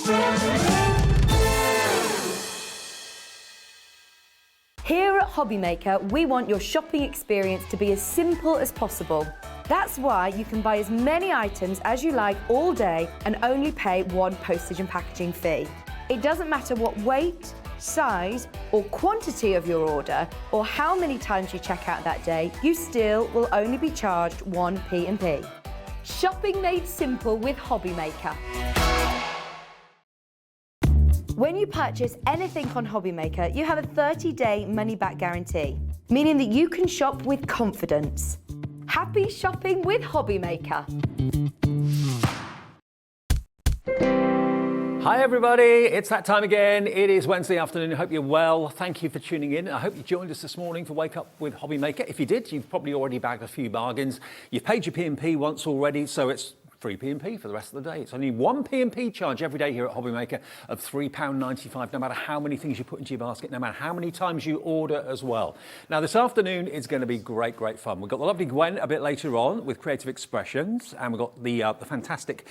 Here at Hobbymaker, we want your shopping experience to be as simple as possible. That's why you can buy as many items as you like all day and only pay one postage and packaging fee. It doesn't matter what weight, size or quantity of your order or how many times you check out that day, you still will only be charged one P&P. Shopping made simple with Hobbymaker. When you purchase anything on Hobbymaker, you have a 30-day money-back guarantee, meaning that you can shop with confidence. Happy shopping with Hobbymaker. Hi everybody, it's that time again. It is Wednesday afternoon. I hope you're well. Thank you for tuning in. I hope you joined us this morning for Wake Up with Hobbymaker. If you did, you've probably already bagged a few bargains. You've paid your P&P once already, so it's free P&P for the rest of the day. It's only one P&P charge every day here at Hobbymaker of £3.95, no matter how many things you put into your basket, no matter how many times you order as well. Now, this afternoon is going to be great, great fun. We've got the lovely Gwen a bit later on with Creative Expressions, and we've got the fantastic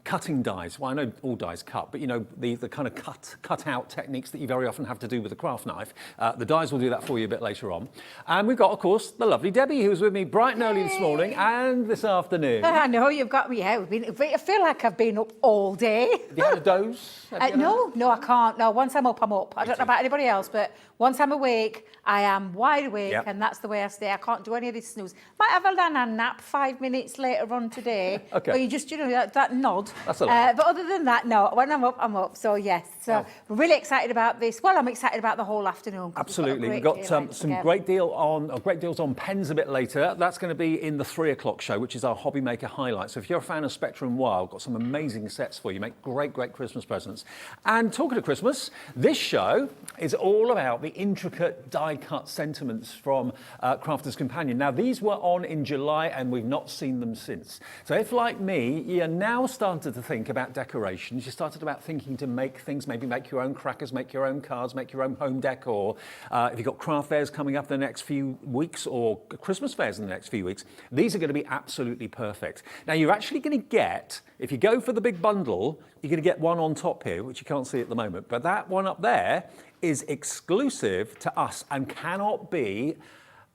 cutting dies. Well, I know all dies cut, but you know, the kind of cut out techniques that you very often have to do with a craft knife. The dies will do that for you a bit later on. And we've got, of course, the lovely Debbie, who's with me bright and early this morning and this afternoon. I know, you've got me out. I feel like I've been up all day. Have you had a doze? No, I can't. No, once I'm up, I'm up. I don't know about anybody else, but once I'm awake, I am wide awake, and that's the way I stay. I can't do any of this snooze. Might have a nap 5 minutes later on today. Okay. Or you just, that nod. That's a lot. But other than that, no. When I'm up, I'm up. So, yes. So, we're really excited about this. Well, I'm excited about the whole afternoon. Absolutely. We've got some great deals on pens a bit later. That's going to be in the 3 o'clock show, which is our Hobbymaker highlight. So if you're a fan of Spectrum Wild, got some amazing sets for you. Make great, great Christmas presents. And talking of Christmas, this show is all about the intricate die-cut sentiments from Crafter's Companion. Now, these were on in July and we've not seen them since. So if, like me, you're now started to think about decorations, you started about thinking to make things, maybe make your own crackers, make your own cards, make your own home decor. If you've got craft fairs coming up in the next few weeks or Christmas fairs in the next few weeks, these are going to be absolutely perfect. Now, you're actually going to get, if you go for the big bundle, you're going to get one on top here, which you can't see at the moment. But that one up there is exclusive to us and cannot be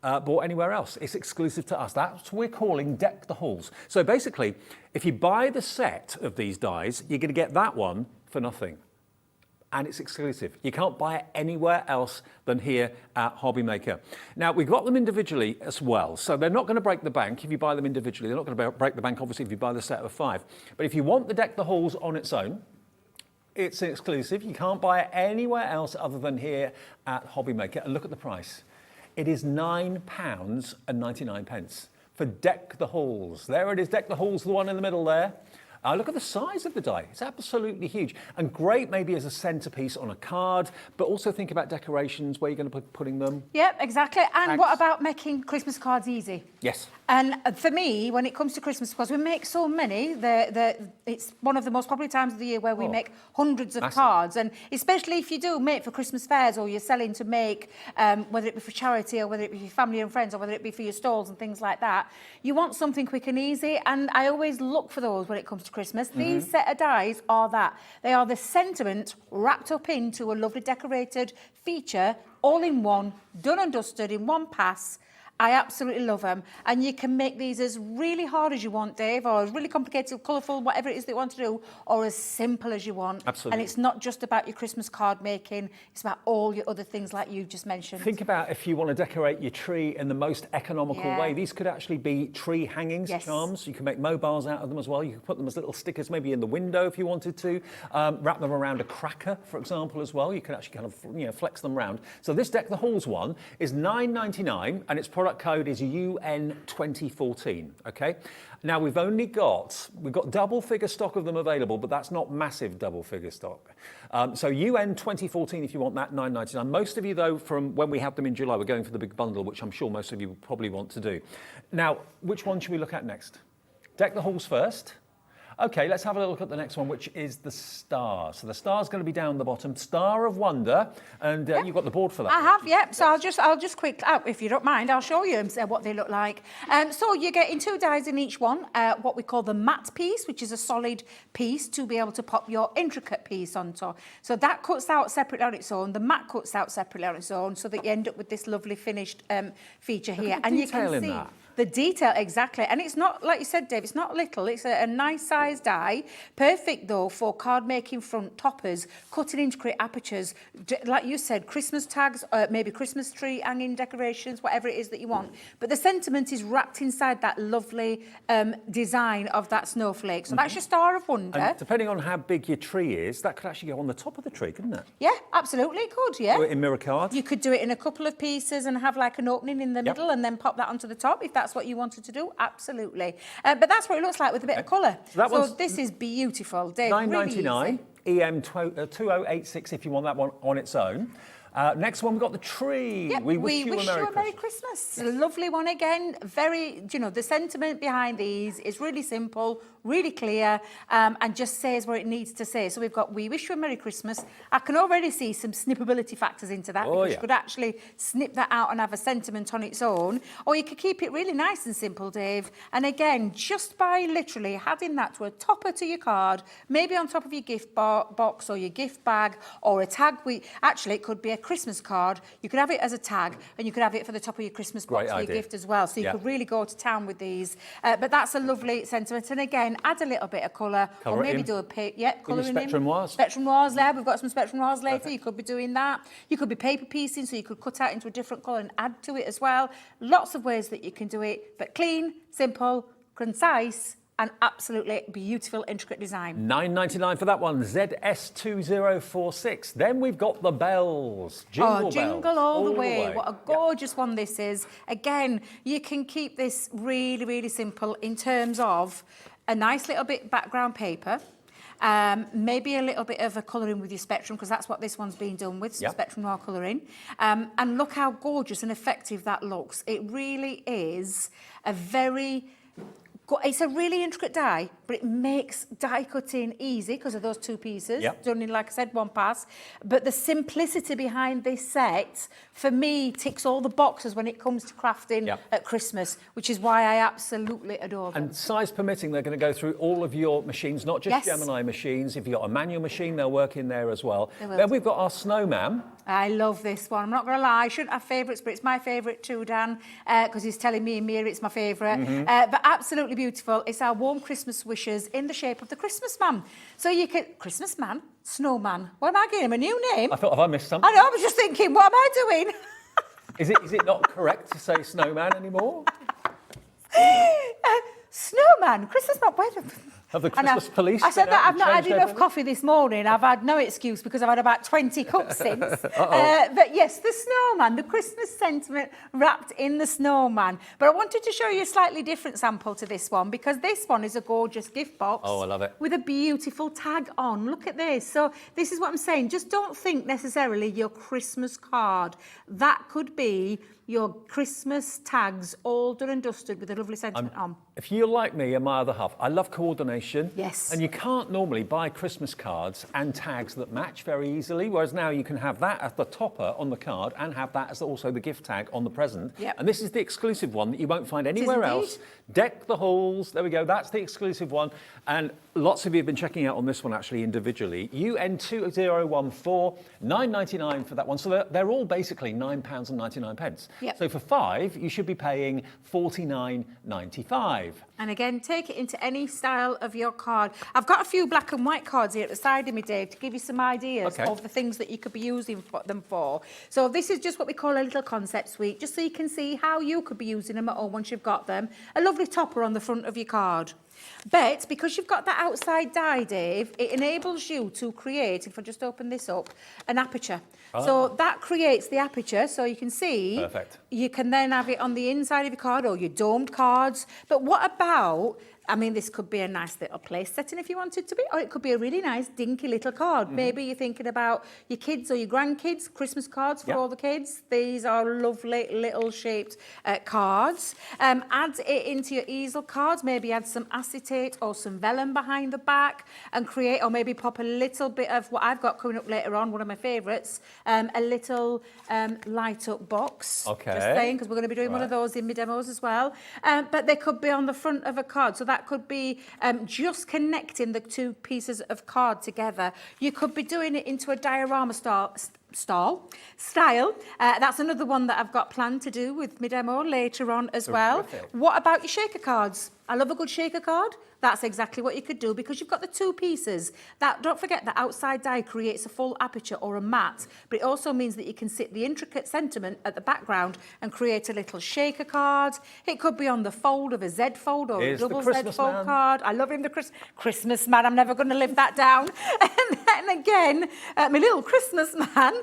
bought anywhere else. It's exclusive to us. That's what we're calling Deck the Halls. So basically, if you buy the set of these dies, you're going to get that one for nothing. And it's exclusive. You can't buy it anywhere else than here at Hobbymaker. Now, we've got them individually as well, so they're not going to break the bank if you buy them individually. They're not going to break the bank, obviously, if you buy the set of 5. But if you want the Deck the Halls on its own, it's an exclusive. You can't buy it anywhere else other than here at Hobbymaker. And look at the price. It is £9.99 for Deck the Halls. There it is, Deck the Halls, the one in the middle there. Look at the size of the die. It's absolutely huge and great maybe as a centerpiece on a card, but also think about decorations, where you're going to be putting them. Yep, exactly. And what about making Christmas cards easy? Yes. And for me, when it comes to Christmas cards, we make so many. It's one of the most popular times of the year where we make hundreds of cards. And especially if you do make for Christmas fairs or you're selling to make, whether it be for charity or whether it be for your family and friends or whether it be for your stalls and things like that, you want something quick and easy. And I always look for those when it comes to Christmas. These set of dies are that. They are the sentiment wrapped up into a lovely decorated feature, all in one, done and dusted in one pass. I absolutely love them. And you can make these as really hard as you want, Dave, or as really complicated, colourful, whatever it is that you want to do, or as simple as you want. Absolutely. And it's not just about your Christmas card making, it's about all your other things like you've just mentioned. Think about if you want to decorate your tree in the most economical way. These could actually be tree hangings, charms. You can make mobiles out of them as well. You can put them as little stickers maybe in the window if you wanted to. Wrap them around a cracker, for example, as well. You can actually kind of flex them around. So this Deck the Halls one is $9.99 and its product code is UN2014, okay? Now we've got double figure stock of them available, but that's not massive double figure stock. So UN2014 if you want that, $9.99. Most of you though, from when we had them in July, we're going for the big bundle, which I'm sure most of you will probably want to do. Now, which one should we look at next? Deck the Halls first. Okay, let's have a look at the next one, which is the star. So the star's going to be down the bottom, Star of Wonder, and you've got the board for that. I have, yep. So I'll just quick, if you don't mind, I'll show you what they look like. So you're getting 2 dies in each one, what we call the matte piece, which is a solid piece to be able to pop your intricate piece onto. So that cuts out separately on its own. The matte cuts out separately on its own, so that you end up with this lovely finished feature here. And you can see the detail, exactly. And it's not, like you said, Dave, it's not little. It's a nice size die. Perfect, though, for card making front toppers, cutting intricate apertures, like you said, Christmas tags, maybe Christmas tree hanging decorations, whatever it is that you want. But the sentiment is wrapped inside that lovely design of that snowflake. So that's your Star of Wonder. And depending on how big your tree is, that could actually go on the top of the tree, couldn't it? Yeah, absolutely, it could, yeah. Do it in mirror cards. You could do it in a couple of pieces and have like an opening in the middle and then pop that onto the top if that's what you wanted to do, absolutely. But that's what it looks like with a bit of colour. So this is beautiful, Dave. $9.99, really EM 2086 if you want that one on its own. Next one, we've got the tree. Yep, we wish you a Merry Christmas. A lovely one again. Very, the sentiment behind these is really simple, really clear, and just says what it needs to say. So we've got, we wish you a Merry Christmas. I can already see some snippability factors into that, because you could actually snip that out and have a sentiment on its own. Or you could keep it really nice and simple, Dave. And again, just by literally adding that to a topper to your card, maybe on top of your gift box or your gift bag, or a tag. Actually, it could be a Christmas card. You could have it as a tag, and you could have it for the top of your Christmas box for your gift as well. So you could really go to town with these. But that's a lovely sentiment. And again, add a little bit of colour, or maybe do a colour in Spectrum Noirs. Spectrum Noirs there. We've got some Spectrum Noirs later. Perfect. You could be doing that. You could be paper piecing, so you could cut out into a different colour and add to it as well. Lots of ways that you can do it, but clean, simple, concise, and absolutely beautiful, intricate design. $9.99 for that one, ZS2046. Then we've got the bells. Jingle bells. All the way. What a gorgeous one this is. Again, you can keep this really, really simple in terms of a nice little bit background paper. Maybe a little bit of a colouring with your Spectrum, because that's what this one's been done with, some Spectrum Noir colouring. And look how gorgeous and effective that looks. It really is it's a really intricate die, but it makes die cutting easy because of those 2 pieces, done in, like I said, 1 pass. But the simplicity behind this set, for me, ticks all the boxes when it comes to crafting at Christmas, which is why I absolutely adore them. And size permitting, they're going to go through all of your machines, not just Gemini machines. If you've got a manual machine, they'll work in there as well. Then we've got our snowman. I love this one. I'm not going to lie, I shouldn't have favourites, but it's my favourite too, Dan, because he's telling me and Mia it's my favourite. But absolutely beautiful. It's our warm Christmas wishes in the shape of the Christmas man. So you can... Christmas man? Snowman. What am I giving him? A new name? I thought, have I missed something? I know, I was just thinking, what am I doing? Is it not correct to say snowman anymore? Snowman? Christmas man? Where Have the Christmas police... I said that I've not had enough coffee this morning. I've had no excuse because I've had about 20 cups since. But yes, the snowman, the Christmas sentiment wrapped in the snowman. But I wanted to show you a slightly different sample to this one, because this one is a gorgeous gift box. Oh, I love it. With a beautiful tag on. Look at this. So this is what I'm saying. Just don't think necessarily your Christmas card. That could be your Christmas tags all done and dusted with a lovely sentiment on. If you're like me and my other half, I love coordination. Yes. And you can't normally buy Christmas cards and tags that match very easily, whereas now you can have that as the topper on the card and have that as also the gift tag on the present. Yep. And this is the exclusive one that you won't find anywhere else. Deck the halls. There we go. That's the exclusive one. And lots of you have been checking out on this one actually individually. UN2014, $9.99 for that one. So they're all basically £9.99. Yep. So for 5, you should be paying $49.95. And again, take it into any style of your card. I've got a few black and white cards here at the side of me, Dave, to give you some ideas of the things that you could be using them for. So this is just what we call a little concept suite, just so you can see how you could be using them at home once you've got them. A lovely topper on the front of your card. But because you've got that outside die, Dave, it enables you to create, if I just open this up, an aperture. So that creates the aperture, so you can see. Perfect. You can then have it on the inside of your card or your domed cards. But what about I mean, this could be a nice little place setting if you wanted to be, or it could be a really nice dinky little card. Maybe you're thinking about your kids or your grandkids, Christmas cards for all the kids. These are lovely little shaped cards. Add it into your easel cards, maybe add some acetate or some vellum behind the back and create, or maybe pop a little bit of what I've got coming up later on, one of my favourites, a little light up box. Okay. Just saying, because we're going to be doing one of those in my demos as well. But they could be on the front of a card. So that could be just connecting the two pieces of card together. You could be doing it into a diorama style. That's another one that I've got planned to do with my demo later on as well. What about your shaker cards? I love a good shaker card. That's exactly what you could do because you've got the two pieces. That, don't forget that outside die creates a full aperture or a matte, but it also means that you can sit the intricate sentiment at the background and create a little shaker card. It could be on the fold of a Z fold or a double Z fold card. I love him, the Christmas man. I'm never going to live that down. And then again, my little Christmas man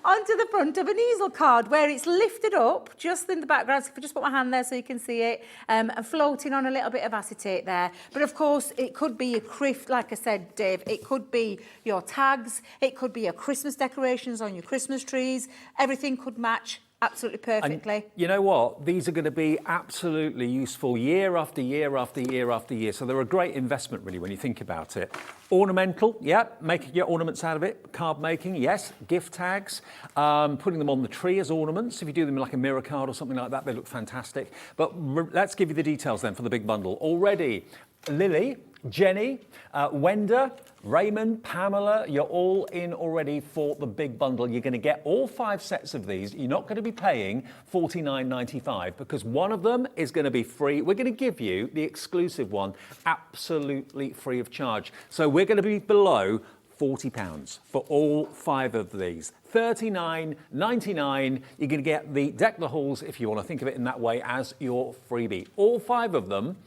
onto the front of an easel card where it's lifted up just in the background. So if I just put my hand there so you can see it, and floating on a little bit of acetate there. But of course, it could be your crift, like I said, Dave. It could be your tags. It could be your Christmas decorations on your Christmas trees. Everything could match absolutely perfectly. And you know what? These are going to be absolutely useful year after year after year after year. So they're a great investment, really, when you think about it. Ornamental, yeah, making your ornaments out of it. Card making, yes. Gift tags, putting them on the tree as ornaments. If you do them like a mirror card or something like that, they look fantastic. But let's give you the details then for the big bundle. Already, Lily, Jenny, Wenda, Raymond, Pamela, you're all in already for the big bundle. You're going to get all 5 sets of these. You're not going to be paying $49.95 because one of them is going to be free. We're going to give you the exclusive one absolutely free of charge. So we're going to be below £40 for all 5 of these. $39.99. You're going to get the Deck the Halls, if you want to think of it in that way, as your freebie. All 5 of them.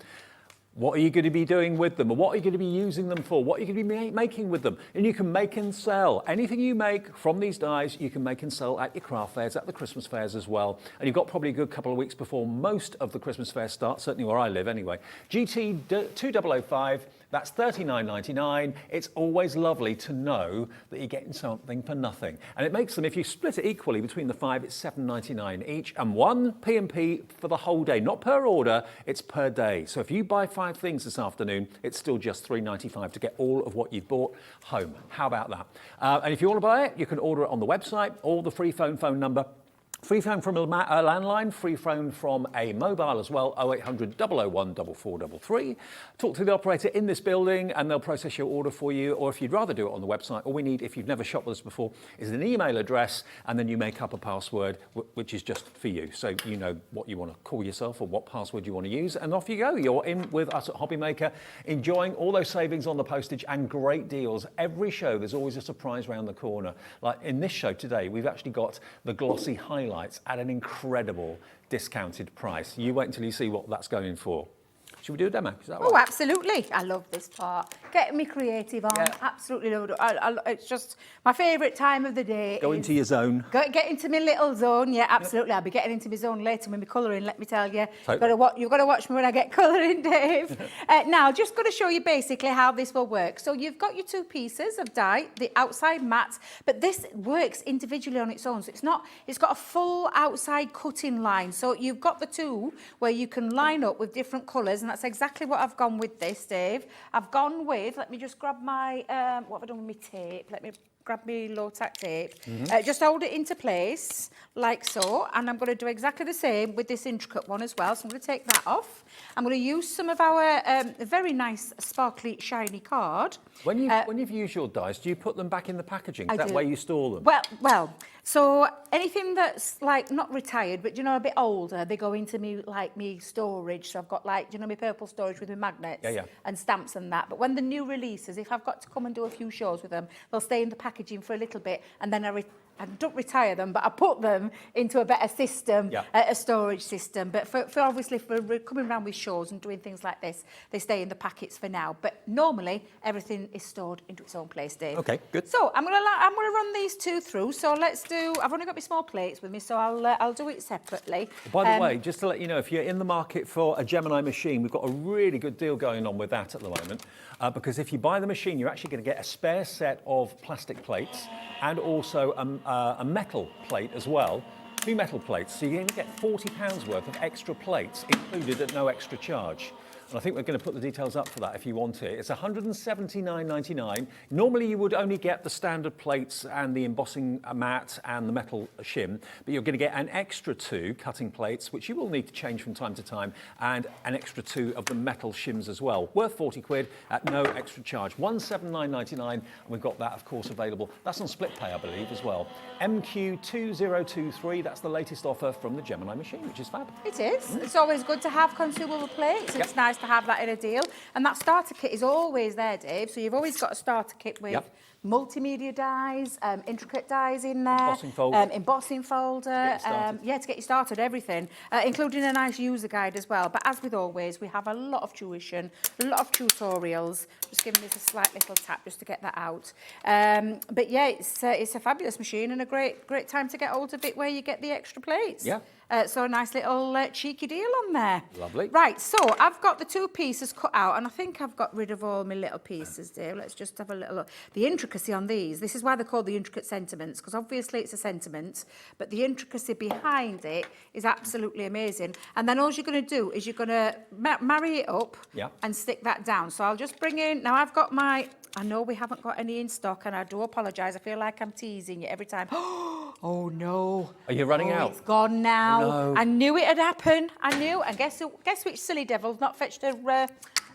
What are you going to be doing with them? Or what are you going to be using them for? What are you going to be making with them? And you can make and sell. Anything you make from these dies, you can make and sell at your craft fairs, at the Christmas fairs as well. And you've got probably a good couple of weeks before most of the Christmas fairs start, certainly where I live anyway. GT 2005, that's $39.99. It's always lovely to know that you're getting something for nothing. And it makes them, if you split it equally between the 5, it's $7.99 each. And one P&P for the whole day, not per order, it's per day. So if you buy 5 things this afternoon, it's still just $3.95 to get all of what you've bought home. How about that? And if you want to buy it, you can order it on the website or the free phone number. Free phone from a landline, free phone from a mobile as well, 0800 001 4433. Talk to the operator in this building and they'll process your order for you. Or if you'd rather do it on the website, all we need, if you've never shopped with us before, is an email address and then you make up a password, which is just for you. So you know what you want to call yourself or what password you want to use. And off you go. You're in with us at Hobbymaker, enjoying all those savings on the postage and great deals. Every show, there's always a surprise around the corner. Like in this show today, we've actually got the glossy highlights at an incredible discounted price. You wait until you see what that's going for. Should we do a demo? Is that right? Oh, absolutely. I love this part. Getting me creative on. Yeah. Absolutely love it. It's just my favourite time of the day. Go into your zone. Get into my little zone. Yeah, absolutely. I'll be getting into my zone later with my colouring, let me tell you. Totally. You've got to watch me when I get colouring, Dave. Now, just going to show you basically how this will work. So you've got your 2 pieces of die, the outside mat, but this works individually on its own. So it's got a full outside cutting line. So you've got the 2 where you can line up with different colours, and that's exactly what I've gone with this, Dave. I've gone with, let me just grab my, what have I done with my tape? Let me grab my low-tack tape. Just hold it into place, like so, and I'm going to do exactly the same with this intricate one as well. So I'm going to take that off. I'm going to use some of our very nice, sparkly, shiny card. When you've used your dies, do you put them back in the packaging? Is that where you store them? Well, so anything that's like not retired, but you know, a bit older, they go into me storage. So I've got like, you know, my purple storage with my magnets and stamps and that. But when the new releases, if I've got to come and do a few shows with them, they'll stay in the packaging for a little bit, and then I I don't retire them, but I put them into a better system, a storage system. But for obviously for coming around with shows and doing things like this, they stay in the packets for now. But normally everything is stored into its own place, Dave. Okay, good. So I'm gonna run these two through. So let's do. I've only got my small plates with me, so I'll do it separately. By the way, just to let you know, if you're in the market for a Gemini machine, we've got a really good deal going on with that at the moment. Because if you buy the machine, you're actually going to get a spare set of plastic plates and also a metal plate as well. 2 metal plates, so you're going to get £40 worth of extra plates included at no extra charge. And I think we're going to put the details up for that if you want it. It's £179.99. Normally you would only get the standard plates and the embossing mat and the metal shim, but you're going to get an extra 2 cutting plates, which you will need to change from time to time, and an extra 2 of the metal shims as well. Worth £40 at no extra charge. £179.99, and we've got that, of course, available. That's on split pay, I believe, as well. MQ2023, that's the latest offer from the Gemini machine, which is fab. It is. It's always good to have consumable plates. It's nice to have that in a deal. And that starter kit is always there, Dave. So you've always got a starter kit with multimedia dies, intricate dies in there. Embossing folder. To get you started, everything. Including a nice user guide as well. But as with always, we have a lot of tuition, a lot of tutorials. Just giving this a slight little tap just to get that out. But yeah, it's a fabulous machine and a great time to get hold of it where you get the extra plates. Yeah. So a nice little cheeky deal on there. Lovely. Right, so I've got the 2 pieces cut out, and I think I've got rid of all my little pieces, dear. Let's just have a little look. The intricacy on these, this is why they're called the intricate sentiments, because obviously it's a sentiment, but the intricacy behind it is absolutely amazing. And then all you're going to do is you're going to marry it up and stick that down. So I'll just bring in, now I've got my, I know we haven't got any in stock, and I do apologise. I feel like I'm teasing you every time. Oh no. Are you running out? It's gone now. No. I knew it had happened. I knew. And guess which silly devil's not fetched a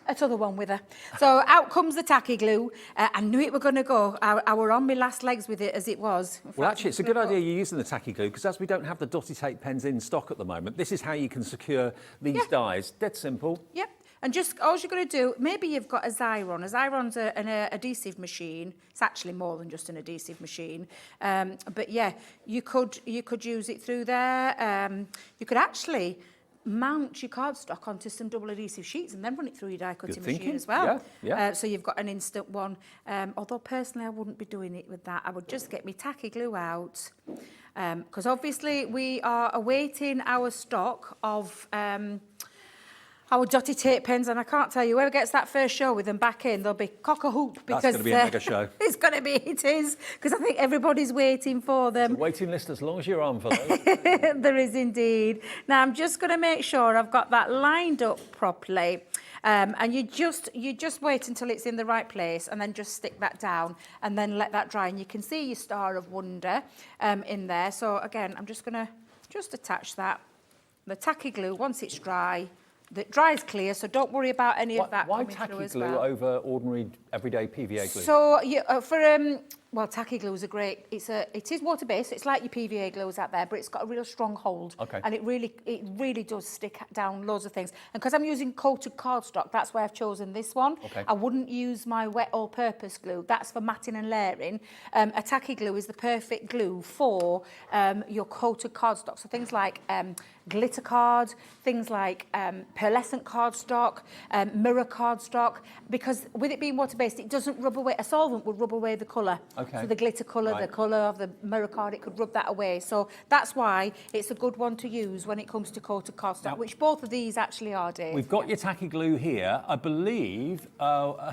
other one with her. So out comes the tacky glue. I knew it were going to go. I were on my last legs with it as it was. Well, actually, it's a good idea you're using the tacky glue, because as we don't have the dotty tape pens in stock at the moment, this is how you can secure these dies. Dead simple. Yep. And just all you're going to do, maybe you've got a Xyron. A Xyron's an adhesive machine. It's actually more than just an adhesive machine. But yeah, you could use it through there. You could actually mount your cardstock onto some double adhesive sheets and then run it through your die cutting machine as well. So you've got an instant one. Although personally I wouldn't be doing it with that. I would just get my tacky glue out. Because obviously we are awaiting our stock of our dotty tape pens, and I can't tell you, whoever gets that first show with them back in, they'll be cock-a-hoop. Because that's going to be a mega show. It is, because I think everybody's waiting for them. It's a waiting list as long as you're on for those. There is indeed. Now, I'm just going to make sure I've got that lined up properly. And you just wait until it's in the right place and then just stick that down and then let that dry. And you can see your Star of Wonder in there. So, again, I'm just going to attach that. The tacky glue, once it's dry, that dries clear, so don't worry about any of that coming through as well. Why tacky glue over ordinary everyday PVA glue? So well, tacky glue is a great. It is water based. It's like your PVA glues out there, but it's got a real strong hold. Okay. And it really does stick down loads of things. And because I'm using coated cardstock, that's why I've chosen this one. Okay. I wouldn't use my wet all-purpose glue. That's for matting and layering. A tacky glue is the perfect glue for your coated cardstock. So things like glitter card, things like pearlescent cardstock, mirror cardstock, because with it being water-based, it doesn't rub away. A solvent would rub away the colour. Okay. So the glitter colour, the colour of the mirror card, it could rub that away. So that's why it's a good one to use when it comes to coated cardstock, now, which both of these actually are, Dave. We've got your tacky glue here. I believe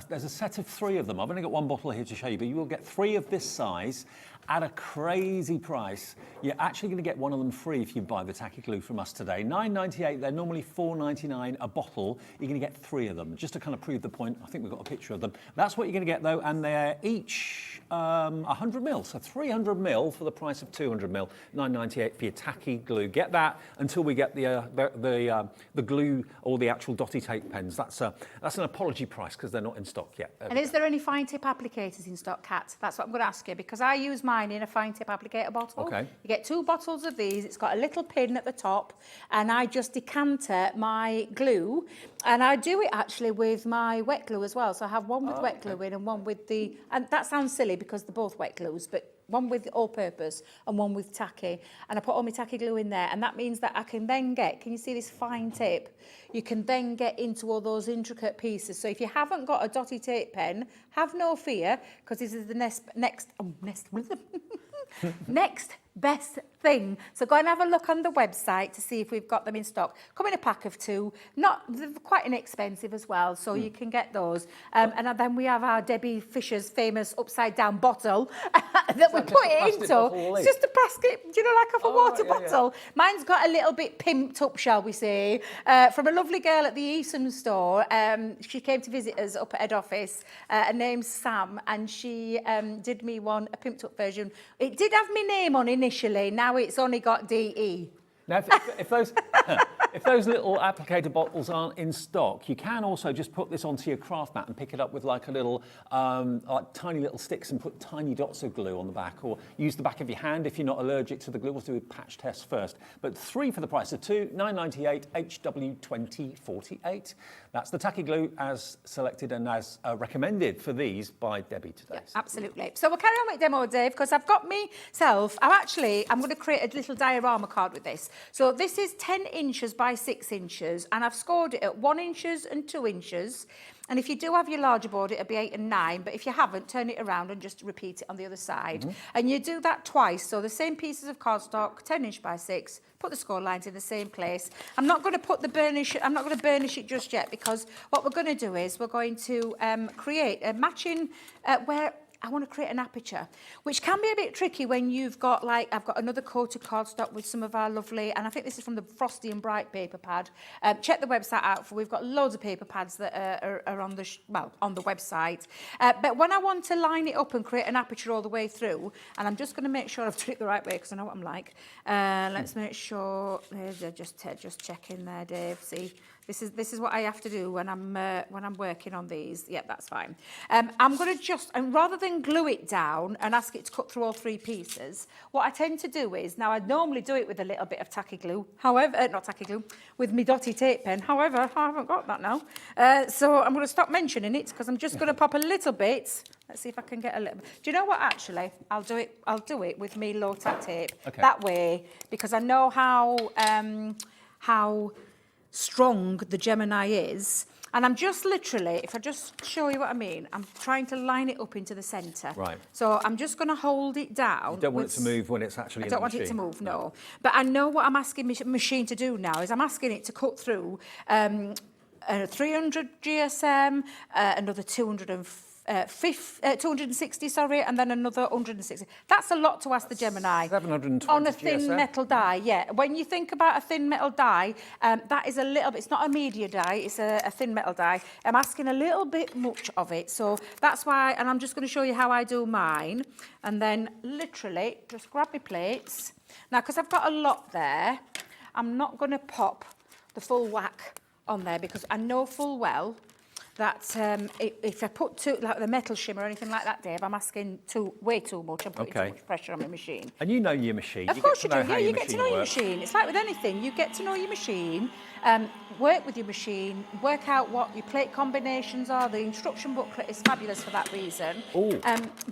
there's a set of 3 of them. I've only got one bottle here to show you, but you will get 3 of this size at a crazy price. You're actually going to get one of them free if you buy the tacky glue from us today. £9.98, they're normally £4.99 a bottle. You're going to get 3 of them, just to kind of prove the point. I think we've got a picture of them. That's what you're going to get, though, and they're each 100 mil, so 300 mil for the price of 200 mil. £9.98 for your tacky glue. Get that until we get the glue or the actual dotty tape pens. That's an apology price because they're not in stock yet. And is there any fine tip applicators in stock, Kat? That's what I'm going to ask you, because I use mine in a fine tip applicator bottle. Okay. You get 2 bottles of these. It's got a little pin at the top, and I just decanter my glue And I do it actually with my wet glue as well. So I have one with wet glue in and one with the, and that sounds silly because they're both wet glues, but one with all-purpose and one with tacky. And I put all my tacky glue in there, and that means that I can then get, can you see this fine tip? You can then get into all those intricate pieces. So if you haven't got a dotty tape pen, have no fear, because this is the next best thing. So go and have a look on the website to see if we've got them in stock. Come in a pack of 2. They're quite inexpensive as well, so you can get those. And then we have our Debbie Fisher's famous upside down bottle that we put it into. It's just a plastic, do you know, like a water bottle. Mine's got a little bit pimped up, shall we say, from a lovely girl at the Eastham store. She came to visit us up at head office. Her name's Sam, and she did me one, a pimped up version. It did have my name on initially. Now it's only got DE. Now, if those if those little applicator bottles aren't in stock, you can also just put this onto your craft mat and pick it up with like a little, like tiny little sticks and put tiny dots of glue on the back, or use the back of your hand if you're not allergic to the glue. We'll do a patch test first. But 3 for the price of 2, $9.98, HW2048. That's the tacky glue as selected and as recommended for these by Debbie today. Yeah, absolutely. So we'll carry on with demo, Dave, because I've got myself, I'm going to create a little diorama card with this. So this is 10 inches by 6 inches, and I've scored it at 1 inches and 2 inches. And if you do have your larger board, it'll be 8 and 9. But if you haven't, turn it around and just repeat it on the other side. And you do that twice. So the same pieces of cardstock, 10 inch by 6, put the score lines in the same place. I'm not going to put the burnish, I'm not going to burnish it just yet, because what we're going to do is we're going to create a matching where I want to create an aperture, which can be a bit tricky when you've got, like, I've got another coat of cardstock with some of our lovely, and I think this is from the Frosty and Bright paper pad. Check the website out, for we've got loads of paper pads that are on the, on the website. But when I want to line it up and create an aperture all the way through, and I'm just going to make sure I've done it the right way, because I know what I'm like. Let's make sure, just check in there, Dave, see. This is what I have to do when I'm working on these. Yeah, that's fine. I'm going to just, and rather than glue it down and ask it to cut through all 3 pieces, what I tend to do is, now I'd normally do it with a little bit of tacky glue, however, not tacky glue, with my dotty tape pen. However, I haven't got that now. So I'm going to stop mentioning it, because I'm just going to pop a little bit. Let's see if I can get a little bit. Do you know what, actually? I'll do it with me low tack tape. Okay. That way, because I know how strong the Gemini is, and I'm just literally, if I just show you what I mean, I'm trying to line it up into the centre. Right. So I'm just going to hold it down. You don't want it to move when it's actually in the machine. I don't want it to move, no. But I know what I'm asking my machine to do now is I'm asking it to cut through 300 GSM, another 260, sorry, and then another 160. That's a lot to ask the Gemini. 720 on a thin GSM. metal die, yeah. When you think about a thin metal die, that is a little bit, it's not a media die, it's a thin metal die. I'm asking a little bit much of it, so that's why, and I'm just going to show you how I do mine, and then literally just grab my plates. Now, because I've got a lot there, I'm not going to pop the full whack on there, because I know full well that if I put too, like the metal shimmer or anything like that, Dave, I'm asking way too much. I'm putting too much pressure on my machine. And you know your machine. Of course you do. Yeah, you get to know your machine. It's like with anything. You get to know your machine, work with your machine, work out what your plate combinations are. The instruction booklet is fabulous for that reason.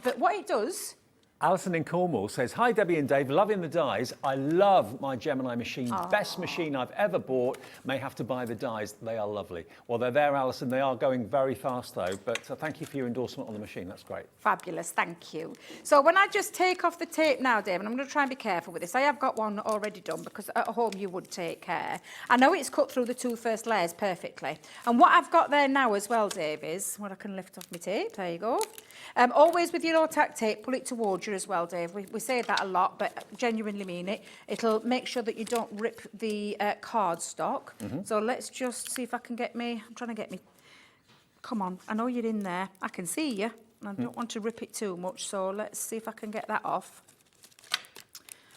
But what it does... Alison in Cornwall says, hi Debbie and Dave, loving the dies. I love my Gemini machine. Best machine I've ever bought. May have to buy the dies. They are lovely. Well, they're there, Alison. They are going very fast though, but thank you for your endorsement on the machine. That's great. Fabulous, thank you. So when I just take off the tape now, Dave, and I'm going to try and be careful with this. I have got one already done, because at home you would take care. I know it's cut through the 2 first layers perfectly. And what I've got there now as well, Dave, is what I can lift off my tape. There you go. Always with your low tack tape, pull it towards you as well, Dave. We say that a lot, but genuinely mean it. It'll make sure that you don't rip the cardstock. So let's just see if I can get me... I'm trying to get me... Come on, I know you're in there. I can see you. I don't want to rip it too much, so let's see if I can get that off.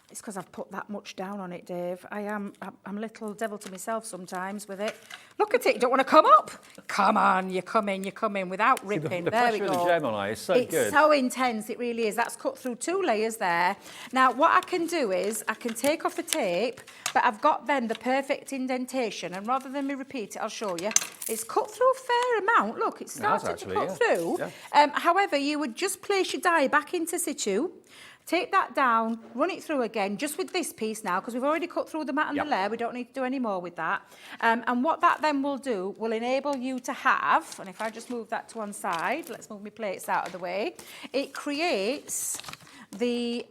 It's because I've put that much down on it, Dave. I'm a little devil to myself sometimes with it. Look at it, you don't want to come up. Come on, you come in without ripping. The there we pressure go. of the Gemini is so good. It's so intense, it really is. That's cut through 2 layers there. Now, what I can do is, I can take off the tape, but I've got then the perfect indentation, and rather than me repeat it, I'll show you. It's cut through a fair amount. Look, it's starting to cut through. Yeah. However, you would just place your die back into situ, take that down, run it through again, just with this piece now, because we've already cut through the mat and the layer. We don't need to do any more with that. And what that then will do, will enable you to have, and if I just move that to one side, let's move my plates out of the way, it creates the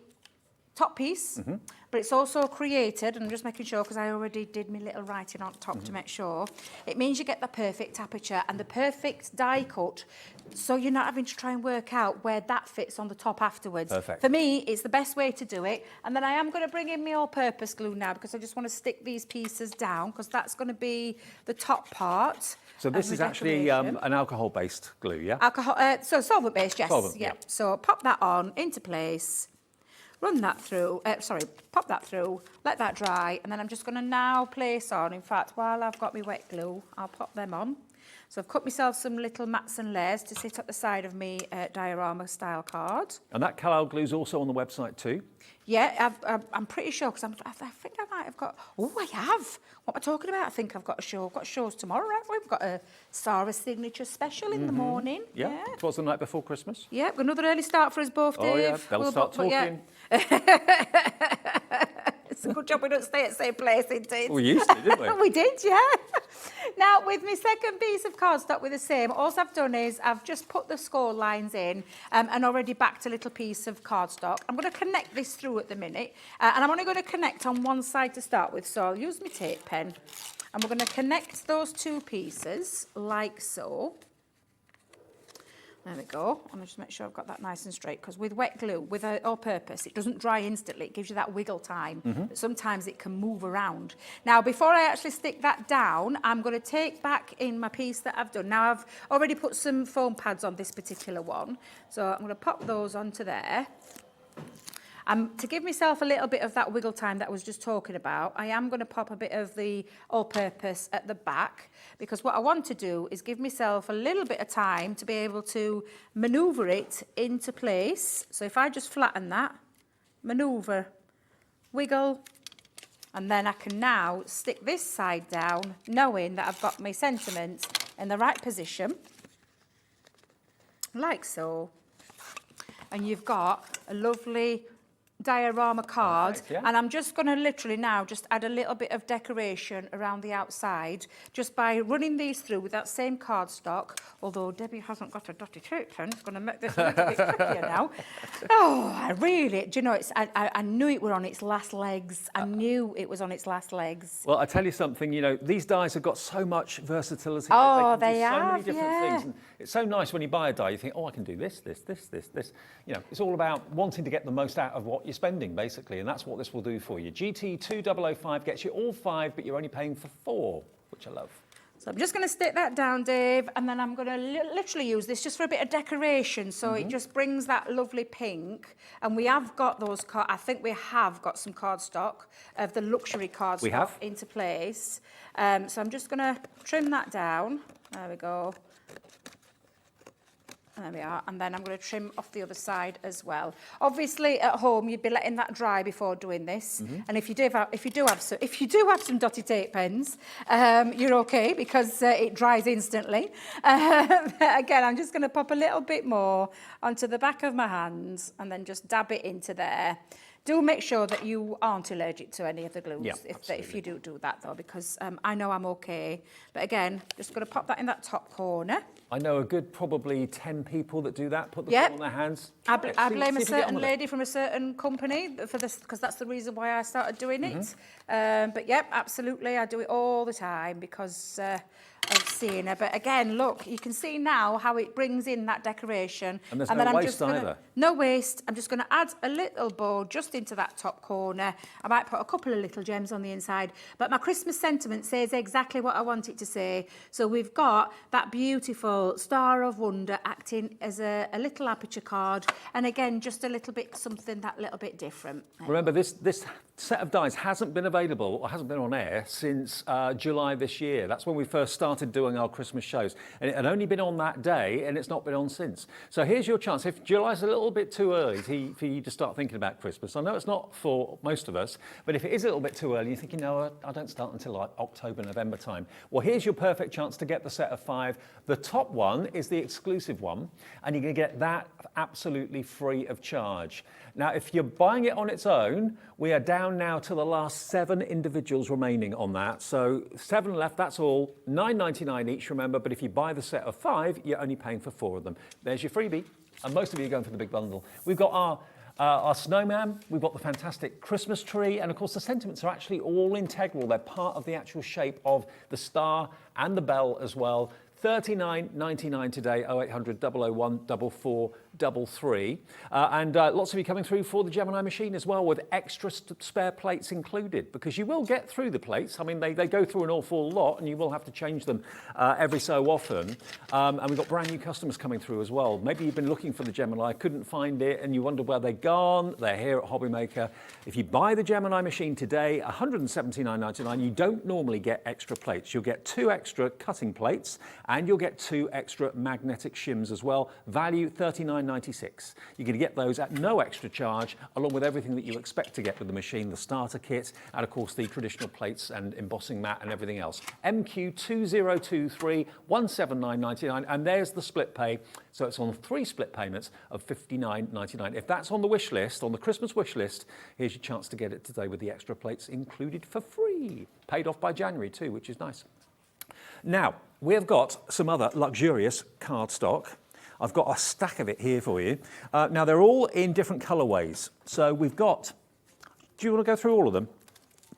top piece, but it's also created, and I'm just making sure because I already did my little writing on top to make sure, it means you get the perfect aperture and the perfect die cut, so you're not having to try and work out where that fits on the top afterwards. Perfect. For me, it's the best way to do it. And then I am going to bring in my all-purpose glue now, because I just want to stick these pieces down, because that's going to be the top part. So this is actually an alcohol-based glue, yeah? Alcohol, so solvent-based, yes. Solvent, yeah. yeah. So pop that on into place. Run that through, pop that through, let that dry, and then I'm just going to now place on, in fact, while I've got my wet glue, I'll pop them on. So I've cut myself some little mats and layers to sit at the side of me diorama style card. And that Calal glue's also on the website too? Yeah, I'm pretty sure, because I think I might have got, oh, I have. What am I talking about? I think I've got a show. I've got shows tomorrow, haven't we? We've got a Sarah signature special in the morning. Yeah. It was the night before Christmas. Yeah, we've got another early start for us both, Dave. Oh, yeah, they'll start talking. It's a good job we don't stay at the same place, isn't it? We used to, didn't we? We did, yeah. Now, with my second piece of cardstock with the same, all I've done is I've just put the score lines in and already backed a little piece of cardstock. I'm going to connect this through at the minute, and I'm only going to connect on one side to start with, so I'll use my tape pen. And we're going to connect those 2 pieces like so. There we go. I'm just make sure I've got that nice and straight, because with wet glue, with all-purpose, it doesn't dry instantly. It gives you that wiggle time, but sometimes it can move around. Now, before I actually stick that down, I'm going to take back in my piece that I've done. Now, I've already put some foam pads on this particular one, so I'm going to pop those onto there. To give myself a little bit of that wiggle time that I was just talking about, I am going to pop a bit of the all-purpose at the back, because what I want to do is give myself a little bit of time to be able to manoeuvre it into place. So if I just flatten that, manoeuvre, wiggle, and then I can now stick this side down, knowing that I've got my sentiments in the right position, like so. And you've got a lovely diorama card. Perfect, yeah. And I'm just going to literally now just add a little bit of decoration around the outside just by running these through with that same cardstock, although Debbie hasn't got a dotty tape pen. It's going to make this a little bit trickier now. Oh, I really, do you know, I knew it were on its last legs. I knew it was on its last legs. Well, I tell you something, you know, these dies have got so much versatility. Oh, they they can do so many have, different yeah. things. And it's so nice when you buy a die, you think, oh, I can do this. You know, it's all about wanting to get the most out of what you're spending, basically, and that's what this will do for you. GT2005 gets you all 5, but you're only paying for 4, which I love. So I'm just going to stick that down, Dave, and then I'm going to literally use this just for a bit of decoration, so it just brings that lovely pink. And we have got those I think we have got some cardstock of the luxury cardstock into place. So I'm just going to trim that down. There we go. There we are, and then I'm going to trim off the other side as well. Obviously, at home, you'd be letting that dry before doing this. And if you do have some dotty tape pens, you're okay, because it dries instantly. Again, I'm just going to pop a little bit more onto the back of my hands and then just dab it into there. Do make sure that you aren't allergic to any of the glues if you do that, though, because I know I'm okay. But again, just going to pop that in that top corner. I know a good probably 10 people that do that, put the glue on their hands. I blame a certain lady from a certain company for this, because that's the reason why I started doing it. But yep, absolutely, I do it all the time because of seeing her. But again, look, you can see now how it brings in that decoration. And there's no waste either. No waste. I'm just going to add a little bow just into that top corner. I might put a couple of little gems on the inside. But my Christmas sentiment says exactly what I want it to say. So we've got that beautiful simple Star of Wonder acting as a little aperture card, and again, just a little bit something that little bit different. Remember, this set of dies hasn't been available or hasn't been on air since July this year. That's when we first started doing our Christmas shows. And it had only been on that day, and it's not been on since. So here's your chance. If July's a little bit too early for you to start thinking about Christmas, I know it's not for most of us, but if it is a little bit too early, you're thinking, no, I don't start until like October, November time. Well, here's your perfect chance to get the set of 5. The top one is the exclusive one, and you're going to get that absolutely free of charge. Now, if you're buying it on its own, we are down now to the last 7 individuals remaining on that. So 7 left, that's all, $9.99 each, remember, but if you buy the set of 5, you're only paying for 4 of them. There's your freebie, and most of you are going for the big bundle. We've got our snowman, we've got the fantastic Christmas tree, and of course the sentiments are actually all integral. They're part of the actual shape of the star and the bell as well. $39.99 today, 0800 001 4433. And lots of you coming through for the Gemini machine as well, with extra spare plates included, because you will get through the plates. I mean, they go through an awful lot, and you will have to change them every so often. And we've got brand new customers coming through as well. Maybe you've been looking for the Gemini, couldn't find it, and you wonder where they've gone. They're here at Hobby Maker. If you buy the Gemini machine today, $179.99, you don't normally get extra plates. You'll get 2 extra cutting plates, and you'll get 2 extra magnetic shims as well. Value $39.96. You're going to get those at no extra charge, along with everything that you expect to get with the machine, the starter kit, and of course the traditional plates and embossing mat and everything else. MQ2023 $179.99, and there's the split pay. So it's on 3 split payments of $59.99. If that's on the wish list, on the Christmas wish list, here's your chance to get it today with the extra plates included for free. Paid off by January too, which is nice. Now, we've got some other luxurious cardstock. I've got a stack of it here for you. Now, they're all in different colourways. So we've got, do you want to go through all of them?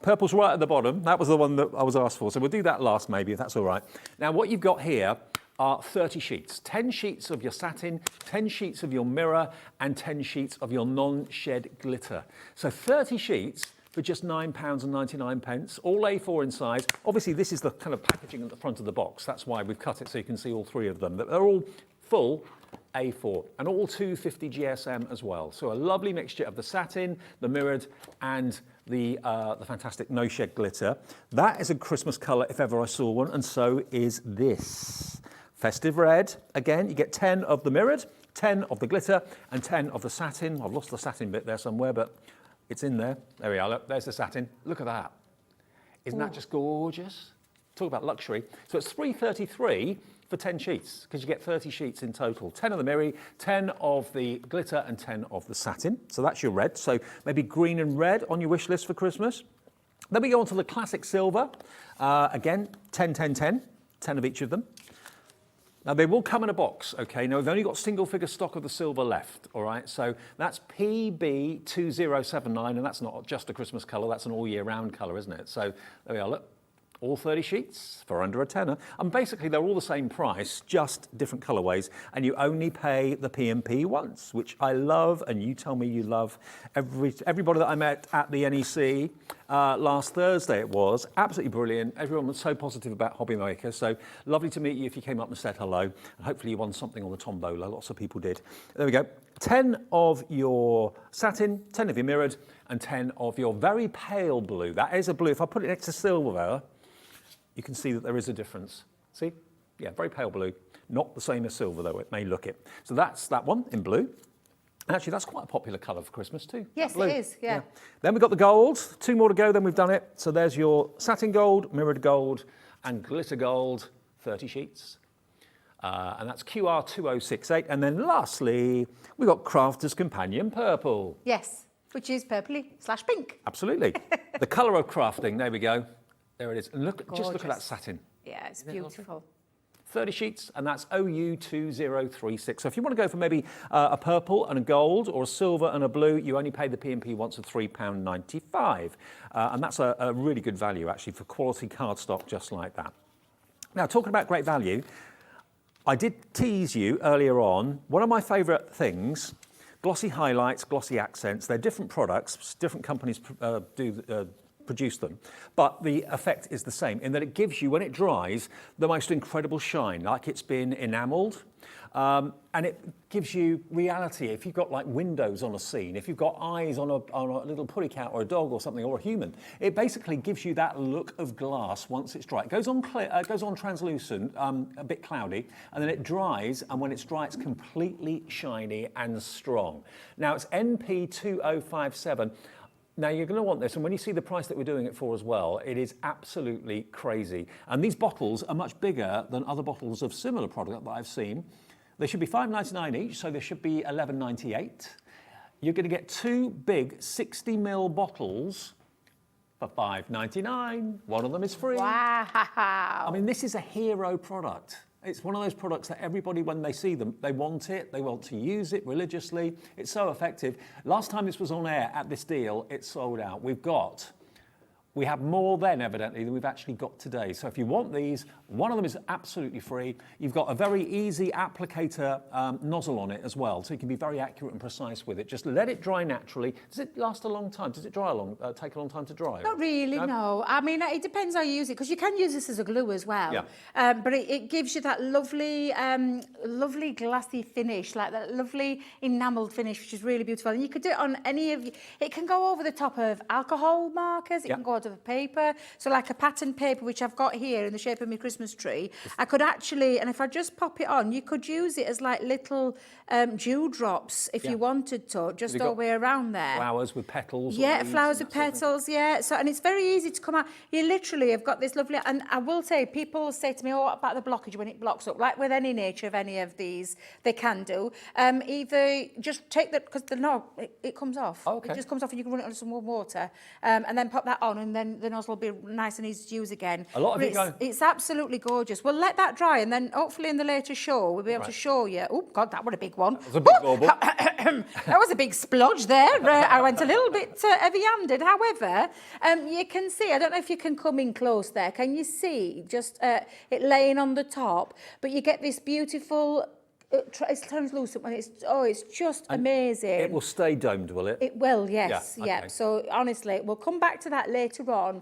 Purple's right at the bottom. That was the one that I was asked for. So we'll do that last, maybe, if that's all right. Now, what you've got here are 30 sheets. 10 sheets of your satin, 10 sheets of your mirror, and 10 sheets of your non-shed glitter. So 30 sheets for just £9.99, all A4 in size. Obviously, this is the kind of packaging at the front of the box. That's why we've cut it so you can see all 3 of them. They're all full A4 and all 250 GSM as well. So a lovely mixture of the satin, the mirrored, and the fantastic no-shed glitter. That is a Christmas colour if ever I saw one, and so is this. Festive red. Again, you get 10 of the mirrored, 10 of the glitter, and 10 of the satin. I've lost the satin bit there somewhere, but it's in there. There we are. Look, there's the satin. Look at that. Isn't that just gorgeous? Talk about luxury. So it's $333 for 10 sheets, because you get 30 sheets in total. 10 of the mirror, 10 of the glitter, and 10 of the satin. So that's your red. So maybe green and red on your wish list for Christmas. Then we go on to the classic silver. Again, 10, 10, 10. 10 of each of them. Now, they will come in a box, okay? Now, we've only got single figure stock of the silver left, all right? So that's PB2079, and that's not just a Christmas colour, that's an all year round colour, isn't it? So there we are, look. All 30 sheets for under a tenner. And basically, they're all the same price, just different colourways. And you only pay the P&P once, which I love, and you tell me you love. Everybody that I met at the NEC last Thursday, it was absolutely brilliant. Everyone was so positive about Hobby Maker. So lovely to meet you if you came up and said hello. And hopefully you won something on the tombola. Lots of people did. There we go. 10 of your satin, 10 of your mirrored, and 10 of your very pale blue. That is a blue. If I put it next to silver, you can see that there is a difference. See? Yeah, very pale blue. Not the same as silver, though it may look it. So that's that one in blue. Actually, that's quite a popular colour for Christmas too. Yes, it is, yeah. Then we've got the gold. 2 more to go, then we've done it. So there's your satin gold, mirrored gold, and glitter gold, 30 sheets. And that's QR2068. And then lastly, we've got Crafter's Companion Purple. Yes, which is purpley/pink. Absolutely. The colour of crafting, there we go. There it is. And look, just look at that satin. Yeah, it's beautiful. 30 sheets, and that's OU2036. So if you want to go for maybe a purple and a gold, or a silver and a blue, you only pay the P&P once of £3.95. And that's a really good value, actually, for quality cardstock just like that. Now, talking about great value, I did tease you earlier on. One of my favourite things, glossy highlights, glossy accents. They're different products. Different companies produce them, but the effect is the same in that it gives you, when it dries, the most incredible shine, like it's been enamelled. And it gives you reality. If you've got like windows on a scene, if you've got eyes on a little putty cat or a dog or something, or a human, it basically gives you that look of glass once it's dry. It goes on clear, goes on translucent, a bit cloudy, and then it dries, and when it's dry, it's completely shiny and strong. Now, it's NP2057. Now, you're going to want this, and when you see the price that we're doing it for as well, it is absolutely crazy. And these bottles are much bigger than other bottles of similar product that I've seen. They should be $5.99 each, so they should be $11.98. You're going to get 2 big 60ml bottles for $5.99. One of them is free. Wow. I mean, this is a hero product. It's one of those products that everybody, when they see them, they want it. They want to use it religiously. It's so effective. Last time this was on air at this deal, it sold out. We have more then, evidently, than we've actually got today. So if you want these, one of them is absolutely free. You've got a very easy applicator nozzle on it as well, so you can be very accurate and precise with it. Just let it dry naturally. Does it last a long time? Does it take a long time to dry? Not really, no. I mean, it depends how you use it, because you can use this as a glue as well. Yeah. But it gives you that lovely, lovely glassy finish, like that lovely enamelled finish, which is really beautiful. And you could do it on any of... It can go over the top of alcohol markers. It can go of paper, so like a pattern paper, which I've got here in the shape of my Christmas tree. I could actually, and if I just pop it on, you could use it as like little dewdrops if you wanted to, just all the way around there. Flowers with petals. Yeah, flowers with petals, yeah. So, and it's very easy to come out. You literally have got this lovely, and I will say, people say to me, oh, what about the blockage when it blocks up? Like with any nature of any of these, they can do. Either just take that, because the knob, it comes off. Oh, okay. It just comes off, and you can run it under some warm water, and then pop that on, and then the nozzle will be nice and easy to use again. A lot of it it's absolutely gorgeous. We'll let that dry, and then hopefully in the later show, we'll be able to show you. Oh, God, that was a big one. That was a big bauble. That was a big splodge there. I went a little bit heavy-handed. However, you can see, I don't know if you can come in close there. Can you see just it laying on the top? But you get this beautiful... It's translucent when it's just amazing. It will stay domed, will it? It will, yes, Yeah, yeah. okay. So honestly, we'll come back to that later on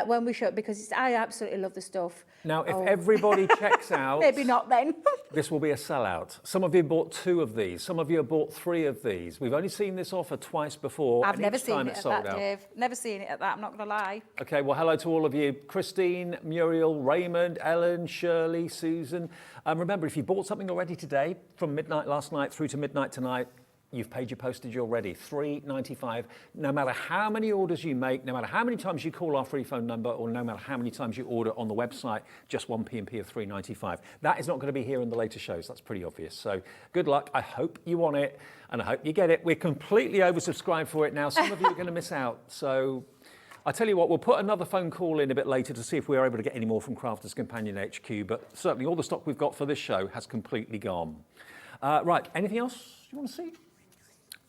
when we show it, because I absolutely love the stuff. Now, if everybody checks out... Maybe not then. This will be a sellout. Some of you bought 2 of these. Some of you have bought 3 of these. We've only seen this offer twice before. I've and never each seen time it at sold that, out. Dave. Never seen it at that, I'm not going to lie. Okay, well, hello to all of you. Christine, Muriel, Raymond, Ellen, Shirley, Susan. Remember, if you bought something already today, from midnight last night through to midnight tonight, you've paid your postage already, $3.95. No matter how many orders you make, no matter how many times you call our free phone number, or no matter how many times you order on the website, just one P&P of $3.95. That is not going to be here in the later shows. That's pretty obvious. So good luck. I hope you want it, and I hope you get it. We're completely oversubscribed for it now. Some of you are going to miss out. So I tell you what, we'll put another phone call in a bit later to see if we're able to get any more from Crafters Companion HQ, but certainly all the stock we've got for this show has completely gone. Right, anything else you want to see?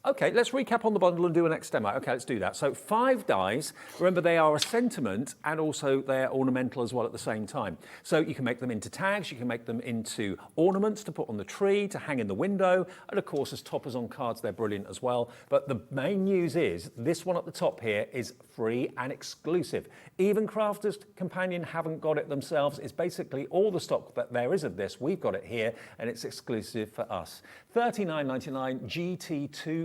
Okay, let's recap on the bundle and do a next demo. Okay, let's do that. So 5 dies. Remember, they are a sentiment, and also they're ornamental as well at the same time. So you can make them into tags, you can make them into ornaments to put on the tree, to hang in the window, and of course as toppers on cards, they're brilliant as well. But the main news is this one at the top here is free and exclusive. Even Crafters Companion haven't got it themselves. It's basically all the stock that there is of this. We've got it here, and it's exclusive for us. $39.99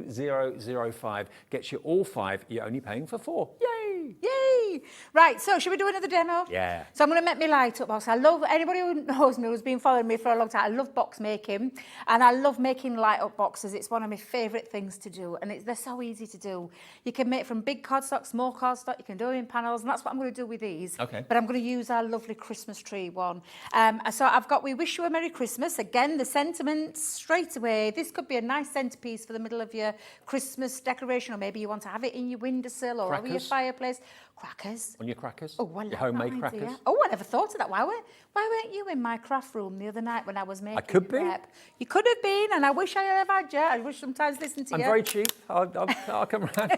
GT2005 gets you all 5. You're only paying for 4. Yay! Yay! Right, so should we do another demo? Yeah. So I'm going to make me light up box. I love, anybody who knows me, who's been following me for a long time, I love box making, and I love making light up boxes. It's one of my favourite things to do, and they're so easy to do. You can make from big cardstock, small cardstock, you can do it in panels, and that's what I'm going to do with these. Okay. But I'm going to use our lovely Christmas tree one. So I've got We Wish You a Merry Christmas. Again, the sentiments straight away. This could be a nice centrepiece for the middle of your Christmas decoration, or maybe you want to have it in your windowsill or over your fireplace. Crackers. On your crackers? Oh, I like your homemade that crackers? idea. Oh, I never thought of that. Why weren't you in my craft room the other night when I was making I could be. prep? You could have been, and I wish I had had you. I wish sometimes listen to I'm you. very cheap. I'll come round.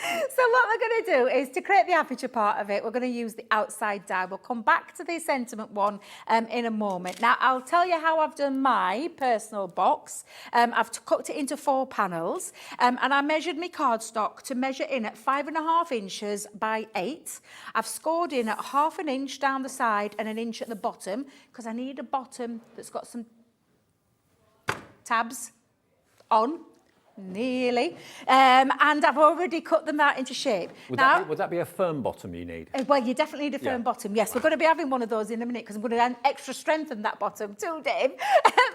So what we're going to do is, to create the aperture part of it, we're going to use the outside die. We'll come back to the sentiment one in a moment. Now, I'll tell you how I've done my personal box. I've cut it into 4 panels, and I measured my cardstock to measure in at 5.5 inches by 8. I've scored in at 1/2 inch down the side and 1 inch at the bottom, because I need a bottom that's got some tabs on. Nearly. And I've already cut them out into shape. Would that be a firm bottom you need? Well, you definitely need a firm bottom. Yes, we're going to be having one of those in a minute, because I'm going to extra strengthen that bottom too, Dave.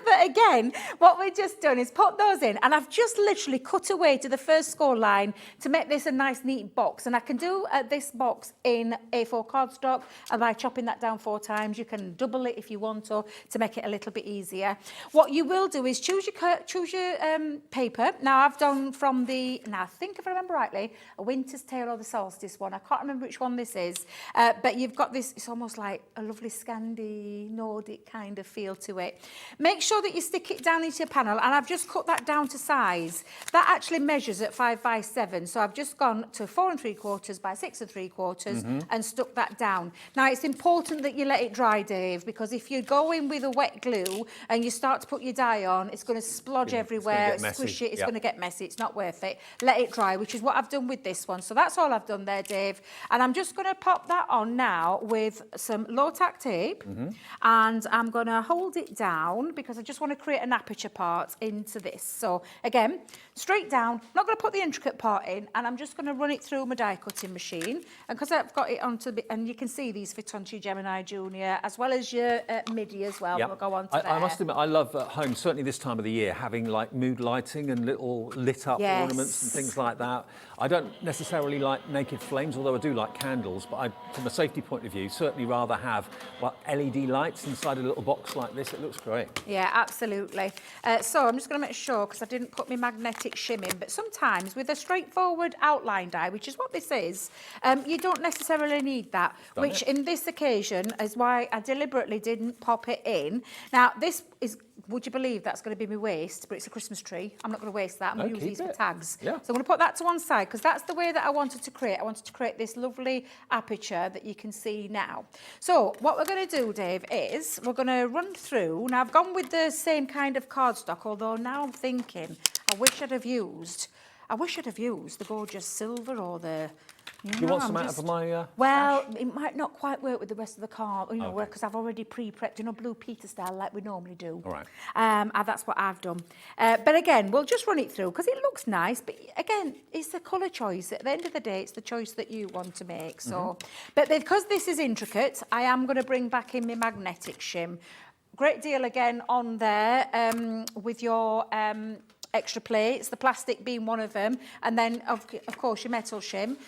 But again, what we've just done is put those in, and I've just literally cut away to the first score line to make this a nice, neat box. And I can do this box in A4 cardstock, and by chopping that down 4 times, you can double it if you want to make it a little bit easier. What you will do is choose your paper. Now, I've done from I think if I remember rightly, a Winter's Tale or the Solstice one. I can't remember which one this is, but you've got this, it's almost like a lovely Scandi, Nordic kind of feel to it. Make sure that you stick it down into your panel, and I've just cut that down to size. That actually measures at 5 by 7, so I've just gone to 4 3/4 by 6 3/4 and stuck that down. Now, it's important that you let it dry, Dave, because if you go in with a wet glue and you start to put your dye on, it's going to splodge everywhere, squish it, it's going to get messy. It's not worth it. Let it dry, which is what I've done with this one. So that's all I've done there, Dave. And I'm just going to pop that on now with some low-tack tape, and I'm going to hold it down because I just want to create an aperture part into this. So again, straight down, not going to put the intricate part in, and I'm just going to run it through my die cutting machine. And because I've got it onto and you can see these fit onto your Gemini Junior as well as your MIDI as well. We'll go on to there. I must admit, I love at home, certainly this time of the year, having like mood lighting and little lit up ornaments and things like that. I don't necessarily like naked flames, although I do like candles, but from a safety point of view, certainly rather have like LED lights inside a little box like this. It looks great. Yeah, absolutely. So I'm just going to make sure, because I didn't put my magnetic shim in, but sometimes with a straightforward outline die, which is what this is, you don't necessarily need that, which in this occasion is why I deliberately didn't pop it in. Now, this is, would you believe that's going to be my waste, but it's a Christmas tree. I'm not going to waste that. I'm going to use these for tags. Yeah. So I'm going to put that to one side, because that's the way that I wanted to create. I wanted to create this lovely aperture that you can see now. So what we're going to do, Dave, is we're going to run through. Now, I've gone with the same kind of cardstock, although now I'm thinking I wish I'd have used the gorgeous silver or the... Do you want some out of my... Well, it might not quite work with the rest of the card, because I've already pre-prepped, Blue Peter style like we normally do. All right. That's what I've done. But again, we'll just run it through, because it looks nice, but again, it's the colour choice. At the end of the day, it's the choice that you want to make. So, but because this is intricate, I am going to bring back in my magnetic shim. Great deal again on there with your... extra plates, the plastic being one of them, and then of course your metal shim,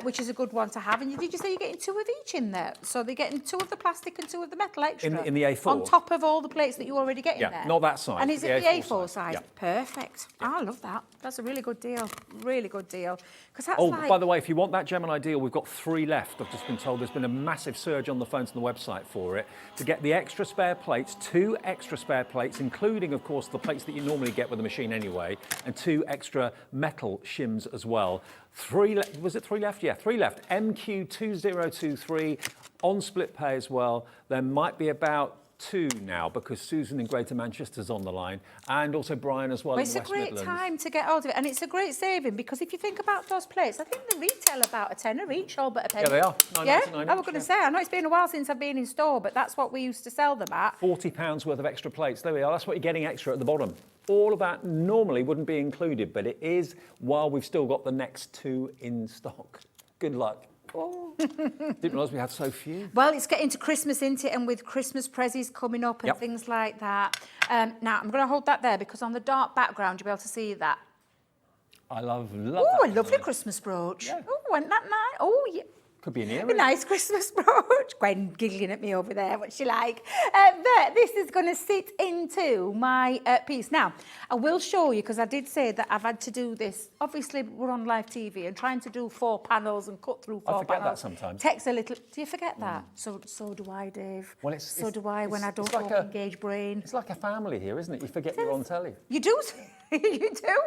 which is a good one to have. And did you say you're getting 2 of each in there? So they're getting 2 of the plastic and 2 of the metal extra in the A4 on top of all the plates that you already get in there. Yeah, not that size. And is it the A4 size? Yeah. Perfect. I love that. That's a really good deal. Really good deal. Because that's by the way, if you want that Gemini deal, we've got 3 left. I've just been told there's been a massive surge on the phones and the website for it. To get the extra spare plates, 2 extra spare plates, including, of course, the plates that you normally get with the machine anyway, and 2 extra metal shims as well. 3 was it 3 left? Yeah, 3 left. MQ2023 on split pay as well. There might be about 2 now, because Susan in Greater Manchester's on the line, and also Brian as well in West Midlands. It's a great time to get hold of it, and it's a great saving, because if you think about those plates, I think they retail about a tenner each, all but a penny. Yeah, they are. I was going to say, I know it's been a while since I've been in store, but that's what we used to sell them at. £40 worth of extra plates. There we are. That's what you're getting extra at the bottom. All of that normally wouldn't be included, but it is while we've still got the next 2 in stock. Good luck. Oh. Didn't realise we had so few. Well, it's getting to Christmas, isn't it? And with Christmas prezzies coming up and things like that. Now, I'm going to hold that there, because on the dark background, you'll be able to see that. I love Oh, a lovely Christmas brooch. Yeah. Oh, wasn't that nice? Oh, yeah. Could be an earring. A nice Christmas brooch. Gwen giggling at me over there, what's she like? But this is going to sit into my piece. Now, I will show you, because I did say that I've had to do this. Obviously, we're on live TV, and trying to do 4 panels and cut through 4 panels. I forget that sometimes. Takes a little... Do you forget that? So do I, Dave. Well, so do I when I don't engage brain. It's like a family here, isn't it? You forget you're on telly. You do. You do.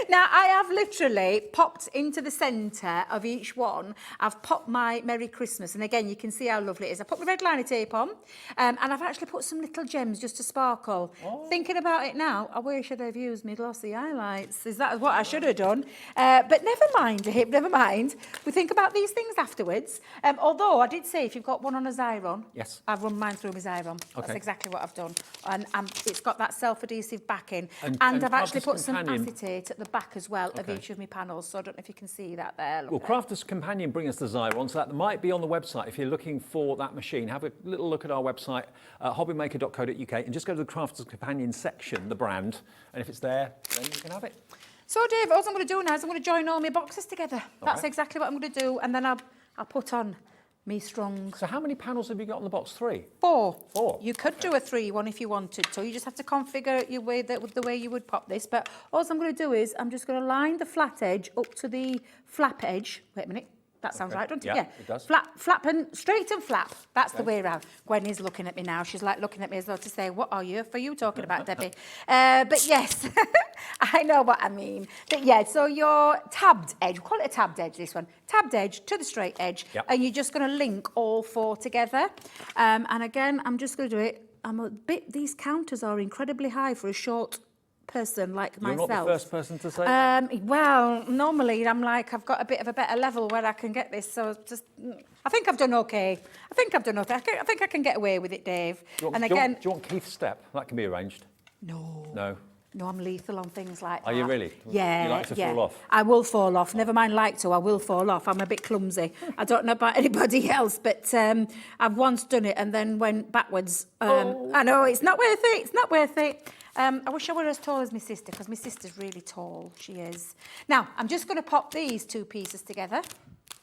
Now, I have literally popped into the centre of each one. I've popped my Merry Christmas. And again, you can see how lovely it is. I put my red liner tape on and I've actually put some little gems just to sparkle. Oh. Thinking about it now, I wish I'd have used my glossy highlights. Is that what I should have done? But never mind, Dave, never mind. We think about these things afterwards. Although I did say if you've got one on a Xyron, yes, I've run mine through my Xyron. Okay. That's exactly what I've done. And it's got that self-adhesive backing. And I've actually put some acetate at the back as well of each of my panels. So I don't know if you can see that there. Well, Crafter's Companion bring us the Xyron, so that might be on the website. If you're looking for that machine, have a little look at our website, hobbymaker.co.uk, and just go to the Crafter's Companion section, the brand, and if it's there, then you can have it. So, Dave, all I'm going to do now is I'm going to join all my boxes together. That's exactly what I'm going to do, and then I'll put on me strong. So how many panels have you got on the box? 3? 4. 4. You could do a 3 one if you wanted to. You just have to configure it the way you would pop this. But all I'm going to do is I'm just going to line the flat edge up to the flap edge. Wait a minute. That sounds right, doesn't it? Yeah, it does. Flap and straight and flap. That's the way around. Gwen is looking at me now. She's like looking at me as though to say, what are you talking about, Debbie? But yes, I know what I mean. But yeah, so your tabbed edge, we'll call it a tabbed edge, this one. Tabbed edge to the straight edge. Yep. And you're just going to link all 4 together. And again, I'm just going to do it. These counters are incredibly high for a short person like myself. You're not the first person to say that? Well, normally I'm like, I've got a bit of a better level where I can get this, so just, I think I've done okay. I think I can get away with it, Dave. Do you want Keith's step? That can be arranged. No. No. No, I'm lethal on things like that. Are you really? Yeah. You like to fall off? I will fall off. Never mind like to, I will fall off. I'm a bit clumsy. I don't know about anybody else, but I've once done it and then went backwards. I know, it's not worth it. It's not worth it. I wish I were as tall as my sister, because my sister's really tall. She is. Now, I'm just going to pop these 2 pieces together,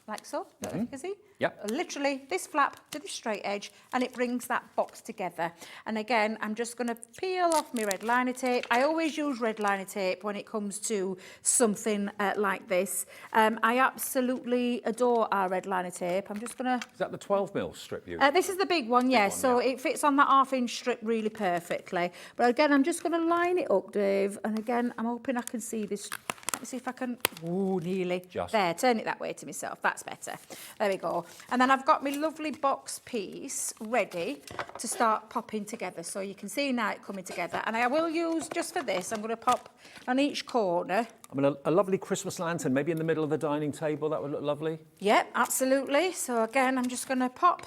like so. You can see? Yep. Literally, this flap to the straight edge, and it brings that box together. And again, I'm just going to peel off my red liner tape. I always use red liner tape when it comes to something like this. I absolutely adore our red liner tape. I'm just going to... Is that the 12mm strip you... this is the big one, yes. So it fits on that 1/2-inch strip really perfectly. But again, I'm just going to line it up, Dave. And again, I'm hoping I can see this... Let me see if I can... Ooh, nearly. Just. There, turn it that way to myself. That's better. There we go. And then I've got my lovely box piece ready to start popping together. So you can see now it coming together. And I will use, just for this, I'm going to pop on each corner. I mean, a lovely Christmas lantern, maybe in the middle of the dining table. That would look lovely. Yep, absolutely. So again, I'm just going to pop...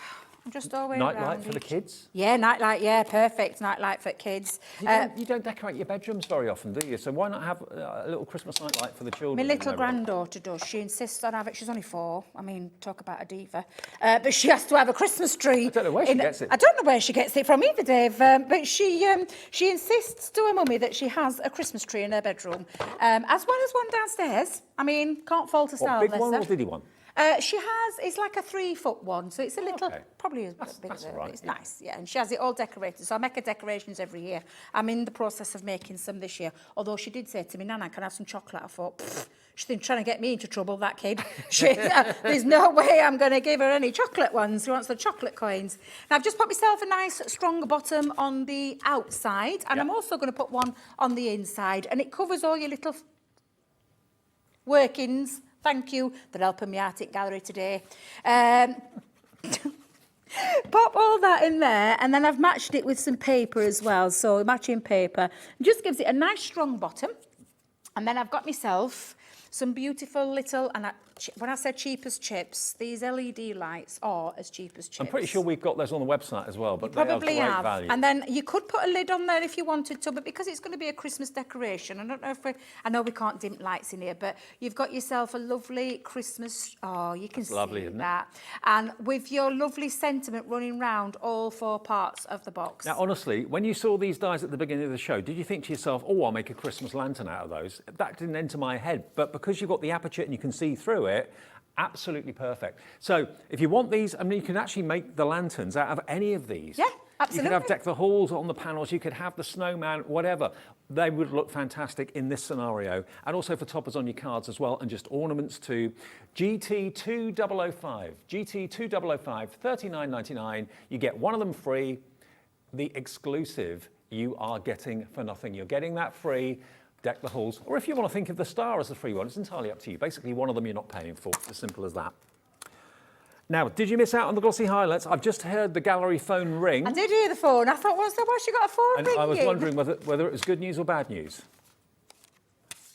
Just all the way around. Nightlight for the kids? Yeah, nightlight, yeah, perfect. Nightlight for kids. You don't decorate your bedrooms very often, do you? So why not have a little Christmas nightlight for the children? My little granddaughter does. She insists on having it. She's only 4. I mean, talk about a diva. But she has to have a Christmas tree. I don't know where she gets it. I don't know where she gets it from either, Dave. But she insists to her mummy that she has a Christmas tree in her bedroom, as well as one downstairs. I mean, can't fault a style. Big one or diddy one? She has, it's like a 3-foot one, so it's a little, probably as big as right, it's nice, yeah. And she has it all decorated, so I make her decorations every year. I'm in the process of making some this year, although she did say to me, Nana, can I have some chocolate? I thought, she's been trying to get me into trouble, that kid. There's no way I'm going to give her any chocolate ones. She wants the chocolate coins. Now, I've just put myself a nice, strong bottom on the outside, and I'm also going to put one on the inside, and it covers all your little workings. Thank you. They're helping me out at gallery today. Pop all that in there, and then I've matched it with some paper as well. So matching paper just gives it a nice strong bottom. And then I've got myself some beautiful little, and when I said cheap as chips, these LED lights are as cheap as chips. I'm pretty sure we've got those on the website as well, but they are great value. And then you could put a lid on there if you wanted to, but because it's going to be a Christmas decoration, I don't know if I know we can't dim lights in here, but you've got yourself a lovely Christmas, you can see lovely, isn't that. And with your lovely sentiment running round all 4 parts of the box. Now, honestly, when you saw these dies at the beginning of the show, did you think to yourself, oh, I'll make a Christmas lantern out of those? That didn't enter my head, but because you've got the aperture and you can see through it, absolutely perfect. So if you want these, I mean, you can actually make the lanterns out of any of these. Yeah, absolutely. You could have deck the halls on the panels, you could have the snowman, whatever. They would look fantastic in this scenario. And also for toppers on your cards as well, and just ornaments too. GT2005, GT2005, $39.99. You get one of them free. The exclusive you are getting for nothing. You're getting that free. deck the halls. Or if you want to think of the star as the free one, it's entirely up to you. Basically, one of them you're not paying for. It's as simple as that. Now, did you miss out on the glossy highlights? I've just heard the gallery phone ring. I did hear the phone. I thought, why she got a phone ringing? I was wondering whether it was good news or bad news.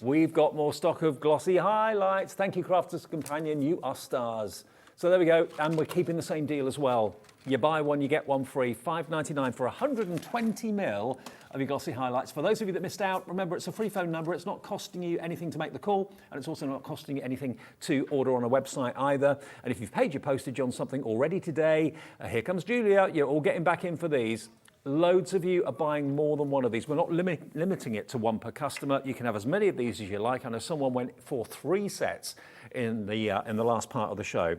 We've got more stock of glossy highlights. Thank you, Crafter's Companion. You are stars. So there we go. And we're keeping the same deal as well. You buy one, you get one free. $5.99 for 120 mil of your glossy highlights. For those of you that missed out, remember it's a free phone number. It's not costing you anything to make the call, and it's also not costing you anything to order on a website either. And if you've paid your postage on something already today, here comes Julia. You're all getting back in for these. Loads of you are buying more than one of these. We're not limiting it to one per customer. You can have as many of these as you like. I know someone went for 3 sets in the last part of the show.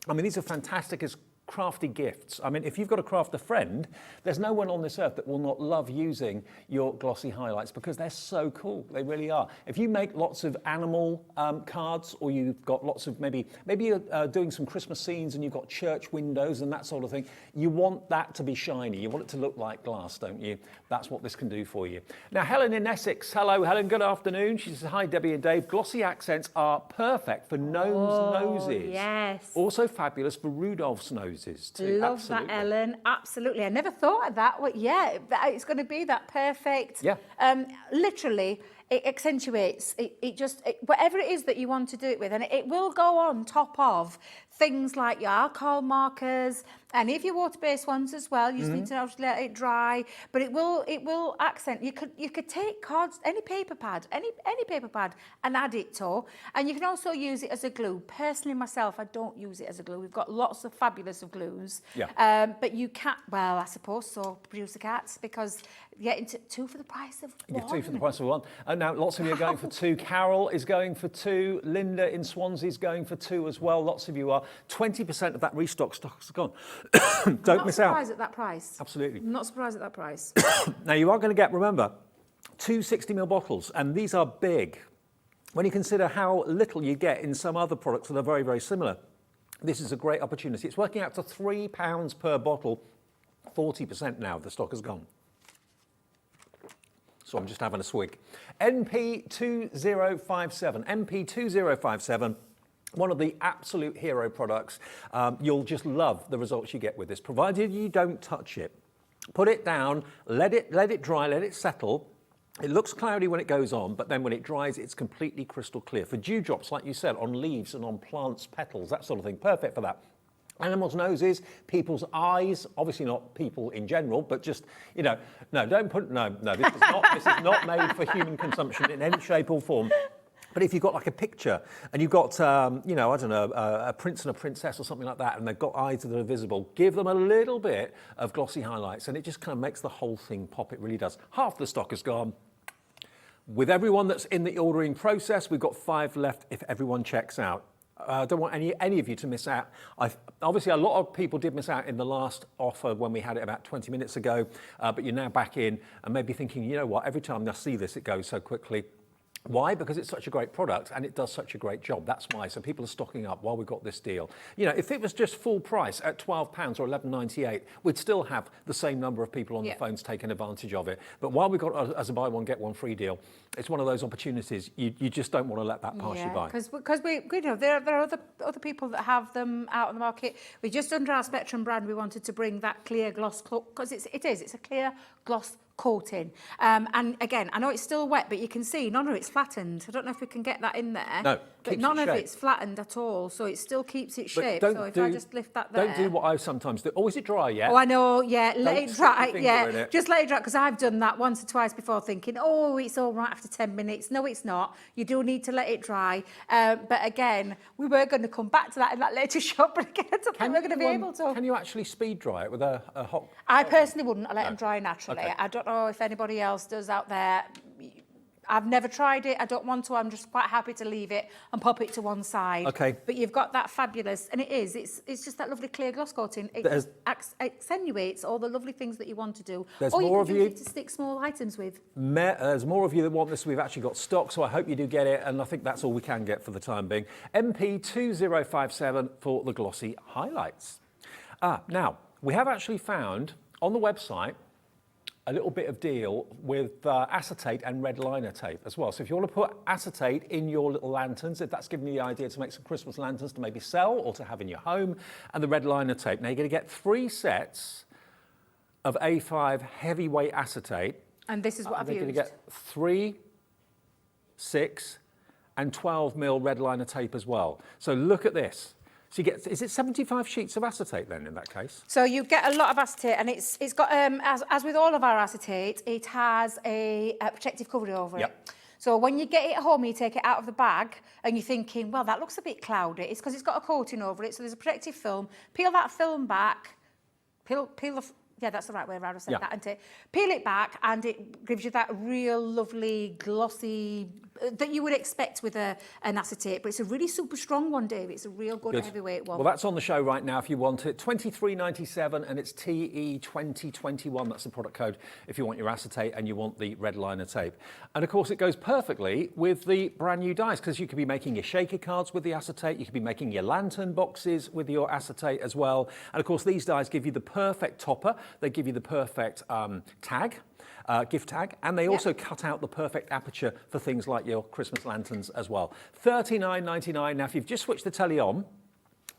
I mean, these are fantastic as crafty gifts. I mean, if you've got a crafter friend, there's no one on this earth that will not love using your glossy highlights because they're so cool. They really are. If you make lots of animal cards, or you've got lots of maybe you're doing some Christmas scenes and you've got church windows and that sort of thing, you want that to be shiny. You want it to look like glass, don't you? That's what this can do for you. Now, Helen in Essex. Hello, Helen. Good afternoon. She says, hi, Debbie and Dave. Glossy accents are perfect for gnomes' noses. Yes. Also fabulous for Rudolph's noses too. Love Absolutely. that, Ellen. Absolutely. I never thought of that. Well, yeah, it's going to be that perfect. Yeah. Literally, it accentuates. Whatever it is that you want to do it with, and it will go on top of things like your alcohol markers, and if your water-based ones as well, you just need to obviously let it dry. But it will accent. You could take cards, any paper pad, and add it to, and you can also use it as a glue. Personally, myself, I don't use it as a glue. We've got lots of fabulous of glues. Yeah. But you can't. Well, I suppose so. Producer cats, because you're getting 2 for the price of one. You get 2 for the price of 1. And now lots of you are going for 2. Carol is going for 2. Linda in Swansea is going for 2 as well. Lots of you are. 20% of that restock stock's gone. Don't miss out. I'm not surprised at that price. Absolutely. I'm not surprised at that price. Now you are going to get, remember, 2 60ml bottles, and these are big. When you consider how little you get in some other products that are very, very similar, this is a great opportunity. It's working out to £3 per bottle. 40% now of the stock has gone. So I'm just having a swig. NP2057. NP2057. One of the absolute hero products. You'll just love the results you get with this, provided you don't touch it. Put it down, let it dry, let it settle. It looks cloudy when it goes on, but then when it dries, it's completely crystal clear. For dewdrops, like you said, on leaves and on plants' petals, that sort of thing, perfect for that. Animals' noses, people's eyes, obviously not people in general, but just, no, don't put, no, this is not made for human consumption in any shape or form. But if you've got like a picture and you've got, I don't know, a prince and a princess or something like that, and they've got eyes that are visible, give them a little bit of glossy highlights and it just kind of makes the whole thing pop. It really does. Half the stock is gone. With everyone that's in the ordering process, we've got 5 left if everyone checks out. I don't want any of you to miss out. Obviously, a lot of people did miss out in the last offer when we had it about 20 minutes ago, but you're now back in and maybe thinking, you know what, every time I see this, it goes so quickly. Why? Because it's such a great product and it does such a great job. That's why. So people are stocking up while we've got this deal. If it was just full price at £12 or $11.98, we'd still have the same number of people on the phones taking advantage of it. But while we've got as a buy one, get one free deal, it's one of those opportunities you just don't want to let that pass you by. Because there are other people that have them out on the market. We just, under our Spectrum brand, we wanted to bring that clear gloss, because it's a clear gloss coating. And again, I know it's still wet, but you can see none of it's flattened. I don't know if we can get that in there. No, but none of it's flattened at all, so it still keeps its shape. So if I just lift that there. Don't do what I sometimes do. Oh, is it dry yet? Oh, I know, yeah. Let it dry, yeah. Just let it dry, because I've done that once or twice before thinking, oh, it's all right after 10 minutes. No, it's not. You do need to let it dry. But again, we were going to come back to that in that later shot, but again, I don't think we're going to be able to. Can you actually speed dry it with a hot... I personally wouldn't. I let them dry naturally. Okay. I don't know if anybody else does out there. I've never tried it. I don't want to. I'm just quite happy to leave it and pop it to one side. Okay. But you've got that fabulous, and it's just that lovely clear gloss coating. It accentuates all the lovely things that you want to do. There's or you more can of use you. it to stick small items with. There's more of you that want this. We've actually got stock, so I hope you do get it, and I think that's all we can get for the time being. MP2057 for the glossy highlights. Now, we have actually found on the website a little bit of deal with acetate and red liner tape as well. So if you want to put acetate in your little lanterns, if that's giving you the idea to make some Christmas lanterns to maybe sell or to have in your home, and the red liner tape. Now you're going to get 3 sets of A5 heavyweight acetate. And this is what I've used. You're going to get 3, 6, and 12 mil red liner tape as well. So look at this. So you get, is it 75 sheets of acetate then in that case? So you get a lot of acetate, and it's got, as with all of our acetate, it has a protective covering over it. So when you get it at home, you take it out of the bag and you're thinking, well, that looks a bit cloudy. It's because it's got a coating over it, so there's a protective film. Peel that film back, peel the... Yeah, that's the right way around. I said that, isn't it? Peel it back, and it gives you that real lovely, glossy that you would expect with an acetate. But it's a really super strong one, Dave. It's a real good heavyweight one. Well, that's on the show right now if you want it. $23.97, and it's TE2021. That's the product code if you want your acetate and you want the red liner tape. And of course, it goes perfectly with the brand new dies, because you could be making your shaker cards with the acetate. You could be making your lantern boxes with your acetate as well. And of course, these dies give you the perfect topper. They give you the perfect tag, gift tag, and they also cut out the perfect aperture for things like your Christmas lanterns as well. $39.99. Now, if you've just switched the telly on,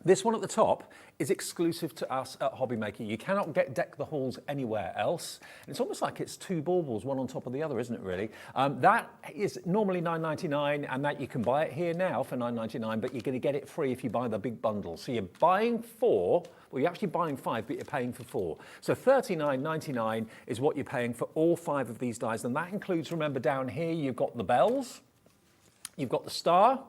this one at the top is exclusive to us at Hobbymaker. You cannot get Deck the Halls anywhere else. It's almost like it's 2 baubles, one on top of the other, isn't it, really? That is normally $9.99, and that you can buy it here now for $9.99, but you're going to get it free if you buy the big bundle. So you're buying 4, well, you're actually buying 5, but you're paying for 4. So $39.99 is what you're paying for all 5 of these dies, and that includes, remember, down here, you've got the bells, you've got the star,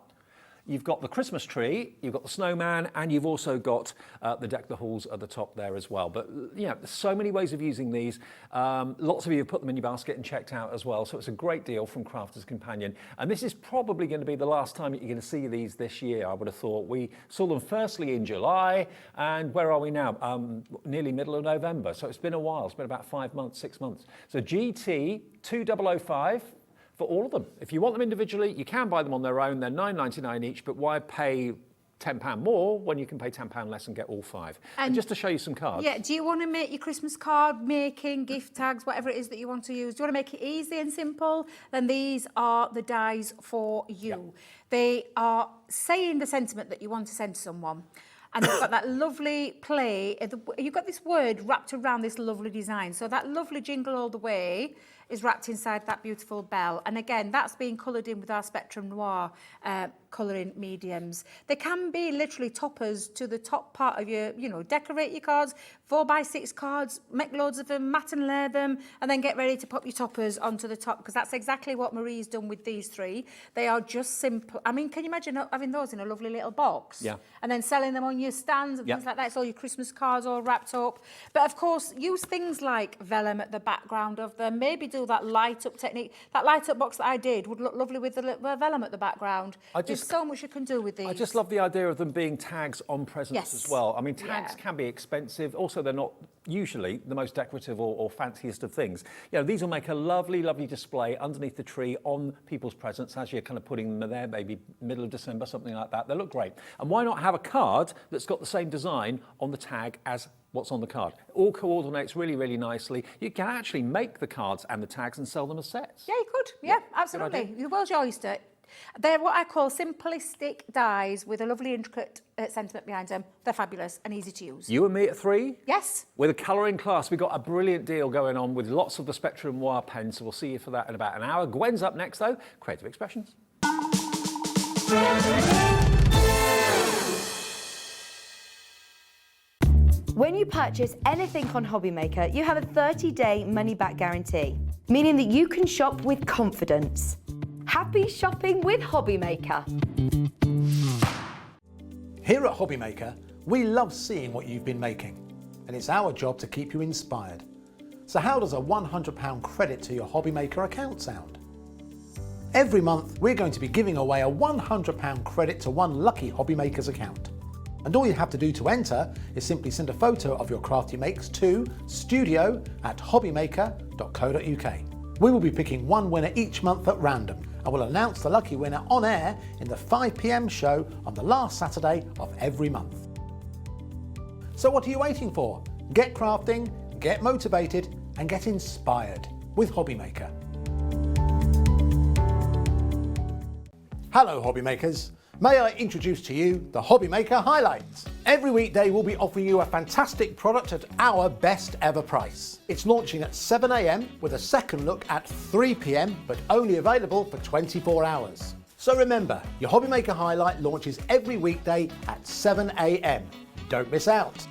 you've got the Christmas tree, you've got the snowman, and you've also got the Deck the Halls at the top there as well. But, you know, there's so many ways of using these. Lots of you have put them in your basket and checked out as well. So it's a great deal from Crafter's Companion. And this is probably going to be the last time that you're going to see these this year, I would have thought. We saw them firstly in July, and where are we now? Nearly middle of November. So it's been a while. It's been about 5 months, 6 months. So GT 2005. For all of them. If you want them individually, you can buy them on their own. They're $9.99 each, but why pay £10 more when you can pay £10 less and get all 5? And just to show you some cards. Yeah, do you want to make your Christmas card making, gift tags, whatever it is that you want to use? Do you want to make it easy and simple? Then these are the dies for you. They are saying the sentiment that you want to send to someone. And they've got that lovely play. You've got this word wrapped around this lovely design. So that lovely Jingle All the Way is wrapped inside that beautiful bell. And again, that's being coloured in with our Spectrum Noir colouring mediums. They can be literally toppers to the top part of your, you know, decorate your cards, 4x6 cards, make loads of them, mat and layer them, and then get ready to pop your toppers onto the top, because that's exactly what Marie's done with these 3. They are just simple. I mean, can you imagine having those in a lovely little box? Yeah. And then selling them on your stands and things like that. It's all your Christmas cards all wrapped up. But of course, use things like vellum at the background of them. Maybe do that light up technique. That light up box that I did would look lovely with the vellum at the background. There's so much you can do with these. I just love the idea of them being tags on presents as well. I mean, tags can be expensive. Also, they're not usually the most decorative or fanciest of things. You know, these will make a lovely, lovely display underneath the tree on people's presents as you're kind of putting them there, maybe middle of December, something like that. They look great. And why not have a card that's got the same design on the tag as what's on the card? It all coordinates really, really nicely. You can actually make the cards and the tags and sell them as sets. Yeah, you could. Yeah, absolutely. The world's your oyster. They're what I call simplistic dies with a lovely intricate sentiment behind them. They're fabulous and easy to use. You and me at 3? Yes. With a colouring class, we've got a brilliant deal going on with lots of the Spectrum Noir pens, so we'll see you for that in about an hour. Gwen's up next, though. Creative Expressions. When you purchase anything on Hobbymaker, you have a 30-day money-back guarantee, meaning that you can shop with confidence. Happy shopping with Hobbymaker. Here at Hobbymaker, we love seeing what you've been making, and it's our job to keep you inspired. So how does a £100 credit to your Hobbymaker account sound? Every month, we're going to be giving away a £100 credit to one lucky Hobbymaker's account. And all you have to do to enter is simply send a photo of your craft you makes to studio@hobbymaker.co.uk. We will be picking one winner each month at random, and we'll announce the lucky winner on air in the 5 p.m. show on the last Saturday of every month. So what are you waiting for? Get crafting, get motivated, and get inspired with Hobbymaker. Hello Hobbymakers, may I introduce to you the Hobbymaker Highlights. Every weekday we'll be offering you a fantastic product at our best ever price. It's launching at 7 AM with a second look at 3 PM, but only available for 24 hours. So remember, your Hobbymaker Highlight launches every weekday at 7 AM. Don't miss out.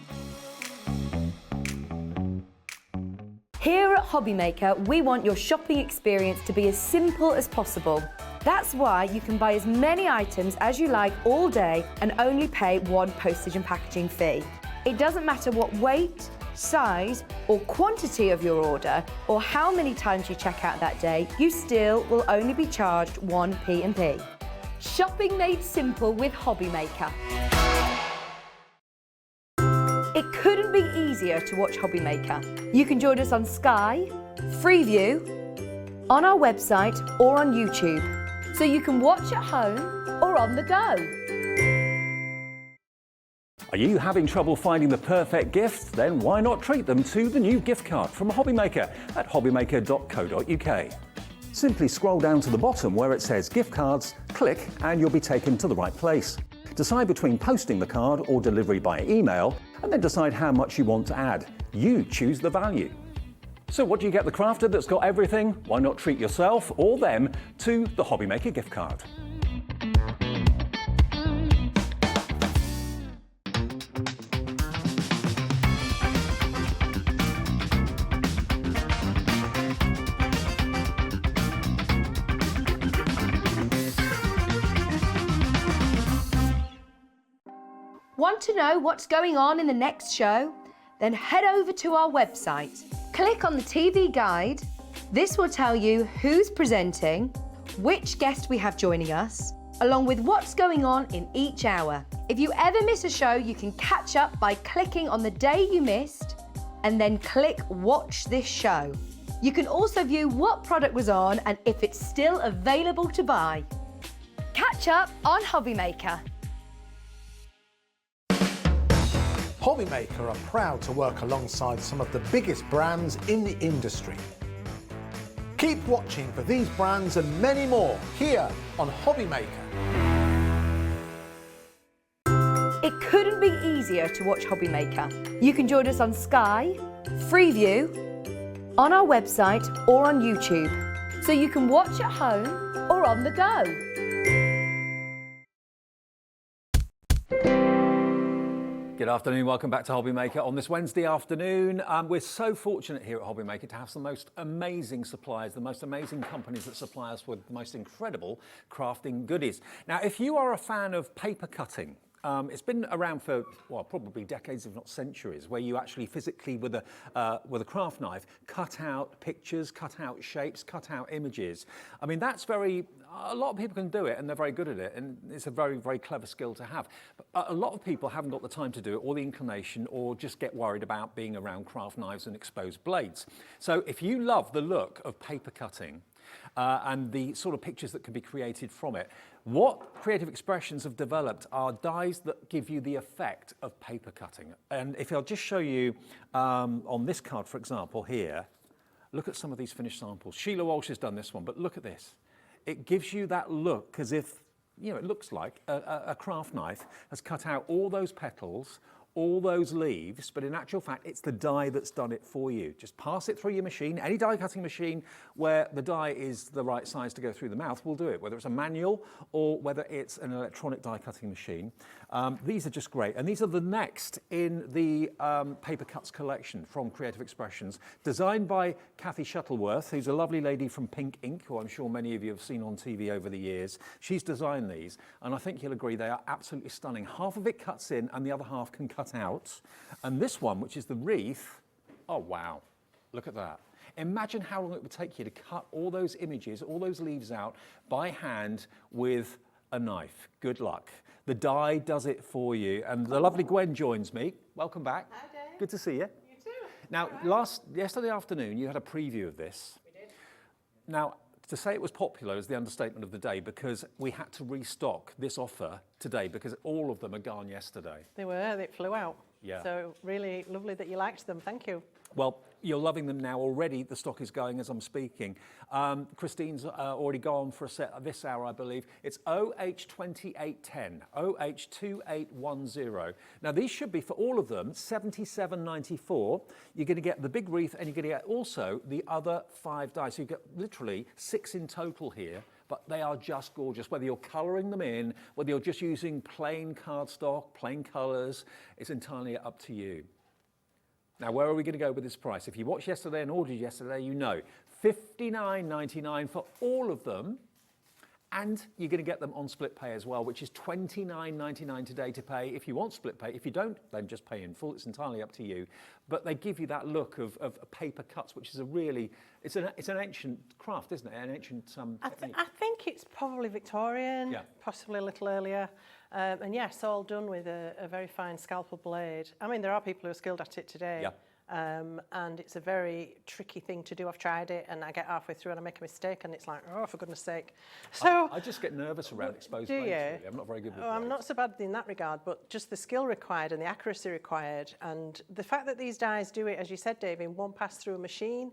Here at Hobbymaker, we want your shopping experience to be as simple as possible. That's why you can buy as many items as you like all day and only pay one postage and packaging fee. It doesn't matter what weight, size or quantity of your order or how many times you check out that day, you still will only be charged one P&P. Shopping made simple with Hobbymaker. It couldn't be easier to watch Hobbymaker. You can join us on Sky, Freeview, on our website or on YouTube, so you can watch at home or on the go. Are you having trouble finding the perfect gift? Then why not treat them to the new gift card from Hobbymaker at hobbymaker.co.uk. Simply scroll down to the bottom where it says gift cards, click and you'll be taken to the right place. Decide between posting the card or delivery by email and then decide how much you want to add. You choose the value. So what do you get the crafter that's got everything? Why not treat yourself or them to the Hobbymaker gift card? Want to know what's going on in the next show? Then head over to our website. Click on the TV guide. This will tell you who's presenting, which guest we have joining us, along with what's going on in each hour. If you ever miss a show, you can catch up by clicking on the day you missed and then click Watch This Show. You can also view what product was on and if it's still available to buy. Catch up on Hobbymaker. Hobbymaker are proud to work alongside some of the biggest brands in the industry. Keep watching for these brands and many more here on Hobbymaker. It couldn't be easier to watch Hobbymaker. You can join us on Sky, Freeview, on our website or on YouTube, so you can watch at home or on the go. Good afternoon, welcome back to Hobbymaker. On this Wednesday afternoon, we're so fortunate here at Hobbymaker to have some most amazing suppliers, the most amazing companies that supply us with the most incredible crafting goodies. Now, if you are a fan of paper cutting, it's been around for, well, probably decades, if not centuries, where you actually physically, with a craft knife, cut out pictures, cut out shapes, cut out images. I mean, that's a lot of people can do it and they're very good at it, and it's a very, very clever skill to have. But a lot of people haven't got the time to do it or the inclination, or just get worried about being around craft knives and exposed blades. So if you love the look of paper cutting, and the sort of pictures that can be created from it, what Creative Expressions have developed are dies that give you the effect of paper cutting. And if I'll just show you on this card, for example, here, look at some of these finished samples. Sheila Walsh has done this one, but look at this. It gives you that look as if, you know, it looks like a craft knife has cut out all those petals, all those leaves, but in actual fact, it's the die that's done it for you. Just pass it through your machine. Any die cutting machine where the die is the right size to go through the mouth will do it, whether it's a manual or whether it's an electronic die cutting machine. These are just great. And these are the next in the Paper Cuts collection from Creative Expressions, designed by Kathy Shuttleworth, who's a lovely lady from Pink Ink, who I'm sure many of you have seen on TV over the years. She's designed these, and I think you'll agree they are absolutely stunning. Half of it cuts in and the other half can cut out. And this one, which is the wreath, oh wow, look at that. Imagine how long it would take you to cut all those images, all those leaves out by hand with a knife. Good luck. The die does it for you. And the lovely Gwen joins me. Welcome back. Hi, Dave. Good to see you. You too. Now, yesterday afternoon, you had a preview of this. We did. Now, to say it was popular is the understatement of the day, because we had to restock this offer today because all of them are gone yesterday. They were. They flew out. Yeah. So really lovely that you liked them. Thank you. Well, you're loving them now already. The stock is going as I'm speaking. Christine's already gone for a set this hour, I believe. It's OH2810, OH2810. Now, these should be, for all of them, $77.94. You're going to get the big wreath, and you're going to get also the other 5 dies. So you get literally 6 in total here. But they are just gorgeous. Whether you're colouring them in, whether you're just using plain cardstock, plain colours, it's entirely up to you. Now, where are we going to go with this price? If you watched yesterday and ordered yesterday, you know. $59.99 for all of them. And you're going to get them on split pay as well, which is $29.99 today to pay if you want split pay. If you don't, then just pay in full. It's entirely up to you. But they give you that look of paper cuts, which is a really, it's an ancient craft, isn't it? An ancient technique. I think it's probably Victorian, possibly a little earlier. And yes, all done with a very fine scalpel blade. I mean, there are people who are skilled at it today. Yeah. And it's a very tricky thing to do. I've tried it and I get halfway through and I make a mistake and it's like, oh, for goodness sake. So I just get nervous around exposed do blades. you? Really. I'm not very good with I'm blades. not so bad in that regard, but just the skill required and the accuracy required, and the fact that these dies do it, as you said, Dave, in one pass through a machine,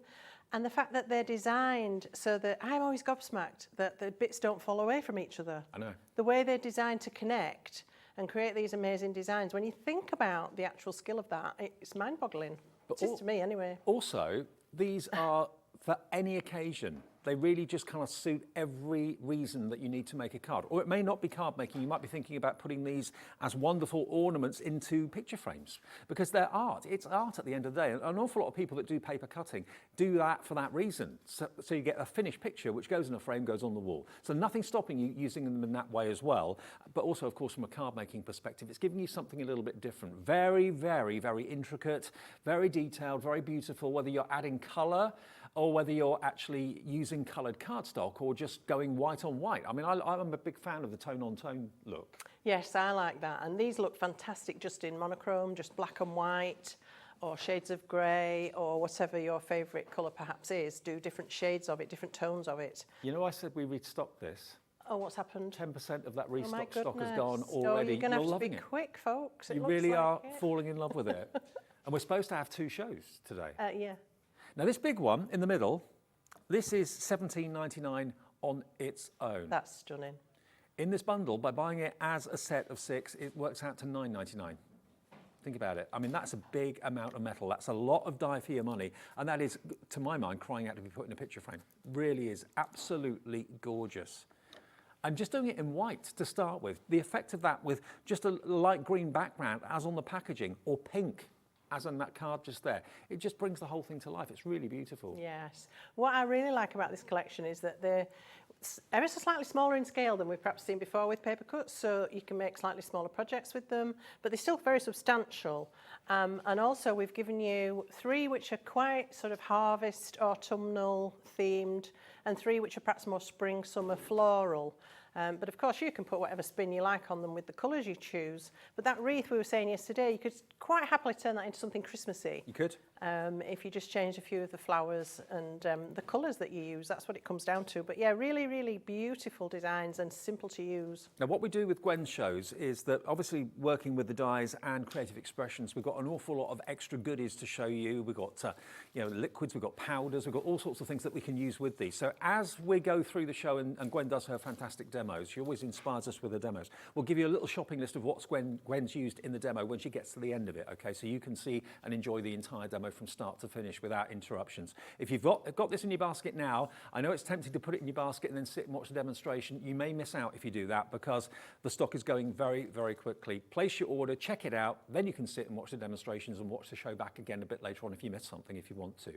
and the fact that they're designed so that I'm always gobsmacked that the bits don't fall away from each other. I know. The way they're designed to connect and create these amazing designs, when you think about the actual skill of that, it's mind-boggling. It is to me, anyway. Also, these are for any occasion. They really just kind of suit every reason that you need to make a card. Or it may not be card making. You might be thinking about putting these as wonderful ornaments into picture frames because they're art. It's art at the end of the day. An awful lot of people that do paper cutting do that for that reason. So you get a finished picture which goes in a frame, goes on the wall. So nothing's stopping you using them in that way as well. But also, of course, from a card making perspective, it's giving you something a little bit different. Very, very, very intricate, very detailed, very beautiful, whether you're adding colour or whether you're actually using coloured cardstock or just going white on white. I mean, I'm a big fan of the tone-on-tone look. Yes, I like that. And these look fantastic just in monochrome, just black and white, or shades of grey, or whatever your favourite colour perhaps is. Do different shades of it, different tones of it. You know, I said we restocked this. Oh, what's happened? 10% of that restock Oh, stock has gone already. Oh, you're going to have to loving be it. quick, folks. It You looks really like are it. falling in love with it. And we're supposed to have 2 shows today. Yeah. Now, this big one in the middle, this is $17.99 on its own. That's stunning. In this bundle, by buying it as a set of 6, it works out to $9.99. Think about it. I mean, that's a big amount of metal. That's a lot of die for your money. And that is, to my mind, crying out to be put in a picture frame. Really is absolutely gorgeous. And just doing it in white to start with, the effect of that with just a light green background as on the packaging, or pink as on that card just there, it just brings the whole thing to life. It's really beautiful. Yes. What I really like about this collection is that they're ever so slightly smaller in scale than we've perhaps seen before with paper cuts, so you can make slightly smaller projects with them, but they're still very substantial. And also we've given you 3 which are quite sort of harvest, autumnal themed, and 3 which are perhaps more spring, summer, floral. But of course you can put whatever spin you like on them with the colours you choose. But that wreath we were saying yesterday, you could quite happily turn that into something Christmassy. You could. If you just change a few of the flowers and the colours that you use, that's what it comes down to. But yeah, really, really beautiful designs and simple to use. Now, what we do with Gwen's shows is that obviously working with the dies and creative expressions, we've got an awful lot of extra goodies to show you. We've got liquids, we've got powders, we've got all sorts of things that we can use with these. So as we go through the show, and Gwen does her fantastic demos, she always inspires us with the demos. We'll give you a little shopping list of what Gwen's used in the demo when she gets to the end of it, okay? So you can see and enjoy the entire demo from start to finish without interruptions. If you've got this in your basket now, I know it's tempting to put it in your basket and then sit and watch the demonstration. You may miss out if you do that because the stock is going very, very quickly. Place your order, check it out, then you can sit and watch the demonstrations and watch the show back again a bit later on if you missed something, if you want to.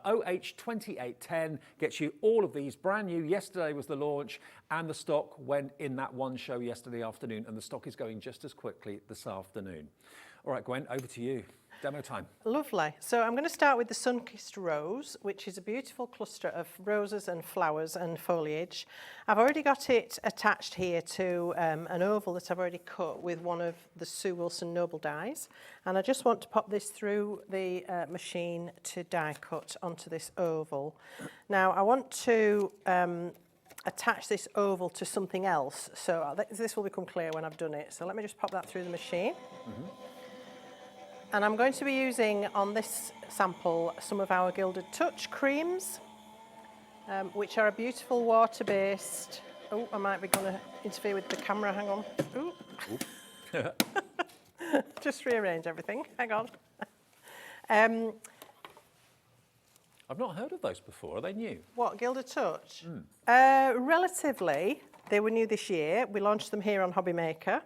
OH2810 gets you all of these brand new. Yesterday was the launch and the stock went in that one show yesterday afternoon, and the stock is going just as quickly this afternoon. All right, Gwen, over to you. Demo time. Lovely. So I'm going to start with the Sun-Kissed Rose, which is a beautiful cluster of roses and flowers and foliage. I've already got it attached here to an oval that I've already cut with one of the Sue Wilson Noble dies. And I just want to pop this through the machine to die cut onto this oval. Now, I want to attach this oval to something else. So this will become clear when I've done it. So let me just pop that through the machine. Mm-hmm. And I'm going to be using on this sample some of our Gilded Touch creams, which are a beautiful water-based. Oh, I might be going to interfere with the camera. Hang on. Ooh. Just rearrange everything. Hang on. I've not heard of those before. Are they new? What, Gilded Touch? Relatively. They were new this year. We launched them here on Hobby Maker.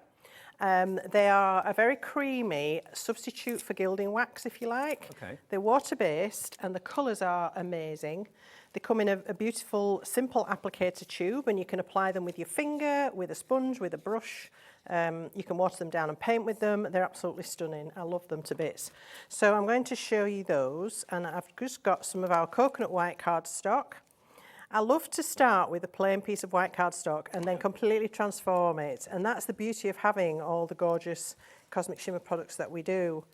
They are a very creamy substitute for gilding wax, if you like. Okay. They're water-based and the colours are amazing. They come in a beautiful, simple applicator tube, and you can apply them with your finger, with a sponge, with a brush. You can water them down and paint with them. They're absolutely stunning. I love them to bits. So I'm going to show you those, and I've just got some of our coconut white cardstock. I love to start with a plain piece of white cardstock and then completely transform it. And that's the beauty of having all the gorgeous Cosmic Shimmer products that we do.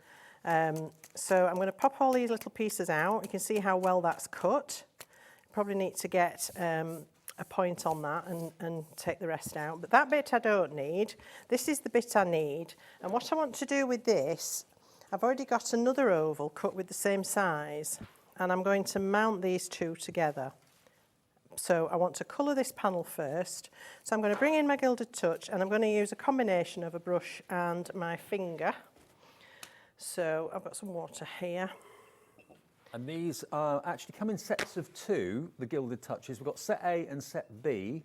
So I'm going to pop all these little pieces out. You can see how well that's cut. Probably need to get a point on that and take the rest out. But that bit I don't need. This is the bit I need. And what I want to do with this, I've already got another oval cut with the same size. And I'm going to mount these two together. So I want to colour this panel first. So I'm going to bring in my Gilded Touch, and I'm going to use a combination of a brush and my finger. So I've got some water here. And these actually come in sets of 2, the Gilded Touches. We've got set A and set B.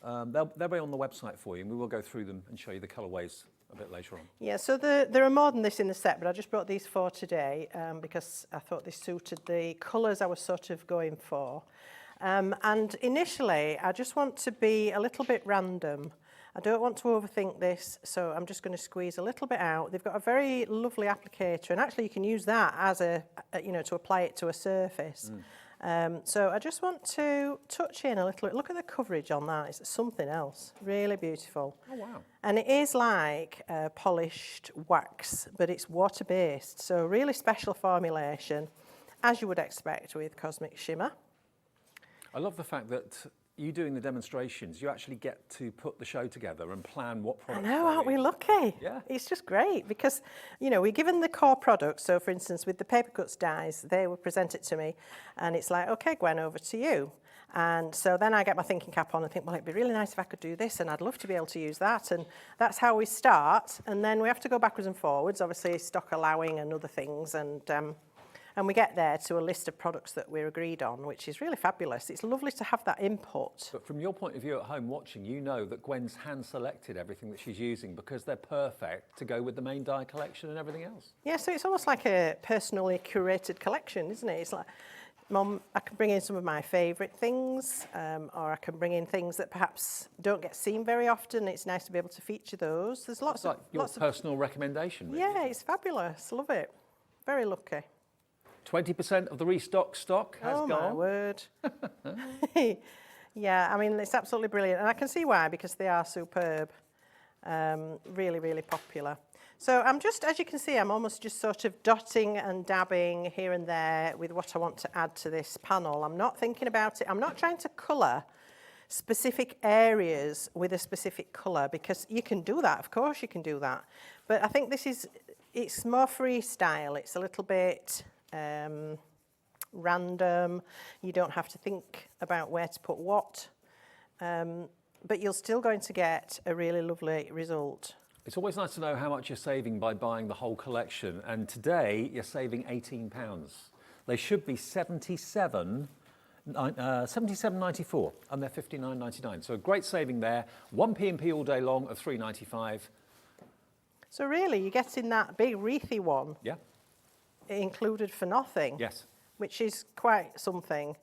They'll be on the website for you, and we will go through them and show you the colourways a bit later on. Yeah, so there are more than this in the set, but I just brought these 4 today because I thought they suited the colours I was sort of going for. And initially, I just want to be a little bit random. I don't want to overthink this, so I'm just going to squeeze a little bit out. They've got a very lovely applicator, and actually you can use that as to apply it to a surface. So I just want to touch in a little. Look at the coverage on that. It's something else. Really beautiful. Oh, wow. And it is like polished wax, but it's water-based. So really special formulation, as you would expect with Cosmic Shimmer. I love the fact that you doing the demonstrations, you actually get to put the show together and plan what products. I know, aren't we lucky? Yeah. It's just great because, we're given the core products. So, for instance, with the paper cuts dies, they will present it to me and it's like, OK, Gwen, over to you. And so then I get my thinking cap on and think, well, it'd be really nice if I could do this and I'd love to be able to use that. And that's how we start. And then we have to go backwards and forwards, obviously stock allowing and other things. And we get there to a list of products that we're agreed on, which is really fabulous. It's lovely to have that input. But from your point of view at home watching, you know that Gwen's hand-selected everything that she's using because they're perfect to go with the main dye collection and everything else. Yeah, so it's almost like a personally curated collection, isn't it? It's like, Mum, I can bring in some of my favourite things, or I can bring in things that perhaps don't get seen very often. It's nice to be able to feature those. There's lots It's like your of personal recommendation, really. Yeah, it's fabulous. Love it. Very lucky. 20% of the restock stock has gone. Oh, my word. Yeah, I mean, it's absolutely brilliant. And I can see why, because they are superb. Really, really popular. So I'm just, as you can see, I'm almost just sort of dotting and dabbing here and there with what I want to add to this panel. I'm not thinking about it. I'm not trying to colour specific areas with a specific colour, because you can do that. Of course you can do that. But I think it's more freestyle. It's a little bit random. You don't have to think about where to put what, but you're still going to get a really lovely result. It's always nice to know how much you're saving by buying the whole collection, and today you're saving £18. They should be $77.94 and they're $59.99. So a great saving there. 1 P&P all day long of $3.95. So really, you're getting that big wreathy one. Yeah. Included for nothing. Yes. Which is quite something.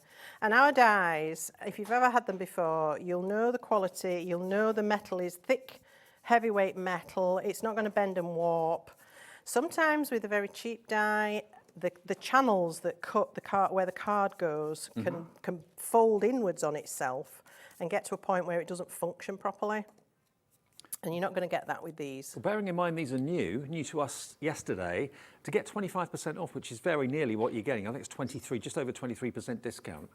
And our dyes, if you've ever had them before, you'll know the quality, you'll know the metal is thick, heavyweight metal, it's not going to bend and warp. Sometimes with a very cheap dye, the channels that cut the card, where the card goes, can fold inwards on itself and get to a point where it doesn't function properly. And you're not going to get that with these. Well, bearing in mind these are new to us yesterday, to get 25% off, which is very nearly what you're getting, I think it's just over 23% discount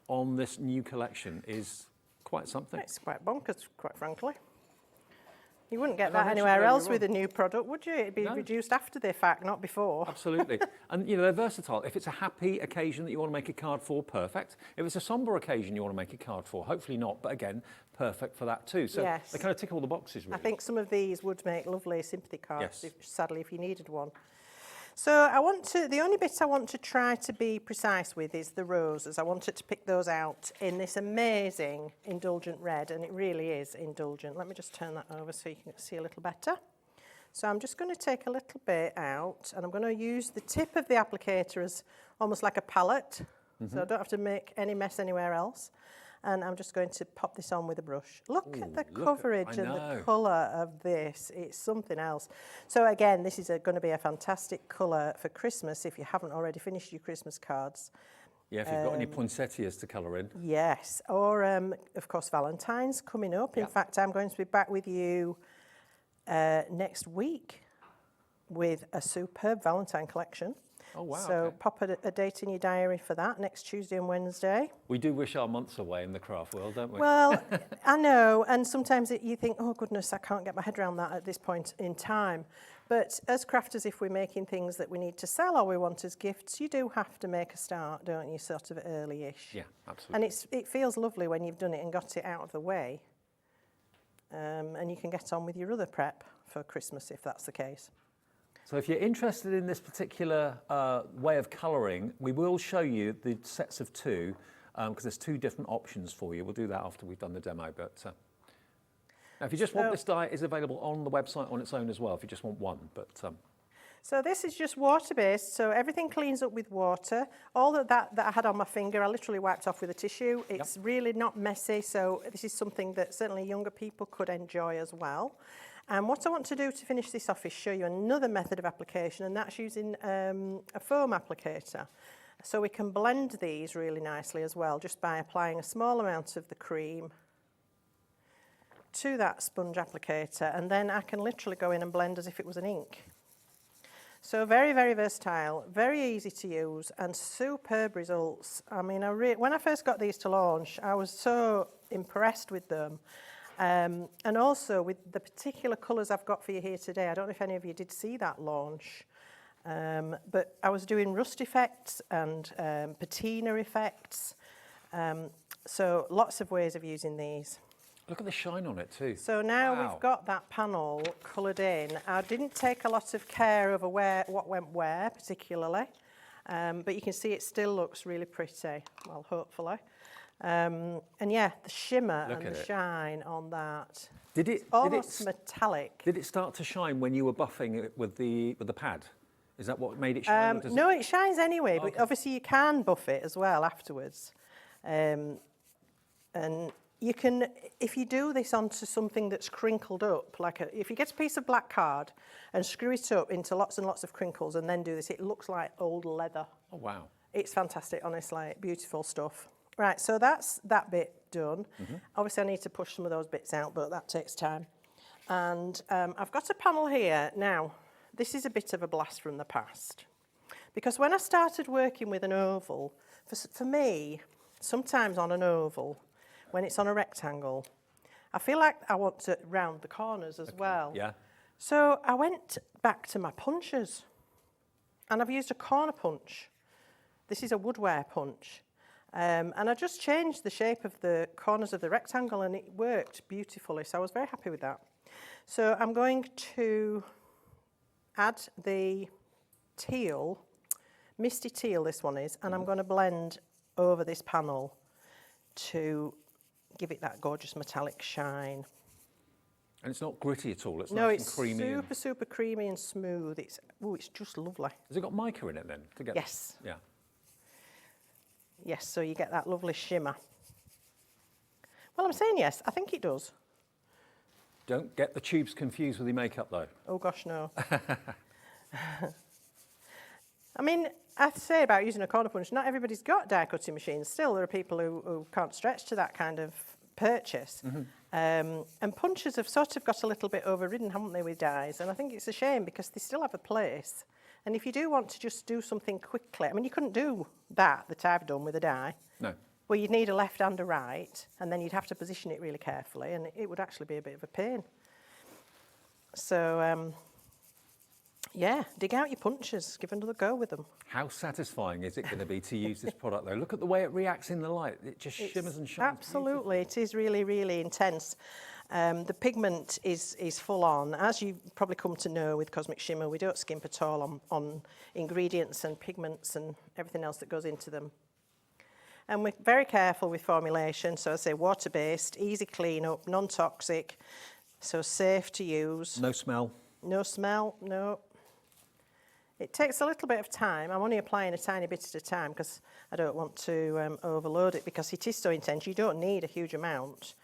on this new collection is quite something. It's quite bonkers, quite frankly. You wouldn't get And I that mentioned anywhere earlier else with a on. new product, would you? It'd be No. reduced after the fact, not before. Absolutely. And, you know, they're versatile. If it's a happy occasion that you want to make a card for, perfect. If it's a sombre occasion you want to make a card for, hopefully not, but again, perfect for that too. So Yes. they kind of tick all the boxes, really. I think some of these would make lovely sympathy cards, Yes. sadly, if you needed one. So the only bit I want to try to be precise with is the roses. I wanted to pick those out in this amazing indulgent red, and it really is indulgent. Let me just turn that over so you can see a little better. So I'm just going to take a little bit out, and I'm going to use the tip of the applicator as almost like a palette, so I don't have to make any mess anywhere else. And I'm just going to pop this on with a brush. Look at the coverage and the colour of this. It's something else. So again, this is going to be a fantastic colour for Christmas if you haven't already finished your Christmas cards. Yeah, if you've got any poinsettias to colour in. Yes, or of course Valentine's coming up. In fact, I'm going to be back with you next week with a superb Valentine collection. Oh, wow. So okay. pop a date in your diary for that, next Tuesday and Wednesday. We do wish our months away in the craft world, don't we? Well, I know, and sometimes you think, oh goodness, I can't get my head around that at this point in time. But as crafters, if we're making things that we need to sell or we want as gifts, you do have to make a start, don't you, sort of early-ish. Yeah, absolutely. And it feels lovely when you've done it and got it out of the way. And you can get on with your other prep for Christmas if that's the case. So if you're interested in this particular way of colouring, we will show you the sets of two, because there's two different options for you. We'll do that after we've done the demo. But now if you just want this die, it's available on the website on its own as well, if you just want one. But So this is just water-based, so everything cleans up with water. All that I had on my finger, I literally wiped off with a tissue. It's really not messy, so this is something that certainly younger people could enjoy as well. And what I want to do to finish this off is show you another method of application, and that's using a foam applicator. So we can blend these really nicely as well, just by applying a small amount of the cream to that sponge applicator, and then I can literally go in and blend as if it was an ink. So very, very versatile, very easy to use, and superb results. I mean, when I first got these to launch, I was so impressed with them. And also with the particular colours I've got for you here today. I don't know if any of you did see that launch, but I was doing rust effects and patina effects. So lots of ways of using these. look at the shine on it too. So now we've got that panel coloured in. I didn't take a lot of care over what went where particularly, but you can see it still looks really pretty, well, hopefully. And yeah, the shimmer and the shine on that. Almost metallic. Did it start to shine when you were buffing it with the pad? Is that what made it shine? No, it shines anyway, but obviously you can buff it as well afterwards. And you can, if you do this onto something that's crinkled up, if you get a piece of black card and screw it up into lots and lots of crinkles and then do this, it looks like old leather. Oh, wow. It's fantastic, honestly, beautiful stuff. Right, so that's that bit done. Obviously I need to push some of those bits out, but that takes time. And I've got a panel here. Now, this is a bit of a blast from the past. Because when I started working with an oval, for me, sometimes on an oval, when it's on a rectangle, I feel like I want to round the corners as well. Yeah. So I went back to my punches, and I've used a corner punch. This is a woodware punch. And I just changed the shape of the corners of the rectangle, and it worked beautifully, so I was very happy with that. So I'm going to add the teal, misty teal this one is, and I'm going to blend over this panel to give it that gorgeous metallic shine. And it's not gritty at all, it's No, nice it's and creamy. super creamy and smooth. It's just lovely. Has it got mica in it then? Yes. Yeah. Yes, so you get that lovely shimmer. Well, I'm saying yes, I think it does. Don't get the tubes confused with your makeup though. Oh gosh, no. I mean, I have to say about using a corner punch, not everybody's got die cutting machines. Still, there are people who can't stretch to that kind of purchase. And punches have sort of got a little bit overridden, haven't they, with dies? And I think it's a shame because they still have a place. And if you do want to just do something quickly, I mean, you couldn't do that I've done with a die. No. Well, you'd need a left and a right, and then you'd have to position it really carefully, and it would actually be a bit of a pain. So, yeah, dig out your punches, give another go with them. How satisfying is it going to be to use this product, though? Look at the way it reacts in the light. It just shimmers and shines. Absolutely, it is really, really intense. The pigment is full on. As you've probably come to know with Cosmic Shimmer, we don't skimp at all on ingredients and pigments and everything else that goes into them. And we're very careful with formulation. So I say water-based, easy clean-up, non-toxic, so safe to use. No smell. No smell, no. It takes a little bit of time. I'm only applying a tiny bit at a time because I don't want to overload it because it is so intense. You don't need a huge amount.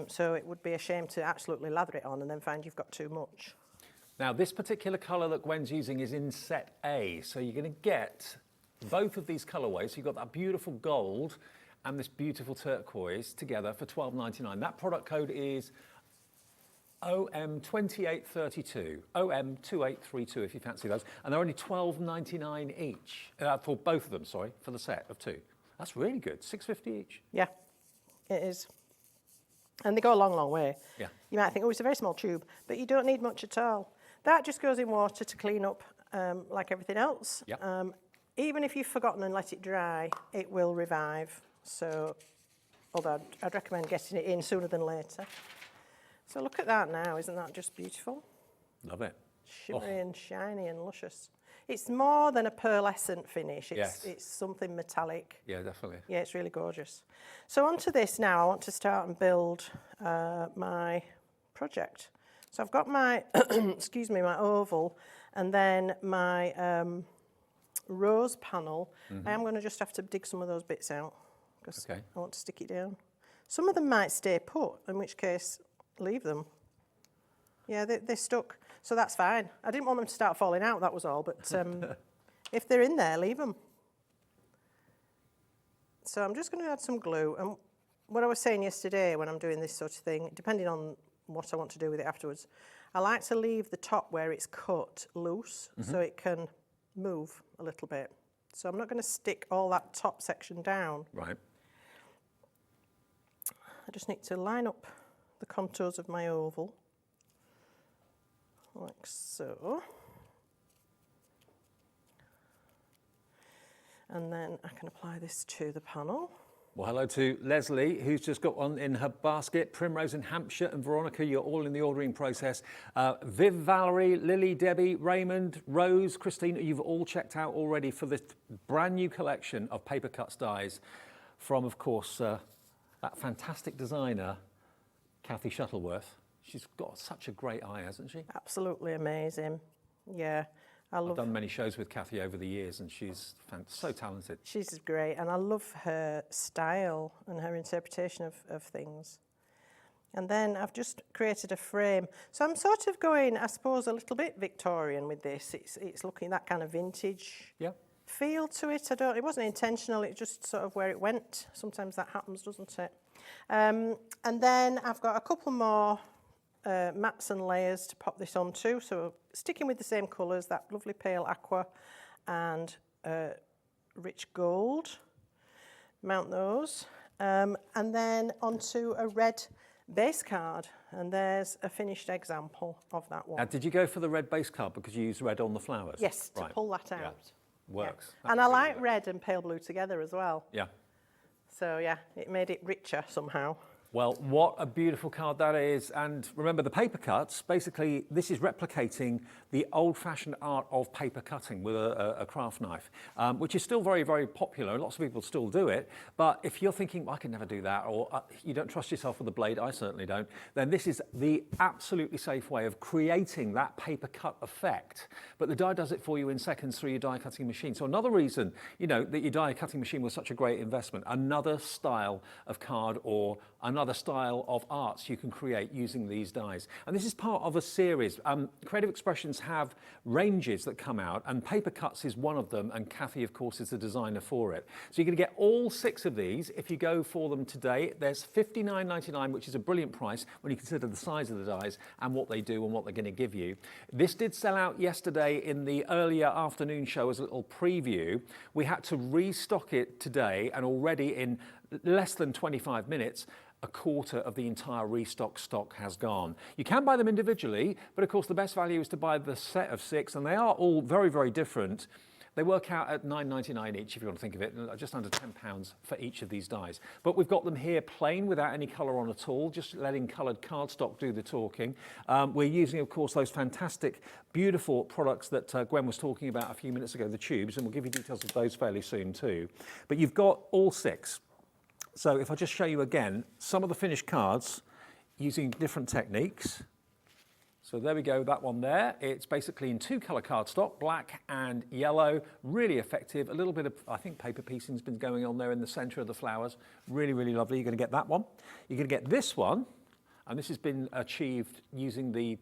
So it would be a shame to absolutely lather it on and then find you've got too much. Now, this particular colour that Gwen's using is in set A. So you're going to get both of these colourways. So you've got that beautiful gold and this beautiful turquoise together for $12.99. That product code is OM2832, OM2832 if you fancy those. And they're only $12.99 each, for both of them, sorry, for the set of two. That's really good, $6.50 each. Yeah, it is. And they go a long, long way. Yeah. You might think, oh, it's a very small tube, but you don't need much at all. That just goes in water to clean up like everything else. Yep. Even if you've forgotten and let it dry, it will revive. So, although I'd recommend getting it in sooner than later. So look at that now, isn't that just beautiful? Love it. Shimmery and shiny and luscious. It's more than a pearlescent finish. Yes. It's something metallic. Yeah, definitely. Yeah, it's really gorgeous. So onto this now, I want to start and build my project. So I've got my, excuse me, my oval, and then my rose panel. I am going to just have to dig some of those bits out because I want to stick it down. Some of them might stay put, in which case, leave them. Yeah, they're stuck, so that's fine. I didn't want them to start falling out, that was all, but if they're in there, leave them. So I'm just going to add some glue, and what I was saying yesterday when I'm doing this sort of thing, depending on what I want to do with it afterwards, I like to leave the top where it's cut loose so it can move a little bit. So I'm not going to stick all that top section down. Right. I just need to line up the contours of my oval, like so. And then I can apply this to the panel. Well, hello to Leslie, who's just got one in her basket. Primrose in Hampshire, and Veronica, you're all in the ordering process. Viv, Valerie, Lily, Debbie, Raymond, Rose, Christine, you've all checked out already for this brand new collection of paper cuts dies from, of course, that fantastic designer, Kathy Shuttleworth. She's got such a great eye, hasn't she? Absolutely amazing. Yeah. I've done many shows with Kathy over the years, and she's so talented. She's great, and I love her style and her interpretation of things. And then I've just created a frame. So I'm sort of going, I suppose, a little bit Victorian with this. It's looking that kind of vintage feel to it. It wasn't intentional, it's just sort of where it went. Sometimes that happens, doesn't it? And then I've got a couple more mats and layers to pop this onto. So sticking with the same colours, that lovely pale aqua and rich gold. Mount those. And then onto a red base card. And there's a finished example of that one. Now, did you go for the red base card because you used red on the flowers? Yes, to pull that out. Yeah. Works. Yeah. And I like red and pale blue together as well. Yeah. So yeah, it made it richer somehow. Well, what a beautiful card that is. And remember, the paper cuts, basically, this is replicating the old-fashioned art of paper cutting with a craft knife, which is still very, very popular. Lots of people still do it. But if you're thinking, well, I could never do that, or you don't trust yourself with a blade, I certainly don't, then this is the absolutely safe way of creating that paper cut effect. But the die does it for you in seconds through your die cutting machine. So another reason, you know, that your die cutting machine was such a great investment, another style of card or another style of arts you can create using these dies. And this is part of a series. Creative Expressions have ranges that come out, and Paper Cuts is one of them, and Kathy, of course, is the designer for it. So you're going to get all 6 of these if you go for them today. There's $59.99, which is a brilliant price when you consider the size of the dies and what they do and what they're going to give you. This did sell out yesterday in the earlier afternoon show as a little preview. We had to restock it today, and already in less than 25 minutes, a quarter of the entire restock stock has gone. You can buy them individually, but of course the best value is to buy the set of 6, and they are all very, very different. They work out at £9.99 each, if you want to think of it, just under £10 for each of these dies. But we've got them here plain without any colour on at all, just letting coloured cardstock do the talking. We're using, of course, those fantastic, beautiful products that Gwen was talking about a few minutes ago, the tubes, and we'll give you details of those fairly soon too. But you've got all 6. So if I just show you again, some of the finished cards using different techniques. So there we go, that one there. It's basically in 2 colour cardstock, black and yellow, really effective. A little bit of, I think, paper piecing's been going on there in the centre of the flowers. Really, really lovely. You're going to get that one. You're going to get this one, and this has been achieved using the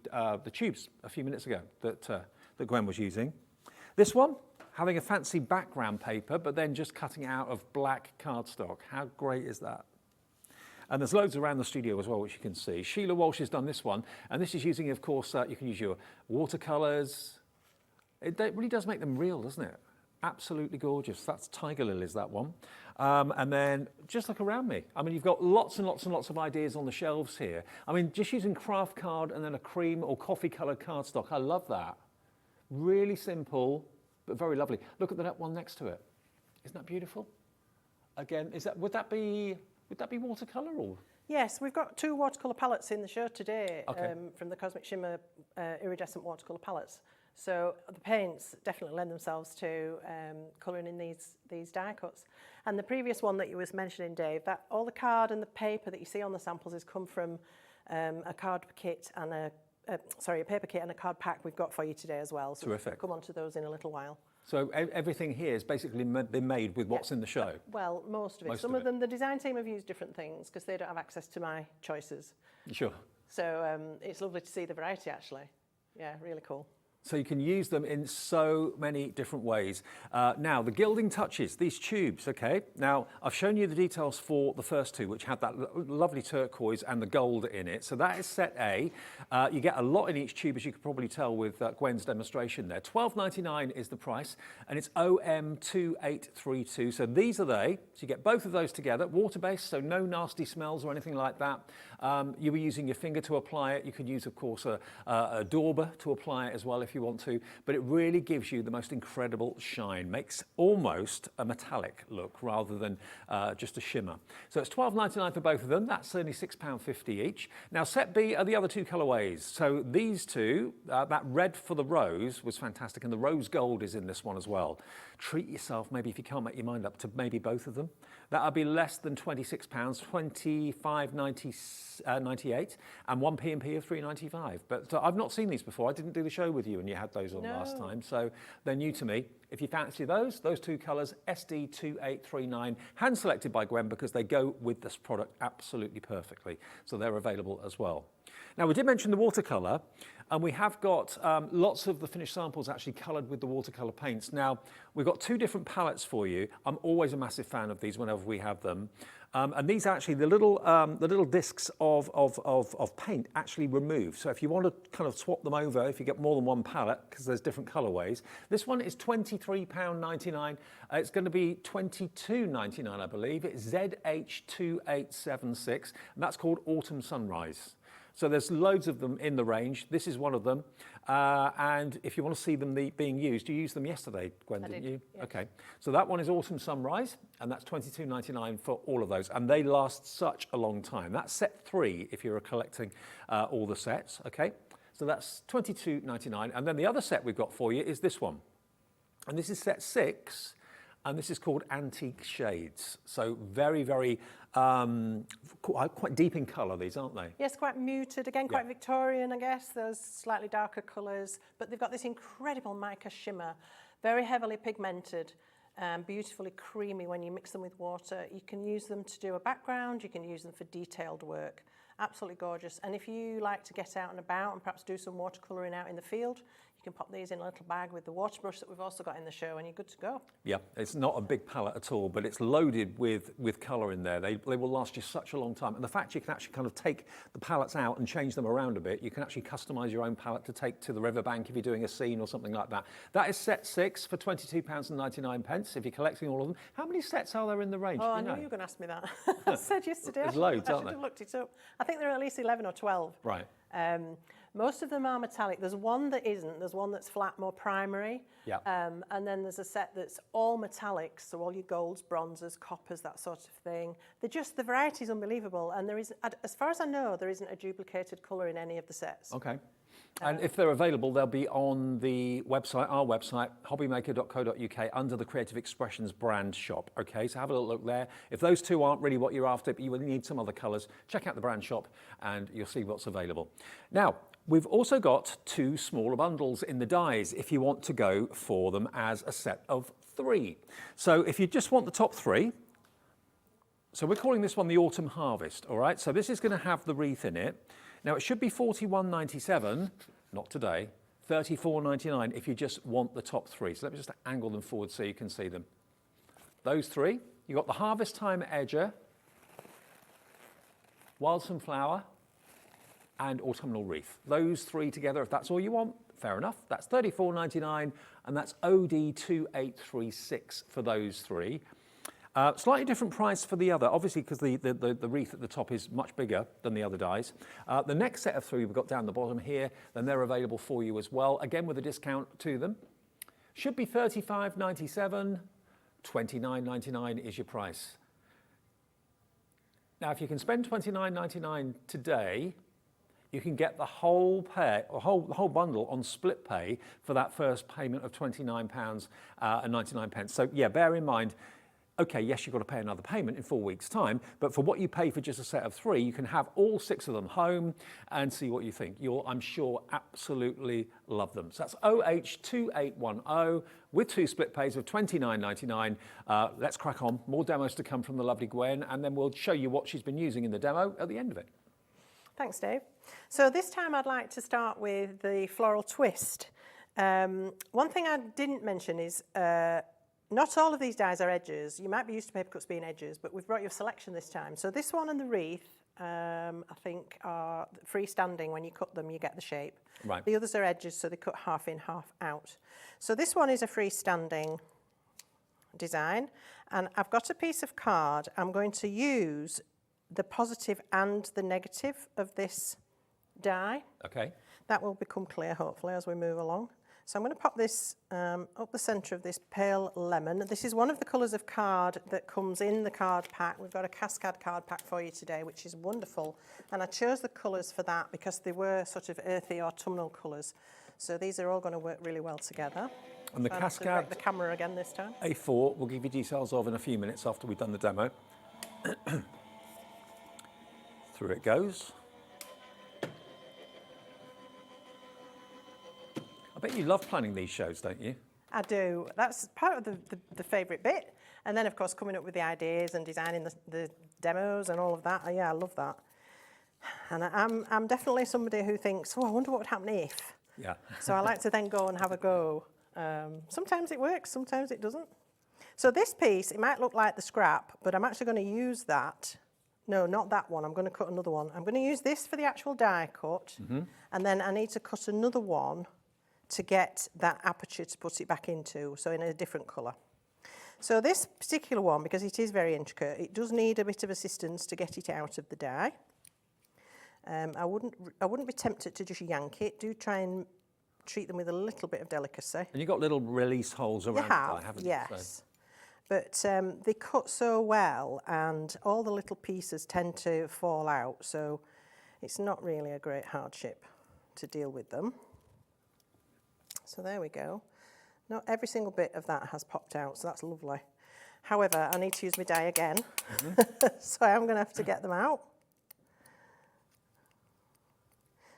tubes a few minutes ago that Gwen was using. This one, having a fancy background paper, but then just cutting it out of black cardstock. How great is that? And there's loads around the studio as well, which you can see. Sheila Walsh has done this one, and this is using, of course, you can use your watercolours. It really does make them real, doesn't it? Absolutely gorgeous. That's Tiger Lilies, that one. And then just look around me. I mean, you've got lots and lots and lots of ideas on the shelves here. I mean, just using craft card and then a cream or coffee coloured cardstock. I love that. Really simple, but very lovely. Look at that one next to it. Isn't that beautiful? Again, would that be watercolour or? Yes, we've got 2 watercolour palettes in the show today, Okay. from the Cosmic Shimmer iridescent watercolour palettes. So the paints definitely lend themselves to colouring in these die cuts. And the previous one that you was mentioning, Dave, that all the card and the paper that you see on the samples has come from a card kit and a paper kit and a card pack we've got for you today as well. So Terrific. we'll come on to those in a little while. So everything here has basically been made with what's in the show? Well, most of it. Most Some of of them, the design team have used different things because they don't have access to my choices. Sure. So it's lovely to see the variety, actually. Yeah, really cool. So you can use them in so many different ways. Now, the gilding touches, these tubes, okay? Now, I've shown you the details for the first 2, which had that lovely turquoise and the gold in it. So that is set A. You get a lot in each tube, as you could probably tell with Gwen's demonstration there. $12.99 is the price, and it's OM2832. So these are they. So you get both of those together, water-based, so no nasty smells or anything like that. You were using your finger to apply it. You could use, of course, a dauber to apply it as well if you want to, but it really gives you the most incredible shine, makes almost a metallic look rather than just a shimmer. So it's $12.99 for both of them. That's only £6.50 each. Now set B are the other 2 colourways. So these 2, that red for the rose was fantastic, and the rose gold is in this one as well. Treat yourself, maybe if you can't make your mind up, to maybe both of them. That'll be less than £26, $25.98, and 1 P&P of $3.95. But I've not seen these before. I didn't do the show with you and you had those on last time, so they're new to me. If you fancy those 2 colours, SD2839, hand selected by Gwen because they go with this product absolutely perfectly. So they're available as well. Now, we did mention the watercolour, and we have got lots of the finished samples actually coloured with the watercolour paints. Now, we've got 2 different palettes for you. I'm always a massive fan of these whenever we have them. And these actually, the little discs of paint actually remove. So if you want to kind of swap them over, if you get more than one palette, because there's different colourways, this one is £23.99. It's going to be £22.99, I believe. It's ZH2876, and that's called Autumn Sunrise. So there's loads of them in the range. This is one of them. And if you want to see them being used, you used them yesterday, Gwen, didn't you? Yes. Okay. So that one is Autumn Sunrise, and that's $22.99 for all of those. And they last such a long time. That's set 3 if you're collecting all the sets, okay? So that's $22.99. And then the other set we've got for you is this one. And this is set 6. And this is called Antique Shades. So very, very, quite deep in colour, these, aren't they? Yes, quite muted. Again, quite Victorian, I guess. Those slightly darker colours. But they've got this incredible mica shimmer, very heavily pigmented, beautifully creamy when you mix them with water. You can use them to do a background. You can use them for detailed work. Absolutely gorgeous. And if you like to get out and about and perhaps do some watercolouring out in the field, You can pop these in a little bag with the water brush that we've also got in the show, and you're good to go. Yeah, it's not a big palette at all, but it's loaded with colour in there. They will last you such a long time. And the fact you can actually kind of take the palettes out and change them around a bit, you can actually customise your own palette to take to the riverbank if you're doing a scene or something like that. That is set 6 for £22.99 if you're collecting all of them. How many sets are there in the range? Oh, Do I you knew know? you were going to ask me that. I said yesterday. There's loads, I aren't should there? have looked it up. I think there are at least 11 or 12. Right. Most of them are metallic. There's one that isn't. There's one that's flat, more primary. Yeah. And then there's a set that's all metallics, so all your golds, bronzes, coppers, that sort of thing. The variety is unbelievable. And there is, as far as I know, there isn't a duplicated colour in any of the sets. Okay. And if they're available, they'll be on the website, our website, hobbymaker.co.uk, under the Creative Expressions brand shop. Okay, so have a little look there. If those two aren't really what you're after, but you will need some other colours, check out the brand shop and you'll see what's available. Now, we've also got 2 smaller bundles in the dies if you want to go for them as a set of 3. So if you just want the top 3, so we're calling this one the Autumn Harvest, all right? So this is going to have the wreath in it. Now, it should be $41.97, not today, $34.99 if you just want the top 3. So let me just angle them forward so you can see them. Those 3, you've got the Harvest Time Edger, Wild Sunflower, and Autumnal Wreath. Those 3 together, if that's all you want, fair enough. That's $34.99, and that's OD2836 for those 3. Slightly different price for the other, obviously because the wreath at the top is much bigger than the other dies. The next set of 3 we've got down the bottom here, then they're available for you as well, again with a discount to them. Should be $35.97, $29.99 is your price. Now, if you can spend $29.99 today, you can get the whole whole bundle on split pay for that first payment of £29.99. So yeah, bear in mind, okay, yes, you've got to pay another payment in 4 weeks' time, but for what you pay for just a set of 3, you can have all 6 of them home and see what you think. You'll, I'm sure, absolutely love them. So that's OH2810 with 2 split pays of $29.99. Let's crack on. More demos to come from the lovely Gwen, and then we'll show you what she's been using in the demo at the end of it. Thanks, Dave. So this time I'd like to start with the floral twist. One thing I didn't mention is not all of these dies are edges. You might be used to paper cuts being edges, but we've brought you a selection this time. So this one and the wreath, I think, are freestanding. When you cut them, you get the shape. Right. The others are edges, so they cut half in, half out. So this one is a freestanding design, and I've got a piece of card. I'm going to use the positive and the negative of this die. Okay. That will become clear, hopefully, as we move along. So I'm going to pop this up the centre of this pale lemon. This is one of the colours of card that comes in the card pack. We've got a cascade card pack for you today, which is wonderful. And I chose the colours for that because they were sort of earthy autumnal colours. So these are all going to work really well together. And the So cascade I'll the camera again this time. A4, we'll give you details of in a few minutes after we've done the demo. Through it goes. I bet you love planning these shows, don't you? I do. That's part of the favourite bit. And then, of course, coming up with the ideas and designing the demos and all of that. Yeah, I love that. And I'm definitely somebody who thinks, oh, I wonder what would happen if. Yeah. So I like to then go and have a go. Sometimes it works, sometimes it doesn't. So this piece, it might look like the scrap, but I'm actually going to use that. No, not that one. I'm going to cut another one. I'm going to use this for the actual die cut. And then I need to cut another one to get that aperture to put it back into, so in a different colour. So this particular one, because it is very intricate, it does need a bit of assistance to get it out of the die. I wouldn't be tempted to just yank it. Do try and treat them with a little bit of delicacy. And you've got little release holes around the die, haven't you? Yes. But they cut so well, and all the little pieces tend to fall out, so it's not really a great hardship to deal with them. So there we go. Not every single bit of that has popped out, so that's lovely. However, I need to use my die again, so I am going to have to get them out.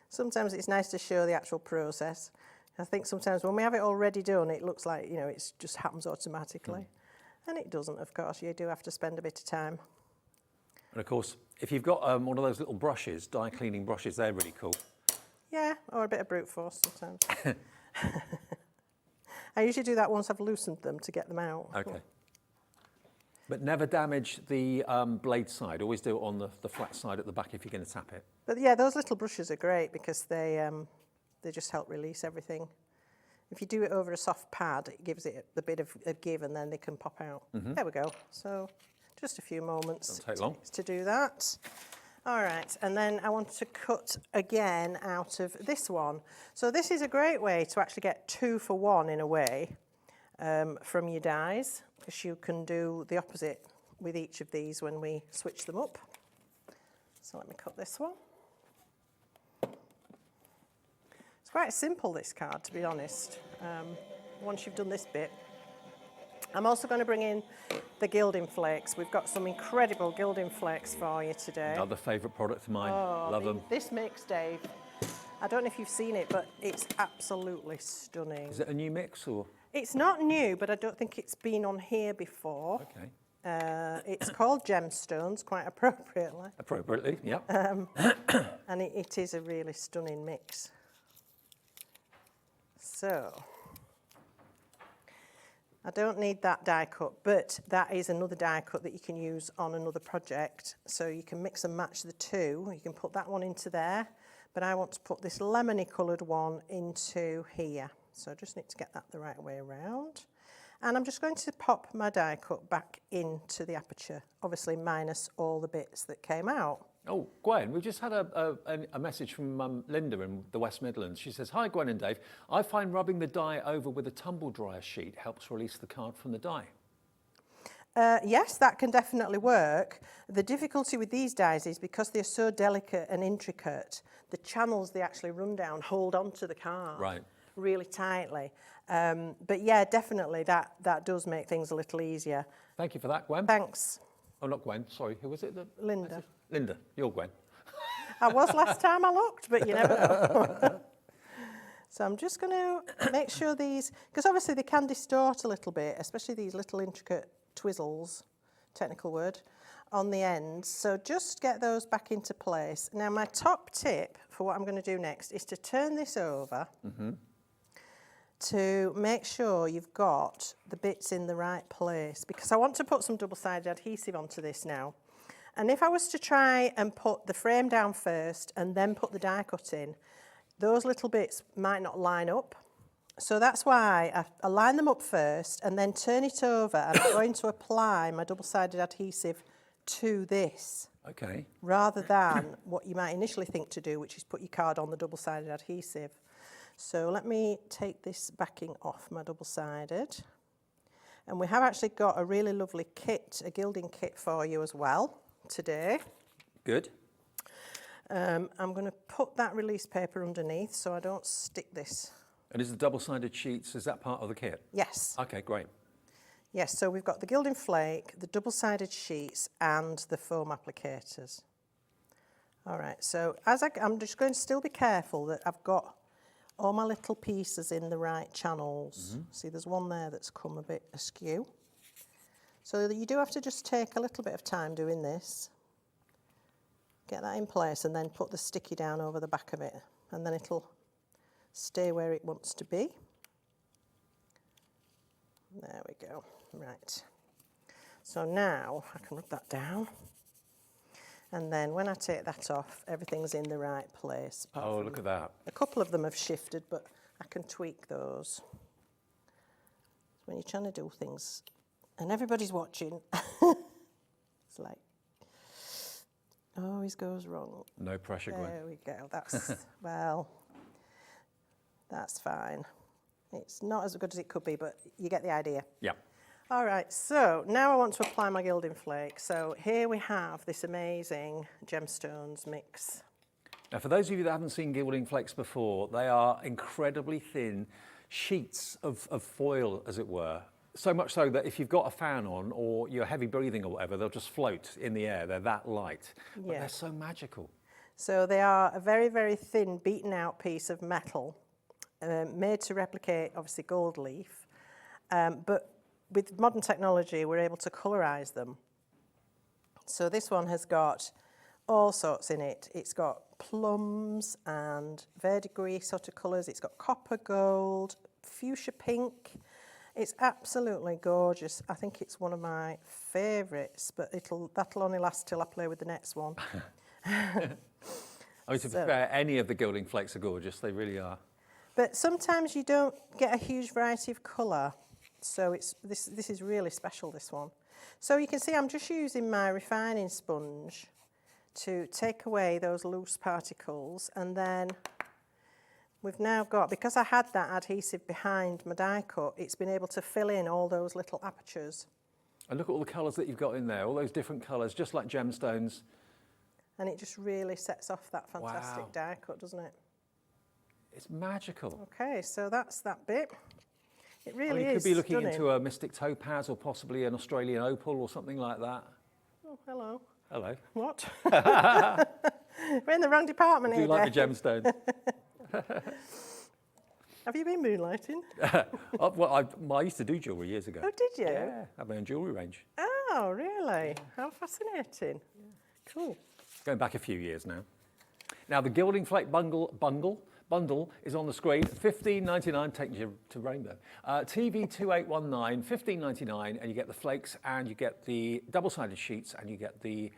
Sometimes it's nice to show the actual process. I think sometimes when we have it already done, it looks like, you know, it just happens automatically. And it doesn't, of course. You do have to spend a bit of time. And of course, if you've got one of those little brushes, die cleaning brushes, they're really cool. Yeah, or a bit of brute force sometimes. I usually do that once I've loosened them to get them out. Okay. But never damage the blade side. Always do it on the flat side at the back if you're going to tap it. But yeah, those little brushes are great because they just help release everything. If you do it over a soft pad, it gives it a bit of a give and then they can pop out. There we go. So just a few moments. Doesn't take long. To do that. All right, and then I want to cut again out of this one. So this is a great way to actually get 2 for 1 in a way from your dies, because you can do the opposite with each of these when we switch them up. So let me cut this one. It's quite simple, this card, to be honest, once you've done this bit. I'm also going to bring in the gilding flakes. We've got some incredible gilding flakes for you today. Another favourite product of mine. Love them. This mix, Dave, I don't know if you've seen it, but it's absolutely stunning. Is it a new mix or? It's not new, but I don't think it's been on here before. Okay. It's called Gemstones, quite appropriately. Appropriately, yeah. And it is a really stunning mix. So, I don't need that die cut, but that is another die cut that you can use on another project. So you can mix and match the two. You can put that one into there, but I want to put this lemony coloured one into here. So I just need to get that the right way around. And I'm just going to pop my die cut back into the aperture, obviously minus all the bits that came out. Oh, Gwen, we've just had a message from Linda in the West Midlands. She says, "Hi, Gwen and Dave. I find rubbing the die over with a tumble dryer sheet helps release the card from the die." Yes, that can definitely work. The difficulty with these dies is because they're so delicate and intricate, the channels they actually run down hold onto the card really tightly. But yeah, definitely that does make things a little easier. Thank you for that, Gwen. Thanks. Oh, not Gwen. Sorry, who was it? Linda. Linda, you're Gwen. I was last time I looked, but you never know. So I'm just going to make sure these, because obviously they can distort a little bit, especially these little intricate twizzles, technical word, on the ends. So just get those back into place. Now my top tip for what I'm going to do next is to turn this over to make sure you've got the bits in the right place, because I want to put some double-sided adhesive onto this now. And if I was to try and put the frame down first and then put the die cut in, those little bits might not line up. So that's why I line them up first and then turn it over, and I'm going to apply my double-sided adhesive to this. Okay. Rather than what you might initially think to do, which is put your card on the double-sided adhesive. So let me take this backing off my double-sided. And we have actually got a really lovely kit, a gilding kit for you as well today. Good. I'm going to put that release paper underneath so I don't stick this. And is the double-sided sheets, is that part of the kit? Yes. Okay, great. Yes, so we've got the gilding flake, the double-sided sheets and the foam applicators. All right, so I'm just going to still be careful that I've got all my little pieces in the right channels. See, there's one there that's come a bit askew. So you do have to just take a little bit of time doing this. Get that in place and then put the sticky down over the back of it, and then it'll stay where it wants to be. There we go. Right. So now I can rub that down. And then when I take that off, everything's in the right place. Oh, look at that. A couple of them have shifted, but I can tweak those. When you're trying to do things and everybody's watching, it's like, always goes wrong. No pressure, Gwen. There we go. That's, well, that's fine. It's not as good as it could be, but you get the idea. Yeah. All right, so now I want to apply my gilding flake. So here we have this amazing gemstones mix. Now, for those of you that haven't seen gilding flakes before, they are incredibly thin sheets of foil, as it were. So much so that if you've got a fan on or you're heavy breathing or whatever, they'll just float in the air. They're that light, but they're so magical. So they are a very, very thin, beaten out piece of metal made to replicate, obviously, gold leaf. But with modern technology, we're able to colorise them. So this one has got all sorts in it. It's got plums and verdigris sort of colours. It's got copper gold, fuchsia pink. It's absolutely gorgeous. I think it's one of my favourites, but that'll only last till I play with the next one. I mean, to be fair, any of the gilding flakes are gorgeous. They really are. But sometimes you don't get a huge variety of colour. So this is really special, this one. So you can see I'm just using my refining sponge to take away those loose particles, and then we've now got, because I had that adhesive behind my die cut, it's been able to fill in all those little apertures. And look at all the colours that you've got in there, all those different colours, just like gemstones. And it just really sets off that fantastic die cut, doesn't it? It's magical. Okay, so that's that bit. It really You is could be looking stunning. into a mystic topaz or possibly an Australian opal or something like that. Oh, hello. Hello. What? We're in the wrong department Do here. you like the gemstones? Have you been moonlighting? I used to do jewellery years ago. Oh, did you? Yeah, I have my own jewellery range. Oh, really? How fascinating. Cool. Going back a few years now. Now, the gilding flake bundle is on the screen, $15.99, taking you to Rainbow. TV2819, $15.99, and you get the flakes, and you get the double-sided sheets, and you get the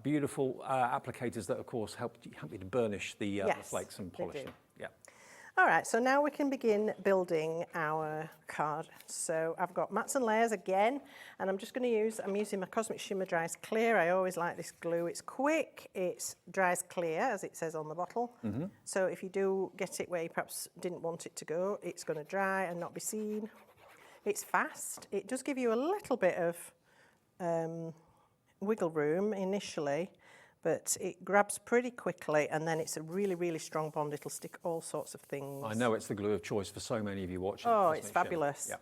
beautiful applicators that, of course, help you to burnish the flakes and polish them. Yeah. All right, so now we can begin building our card. So I've got mats and layers again, and I'm using my Cosmic Shimmer Dries Clear. I always like this glue. It's quick, it dries clear, as it says on the bottle. So if you do get it where you perhaps didn't want it to go, it's going to dry and not be seen. It's fast. It does give you a little bit of wiggle room initially, but it grabs pretty quickly, and then it's a really, really strong bond. It'll stick all sorts of things. I know it's the glue of choice for so many of you watching. Oh, it's fabulous. Yeah.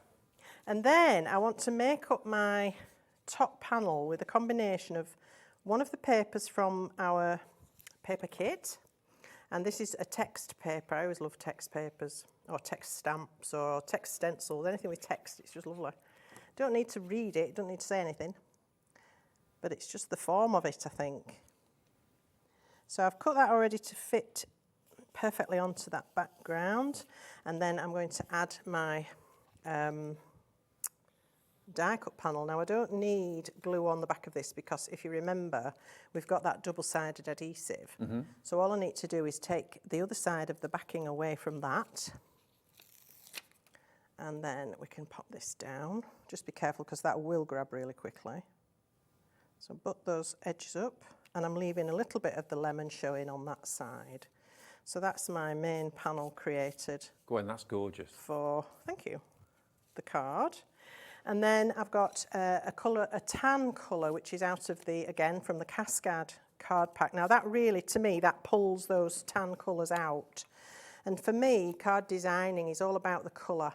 And then I want to make up my top panel with a combination of one of the papers from our paper kit, and this is a text paper. I always love text papers, or text stamps, or text stencils, anything with text. It's just lovely. Don't need to read it, don't need to say anything, but it's just the form of it, I think. So I've cut that already to fit perfectly onto that background, and then I'm going to add my die cut panel. Now I don't need glue on the back of this because if you remember, we've got that double-sided adhesive. So all I need to do is take the other side of the backing away from that, and then we can pop this down. Just be careful because that will grab really quickly. So butt those edges up, and I'm leaving a little bit of the lemon showing on that side. So that's my main panel created. Gwen, that's gorgeous. Thank you, the card. And then I've got a tan colour, which is out of again, from the Cascade card pack. Now that really, to me, that pulls those tan colours out. And for me, card designing is all about the colour.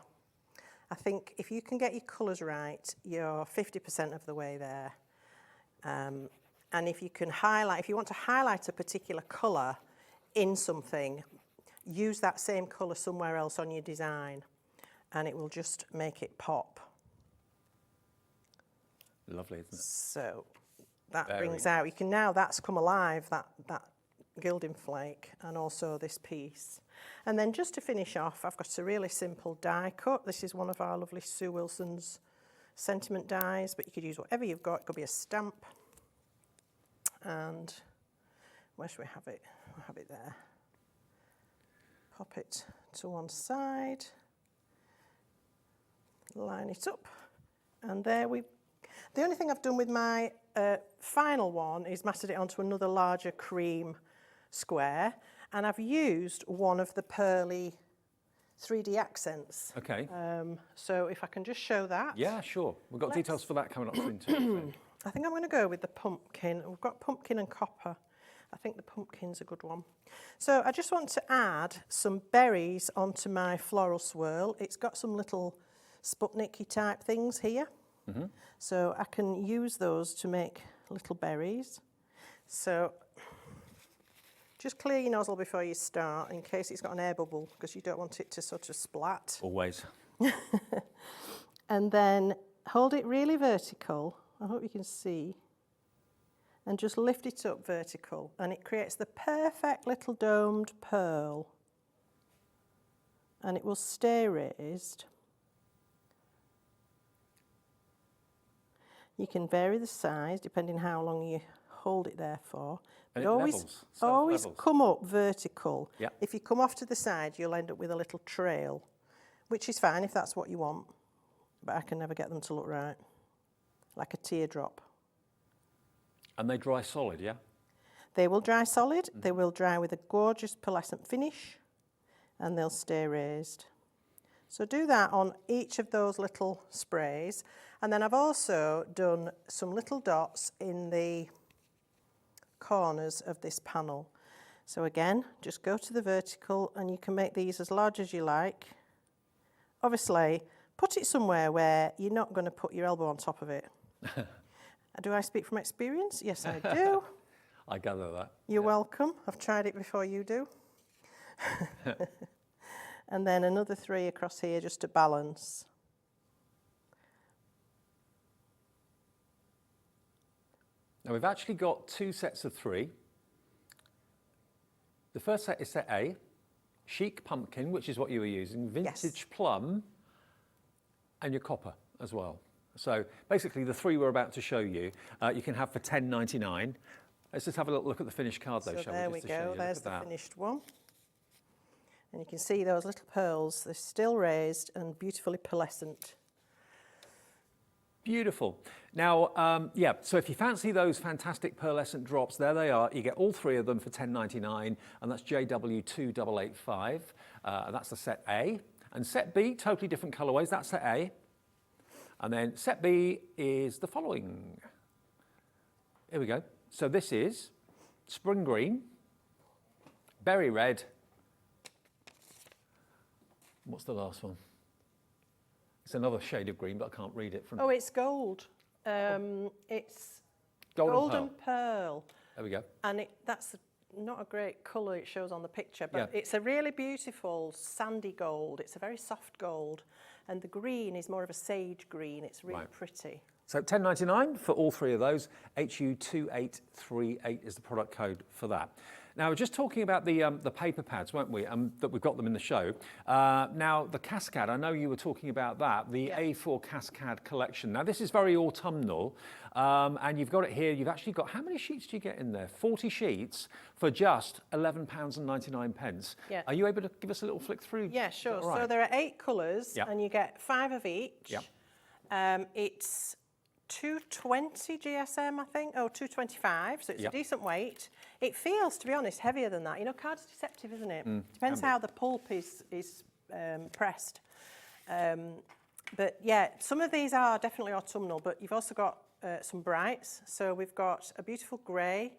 I think if you can get your colours right, you're 50% of the way there. And if you can if you want to highlight a particular colour in something, use that same colour somewhere else on your design, and it will just make it pop. Lovely, isn't it? So that brings out, that's come alive, that gilding flake, and also this piece. And then just to finish off, I've got a really simple die cut. This is one of our lovely Sue Wilson's sentiment dies, but you could use whatever you've got. It could be a stamp. And where should we have it? We'll have it there. Pop it to one side, line it up, and there the only thing I've done with my final one is matted it onto another larger cream square, and I've used one of the pearly 3D accents. Okay. So if I can just show that. Yeah, sure. We've got details for that coming up soon too. I think I'm going to go with the pumpkin. We've got pumpkin and copper. I think the pumpkin's a good one. So I just want to add some berries onto my floral swirl. It's got some little Sputnik-y type things here. So I can use those to make little berries. So just clear your nozzle before you start in case it's got an air bubble, because you don't want it to sort of splat. Always. And then hold it really vertical. I hope you can see. and just lift it up vertical, and it creates the perfect little domed pearl. And it will stay raised. You can vary the size depending how long you hold it there for. And But it always, levels, always self-levels. come up vertical. Yeah. If you come off to the side, you'll end up with a little trail, which is fine if that's what you want. But I can never get them to look right, like a teardrop. And they dry solid, yeah? They will dry solid. They will dry with a gorgeous pearlescent finish, and they'll stay raised. So do that on each of those little sprays. And then I've also done some little dots in the corners of this panel. So again, just go to the vertical, and you can make these as large as you like. Obviously, put it somewhere where you're not going to put your elbow on top of it. Do I speak from experience? Yes, I do. I gather that. You're welcome. I've tried it before you do. And then another 3 across here just to balance. Now we've actually got 2 sets of 3. The first set is set A, chic pumpkin, which is what you were using, vintage plum, and your copper as well. So basically the 3 we're about to show you, you can have for $10.99. Let's just have a little look at the finished card though, So shall there we? we Just to show go. you. There's Look the at that. finished one. And you can see those little pearls. They're still raised and beautifully pearlescent. Beautiful. Now, yeah, so if you fancy those fantastic pearlescent drops, there they are. You get all 3 of them for $10.99, and that's JW2885. That's the set A. And set B, totally different colourways. That's set A. And then set B is the following. Here we go. So this is spring green, berry red. What's the last one? It's another shade of green, but I can't read it from. Oh, it's gold. It's Golden golden pearl. There we go. And that's not a great colour it shows on the picture, but Yeah. it's a really beautiful sandy gold. It's a very soft gold. And the green is more of a sage green. It's really pretty. So $10.99 for all 3 of those. HU2838 is the product code for that. Now, we're just talking about the paper pads, weren't we? That we've got them in the show. Now, the Cascade, I know you were talking about that, the A4 Cascade collection. Now, this is very autumnal, and you've got it here. You've actually got, how many sheets do you get in there? 40 sheets for just £11.99. Yeah. Are you able to give us a little flick through? Yeah, sure. Is that all right? So there are 8 colours, Yeah. and you get 5 of each. Yeah. It's 220 GSM, I think. Oh, 225, so it's a decent weight. It feels, to be honest, heavier than that. You know, card's deceptive, isn't it? Depends how the pulp is pressed. But yeah, some of these are definitely autumnal, but you've also got some brights. So we've got a beautiful grey,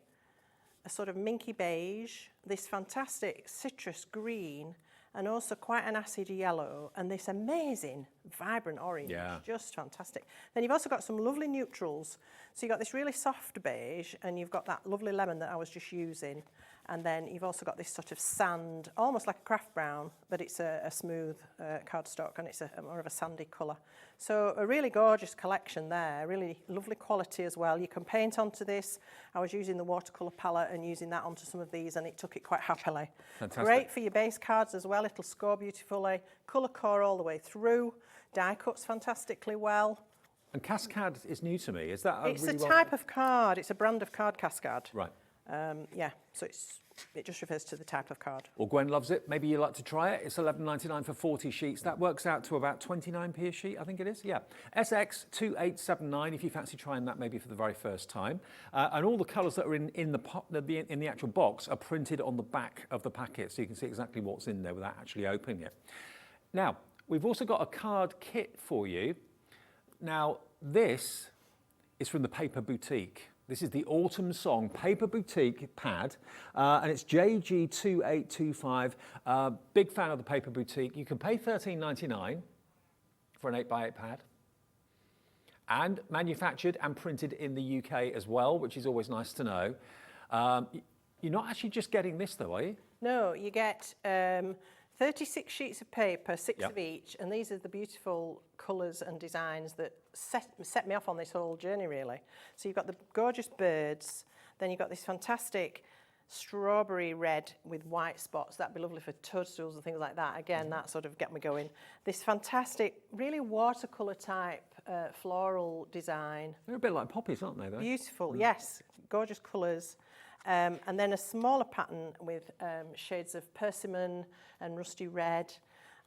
a sort of minky beige, this fantastic citrus green, and also quite an acid yellow, and this amazing vibrant orange. Yeah. Just fantastic. Then you've also got some lovely neutrals. So you've got this really soft beige, and you've got that lovely lemon that I was just using. And then you've also got this sort of sand, almost like a craft brown, but it's a smooth cardstock, and it's a more of a sandy colour. So a really gorgeous collection there, really lovely quality as well. You can paint onto this. I was using the watercolour palette and using that onto some of these, and it took it quite happily. Fantastic. Great for your base cards as well. It'll score beautifully. Colour core all the way through. Die cuts fantastically well. And Cascade is new to me. Is that It's really a type of card. It's a brand of card Cascade. Right. Yeah, so it just refers to the type of card. Well, Gwen loves it. Maybe you'd like to try it. It's $11.99 for 40 sheets. That works out to about 29p a sheet, I think it is. Yeah. SX2879, if you fancy trying that maybe for the very first time. And all the colours that are in the actual box are printed on the back of the packet, so you can see exactly what's in there without actually opening it. Now, we've also got a card kit for you. Now, this is from the Paper Boutique. This is the Autumn Song Paper Boutique pad, and it's JG2825. Big fan of the Paper Boutique. You can pay $13.99 for an 8x8 pad, and manufactured and printed in the UK as well, which is always nice to know. You're not actually just getting this though, are you? No, you get 36 sheets of paper, 6 of each, and these are the beautiful colours and designs that set me off on this whole journey, really. So you've got the gorgeous birds, Then you've got this fantastic strawberry red with white spots. That'd be lovely for toadstools and things like that. Again, that sort of get me going. This fantastic, really watercolour type floral design. They're a bit like poppies, aren't they, though? Beautiful, yes. Gorgeous colours. And then a smaller pattern with shades of persimmon and rusty red.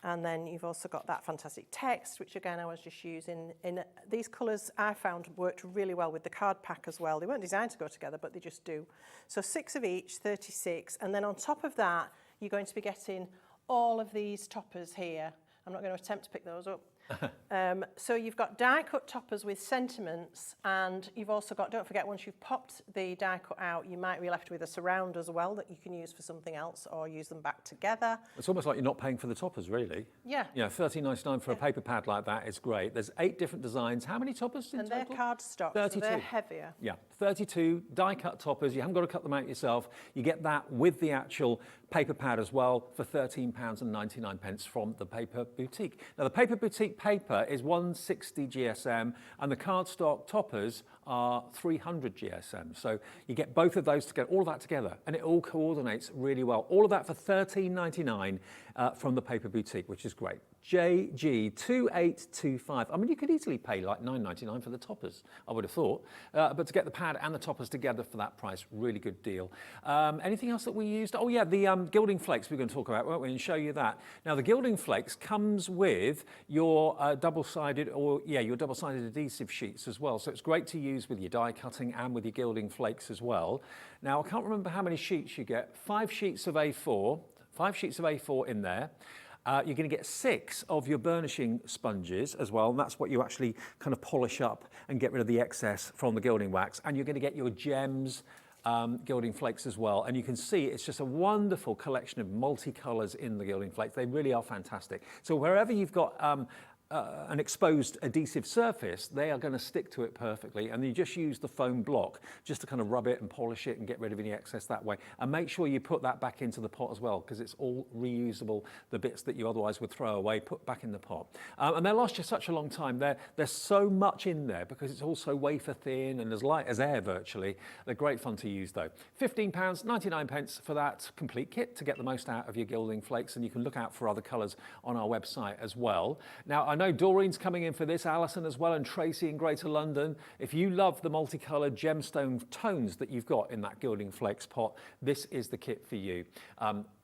And then you've also got that fantastic text, which again I was just using. In these colours I found worked really well with the card pack as well. They weren't designed to go together, but they just do. So 6 of each, 36. And then on top of that, you're going to be getting all of these toppers here. I'm not going to attempt to pick those up. So you've got die cut toppers with sentiments, and you've also got, don't forget, once you've popped the die cut out, you might be left with a surround as well that you can use for something else or use them back together. It's almost like you're not paying for the toppers, really. Yeah. You know, $13.99 for a paper pad like that is great. There's 8 different designs. How many toppers in total? And they're cardstock, 32. so they're heavier. Yeah, 32 die-cut toppers. You haven't got to cut them out yourself. You get that with the actual paper pad as well for £13.99 from the Paper Boutique. Now, the Paper Boutique paper is 160 GSM, and the cardstock toppers are 300 GSM. So you get both of those together, all of that together, and it all coordinates really well. All of that for £13.99 from the Paper Boutique, which is great. JG2825. I mean, you could easily pay like $9.99 for the toppers, I would have thought. But to get the pad and the toppers together for that price, really good deal. Anything else that we used? Oh yeah, the gilding flakes we're going to talk about, won't we, and show you that. Now, the gilding flakes comes with your double-sided adhesive sheets as well. So it's great to use with your die cutting and with your gilding flakes as well. Now, I can't remember how many sheets you get. 5 sheets of A4, 5 sheets of A4 in there. You're going to get 6 of your burnishing sponges as well, and that's what you actually kind of polish up and get rid of the excess from the gilding wax. And you're going to get your gems, gilding flakes as well. And you can see it's just a wonderful collection of multicolours in the gilding flakes. They really are fantastic. So wherever you've got an exposed adhesive surface, they are going to stick to it perfectly, and you just use the foam block just to kind of rub it and polish it and get rid of any excess that way. And make sure you put that back into the pot as well, because it's all reusable. The bits that you otherwise would throw away, put back in the pot. And they'll last you such a long time. There's so much in there because it's also wafer thin and as light as air virtually. They're great fun to use though. £15.99 for that complete kit to get the most out of your gilding flakes, and you can look out for other colours on our website as well. Now, I know Doreen's coming in for this, Alison as well, and Tracy in Greater London. If you love the multicoloured gemstone tones that you've got in that gilding flakes pot, this is the kit for you.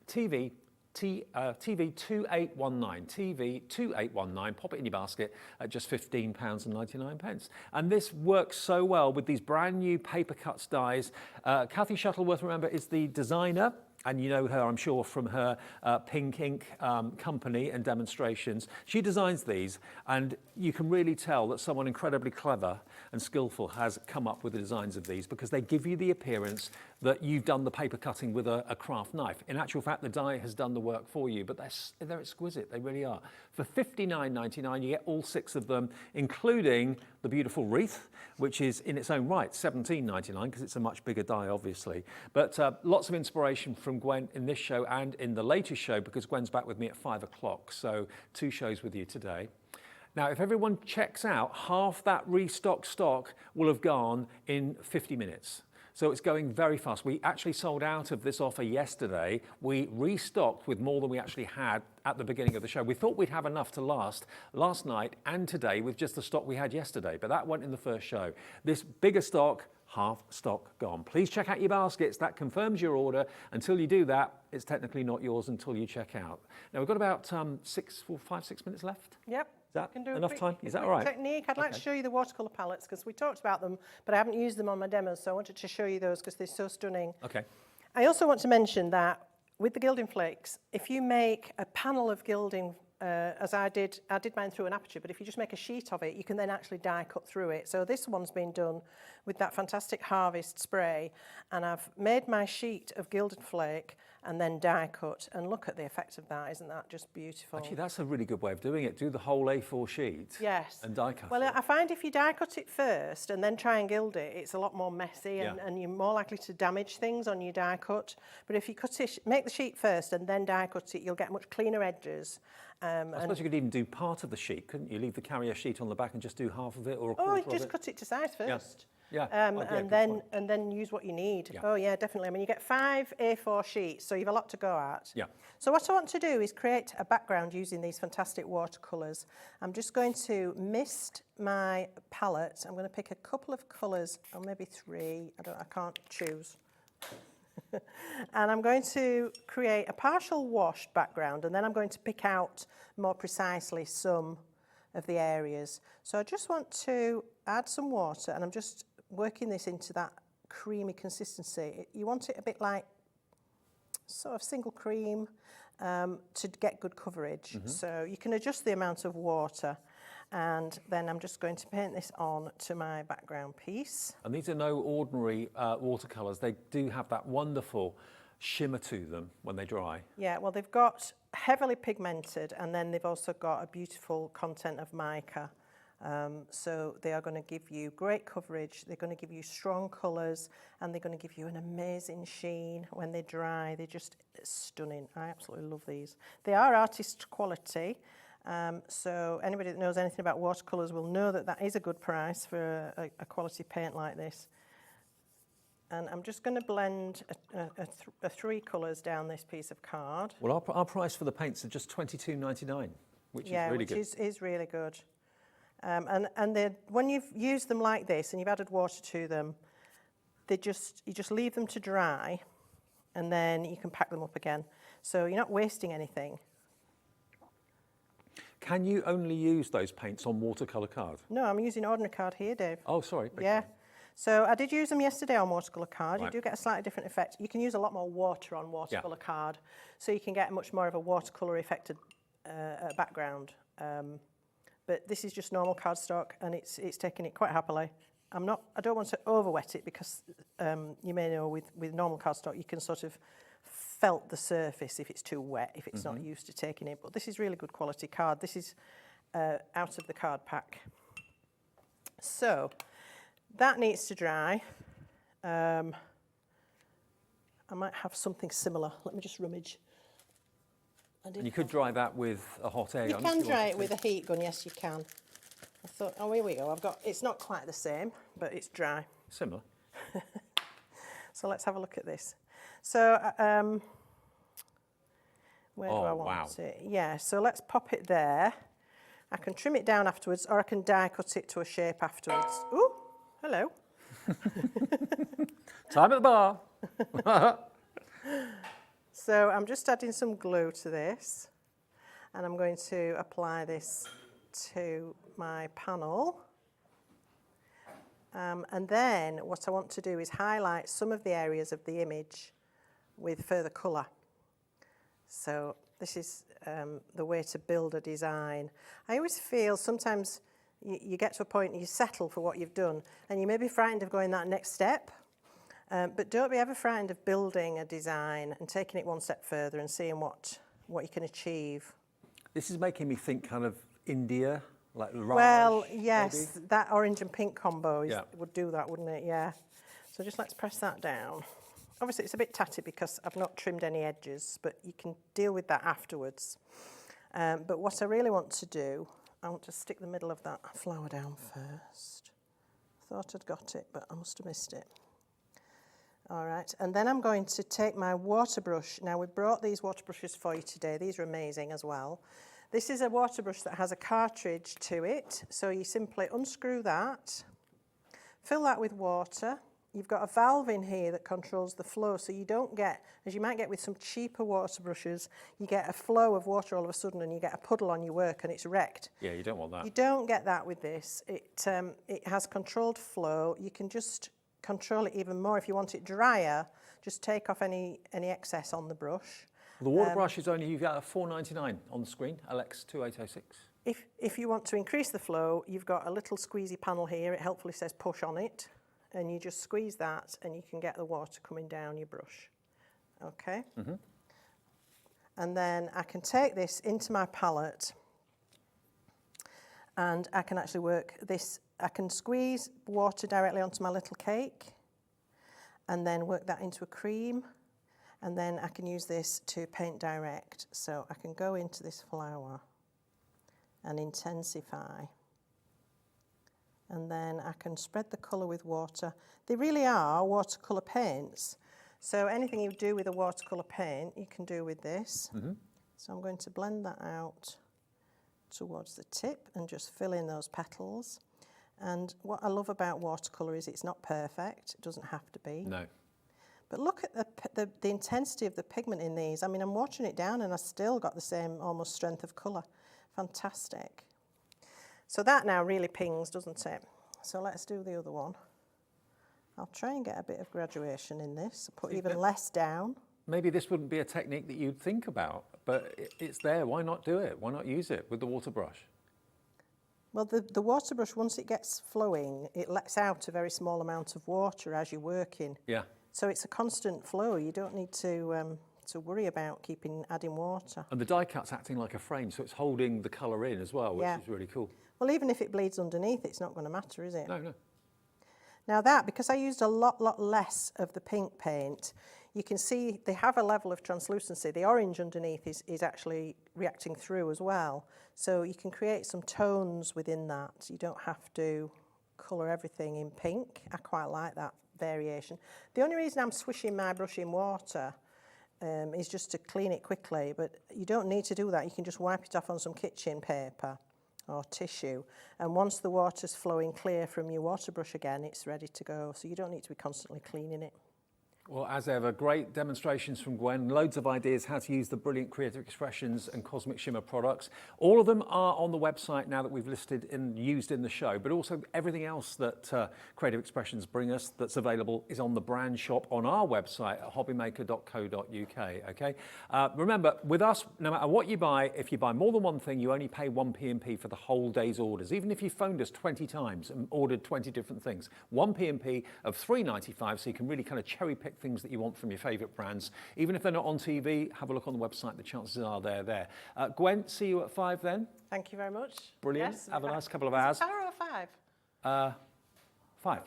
TV 2819, TV 2819, pop it in your basket at just £15.99. And this works so well with these brand new paper cuts dies. Kathy Shuttleworth, remember, is the designer. And you know her, I'm sure, from her Pink Ink company and demonstrations. She designs these, and you can really tell that someone incredibly clever and skillful has come up with the designs of these, because they give you the appearance that you've done the paper cutting with a craft knife. In actual fact, the die has done the work for you, but they're exquisite, they really are. For £59.99, you get all 6 of them, including the beautiful wreath, which is in its own right £17.99, because it's a much bigger die, obviously. But lots of inspiration from Gwen in this show and in the latest show, because Gwen's back with me at 5 o'clock, so 2 shows with you today. Now, if everyone checks out, half that restock stock will have gone in 50 minutes. So it's going very fast. We actually sold out of this offer yesterday. We restocked with more than we actually had at the beginning of the show. We thought we'd have enough to last night and today with just the stock we had yesterday, but that went in the first show. This bigger stock, half stock gone. Please check out your baskets. That confirms your order. Until you do that, it's technically not yours until you check out. Now, we've got about 5, 6 minutes left. Yep. Is that can do enough time? Is that all right? Technique. I'd like to show you the watercolour palettes, because we talked about them, but I haven't used them on my demos, so I wanted to show you those because they're so stunning. Okay. I also want to mention that with the gilding flakes, if you make a panel of gilding, as I did mine through an aperture, but if you just make a sheet of it, you can then actually die cut through it. So this one's been done with that fantastic Harvest spray, and I've made my sheet of gilded flake and then die cut, and look at the effect of that. Isn't that just beautiful? Actually, that's a really good way of doing it. Do the whole A4 sheet. Yes. And die cut Well, it. I find if you die cut it first and then try and gild it, it's a lot more messy, and you're more likely to damage things on your die cut. But if you make the sheet first and then die cut it, you'll get much cleaner edges. I suppose you could even do part of the sheet, couldn't you? Leave the carrier sheet on the back and just do half of it or a quarter of it. Just cut it to size first. Yeah. And then use what you need. Yeah. Oh yeah, definitely. I mean, you get 5 A4 sheets, so you've a lot to go at. Yeah. So what I want to do is create a background using these fantastic watercolours. I'm just going to mist my palette. I'm going to pick a couple of colours, or maybe 3. I can't choose. And I'm going to create a partial washed background, and then I'm going to pick out more precisely some of the areas. So I just want to add some water, and I'm just working this into that creamy consistency. You want it a bit like sort of single cream to get good coverage. So you can adjust the amount of water, and then I'm just going to paint this on to my background piece. And these are no ordinary watercolours. They do have that wonderful shimmer to them when they dry. Yeah, well, they've got heavily pigmented, and then they've also got a beautiful content of mica. So they are going to give you great coverage, they're going to give you strong colours, and they're going to give you an amazing sheen when they dry. They're just stunning. I absolutely love these. They are artist quality, so anybody that knows anything about watercolours will know that that is a good price for a quality paint like this. And I'm just going to blend 3 colours down this piece of card. Well, our price for the paints are just $22.99, which is really good. Which is really good. And when you've used them like this and you've added water to them, you just leave them to dry, and then you can pack them up again. So you're not wasting anything. Can you only use those paints on watercolour card? No, I'm using ordinary card here, Dave. Oh, sorry. Yeah. So I did use them yesterday on watercolour card. Right. You do get a slightly different effect. You can use a lot more water on watercolour card, so you can get much more of a watercolour affected background. But this is just normal cardstock, and it's taking it quite happily. I don't want to over wet it, because you may know with normal cardstock you can sort of felt the surface if it's too wet, if it's not used to taking it. But this is really good quality card. This is out of the card pack. So that needs to dry. I might have something similar. Let me just rummage. And you could dry that with a hot air You gun. can dry it with a heat gun, yes, you can. I thought, oh, here we go. It's not quite the same, but it's dry. Similar. So let's have a look at this. So where do I want it? Yeah, so let's pop it there. I can trim it down afterwards, or I can die cut it to a shape afterwards. Ooh, hello. Time at the bar. So I'm just adding some glue to this, and I'm going to apply this to my panel. And then what I want to do is highlight some of the areas of the image with further colour. So this is the way to build a design. I always feel sometimes you get to a point and you settle for what you've done, and you may be frightened of going that next step. But don't be ever frightened of building a design and taking it one step further and seeing what you can achieve. This is making me think kind of India, like Raj, Well, yes, maybe? that orange and pink combo Yeah. would do that, wouldn't it? Yeah. So just let's press that down. Obviously, it's a bit tatty because I've not trimmed any edges, but you can deal with that afterwards. But what I really want to do, I want to stick the middle of that flower down first. Thought I'd got it, but I must have missed it. All right, and then I'm going to take my water brush. Now, we brought these water brushes for you today. These are amazing as well. This is a water brush that has a cartridge to it. So you simply unscrew that, fill that with water. You've got a valve in here that controls the flow, so you don't get, as you might get with some cheaper water brushes, you get a flow of water all of a sudden and you get a puddle on your work and it's wrecked. Yeah, you don't want that. You don't get that with this. It has controlled flow. You can just control it even more. If you want it drier, just take off any excess on the brush. The water brush is only, you've got a $4.99 on the screen, LX2806. If you want to increase the flow, you've got a little squeezy panel here. It helpfully says push on it, and you just squeeze that and you can get the water coming down your brush. Okay? Mm-hmm. And then I can take this into my palette and I can actually work this. I can squeeze water directly onto my little cake and then work that into a cream, and then I can use this to paint direct. So I can go into this flower and intensify And then I can spread the colour with water. They really are watercolour paints. So anything you do with a watercolour paint, you can do with this. So I'm going to blend that out towards the tip and just fill in those petals. And what I love about watercolour is it's not perfect. It doesn't have to be. No. But look at the intensity of the pigment in these. I mean, I'm watering it down and I still got the same almost strength of colour. Fantastic. So that now really pings, doesn't it? So let's do the other one. I'll try and get a bit of graduation in this. Put even less down. Maybe this wouldn't be a technique that you'd think about, but it's there. Why not do it? Why not use it with the water brush? Well, the water brush, once it gets flowing, it lets out a very small amount of water as you're working. Yeah. So it's a constant flow. You don't need to worry about adding water. And the die cut's acting like a frame, so it's holding the colour in as well, which is really cool. Well, even if it bleeds underneath, it's not going to matter, is it? No, no. Now because I used a lot less of the pink paint, you can see they have a level of translucency. The orange underneath is actually reacting through as well. So you can create some tones within that. You don't have to colour everything in pink. I quite like that variation. The only reason I'm swishing my brush in water is just to clean it quickly, but you don't need to do that. You can just wipe it off on some kitchen paper or tissue, and once the water's flowing clear from your water brush again, it's ready to go, so you don't need to be constantly cleaning it. Well, as ever, great demonstrations from Gwen, loads of ideas how to use the brilliant Creative Expressions and Cosmic Shimmer products. All of them are on the website now that we've listed and used in the show, but also everything else that Creative Expressions bring us that's available is on the brand shop on our website at hobbymaker.co.uk, okay? Remember, with us, no matter what you buy, if you buy more than one thing, you only pay 1 P&P for the whole day's orders. Even if you phoned us 20 times and ordered 20 different things, 1 P&P of $3.95, so you can really kind of cherry pick things that you want from your favourite brands. Even if they're not on TV, have a look on the website. The chances are they're there. Gwen, see you at 5 then. Thank you very much. Brilliant. Yes, have a nice couple of hours. 4 or 5? 5.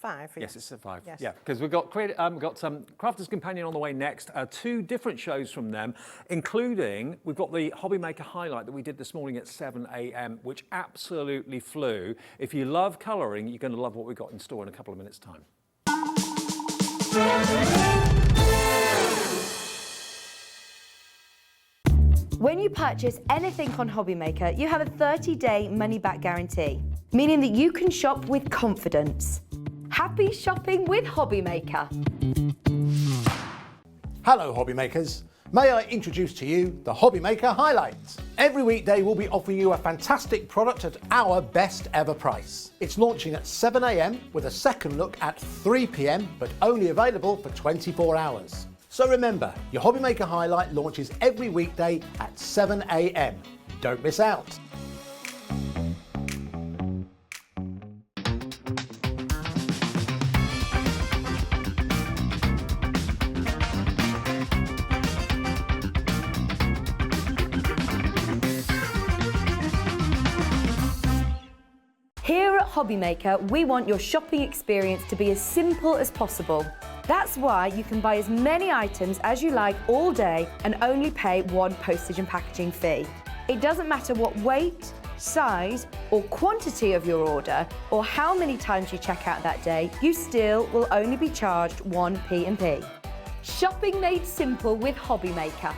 5. Yes, it's at 5. Yes. Yeah, because we've got Crafter's Companion on the way next. 2 different shows from them, including we've got the Hobby Maker highlight that we did this morning at 7 a.m., which absolutely flew. If you love colouring, you're going to love what we've got in store in a couple of minutes' time. When you purchase anything on Hobby Maker, you have a 30-day money-back guarantee, meaning that you can shop with confidence. Happy shopping with Hobby Maker. Hello Hobby Makers. May I introduce to you the Hobby Maker Highlights. Every weekday we'll be offering you a fantastic product at our best ever price. It's launching at 7 a.m. with a second look at 3 p.m, but only available for 24 hours. So remember, your Hobby Maker Highlight launches every weekday at 7 a.m. Don't miss out. Here at Hobby Maker, we want your shopping experience to be as simple as possible. That's why you can buy as many items as you like all day and only pay 1 postage and packaging fee. It doesn't matter what weight, size or quantity of your order or how many times you check out that day, you still will only be charged 1 P&P. Shopping made simple with Hobby Maker.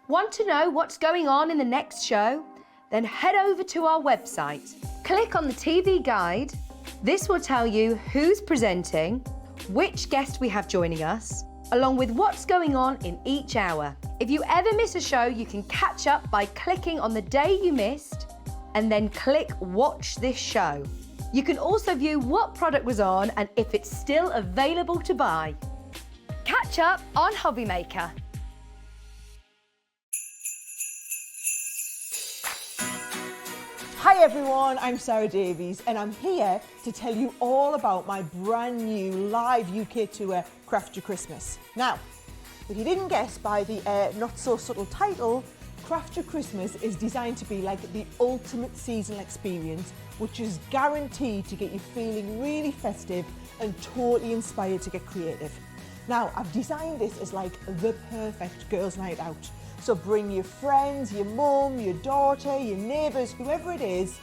Want to know what's going on in the next show? Then head over to our website. Click on the TV guide. This will tell you who's presenting, which guest we have joining us, along with what's going on in each hour. If you ever miss a show, you can catch up by clicking on the day you missed and then click Watch This Show. You can also view what product was on and if it's still available to buy. Catch up on Hobby Maker. Hi everyone, I'm Sarah Davies and I'm here to tell you all about my brand new live UK tour, Craft Your Christmas. Now, if you didn't guess by the not so subtle title, Craft Your Christmas is designed to be like the ultimate seasonal experience, which is guaranteed to get you feeling really festive and totally inspired to get creative. Now, I've designed this as like the perfect girls' night out. So bring your friends, your mum, your daughter, your neighbours, whoever it is,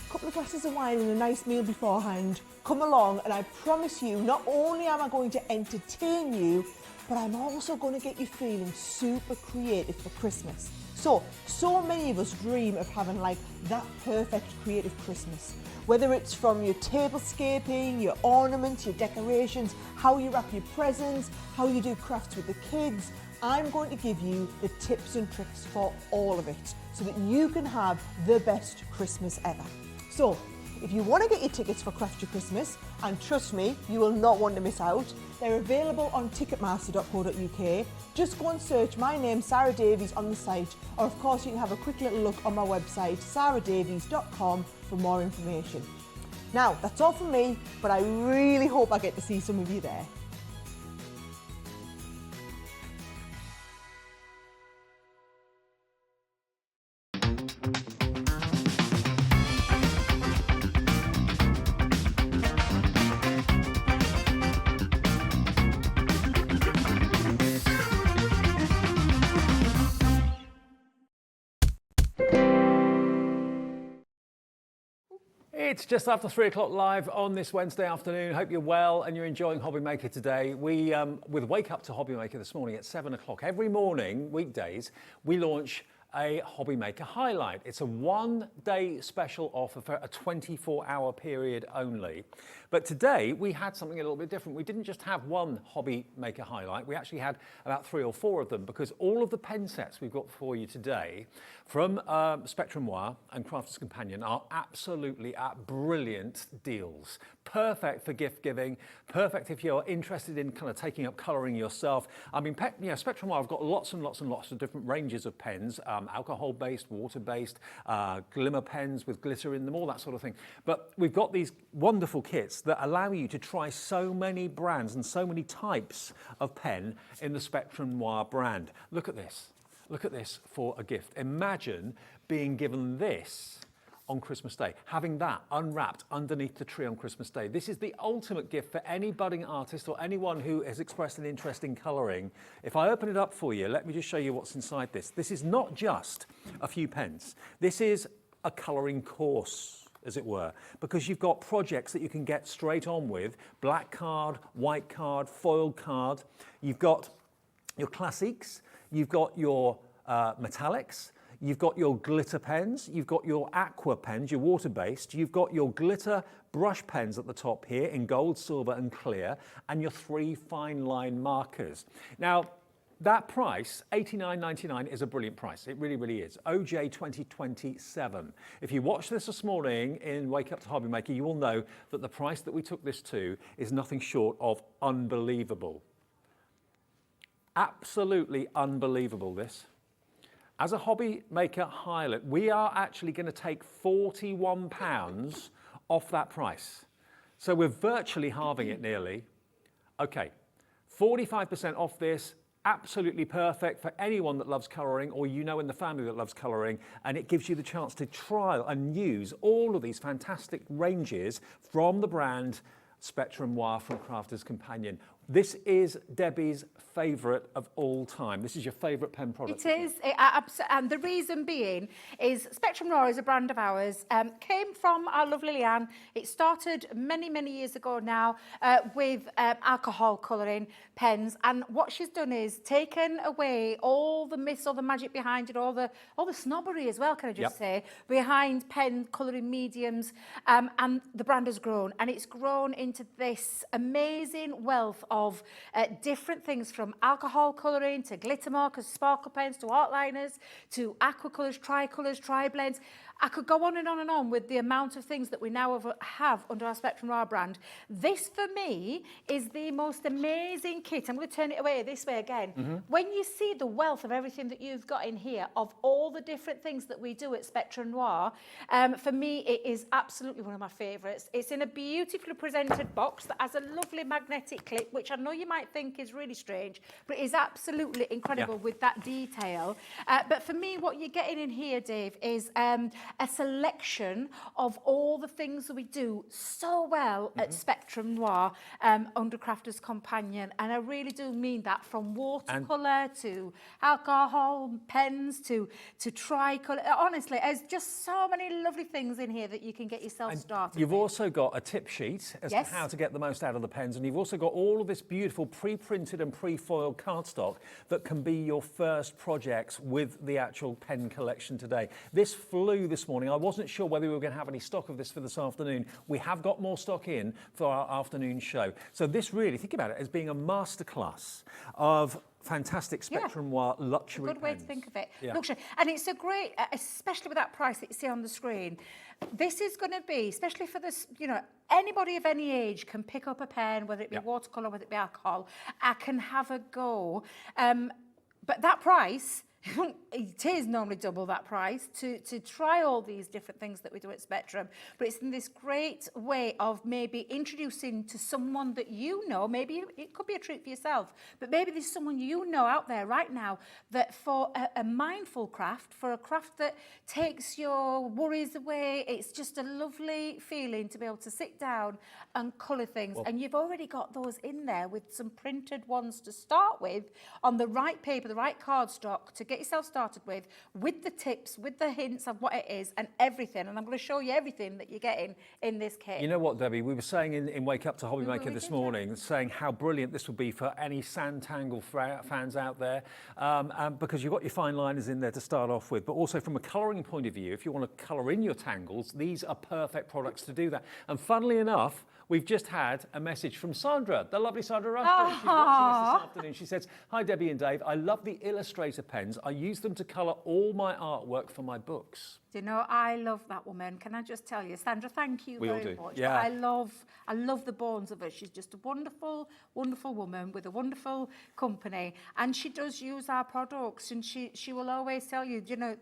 a couple of glasses of wine and a nice meal beforehand. Come along, and I promise you, not only am I going to entertain you, but I'm also going to get you feeling super creative for Christmas. So many of us dream of having like that perfect creative Christmas. Whether it's from your tablescaping, your ornaments, your decorations, how you wrap your presents, how you do crafts with the kids, I'm going to give you the tips and tricks for all of it so that you can have the best Christmas ever. So, if you want to get your tickets for Craft Your Christmas, and trust me, you will not want to miss out, they're available on ticketmaster.co.uk. Just go and search my name, Sarah Davies, on the site, or of course you can have a quick little look on my website, sarahdavies.com, for more information. Now, that's all from me, but I really hope I get to see some of you there. It's just after 3 o'clock live on this Wednesday afternoon. Hope you're well and you're enjoying Hobby Maker today. We, with Wake Up to Hobby Maker this morning at 7 o'clock, every morning, weekdays, we launch a Hobby Maker highlight. It's a one-day special offer for a 24-hour period only. But today we had something a little bit different. We didn't just have one Hobby Maker highlight. We actually had about 3 or 4 of them, because all of the pen sets we've got for you today from Spectrum Wire and Crafter's Companion are absolutely at brilliant deals. Perfect for gift giving, perfect if you're interested in kind of taking up colouring yourself. I mean, Spectrum Wire have got lots and lots and lots of different ranges of pens, alcohol-based, water-based, glimmer pens with glitter in them, all that sort of thing. But we've got these wonderful kits that allow you to try so many brands and so many types of pen in the Spectrum Wire brand. Look at this. Look at this for a gift. Imagine being given this on Christmas Day, having that unwrapped underneath the tree on Christmas Day. This is the ultimate gift for any budding artist or anyone who has expressed an interest in colouring. If I open it up for you, let me just show you what's inside this. This is not just a few pens. This is a colouring course, as it were, because you've got projects that you can get straight on with: black card, white card, foiled card. You've got your classics, you've got your metallics, you've got your glitter pens, you've got your aqua pens, your water-based, you've got your glitter brush pens at the top here in gold, silver and clear, and your 3 fine line markers. Now, that price, $89.99, is a brilliant price. It really, really is. OJ 2027. If you watched this morning in Wake Up to Hobby Maker, you will know that the price that we took this to is nothing short of unbelievable. Absolutely unbelievable, this. As a Hobby Maker highlight, we are actually going to take £41 off that price. So we're virtually halving it nearly. Okay, 45% off this. Absolutely perfect for anyone that loves colouring, or you know in the family that loves colouring, and it gives you the chance to trial and use all of these fantastic ranges from the brand Spectrum Wire from Crafter's Companion. This is Debbie's favourite of all time. This is your favourite pen product. It is, and the reason being is Spectrum Wire is a brand of ours, came from our lovely Leanne. It started many, many years ago now with alcohol colouring pens, and what she's done is taken away all the myths, all the magic behind it, all the snobbery as well, can I just say, behind pen colouring mediums, and the brand has grown, and it's grown into this amazing wealth of different things, from alcohol colouring to glitter markers, sparkle pens to art liners to aqua colours, tricolours, tri-blends. I could go on and on and on with the amount of things that we now have under our Spectrum Wire brand. This, for me, is the most amazing kit. I'm going to turn it away this way again. When you see the wealth of everything that you've got in here, of all the different things that we do at Spectrum Wire, for me, it is absolutely one of my favourites. It's in a beautifully presented box that has a lovely magnetic clip, which I know you might think is really strange, but it is absolutely incredible with that detail. But for me, what you're getting in here, Dave, is a selection of all the things that we do so well at Spectrum Noir under Crafter's Companion. And I really do mean that, from watercolour to alcohol pens to tricolour. Honestly, there's just so many lovely things in here that you can get yourself started You've with. also got a tip sheet as to how to get the most out of the pens, and you've also got all of this beautiful pre-printed and pre-foiled cardstock that can be your first projects with the actual pen collection today. This flew this morning. I wasn't sure whether we were going to have any stock of this for this afternoon. We have got more stock in for our afternoon show. So this really, think about it as being a masterclass of fantastic Spectrum Noir luxury Good way pens. to think of it. Yeah. Luxury. And it's a great, especially with that price that you see on the screen, this is going to be, especially for this, you know, anybody of any age can pick up a pen, whether it be watercolour, whether it be alcohol, I can have a go. But that price, it is normally double that price to try all these different things that we do at Spectrum, but it's in this great way of maybe introducing to someone that you know, maybe it could be a treat for yourself, but maybe there's someone you know out there right now that for a mindful craft, for a craft that takes your worries away, it's just a lovely feeling to be able to sit down and colour things. And you've already got those in there with some printed ones to start with on the right paper, the right cardstock to get yourself started with the tips, with the hints of what it is and everything. And I'm going to show you everything that you're getting in this kit. You know what, Debbie? We were saying in Wake Up to Hobby Maker this morning, saying how brilliant this would be for any Sanntangle fans out there, because you've got your fine liners in there to start off with, but also from a colouring point of view, if you want to colour in your tangles, these are perfect products to do that. And funnily enough, we've just had a message from Sandra, the lovely Sandra Rushton. She's watching us this afternoon. She says, "Hi Debbie and Dave, I love the Illustrator pens. I use them to colour all my artwork for my books." Do you know, I love that woman. Can I just tell you, Sandra, thank you We all very do. much. Yeah. But I love the bones of her. She's just a wonderful, wonderful woman with a wonderful company. And she does use our products, and she will always tell you, you know,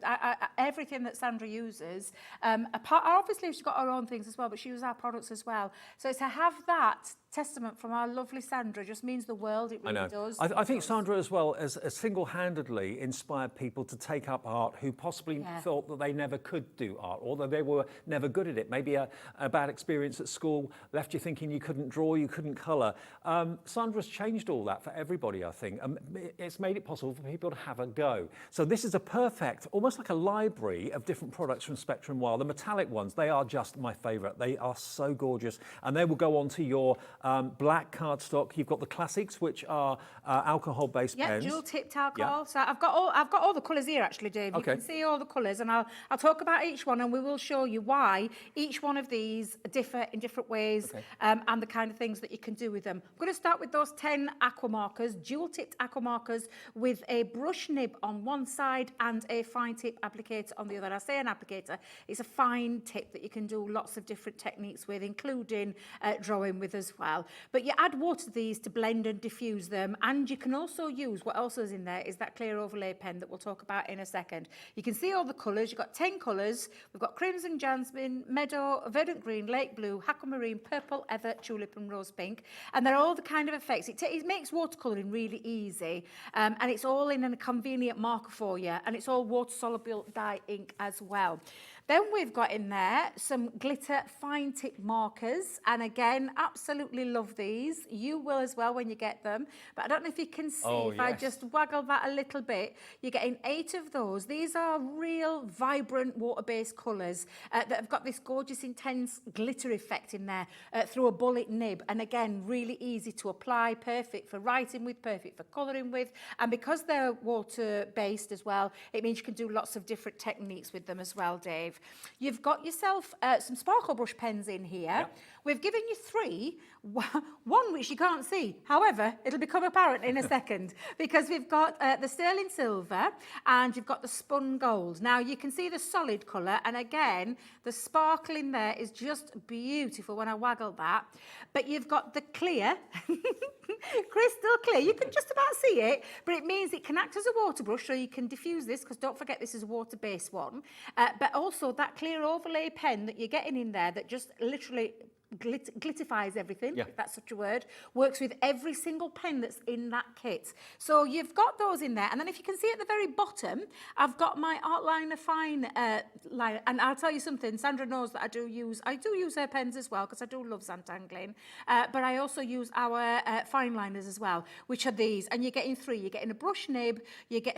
everything that Sandra uses, obviously she's got her own things as well, but she uses our products as well. So to have that testament from our lovely Sandra just means the world. It really does. I think Sandra as well as single-handedly inspired people to take up art who possibly thought that they never could do art, or that they were never good at it. Maybe a bad experience at school left you thinking you couldn't draw, you couldn't colour. Sandra's changed all that for everybody, I think. It's made it possible for people to have a go. So this is a perfect, almost like a library of different products from Spectrum Noir. The metallic ones, they are just my favourite. They are so gorgeous, and they will go onto your black cardstock. You've got the classics, which are alcohol-based pens. Yeah, dual-tipped alcohol. So I've got all the colours here, actually, Dave. You can see all the colours, and I'll talk about each one, and we will show you why each one of these differ in different ways, and the kind of things that you can do with them. I'm going to start with those 10 aqua markers, dual-tipped aqua markers with a brush nib on one side and a fine tip applicator on the other. I say an applicator, it's a fine tip that you can do lots of different techniques with, including drawing with as well. But you add water to these to blend and diffuse them, and you can also use, what else is in there is that clear overlay pen that we'll talk about in a second. You can see all the colours. You've got 10 colours. We've got crimson, jasmine, meadow, verdant green, lake blue, aquamarine, purple, heather, tulip and rose pink. And they're all the kind of effects. It makes watercolouring really easy, and it's all in a convenient marker for you, and it's all water-soluble dye ink as well. Then we've got in there some glitter fine tip markers, and again, absolutely love these. You will as well when you get them, but I don't know if you can see, I just waggle that a little bit, you're getting 8 of those. These are real vibrant water-based colours that have got this gorgeous intense glitter effect in there through a bullet nib, and again, really easy to apply, perfect for writing with, perfect for colouring with, and because they're water-based as well, it means you can do lots of different techniques with them as well, Dave. You've got yourself some sparkle brush pens in here. We've given you 3, one which you can't see. However, it'll become apparent in a second, because we've got the sterling silver and you've got the spun gold. Now you can see the solid colour, and again, the sparkle in there is just beautiful when I waggle that. But you've got the clear, crystal clear. You can just about see it, but it means it can act as a water brush, so you can diffuse this, because don't forget this is a water-based one. But also that clear overlay pen that you're getting in there that just literally glitterifies everything, Yeah. if that's such a word, works with every single pen that's in that kit. So you've got those in there. And then if you can see at the very bottom, I've got my Art Liner Fine liner. And I'll tell you something, Sandra knows that I do use her pens as well, because I do love Zantangling. But I also use our fine liners as well, which are these. And you're getting 3. You're getting a brush nib,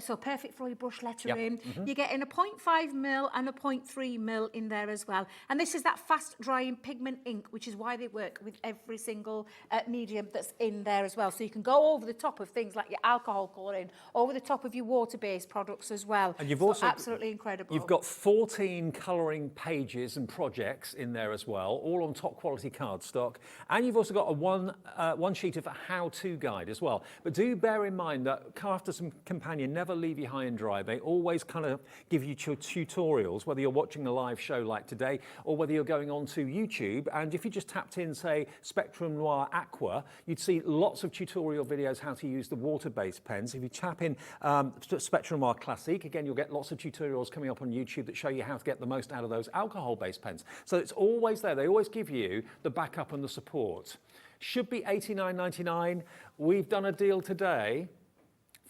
so perfect for your brush lettering. You're getting a 0.5mm and a 0.3mm in there as well. And this is that fast drying pigment ink, which is why they work with every single medium that's in there as well. So you can go over the top of things like your alcohol colouring, over the top of your water-based products as well. And you've So also absolutely incredible. You've got 14 colouring pages and projects in there as well, all on top quality cardstock. And you've also got a one sheet of a how-to guide as well. But do bear in mind that Crafters and Companion never leave you high and dry. They always kind of give you tutorials, whether you're watching a live show like today or whether you're going on to YouTube. And if you just tapped in, say, Spectrum Noir Aqua, you'd see lots of tutorial videos how to use the water-based pens. If you tap in Spectrum Noir Classique, again, you'll get lots of tutorials coming up on YouTube that show you how to get the most out of those alcohol-based pens. So it's always there. They always give you the backup and the support. Should be $89.99. We've done a deal today.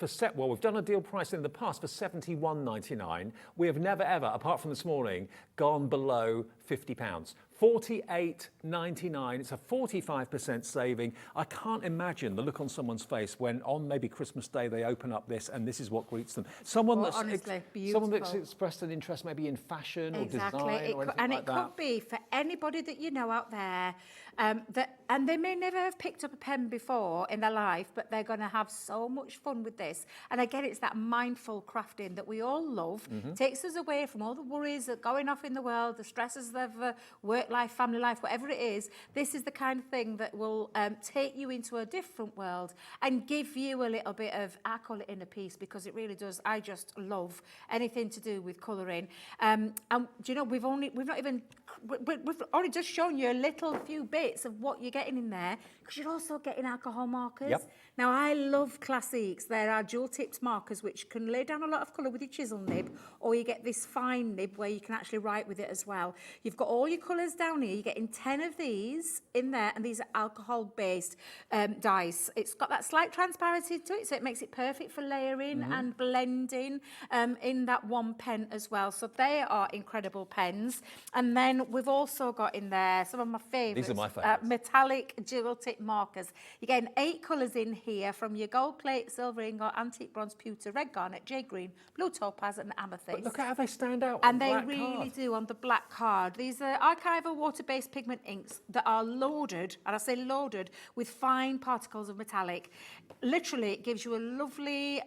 We've done a deal price in the past for $71.99. We have never ever, apart from this morning, gone below £50. $48.99. It's a 45% saving. I can't imagine the look on someone's face when on maybe Christmas Day they open up this and this is what greets them. Someone that's expressed an interest maybe in fashion or design or anything like that. And it could be for anybody that you know out there and they may never have picked up a pen before in their life, but they're going to have so much fun with this. And again, it's that mindful crafting that we all love. Takes us away from all the worries of going off in the world, the stresses of work life, family life, whatever it is. This is the kind of thing that will take you into a different world and give you a little bit of, I call it inner peace, because it really does. I just love anything to do with colouring. And do you know, we've only just shown you a little few bits of what you're getting in there, because you're also getting alcohol markers. Yep. Now, I love Classiques. There are dual-tipped markers which can lay down a lot of colour with your chisel nib, or you get this fine nib where you can actually write with it as well. You've got all your colours down here. You're getting 10 of these in there, and these are alcohol-based dice. It's got that slight transparency to it, so it makes it perfect for layering and blending in that one pen as well. So they are incredible pens. And then we've also got in there some of my favourites. These are my favourites. Metallic dual-tip markers. You're getting 8 colours in here, from your gold plate, silver ingot, antique bronze, pewter, red garnet, jade green, blue topaz and amethyst. But look at how they stand out and on the they black really card. do on the black card. These are archival water-based pigment inks that are loaded, and I say loaded, with fine particles of metallic. Literally, it gives you a lovely,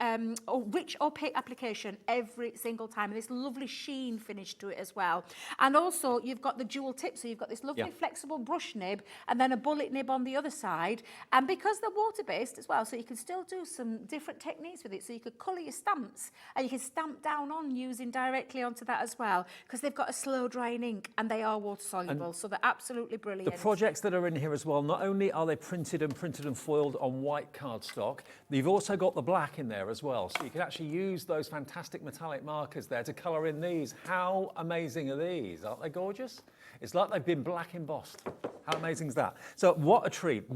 rich opaque application every single time, and this lovely sheen finish to it as well. And also, you've got the dual tip, so you've got this lovely flexible brush nib, and then a bullet nib on the other side. And because they're water-based as well, so you can still do some different techniques with it. So you could colour your stamps, and you can stamp down on using directly onto that as well, because they've got a slow drying ink and they are water soluble, so they're absolutely brilliant. The projects that are in here as well, not only are they printed and foiled on white cardstock, you've also got the black in there as well. So you can actually use those fantastic metallic markers there to colour in these. How amazing are these? Aren't they gorgeous? It's like they've been black embossed. How amazing is that? So what a treat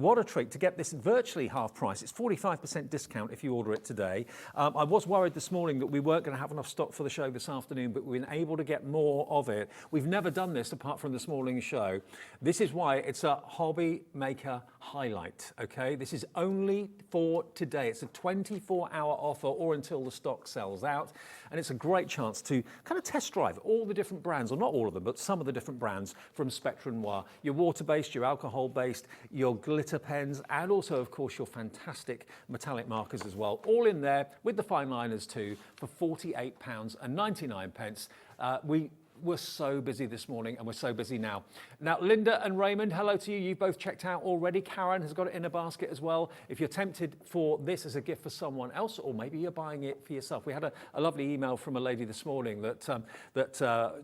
to get this virtually half price. It's 45% discount if you order it today. I was worried this morning that we weren't going to have enough stock for the show this afternoon, but we've been able to get more of it. We've never done this apart from this morning's show. This is why it's a hobby maker highlight, okay? This is only for today. It's a 24-hour offer or until the stock sells out. And it's a great chance to kind of test drive all the different brands, or not all of them, but some of the different brands from Spectrum Noir. Your water-based, your alcohol-based, your glitter pens, and also, of course, your fantastic metallic markers as well. All in there with the fine liners too for £48.99. We were so busy this morning, and we're so busy now. Now, Linda and Raymond, hello to you. You've both checked out already. Karen has got it in a basket as well. If you're tempted for this as a gift for someone else, or maybe you're buying it for yourself. We had a lovely email from a lady this morning that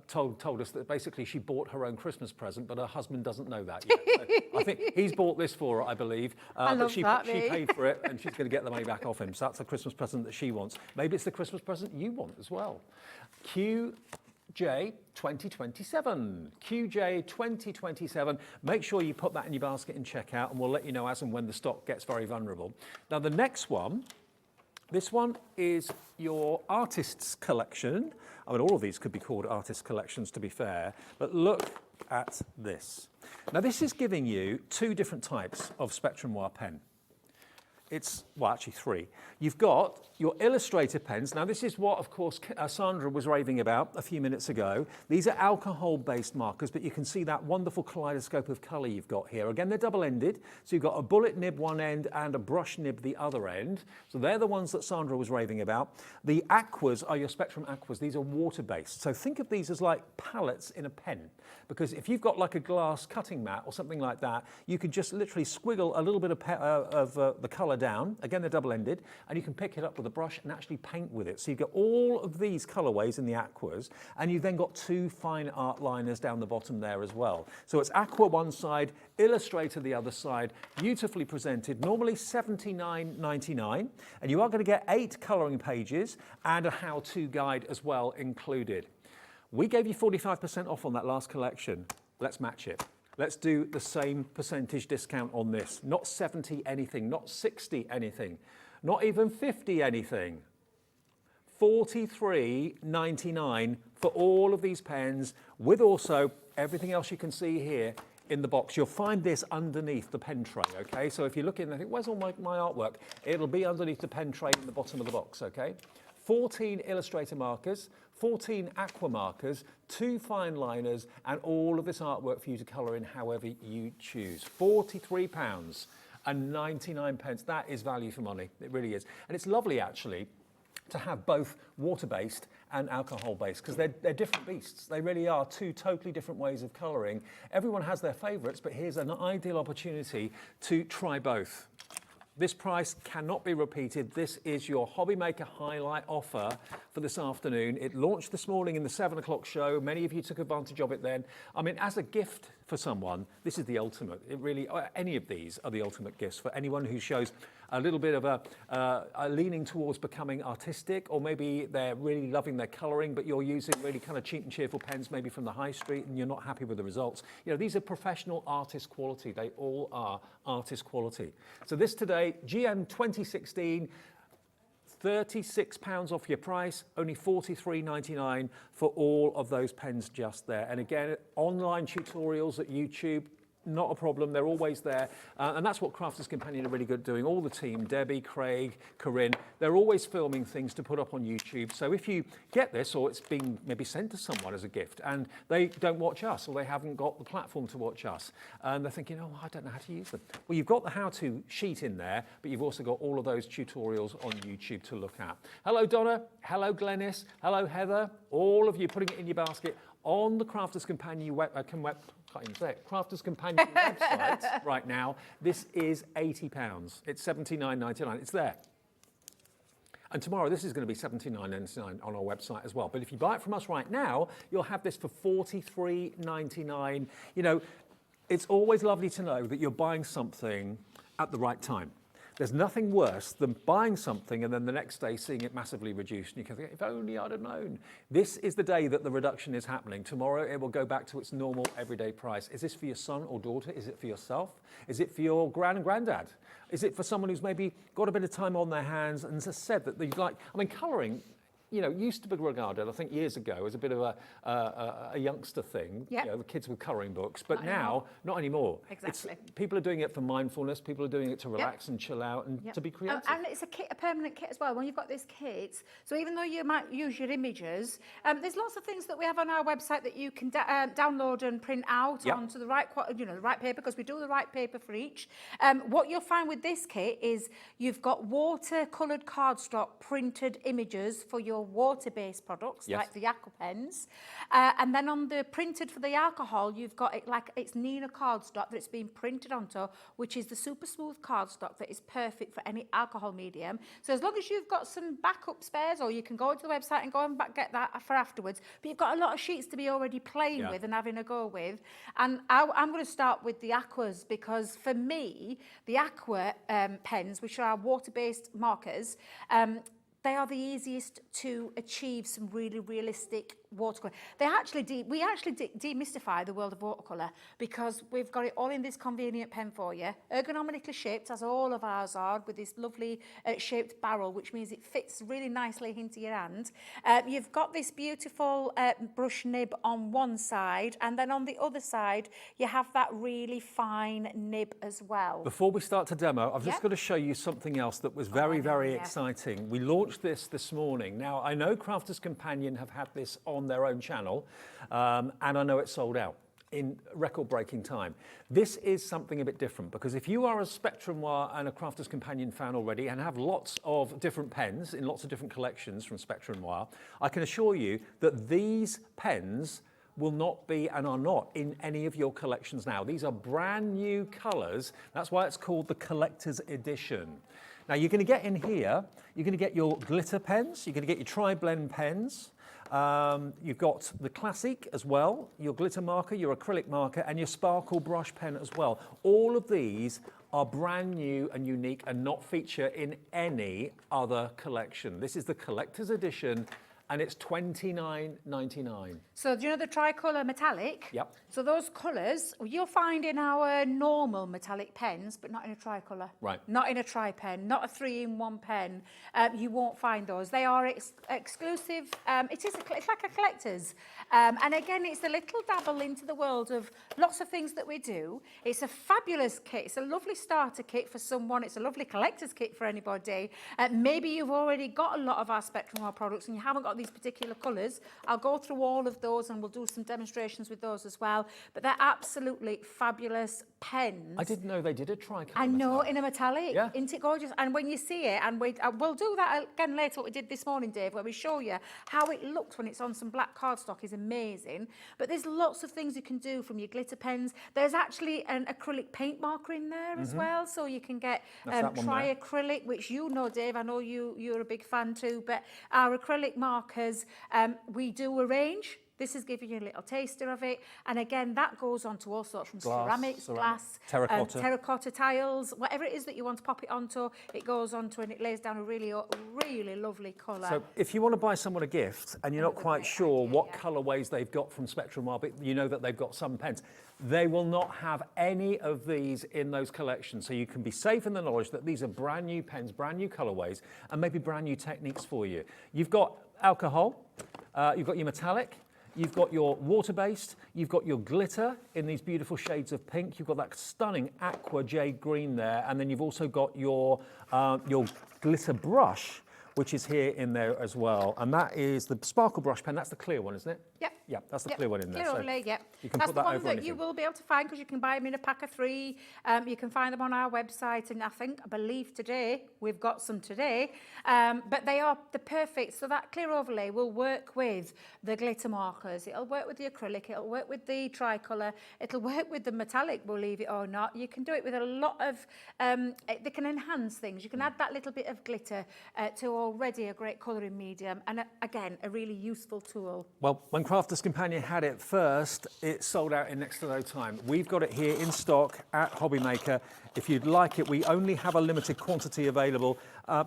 told us that basically she bought her own Christmas present, but her husband doesn't know that yet. So I think he's bought this for her, I believe. But she paid for it, and she's going to get the money back off him. So that's the Christmas present that she wants. Maybe it's the Christmas present you want as well. QJ 2027. QJ 2027. Make sure you put that in your basket and check out, and we'll let you know as and when the stock gets very vulnerable. Now, the next one, this one is your artists collection. I mean, all of these could be called artist collections, to be fair, but look at this. Now, this is giving you two different types of Spectrum Noir pen. It's, well, actually three. You've got your illustrator pens. Now, this is what, of course, Sandra was raving about a few minutes ago. These are alcohol-based markers, but you can see that wonderful kaleidoscope of colour you've got here. Again, they're double-ended, so you've got a bullet nib one end and a brush nib the other end. So they're the ones that Sandra was raving about. The aquas are your Spectrum aquas. These are water-based. So think of these as like palettes in a pen, because if you've got like a glass cutting mat or something like that, you could just literally squiggle a little bit of the colour down. Again, they're double-ended, and you can pick it up with a brush and actually paint with it. So you've got all of these colourways in the aquas, and you've then got two fine art liners down the bottom there as well. So it's aqua one side, illustrator the other side, beautifully presented, normally $79.99, and you are going to get 8 colouring pages and a how-to guide as well included. We gave you 45% off on that last collection. Let's match it. Let's do the same percentage discount on this. Not 70 anything, not 60 anything, not even 50 anything. $43.99 for all of these pens, with also everything else you can see here in the box. You'll find this underneath the pen tray, okay? So if you look in and think, where's all my artwork? It'll be underneath the pen tray in the bottom of the box, okay? 14 illustrator markers, 14 aqua markers, 2 fine liners, and all of this artwork for you to colour in however you choose. £43.99. That is value for money. It really is. And it's lovely, actually, to have both water-based and alcohol-based, because they're different beasts. They really are two totally different ways of colouring. Everyone has their favourites, but here's an ideal opportunity to try both. This price cannot be repeated. This is your Hobby Maker highlight offer for this afternoon. It launched this morning in the 7 o'clock show. Many of you took advantage of it then. I mean, as a gift for someone, this is the ultimate. It really, any of these are the ultimate gifts for anyone who shows a little bit of a leaning towards becoming artistic, or maybe they're really loving their colouring, but you're using really kind of cheap and cheerful pens, maybe from the high street, and you're not happy with the results. You know, these are professional artist quality. They all are artist quality. So this today, GM 2016, £36 off your price, only $43.99 for all of those pens just there. And again, online tutorials at YouTube, not a problem, they're always there. And that's what Crafters Companion are really good at doing. All the team, Debbie, Craig, Corinne, they're always filming things to put up on YouTube. So if you get this, or it's been maybe sent to someone as a gift, and they don't watch us, or they haven't got the platform to watch us, and they're thinking, oh, I don't know how to use them. Well, you've got the how-to sheet in there, but you've also got all of those tutorials on YouTube to look at. Hello, Donna. Hello, Glennis. Hello, Heather. All of you putting it in your basket on the Crafters Companion Crafters Companion website right now. This is £80. It's $79.99. It's there. And tomorrow, this is going to be $79.99 on our website as well. But if you buy it from us right now, you'll have this for $43.99. You know, it's always lovely to know that you're buying something at the right time. There's nothing worse than buying something and then the next day seeing it massively reduced. And you can think, if only I'd have known. This is the day that the reduction is happening. Tomorrow it will go back to its normal everyday price. Is this for your son or daughter? Is it for yourself? Is it for your granddad? Is it for someone who's maybe got a bit of time on their hands and has said that they'd like, I mean, colouring, you know, used to be regarded, I think years ago, as a bit of a youngster thing. Yep. You know, the kids with colouring books. But now, not anymore. Exactly. People are doing it for mindfulness. People are doing it to relax and chill out and to be creative. And it's a kit, a permanent kit as well. When you've got this kit, so even though you might use your images, there's lots of things that we have on our website that you can download and print out onto the right, the right paper, because we do the right paper for each. What you'll find with this kit is you've got watercoloured cardstock printed images for your water-based products, like the aqua pens, and then on the printed for the alcohol, you've got it like it's Nina cardstock that it's been printed onto, which is the super smooth cardstock that is perfect for any alcohol medium. So as long as you've got some backup spares, or you can go to the website and go and get that for afterwards, but you've got a lot of sheets to be already playing with and having a go with. And I'm going to start with the aquas, because for me, the aqua pens, which are water-based markers, they are the easiest to achieve some really realistic watercolour. We actually demystify the world of watercolour because we've got it all in this convenient pen for you, ergonomically shaped, as all of ours are, with this lovely shaped barrel, which means it fits really nicely into your hand. You've got this beautiful brush nib on one side, and then on the other side, you have that really fine nib as well. Before we start to demo, I've just got to show you something else that was very exciting. We launched this morning. Now, I know Crafters Companion have had this on their own channel, and I know it's sold out in record-breaking time. This is something a bit different because if you are a Spectrum Noir and a Crafters Companion fan already and have lots of different pens in lots of different collections from Spectrum Noir, I can assure you that these pens will not be and are not in any of your collections now. These are brand new colours. That's why it's called the Collector's Edition. Now you're going to get in here, you're going to get your glitter pens, you're going to get your tri-blend pens, you've got the Classic as well, your glitter marker, your acrylic marker and your sparkle brush pen as well. All of these are brand new and unique and not feature in any other collection. This is the Collector's Edition and it's $29.99. So do you know the tricolour metallic? Yep. So those colours you'll find in our normal metallic pens, but not in a tricolour. Right. Not in a tri-pen, not a 3-in-1 pen. You won't find those. They are exclusive. It's like a collector's. And again, it's a little dabble into the world of lots of things that we do. It's a fabulous kit. It's a lovely starter kit for someone. It's a lovely collector's kit for anybody. Maybe you've already got a lot of our Spectrum Noir products and you haven't got these particular colours. I'll go through all of those and we'll do some demonstrations with those as well. But they're absolutely fabulous pens. I didn't know they did a tricolour. I know, in a metallic. Yeah. Isn't it gorgeous? And when you see it, and we'll do that again later, what we did this morning, Dave, where we show you how it looks when it's on some black cardstock is amazing. But there's lots of things you can do from your glitter pens. There's actually an acrylic paint marker in there as well, so you can get tri-acrylic, which you know, Dave, I know you're a big fan too, but our acrylic markers, we do arrange. This is giving you a little taster of it. And again, that goes on to all sorts from ceramics, glass, terracotta tiles, whatever it is that you want to pop it onto, it goes onto and it lays down a really, really lovely colour. So if you want to buy someone a gift and you're not quite sure what colourways they've got from Spectrum Noir, but you know that they've got some pens, they will not have any of these in those collections. So you can be safe in the knowledge that these are brand new pens, brand new colourways, and maybe brand new techniques for you. You've got alcohol, you've got your metallic, you've got your water-based, you've got your glitter in these beautiful shades of pink, you've got that stunning aqua jade green there, and then you've also got your glitter brush, which is here in there as well. And that is the sparkle brush pen. That's the clear one, isn't it? Yep. Yeah, that's the clear one in there. Clear overlay, yep. You can that's put that the one over that anything. you will be able to find because you can buy them in a pack of 3. You can find them on our website, and I believe today, we've got some today. But they are the perfect, so that clear overlay will work with the glitter markers. It'll work with the acrylic, it'll work with the tricolour, it'll work with the metallic, believe it or not. You can do it with a lot of, they can enhance things. You can add that little bit of glitter to already a great colouring medium, and again, a really useful tool. Well, when Crafters Companion had it first, it sold out in next to no time. We've got it here in stock at Hobby Maker. If you'd like it, we only have a limited quantity available.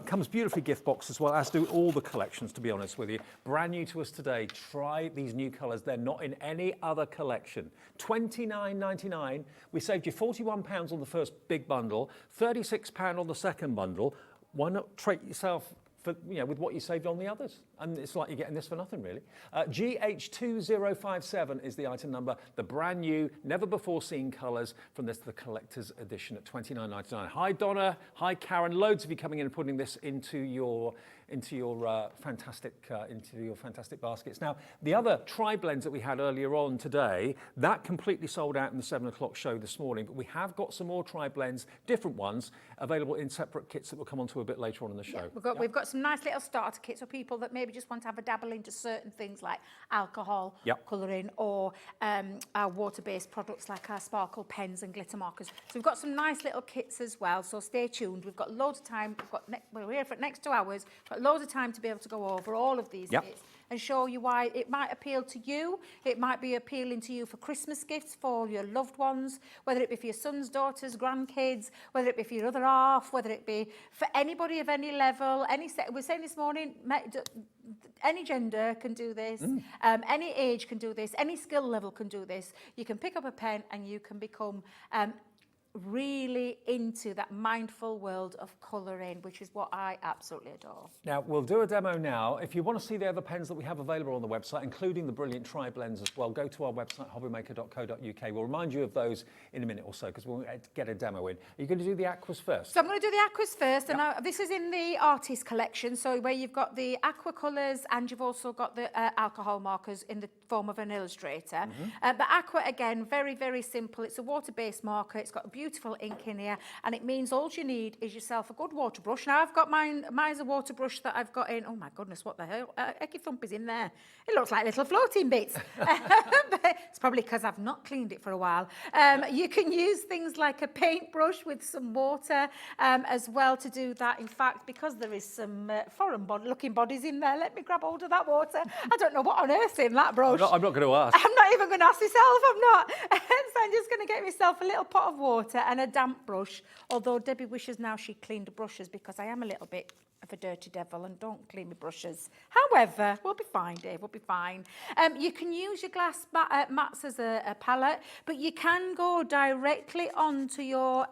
Comes beautifully gift box as well, as do all the collections, to be honest with you. Brand new to us today. Try these new colours. They're not in any other collection. $29.99. We saved you £41 on the first big bundle, £36 on the second bundle. Why not treat yourself with what you saved on the others? And it's like you're getting this for nothing, really. GH2057 is the item number. The brand new, never before seen colours from this, the collector's edition at $29.99. Hi, Donna. Hi, Karen. Loads of you coming in and putting this into your fantastic baskets. Now, the other tri-blends that we had earlier on today, that completely sold out in the 7 o'clock show this morning, but we have got some more tri-blends, different ones, available in separate kits that we'll come on to a bit later on in the show. Yeah, we've got some nice little starter kits for people that maybe just want to have a dabble into certain things like alcohol, colouring, or our water-based products like our sparkle pens and glitter markers. So we've got some nice little kits as well, so stay tuned. We've got loads of time. We're here for the next 2 hours. We've got loads of time to be able to go over all of these kits. and show you why it might appeal to you. It might be appealing to you for Christmas gifts for your loved ones, whether it be for your sons, daughters, grandkids, whether it be for your other half, whether it be for anybody of any level, we're saying this morning, any gender can do this, any age can do this, any skill level can do this. You can pick up a pen and you can become really into that mindful world of colouring, which is what I absolutely adore. Now, we'll do a demo now. If you want to see the other pens that we have available on the website, including the brilliant tri-blends as well, go to our website, hobbymaker.co.uk. We'll remind you of those in a minute or so, because we'll get a demo in. Are you going to do the aquas first? So I'm going to do the aquas first, and this is in the artist collection, so where you've got the aqua colours and you've also got the alcohol markers in the form of an illustrator. But aqua, again, very, very simple. It's a water-based marker. It's got a beautiful ink in here, and it means all you need is yourself a good water brush. Now, I've got mine's a water brush that I've got in. Oh my goodness, what the hell? Eggy thump is in there. It looks like little floating bits. But it's probably because I've not cleaned it for a while. You can use things like a paintbrush with some water as well to do that. In fact, because there is some foreign-looking bodies in there, let me grab hold of that water. I don't know what on earth's in that brush. I'm not going to ask. I'm not even going to ask myself, I'm not. So I'm just going to get myself a little pot of water and a damp brush, although Debbie wishes now she cleaned the brushes because I am a little bit of a dirty devil and don't clean my brushes. However, we'll be fine, Dave, we'll be fine. You can use your glass mats as a palette, but you can go directly onto your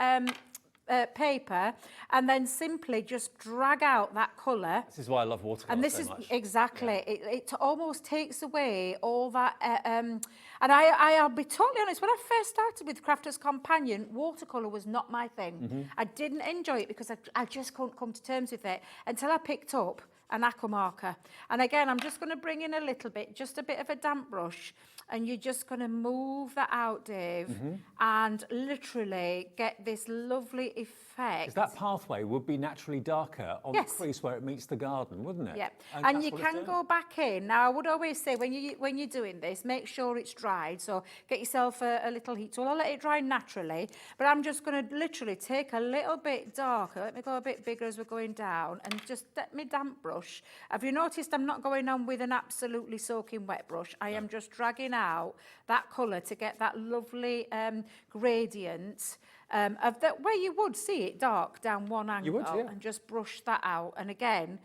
paper and then simply just drag out that colour. This is why I love watercolour and this so is much. exactly it almost takes away all that and I'll be totally honest, when I first started with Crafter's Companion, watercolour was not my thing. I didn't enjoy it because I just couldn't come to terms with it until I picked up an aqua marker. And again, I'm just going to bring in a little bit, just a bit of a damp brush, and you're just going to move that out, Dave, and literally get this lovely effect. Because that pathway would be naturally darker on the crease where it meets the garden, wouldn't it? Yeah, and you can go back in. Now, I would always say when you're doing this, make sure it's dried. So get yourself a little heat tool or let it dry naturally. But I'm just going to literally take a little bit darker. Let me go a bit bigger as we're going down, and just let me damp brush. Have you noticed I'm not going on with an absolutely soaking wet brush? I am just dragging out that colour to get that lovely gradient of that where you would see it dark down one angle. You would, yeah. And just brush that out. And again,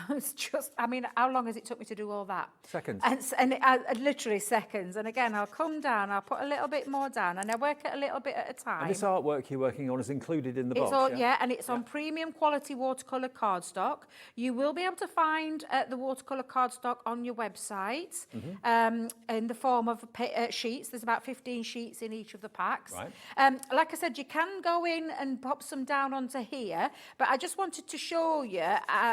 it's just, I mean, how long has it took me to do all that? Seconds. And literally seconds. And again, I'll come down, I'll put a little bit more down, and I work it a little bit at a time. And this artwork you're working on is included in the box, and it's on premium quality watercolour cardstock. You will be able to find the watercolour cardstock on your website in the form of sheets. There's about 15 sheets in each of the packs. Right. Like I said, you can go in and pop some down onto here, but I just wanted to show you,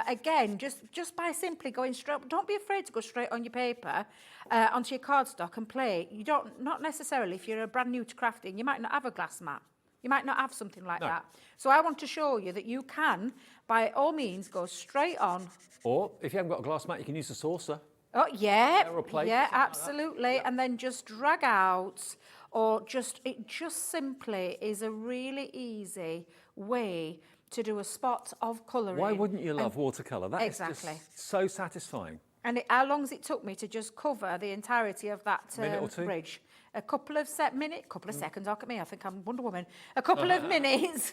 again, just by simply going straight, don't be afraid to go straight on your paper, onto your cardstock and play. You don't, not necessarily, if you're brand new to crafting, you might not have a glass mat. You might not have something like that. So I want to show you that you can, by all means, go straight on. Or if you haven't got a glass mat, you can use a saucer. Oh, yeah. Or a plate, yeah, something like absolutely. And then just drag out, or it just simply is a really easy way to do a spot of colouring. Why wouldn't you love watercolour? That is exactly. just so satisfying. And how long has it took me to just cover the entirety of that Minute or two? bridge? A couple of seconds, look at me, I think I'm Wonder Woman. A couple of minutes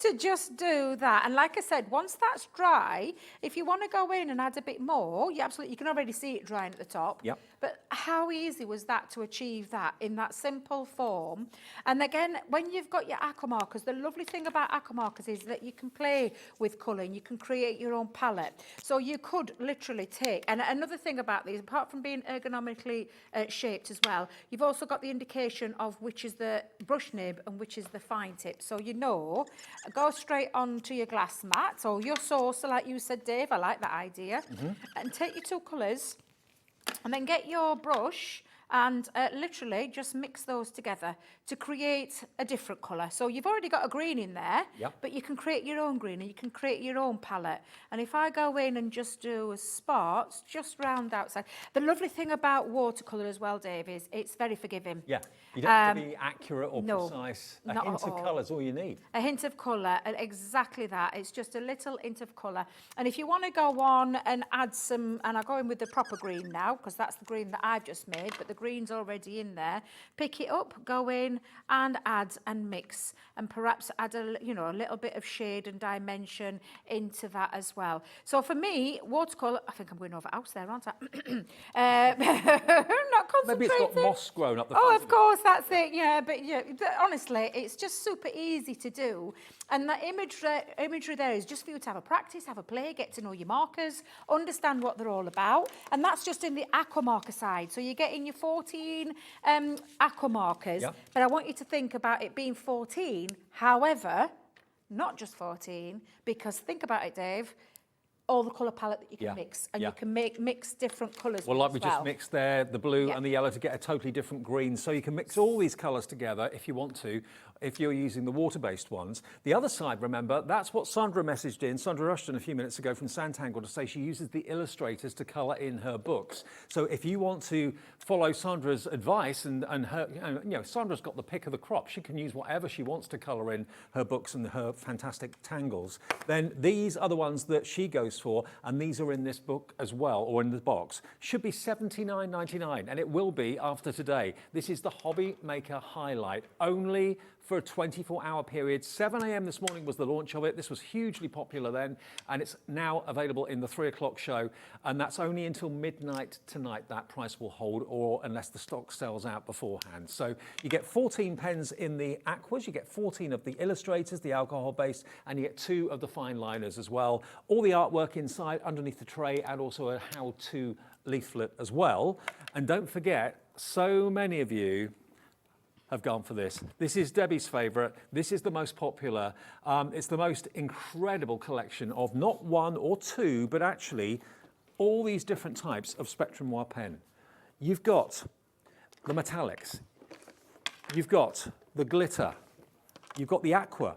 to just do that. And like I said, once that's dry, if you want to go in and add a bit more, you can already see it drying at the top. Yep. But how easy was that to achieve that in that simple form? And again, when you've got your aqua markers, the lovely thing about aqua markers is that you can play with colouring, you can create your own palette. So you could literally take, and another thing about these, apart from being ergonomically shaped as well, you've also got the indication of which is the brush nib and which is the fine tip. So you know, go straight onto your glass mat or your saucer, like you said, Dave. I like that idea. And take your two colours and then get your brush and literally just mix those together to create a different colour. So you've already got a green in there, but you can create your own green and you can create your own palette. And if I go in and just do a spot just round outside, the lovely thing about watercolour as well, Dave, is it's very forgiving. Yeah, you don't have to be accurate or no, precise. A not hint at of all. colour is all you need. A hint of colour, and exactly that. It's just a little hint of colour. And if you want to go on and add some, and I'll go in with the proper green now, because that's the green that I've just made, but the green's already in there. Pick it up, go in and add and mix, and perhaps add a little bit of shade and dimension into that as well. So for me, watercolour, I think I'm going over house there, aren't I? I'm not concentrating. Maybe it's got moss grown up the Oh, front of course, that's it. Yeah, but honestly, it's just super easy to do. And that imagery there is just for you to have a practice, have a play, get to know your markers, understand what they're all about. And that's just in the aqua marker side. So you're getting your 14 aqua markers. Yep. But I want you to think about it being 14. However, not just 14, because think about it, Dave, all the colour palette that you can mix, and you can mix different colours. Well, like we just mixed there, the blue Yeah. and the yellow to get a totally different green. So you can mix all these colours together if you want to, if you're using the water-based ones. The other side, remember, that's what Sandra messaged in, Sandra Rushton, a few minutes ago from Sanntangle, to say she uses the illustrators to colour in her books. So if you want to follow Sandra's advice and her, Sandra's got the pick of the crop. She can use whatever she wants to colour in her books and her fantastic tangles. Then these are the ones that she goes for, and these are in this book as well, or in the box. Should be $79.99, and it will be after today. This is the Hobby Maker Highlight, only for a 24-hour period. 7 a.m. this morning was the launch of it. This was hugely popular then, and it's now available in the 3 o'clock show, and that's only until midnight tonight that price will hold, or unless the stock sells out beforehand. So you get 14 pens in the aquas, you get 14 of the illustrators, the alcohol-based, and you get 2 of the fine liners as well. All the artwork inside underneath the tray, and also a how-to leaflet as well. And don't forget, so many of you have gone for this. This is Debbie's favourite. This is the most popular. It's the most incredible collection of not 1 or 2, but actually all these different types of Spectrum Noir pen. You've got the metallics, you've got the glitter, you've got the aqua,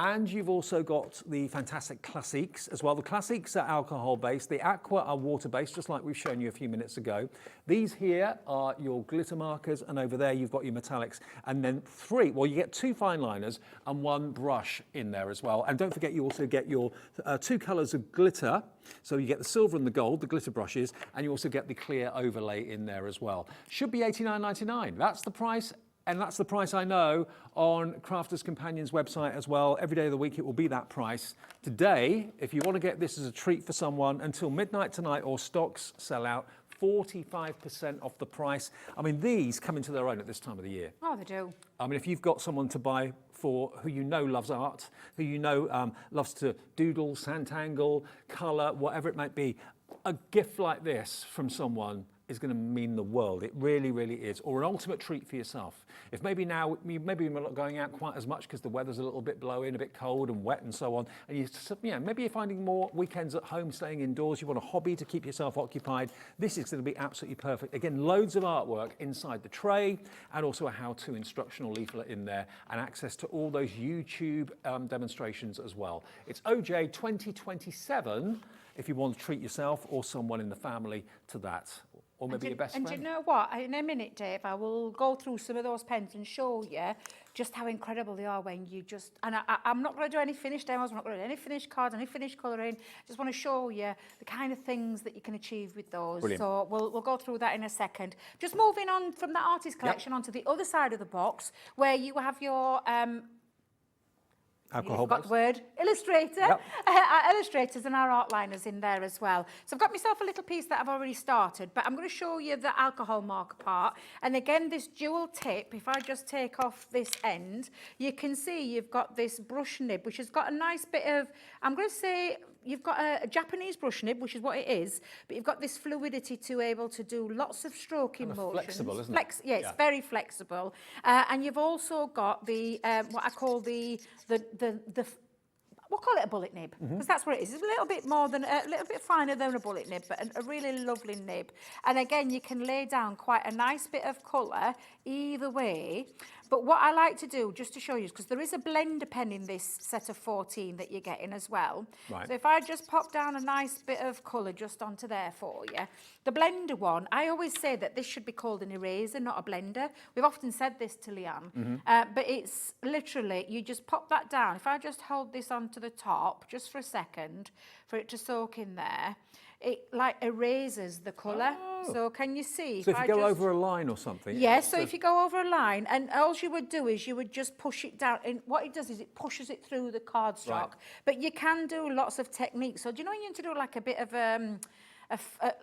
and you've also got the fantastic classiques as well. The classiques are alcohol-based, the aqua are water-based, just like we've shown you a few minutes ago. These here are your glitter markers, and over there you've got your metallics. And then you get 2 fine liners and 1 brush in there as well. And don't forget, you also get your 2 colours of glitter. So you get the silver and the gold, the glitter brushes, and you also get the clear overlay in there as well. Should be $89.99. That's the price. And that's the price I know on Crafters Companion's website as well. Every day of the week it will be that price. Today, if you want to get this as a treat for someone, until midnight tonight or stocks sell out, 45% off the price. I mean, these come into their own at this time of the year. Oh, they do. I mean, if you've got someone to buy for who you know loves art, who you know loves to doodle, Sanntangle, colour, whatever it might be, a gift like this from someone is going to mean the world. It really, really is. Or an ultimate treat for yourself. If maybe now, maybe you're not going out quite as much because the weather's a little bit blowing, a bit cold and wet and so on, and maybe you're finding more weekends at home, staying indoors, you want a hobby to keep yourself occupied, this is going to be absolutely perfect. Again, loads of artwork inside the tray, and also a how-to instructional leaflet in there, and access to all those YouTube demonstrations as well. It's OJ 2027 if you want to treat yourself or someone in the family to that. Or maybe your best friend. And you know what? In a minute, Dave, I will go through some of those pens and show you just how incredible they are when you just... And I'm not going to do any finished demos, I'm not going to do any finished cards, any finished colouring. Just want to show you the kind of things that you can achieve with those. Brilliant. So we'll go through that in a second. Just moving on from that artist collection onto the other side of the box, where you have your... Alcohol got the word illustrator, our illustrators and our outliners in there as well. So I've got myself a little piece that I've already started, but I'm going to show you the alcohol marker part. And again, this dual tip, if I just take off this end, you can see you've got this brush nib, which has got a nice bit of, I'm going to say, you've got a Japanese brush nib, which is what it is, but you've got this fluidity to able to do lots of stroking motions. Flexible, isn't it? Yeah, it's very flexible. And you've also got the what I call the what we'll call it a bullet nib, because that's what it is. It's a little bit more than, a little bit finer than a bullet nib, but a really lovely nib. And again, you can lay down quite a nice bit of colour either way. But what I like to do, just to show you, because there is a blender pen in this set of 14 that you're getting as well. Right. So if I just pop down a nice bit of colour just onto there for you. The blender one, I always say that this should be called an eraser, not a blender. We've often said this to Leanne, but it's literally, you just pop that down. If I just hold this onto the top, just for a second, for it to soak in there, it like erases the colour. Oh. So can you see? So if you go over a line or something? Yes, so if you go over a line, and all you would do is you would just push it down, and what it does is it pushes it through the cardstock. Right. But you can do lots of techniques. So do you know when you need to do like a bit of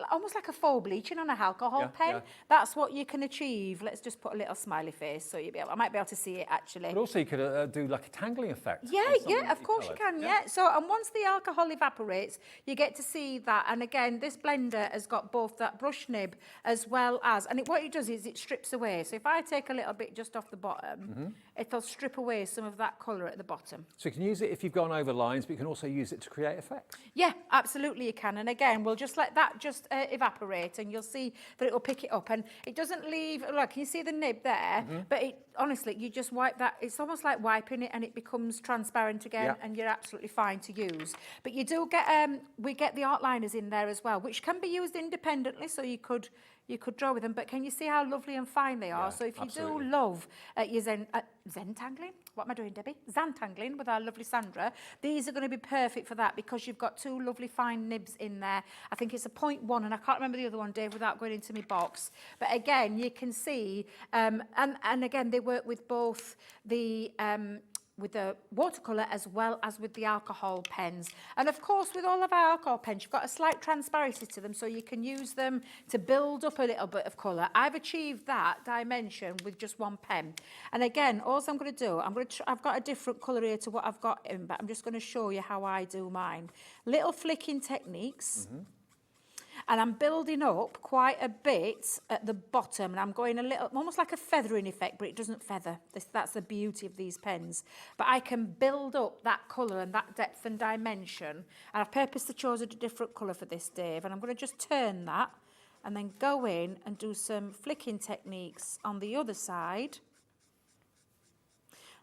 almost like a faux bleaching on a alcohol pen? yeah. That's what you can achieve. Let's just put a little smiley face so you'll be able, I might be able to see it actually. But also you could do like a tangling effect. Yeah, on something yeah, that of course you coloured. can, yeah. So, and once the alcohol evaporates, you get to see that. And again, this blender has got both that brush nib as well as, and what it does is it strips away. So if I take a little bit just off the bottom, it'll strip away some of that colour at the bottom. So you can use it if you've gone over lines, but you can also use it to create effects. Yeah, absolutely you can. And again, we'll just let that just evaporate, and you'll see that it will pick it up. And it doesn't leave, look, can you see the nib there? But it, honestly, you just wipe that. It's almost like wiping it and it becomes transparent again, and you're absolutely fine to use. But you do get, we get the art liners in there as well, which can be used independently, so you could draw with them. But can you see how lovely and fine they are? Yeah, so if you absolutely. do love your Zentangling, what am I doing, Debbie? Zantangling with our lovely Sandra. These are going to be perfect for that, because you've got two lovely fine nibs in there. I think it's a 0.1, and I can't remember the other one, Dave, without going into my box. But again, you can see, and again, they work with both the watercolour as well as with the alcohol pens. And of course, with all of our alcohol pens, you've got a slight transparency to them, so you can use them to build up a little bit of colour. I've achieved that dimension with just one pen. And again, all I'm going to do, I've got a different colour here to what I've got in, but I'm just going to show you how I do mine. Little flicking techniques. And I'm building up quite a bit at the bottom, and I'm going a little, almost like a feathering effect, but it doesn't feather. That's the beauty of these pens. But I can build up that colour and that depth and dimension. And I've purposely chosen a different colour for this, Dave. And I'm going to just turn that and then go in and do some flicking techniques on the other side,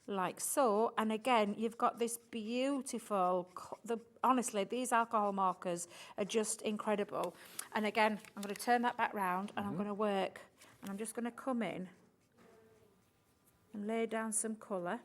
like so. And again, you've got this beautiful, honestly, these alcohol markers are just incredible. And again, I'm going to turn that back round, and I'm going to work, and I'm just going to come in and lay down some colour.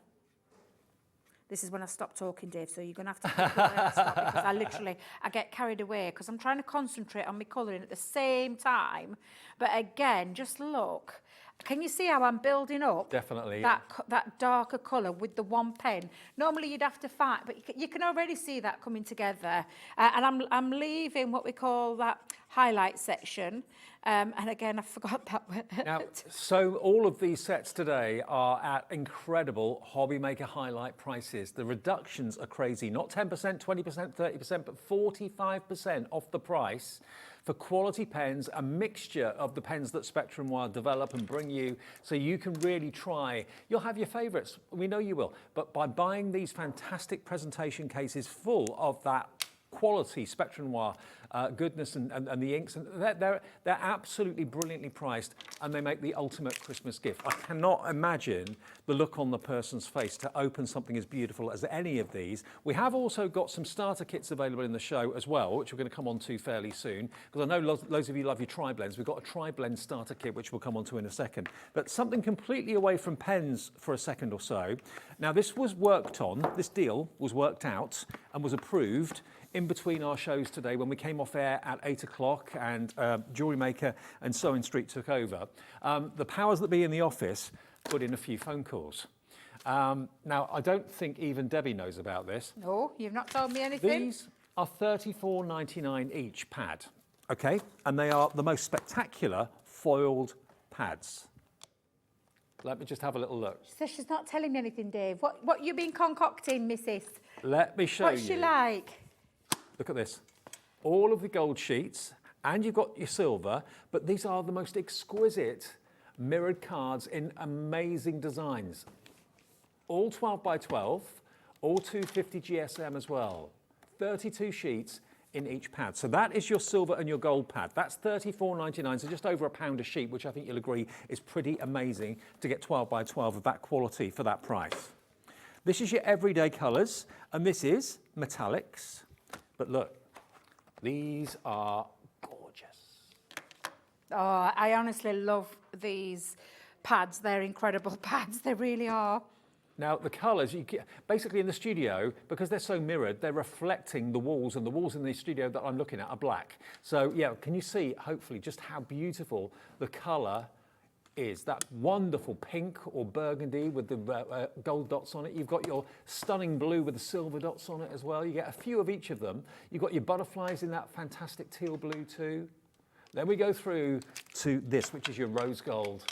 This is when I stop talking, Dave, so you're going to have to keep it when I stop, because I get carried away, because I'm trying to concentrate on my colouring at the same time. But again, just look. Can you see how I'm building up? Definitely. That darker colour with the one pen? Normally you'd have to fight, but you can already see that coming together. And I'm leaving what we call that highlight section. And again, I forgot that word. Now, so all of these sets today are at incredible Hobby Maker highlight prices. The reductions are crazy. Not 10%, 20%, 30%, but 45% off the price for quality pens, a mixture of the pens that Spectrum Wild develop and bring you, so you can really try. You'll have your favourites, we know you will, but by buying these fantastic presentation cases full of that quality Spectrum Noir goodness and the inks, and they're absolutely brilliantly priced, and they make the ultimate Christmas gift. I cannot imagine the look on the person's face to open something as beautiful as any of these. We have also got some starter kits available in the show as well, which we're going to come on to fairly soon, because I know loads of you love your tri-blends. We've got a tri-blend starter kit, which we'll come on to in a second. But something completely away from pens for a second or so. Now, this was worked on, this deal was worked out and was approved in between our shows today when we came off air at 8 o'clock and Jewellery Maker and Sewing Street took over. The powers that be in the office put in a few phone calls. Now, I don't think even Debbie knows about this. No, you've not told me anything. These are $34.99 each pad, okay? And they are the most spectacular foiled pads. Let me just have a little look. So she's not telling me anything, Dave. What you been concocting, missus? Let me show you. What's she like? Look at this. All of the gold sheets, and you've got your silver, but these are the most exquisite mirrored cards in amazing designs. All 12 by 12, all 250 GSM as well. 32 sheets in each pad. So that is your silver and your gold pad. That's $34.99, so just over £1 a sheet, which I think you'll agree is pretty amazing to get 12 by 12 of that quality for that price. This is your everyday colours, and this is metallics. But look, these are gorgeous. Oh, I honestly love these pads. They're incredible pads. They really are. Now, the colours, basically in the studio, because they're so mirrored, they're reflecting the walls, and the walls in the studio that I'm looking at are black. So, yeah, can you see, hopefully, just how beautiful the colour is? That wonderful pink or burgundy with the gold dots on it. You've got your stunning blue with the silver dots on it as well. You get a few of each of them. You've got your butterflies in that fantastic teal blue too. Then we go through to this, which is your rose gold.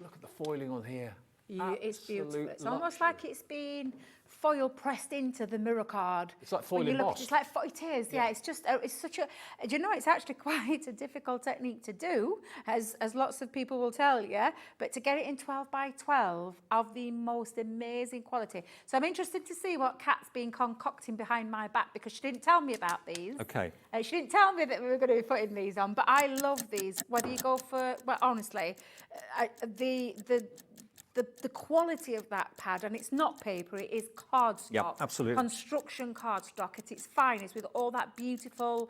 Look at the foiling on here. Yeah, it's beautiful. It's Absolute almost luxury. like it's been foil pressed into the mirror card. It's like When foil you look, embossed. it's like it is. Yeah, it's just it's such a. Do you know it's actually quite a difficult technique to do, as lots of people will tell you. But to get it in 12 by 12 of the most amazing quality. So I'm interested to see what Kat's been concocting behind my back, because she didn't tell me about these. Okay. She didn't tell me that we were going to be putting these on, but I love these. Whether you go for, well, honestly, the quality of that pad, and it's not paper, it is cardstock. Yep, absolutely. Construction cardstock at its finest, with all that beautiful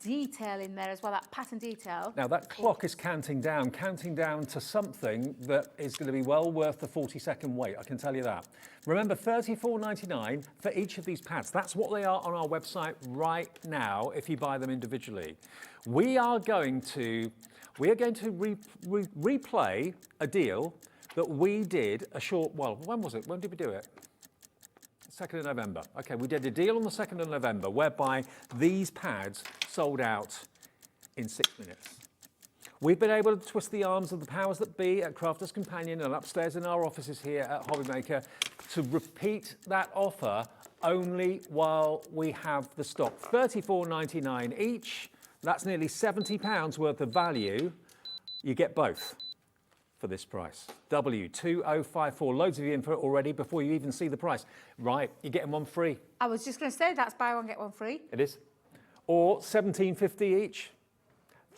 detail in there as well, that pattern detail. Now that clock is counting down to something that is going to be well worth the 40-second wait, I can tell you that. Remember, $34.99 for each of these pads. That's what they are on our website right now if you buy them individually. We are going to replay a deal that we did a short, well, when was it? When did we do it? 2nd of November. Okay, we did a deal on the 2nd of November whereby these pads sold out in 6 minutes. We've been able to twist the arms of the powers that be at Crafters Companion and upstairs in our offices here at Hobbymaker to repeat that offer only while we have the stock. $34.99 each. That's nearly £70 worth of value. You get both for this price. W2054. Loads of you in for it already before you even see the price. Right, you're getting one free. I was just going to say that's buy one get one free. It is. Or $17.50 each.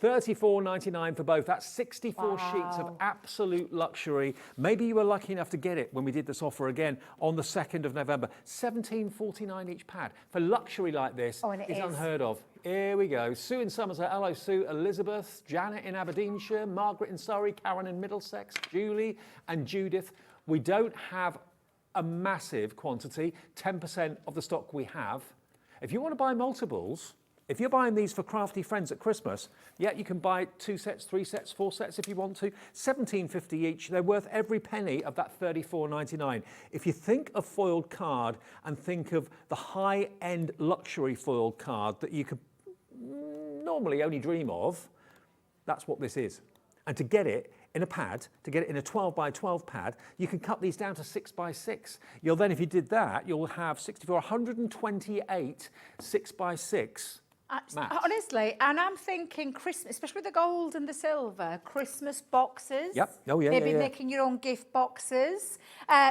$34.99 for both. That's 64 sheets of absolute luxury. Maybe you were lucky enough to get it when we did this offer again on the 2nd of November. $17.49 each pad. For luxury like this, Oh, and it is is. unheard of. Here we go. Sue in Somerset. Hello, Sue. Elizabeth, Janet in Aberdeenshire, Margaret in Surrey, Karen in Middlesex, Julie and Judith. We don't have a massive quantity, 10% of the stock we have. If you want to buy multiples, if you're buying these for crafty friends at Christmas, yeah, you can buy 2 sets, 3 sets, 4 sets if you want to. $17.50 each. They're worth every penny of that $34.99. If you think of foiled card and think of the high-end luxury foiled card that you could normally only dream of, that's what this is. And to get it in a pad, to get it in a 12 by 12 pad, you can cut these down to 6 by 6. You'll then, if you did that, you'll have 128 6 by 6 mats. Honestly, and I'm thinking Christmas, especially with the gold and the silver, Christmas boxes. Yep. Oh, yeah, Maybe yeah. making your own gift boxes.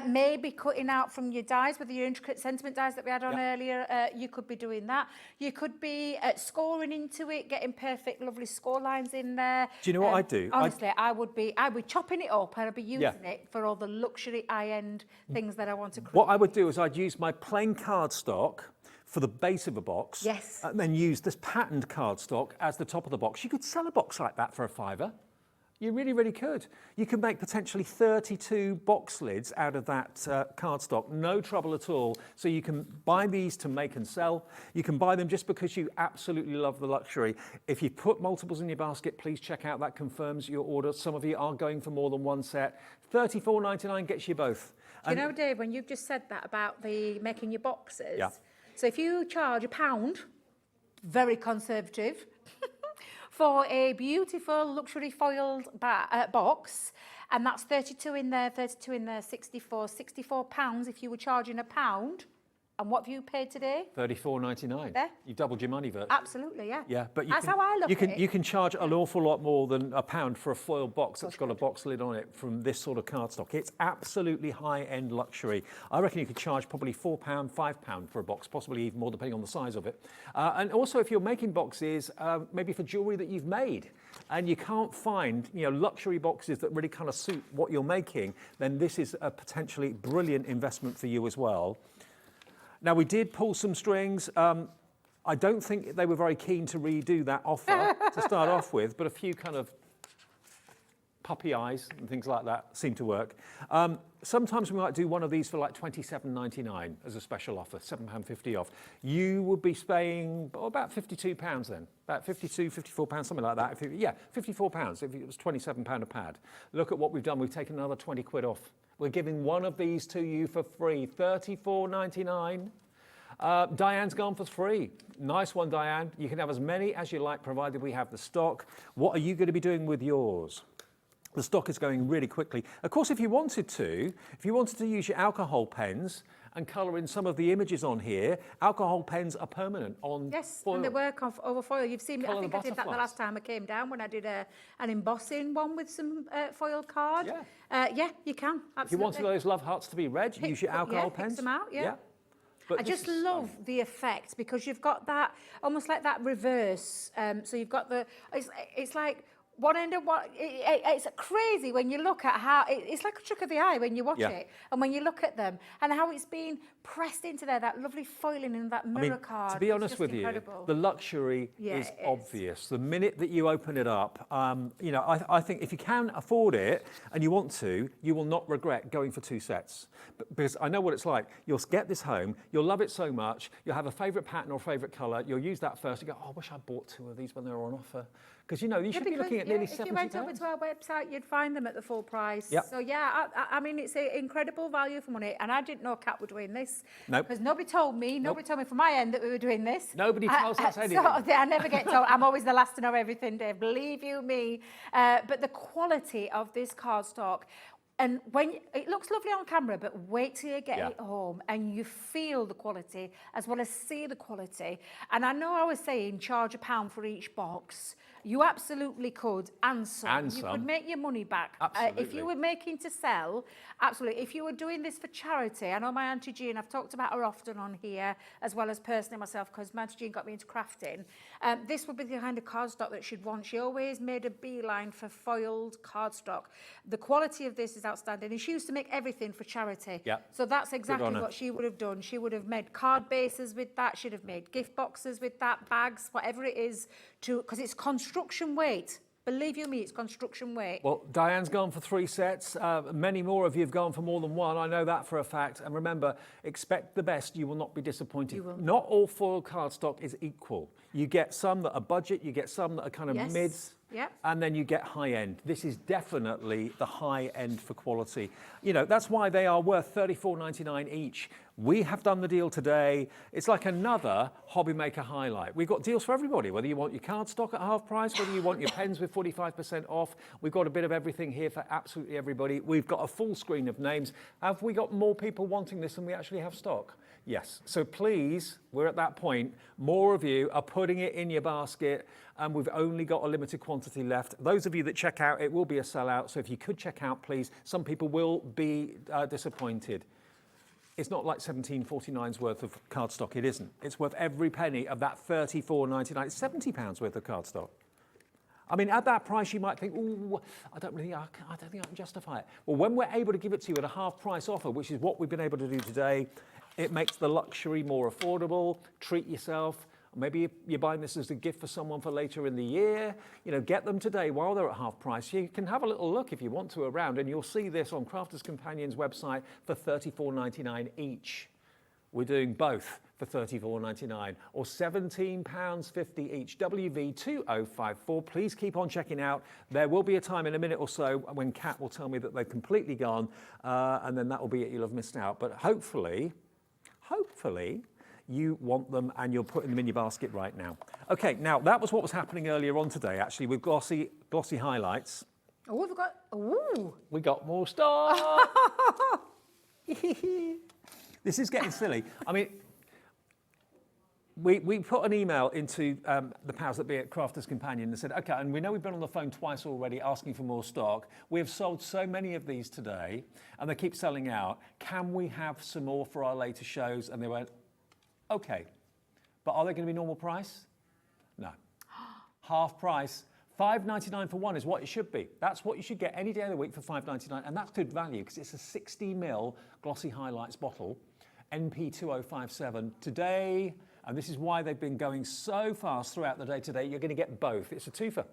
Maybe cutting out from your dies, with your intricate sentiment dies that we had on earlier. You could be doing that. You could be scoring into it, getting perfect, lovely score lines in there. Do you know what I'd do? Honestly, I would be chopping it up and I'd be using it for all the luxury high-end things that I want to create. What I would do is I'd use my plain cardstock for the base of a box. Yes. And then use this patterned cardstock as the top of the box. You could sell a box like that for $5. You really, really could. You can make potentially 32 box lids out of that cardstock, no trouble at all. So you can buy these to make and sell. You can buy them just because you absolutely love the luxury. If you put multiples in your basket, please check out. That confirms your order. Some of you are going for more than one set. $34.99 gets you both. You know, Dave, when you've just said that about the making your boxes, Yeah. so if you charge £1, very conservative, for a beautiful luxury foiled box, and that's 32 in there, 62 in there, 64 £64 if you were charging £1, And what have you paid today? $34.99. There. You doubled your money, Virt. Absolutely, yeah. Yeah, but That's how I look at it. You can charge an awful lot more than £1 for a foil box that's got a box lid on it from this sort of cardstock. It's absolutely high-end luxury. I reckon you could charge probably £4, £5 for a box, possibly even more depending on the size of it. And also, if you're making boxes, maybe for jewellery that you've made, and you can't find luxury boxes that really kind of suit what you're making, then this is a potentially brilliant investment for you as well. Now, we did pull some strings. I don't think they were very keen to redo that offer to start off with, but a few kind of puppy eyes and things like that seem to work. Sometimes we might do one of these for like £27.99 as a special offer, £7.50 off. You would be paying about £52 then, about £52, £54, something like that. £54 if it was £27 a pad. Look at what we've done. We've taken another 20 quid off. We're giving one of these to you for free, $34.99. Diane's gone for free. Nice one, Diane. You can have as many as you like, provided we have the stock. What are you going to be doing with yours? The stock is going really quickly. Of course, if you wanted to use your alcohol pens and colour in some of the images on here, alcohol pens are permanent on foil. And they work on over foil. You've seen me. I think I did that the last time I came down when I did an embossing one with some foil card. Yeah, you can. Absolutely. If you wanted those love hearts to be red, use your alcohol pens. Pick them out. Yeah. But I just love the effect because you've got that almost like that reverse. So you've got it's like one end of what it's crazy when you look at how it's like a trick of the eye when you watch it and when you look at them and how it's been pressed into there, that lovely foiling and that mirror card. To be honest with you, the luxury is obvious. The minute that you open it up, I think if you can afford it and you want to, you will not regret going for 2 sets. Because I know what it's like. You'll get this home, you'll love it so much, you'll have a favourite pattern or favourite colour, you'll use that first, you go, oh, I wish I bought 2 of these when they were on offer. Because, you should be looking at nearly £70. If you went over to our website, you'd find them at the full price. Yep. So, I mean, it's an incredible value for money. And I didn't know Kat were doing this. Nope. Because nobody told me from my end that we were doing this. Nobody tells us anything. So I never get told. I'm always the last to know everything, Dave. Believe you me. But the quality of this cardstock, and when it looks lovely on camera, but wait till you get it home and you feel the quality as well as see the quality. And I know I was saying charge £1 for each box. You absolutely could, and some. You could make your money back. Absolutely. If you were making to sell, absolutely. If you were doing this for charity, I know my Auntie Jean, I've talked about her often on here, as well as personally myself, because my Auntie Jean got me into crafting. This would be the kind of cardstock that she'd want. She always made a beeline for foiled cardstock. The quality of this is outstanding. And she used to make everything for charity. Yeah. So that's exactly what she would have done. She would have made card bases with that. She'd have made gift boxes with that, bags, whatever it is, because it's construction weight. Believe you me, it's construction weight. Well, Diane's gone for 3 sets. Many more of you have gone for more than one. I know that for a fact. And remember, expect the best. You will not be disappointed. Not all foil cardstock is equal. You get some that are budget, you get some that are kind of mids, and then you get high end. This is definitely the high end for quality. That's why they are worth $34.99 each. We have done the deal today. It's like another hobby maker highlight. We've got deals for everybody, whether you want your cardstock at half price, whether you want your pens with 45% off. We've got a bit of everything here for absolutely everybody. We've got a full screen of names. Have we got more people wanting this than we actually have stock? Yes. So please, we're at that point. More of you are putting it in your basket, and we've only got a limited quantity left. Those of you that check out, it will be a sellout. So if you could check out, please. Some people will be disappointed. It's not like 17.49's worth of cardstock. It isn't. It's worth every penny of that $34.99. It's £70 worth of cardstock. I mean, at that price, you might think, "Ooh, I don't think I can justify it." Well, when we're able to give it to you at a half-price offer, which is what we've been able to do today, it makes the luxury more affordable. Treat yourself. Maybe you're buying this as a gift for someone for later in the year. Get them today while they're at half price. You can have a little look if you want to around, and you'll see this on Crafters Companion's website for $34.99 each. We're doing both for $34.99 or £17.50 each. WV2054. Please keep on checking out. There will be a time in a minute or so when Kat will tell me that they've completely gone, and then that will be it. You'll have missed out. But hopefully, you want them and you're putting them in your basket right now. Okay, now that was what was happening earlier on today, actually, with glossy highlights. Oh, We got more stuff. This is getting silly. I mean, we put an email into the powers that be at Crafters Companion and said, okay, and we know we've been on the phone twice already asking for more stock. We have sold so many of these today and they keep selling out. Can we have some more for our later shows? And they went, okay, but are they going to be normal price? No. Half price. $5.99 for one is what it should be. That's what you should get any day of the week for $5.99, and that's good value because it's a 60ml glossy highlights bottle, NP2057. Today, and this is why they've been going so fast throughout the day today, you're going to get both. It's a twofer.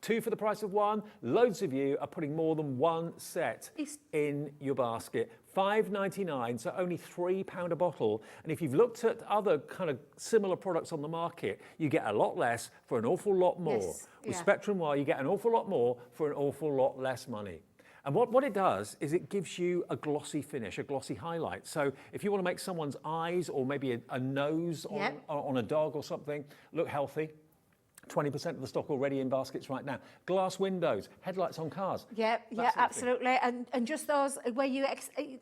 Two for the price of one. Loads of you are putting more than one set in your basket. $5.99, so only £3 a bottle. And if you've looked at other kind of similar products on the market, you get a lot less for an awful lot more. Yes, With Spectrum Wire, you get an awful lot more for an awful lot less money. And what it does is it gives you a glossy finish, a glossy highlight. So if you want to make someone's eyes or maybe a nose on a dog or something look healthy, 20% of the stock already in baskets right now. Glass windows, headlights on cars. Yeah, absolutely. And just those where you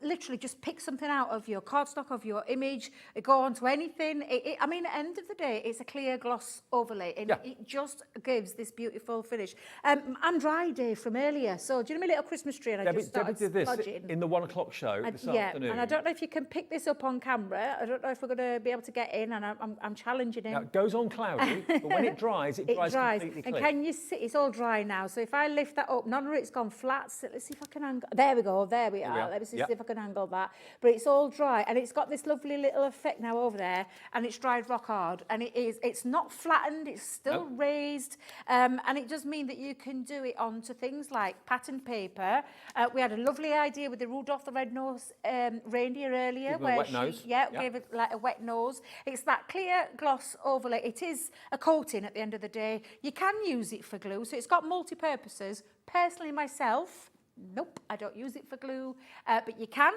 literally just pick something out of your cardstock, of your image, go on to anything. I mean, at the end of the day, it's a clear gloss overlay and it just gives this beautiful finish. And dry day from earlier. So do you know my little Christmas tree? And I just started Debbie did this smudging. in the 1 o'clock show this afternoon. And I don't know if you can pick this up on camera. I don't know if we're going to be able to get in, and I'm challenging him. Now, it goes on cloudy, but when it dries, it dries completely clear. And can you see, it's all dry now. So if I lift that up, none of it's gone flat. So let's see if I can angle. There we go, there we are. Let me see if I can angle that. But it's all dry and it's got this lovely little effect now over there, and it's dried rock hard. And it's not flattened, it's still raised. And it does mean that you can do it onto things like pattern paper. We had a lovely idea with the Rudolph the Red-Nosed Reindeer earlier. Where gave it like a wet nose. It's that clear gloss overlay. It is a coating at the end of the day. You can use it for glue, so it's got multi-purposes. Personally, myself, nope, I don't use it for glue, but you can.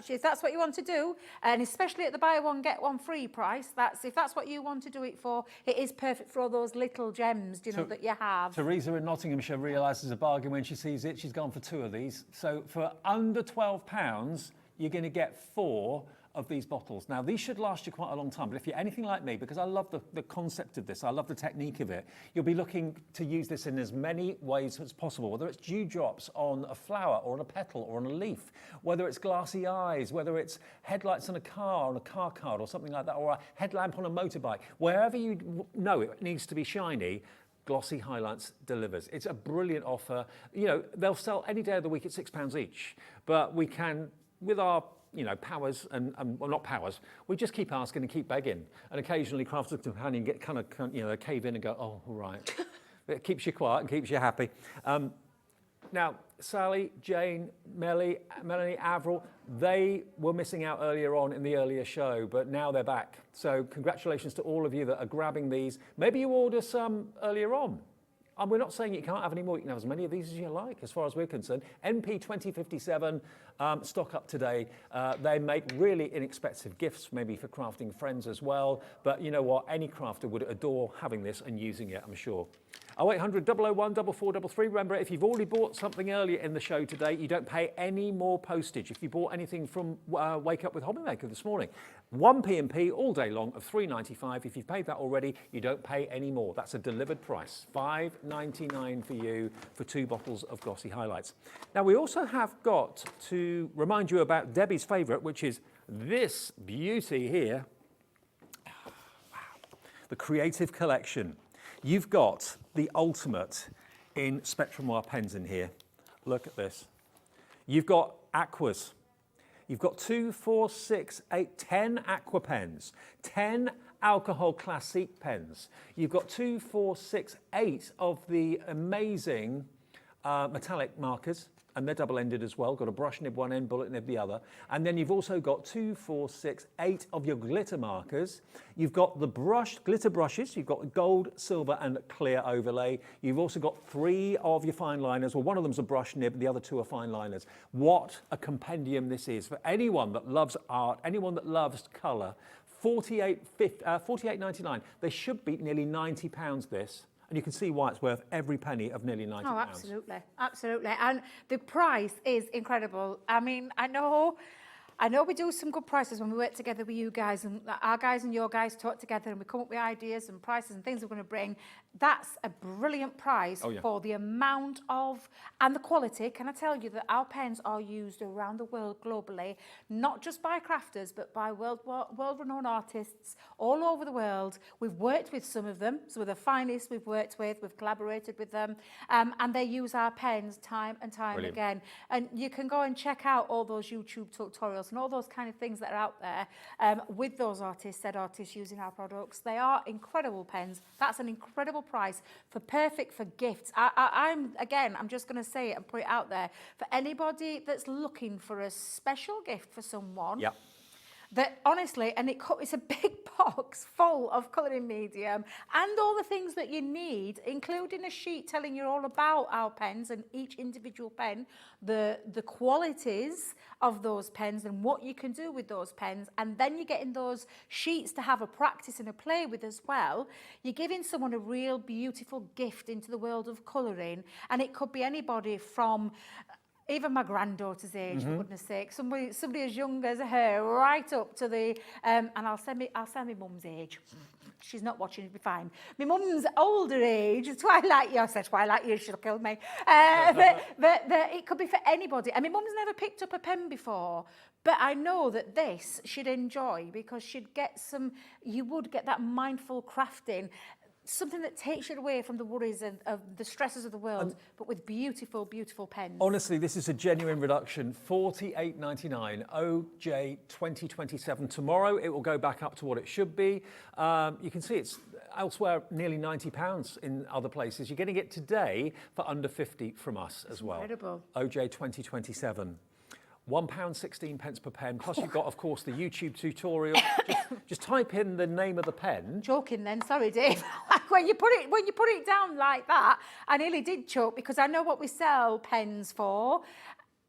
If that's what you want to do, and especially at the buy one get one free price, if that's what you want to do it for, it is perfect for all those little gems, that you have. Teresa in Nottinghamshire realises a bargain when she sees it. She's gone for 2 of these. So for under £12, you're going to get 4 of these bottles. Now, these should last you quite a long time, but if you're anything like me, because I love the concept of this, I love the technique of it, you'll be looking to use this in as many ways as possible, whether it's dewdrops on a flower or on a petal or on a leaf, whether it's glassy eyes, whether it's headlights on a car, on a car card or something like that, or a headlamp on a motorbike. Wherever you know it needs to be shiny, Glossy Highlights delivers. It's a brilliant offer. They'll sell any day of the week at £6 each, but we can, with our powers and well, not powers, we just keep asking and keep begging. And occasionally Crafters Companion get kind of cave in and go, oh, all right. It keeps you quiet and keeps you happy. Now, Sally, Jane, Melanie, Avril, they were missing out earlier on in the earlier show, but now they're back. So congratulations to all of you that are grabbing these. Maybe you order some earlier on. And we're not saying you can't have any more. You can have as many of these as you like, as far as we're concerned. NP2057, stock up today. They make really inexpensive gifts, maybe for crafting friends as well. But you know what? Any crafter would adore having this and using it, I'm sure. 0800 001 4433. Remember, if you've already bought something earlier in the show today, you don't pay any more postage. If you bought anything from Wake Up with Hobbymaker this morning, 1 P&P all day long of £3.95. If you've paid that already, you don't pay any more. That's a delivered price. $5.99 for you for 2 bottles of Glossy Highlights. Now, we also have got to remind you about Debbie's favourite, which is this beauty here. Wow. The Creative Collection. You've got the ultimate in Spectrum Wire pens in here. Look at this. You've got aquas. You've got 2, 4, 6, 8, 10 aqua pens, 10 alcohol classique pens. You've got 2, 4, 6, 8 of the amazing metallic markers, and they're double-ended as well. Got a brush nib one end, bullet nib the other. And then you've also got 2, 4, 6, 8 of your glitter markers. You've got the glitter brushes. You've got gold, silver, and clear overlay. You've also got 3 of your fine liners. Well, one of them's a brush nib, the other 2 are fine liners. What a compendium this is for anyone that loves art, anyone that loves colour. $48.99. They should be nearly £90 this. And you can see why it's worth every penny of nearly £90. Oh, absolutely, absolutely. And the price is incredible. I mean, I know I know we do some good prices when we work together with you guys, and our guys and your guys talk together, and we come up with ideas and prices and things we're going to bring. That's a brilliant price for the amount of and the quality. Can I tell you that our pens are used around the world globally, not just by crafters, but by world-renowned artists all over the world. We've worked with some of them, some of the finest we've worked with, we've collaborated with them, and they use our pens time and time again. And you can go and check out all those YouTube tutorials and all those kind of things that are out there with those artists, said artists using our products. They are incredible pens. That's an incredible price for perfect for gifts. I'm just going to say it and put it out there for anybody that's looking for a special gift for someone. Yep. That honestly, and it's a big box full of colouring medium and all the things that you need, including a sheet telling you all about our pens and each individual pen, the qualities of those pens and what you can do with those pens. And then you're getting those sheets to have a practice and a play with as well. You're giving someone a real beautiful gift into the world of colouring. And it could be anybody from even my granddaughter's age, for goodness sake, somebody as young as her, right up to the, and I'll say my mum's age. She's not watching, it'll be fine. My mum's older age, Twilight years, I said Twilight years, she'll kill me. But it could be for anybody. And my mum's never picked up a pen before, but I know that this she'd enjoy because you would get that mindful crafting, something that takes you away from the worries of the stresses of the world, but with beautiful, beautiful pens. Honestly, this is a genuine reduction. $48.99, OJ 2027. Tomorrow, it will go back up to what it should be. You can see it's elsewhere nearly £90 in other places. You're getting it today for under 50 from us as well. Incredible. OJ 2027. £1.16 per pen. Plus, you've got, of course, the YouTube tutorial. Just type in the name of the pen. Joking then, sorry, Dave. when you put it down like that, I nearly did choke because I know what we sell pens for.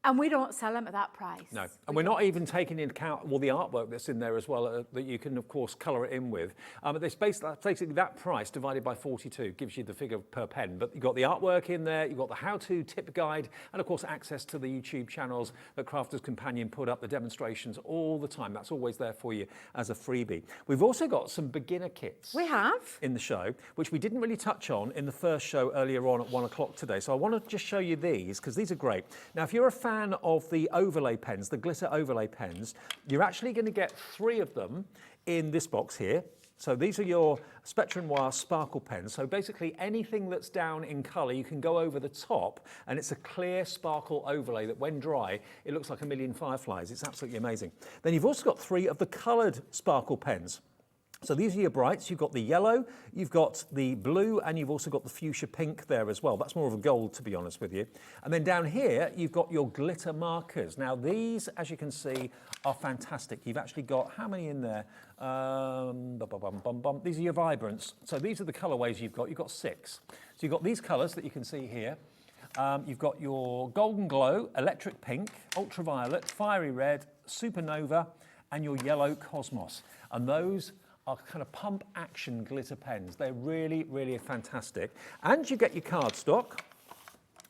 And we don't sell them at that price. No, and we're not even taking into account all the artwork that's in there as well that you can, of course, colour it in with. But this basically that price divided by 42 gives you the figure per pen. But you've got the artwork in there, you've got the how-to tip guide, and of course access to the YouTube channels that Crafters Companion put up, the demonstrations all the time. That's always there for you as a freebie. We've also got some beginner kits. We have. In the show, which we didn't really touch on in the first show earlier on at 1 o'clock today. So I want to just show you these because these are great. Now, if you're a fan of the overlay pens, the glitter overlay pens, you're actually going to get 3 of them in this box here. So these are your Spectrum Noir sparkle pens. So basically anything that's down in colour, you can go over the top and it's a clear sparkle overlay that when dry, it looks like a million fireflies. It's absolutely amazing. Then you've also got 3 of the coloured sparkle pens. So these are your brights. You've got the yellow, you've got the blue, and you've also got the fuchsia pink there as well. That's more of a gold, to be honest with you. And then down here, you've got your glitter markers. Now these, as you can see, are fantastic. You've actually got, how many in there? These are your vibrants. So these are the colourways you've got. You've got 6. So you've got these colours that you can see here. You've got your golden glow, electric pink, ultraviolet, fiery red, supernova, and your yellow cosmos. And those are kind of pump action glitter pens. They're really, really fantastic. And you get your cardstock,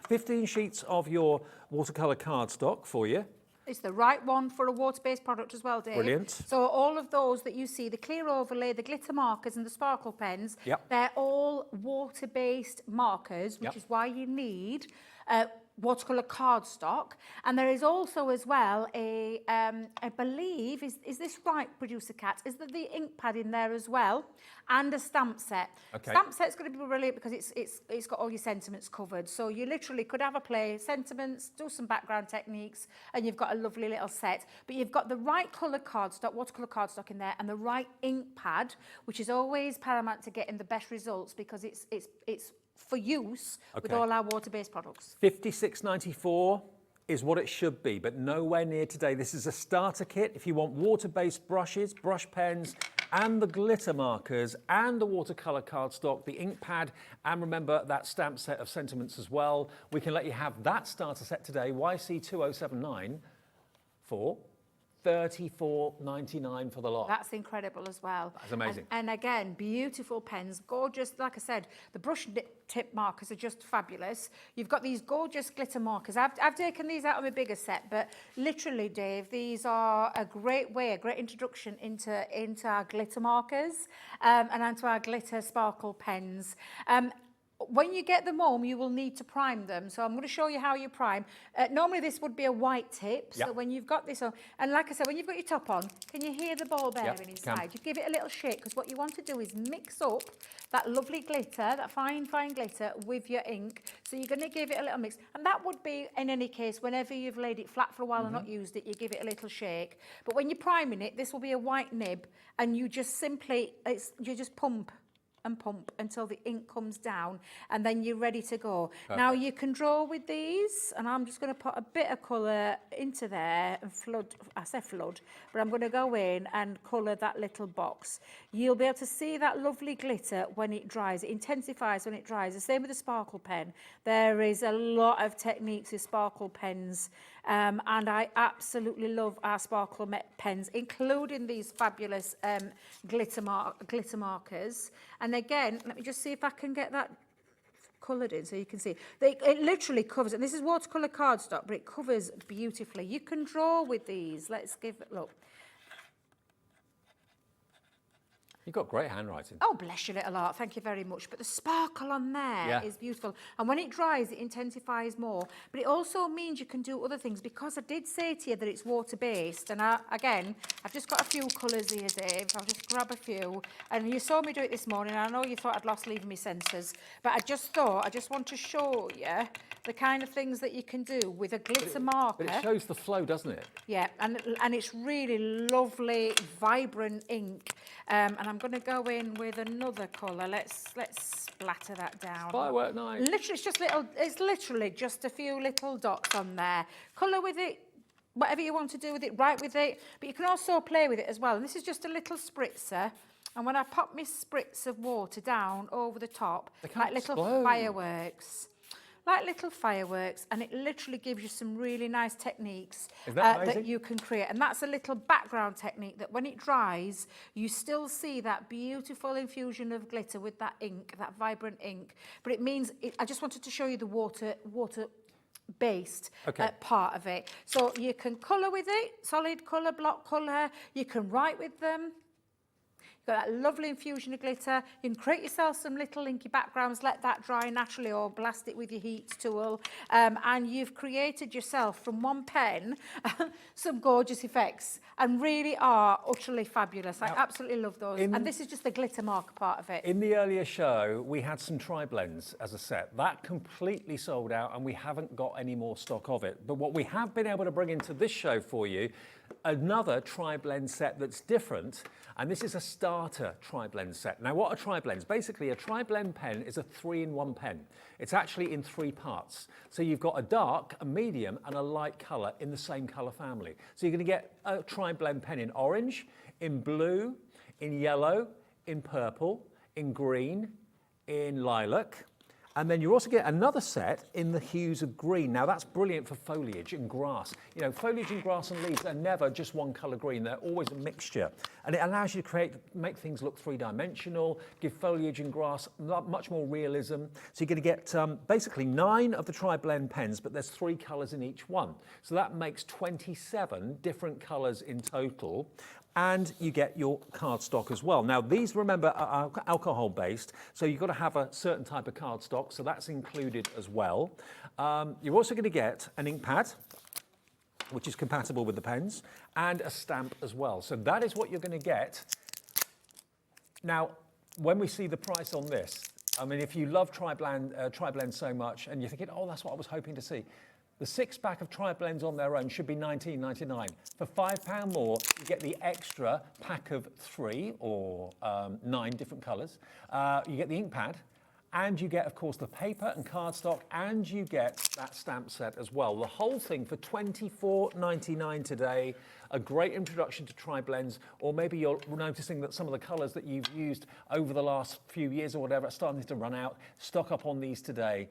15 sheets of your watercolour cardstock for you. It's the right one for a water-based product as well, Dave. Brilliant. So all of those that you see, the clear overlay, the glitter markers and the sparkle pens, they're all water-based markers, which is why you need watercolour cardstock. And there is also as well I believe, is this right, Producer Kat? Is there the ink pad in there as well? And a stamp set. Okay. Stamp set's going to be brilliant because it's got all your sentiments covered. So you literally could have a play, sentiments, do some background techniques, and you've got a lovely little set. But you've got the right colour cardstock, watercolour cardstock in there, and the right ink pad, which is always paramount to getting the best results because it's for use with all our water-based products. $56.94 is what it should be, but nowhere near today. This is a starter kit. If you want water-based brushes, brush pens, and the glitter markers, and the watercolour cardstock, the ink pad, and remember that stamp set of sentiments as well, we can let you have that starter set today, YC2079 for $34.99 for the lot. That's incredible as well. That's amazing. And again, beautiful pens, gorgeous. Like I said, the brush tip markers are just fabulous. You've got these gorgeous glitter markers. I've taken these out of my bigger set, but literally, Dave, these are a great introduction into our glitter markers and into our glitter sparkle pens. When you get them home, you will need to prime them. So I'm going to show you how you prime. Normally this would be a white tip. So when you've got this on, and like I said, when you've got your top on, can you hear the ball bearing inside? You give it a little shake, because what you want to do is mix up that lovely glitter, that fine glitter with your ink. So you're going to give it a little mix. And that would be, in any case, whenever you've laid it flat for a while and not used it, you give it a little shake. But when you're priming it, this will be a white nib, and you just simply, you just pump and pump until the ink comes down, and then you're ready to go. Perfect. Now you can draw with these, and I'm just going to put a bit of colour into there and flood, I say flood, but I'm going to go in and colour that little box. You'll be able to see that lovely glitter when it dries. It intensifies when it dries. The same with the sparkle pen. There is a lot of techniques with sparkle pens, and I absolutely love our sparkle pens, including these fabulous glitter markers. And again, let me just see if I can get that coloured in so you can see. It literally covers, and this is watercolour cardstock, but it covers beautifully. You can draw with these. Let's give it a look. You've got great handwriting. Oh, bless your little heart. Thank you very much. But the sparkle on there is beautiful. And when it dries, it intensifies more. But it also means you can do other things, because I did say to you that it's water-based. And again, I've just got a few colours here, Dave. I'll just grab a few. And you saw me do it this morning. I know you thought I'd lost leaving me senses. But I just want to show you the kind of things that you can do with a glitter marker. But it shows the flow, doesn't it? Yeah, and it's really lovely, vibrant ink. And I'm going to go in with another colour. Let's splatter that down. Firework night. Literally, it's literally just a few little dots on there. Colour with it, whatever you want to do with it, write with it. But you can also play with it as well. And this is just a little spritzer. And when I pop my spritz of water down over the top, like little fireworks. Like little fireworks, and it literally gives you some really nice techniques that you can create. And that's a little background technique that when it dries, you still see that beautiful infusion of glitter with that ink, that vibrant ink. But it means, I just wanted to show you the water-based part of it. So you can colour with it, solid colour, block colour. You can write with them. You've got that lovely infusion of glitter. You can create yourself some little inky backgrounds, let that dry naturally, or blast it with your heat tool. And you've created yourself from one pen some gorgeous effects, and really are utterly fabulous. I absolutely love those. And this is just the glitter marker part of it. In the earlier show, we had some tri-blends as a set. That completely sold out, and we haven't got any more stock of it. But what we have been able to bring into this show for you, another tri-blend set that's different, and this is a starter tri-blend set. Now, what are tri-blends? Basically, a tri-blend pen is a 3-in-1 pen. It's actually in 3 parts. So you've got a dark, a medium, and a light colour in the same colour family. So you're going to get a tri-blend pen in orange, in blue, in yellow, in purple, in green, in lilac. And then you also get another set in the hues of green. Now that's brilliant for foliage and grass. You know, foliage and grass and leaves are never just one colour green. They're always a mixture. And it allows you to make things look 3-dimensional, give foliage and grass much more realism. So you're going to get basically 9 of the tri-blend pens, but there's 3 colours in each one. So that makes 27 different colours in total. And you get your cardstock as well. Now, these, remember, are alcohol-based, so you've got to have a certain type of cardstock, so that's included as well. You're also going to get an ink pad, which is compatible with the pens, and a stamp as well. So that is what you're going to get. Now, when we see the price on this, I mean, if you love tri-blend so much, and you're thinking, oh, that's what I was hoping to see, the 6-pack of tri-blends on their own should be $19.99. For £5 more, you get the extra pack of 3 or 9 different colours. You get the ink pad, and you get, of course, the paper and cardstock, and you get that stamp set as well. The whole thing for $24.99 today. A great introduction to tri-blends, or maybe you're noticing that some of the colours that you've used over the last few years or whatever are starting to run out. Stock up on these today.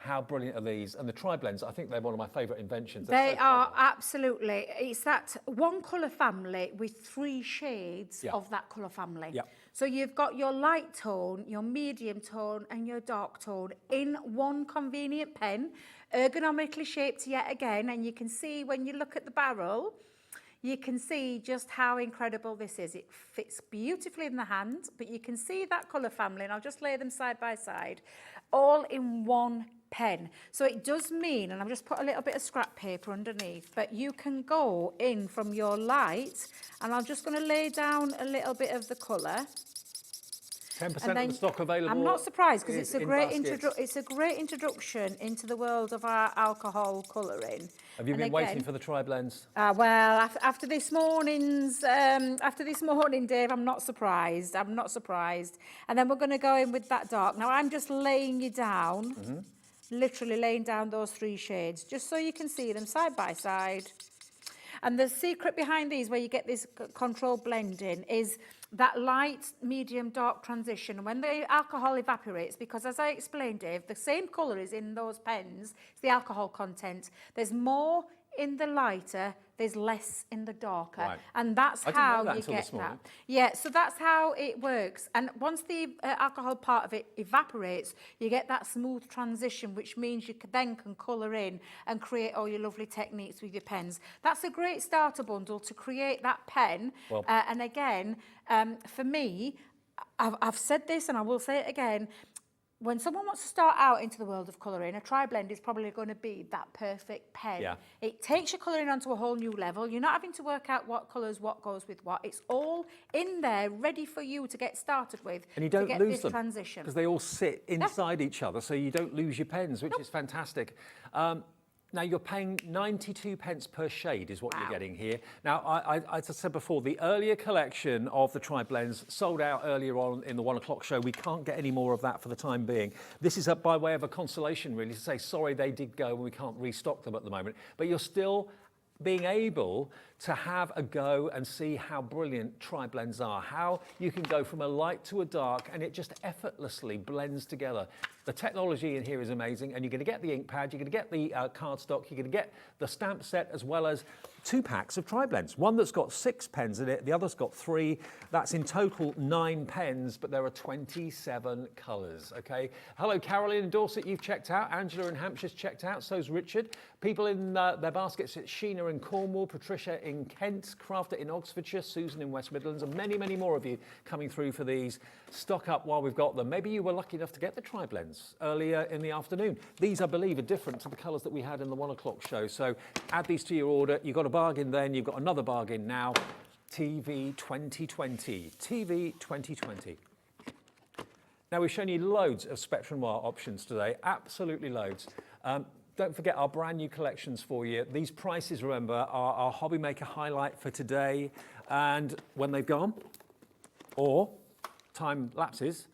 How brilliant are these? And the tri-blends, I think they're one of my favourite inventions. They are absolutely. It's that one colour family with 3 shades Yeah. of that colour family. Yeah. So you've got your light tone, your medium tone and your dark tone in one convenient pen, ergonomically shaped yet again. And you can see when you look at the barrel, you can see just how incredible this is. It fits beautifully in the hand, but you can see that colour family, and I'll just lay them side by side, all in one pen. So it does mean, and I've just put a little bit of scrap paper underneath, but you can go in from your light, and I'm just going to lay down a little bit of the colour. 10% of the stock available. I'm not surprised because it's a in great baskets. introduction into the world of our alcohol colouring. Have you been waiting for the tri-blends? Well, after this morning, Dave, I'm not surprised. I'm not surprised. And then we're going to go in with that dark. Now I'm just laying you down, literally laying down those 3 shades, just so you can see them side by side. And the secret behind these, where you get this controlled blending, is that light, medium, dark transition. When the alcohol evaporates, because as I explained, Dave, the same colour is in those pens, it's the alcohol content. There's more in the lighter, there's less in the darker. Right. And that's I didn't know how that you until get this morning. that. Yeah, so that's how it works. And once the alcohol part of it evaporates, you get that smooth transition, which means you then can colour in and create all your lovely techniques with your pens. That's a great starter bundle to create that pen. Well, And again, for me, I've said this and I will say it again, when someone wants to start out into the world of colouring, a tri-blend is probably going to be that perfect pen. Yeah. It takes your colouring onto a whole new level. You're not having to work out what colours, what goes with what. It's all in there, ready for you to get started with. And you don't to get lose this them transition. because they all sit inside each other, so you don't lose your pens, which is fantastic. Now you're paying 92 pence per shade is what you're getting here. Now, as I said before, the earlier collection of the tri-blends sold out earlier on in the 1 o'clock show. We can't get any more of that for the time being. This is by way of a consolation, really, to say, sorry, they did go and we can't restock them at the moment. But you're still being able to have a go and see how brilliant tri-blends are, how you can go from a light to a dark and it just effortlessly blends together. The technology in here is amazing, and you're going to get the ink pad, you're going to get the cardstock, you're going to get the stamp set, as well as 2 packs of tri-blends. One that's got 6 pens in it, the other's got 3. That's in total 9 pens, but there are 27 colours, okay? Hello, Caroline in Dorset, you've checked out. Angela in Hampshire's checked out, so's Richard. People in their baskets, it's Sheena in Cornwall, Patricia in Kent, Crafter in Oxfordshire, Susan in West Midlands, and many, many more of you coming through for these. Stock up while we've got them. Maybe you were lucky enough to get the tri-blends earlier in the afternoon. These, I believe, are different to the colours that we had in the 1 o'clock show. So add these to your order. You've got a bargain then, you've got another bargain now. TV 2020. TV 2020. Now, we've shown you loads of Spectrum Wire options today, absolutely loads. Don't forget our brand new collections for you. These prices, remember, are our Hobby Maker highlight for today. And when they've gone, or time lapses,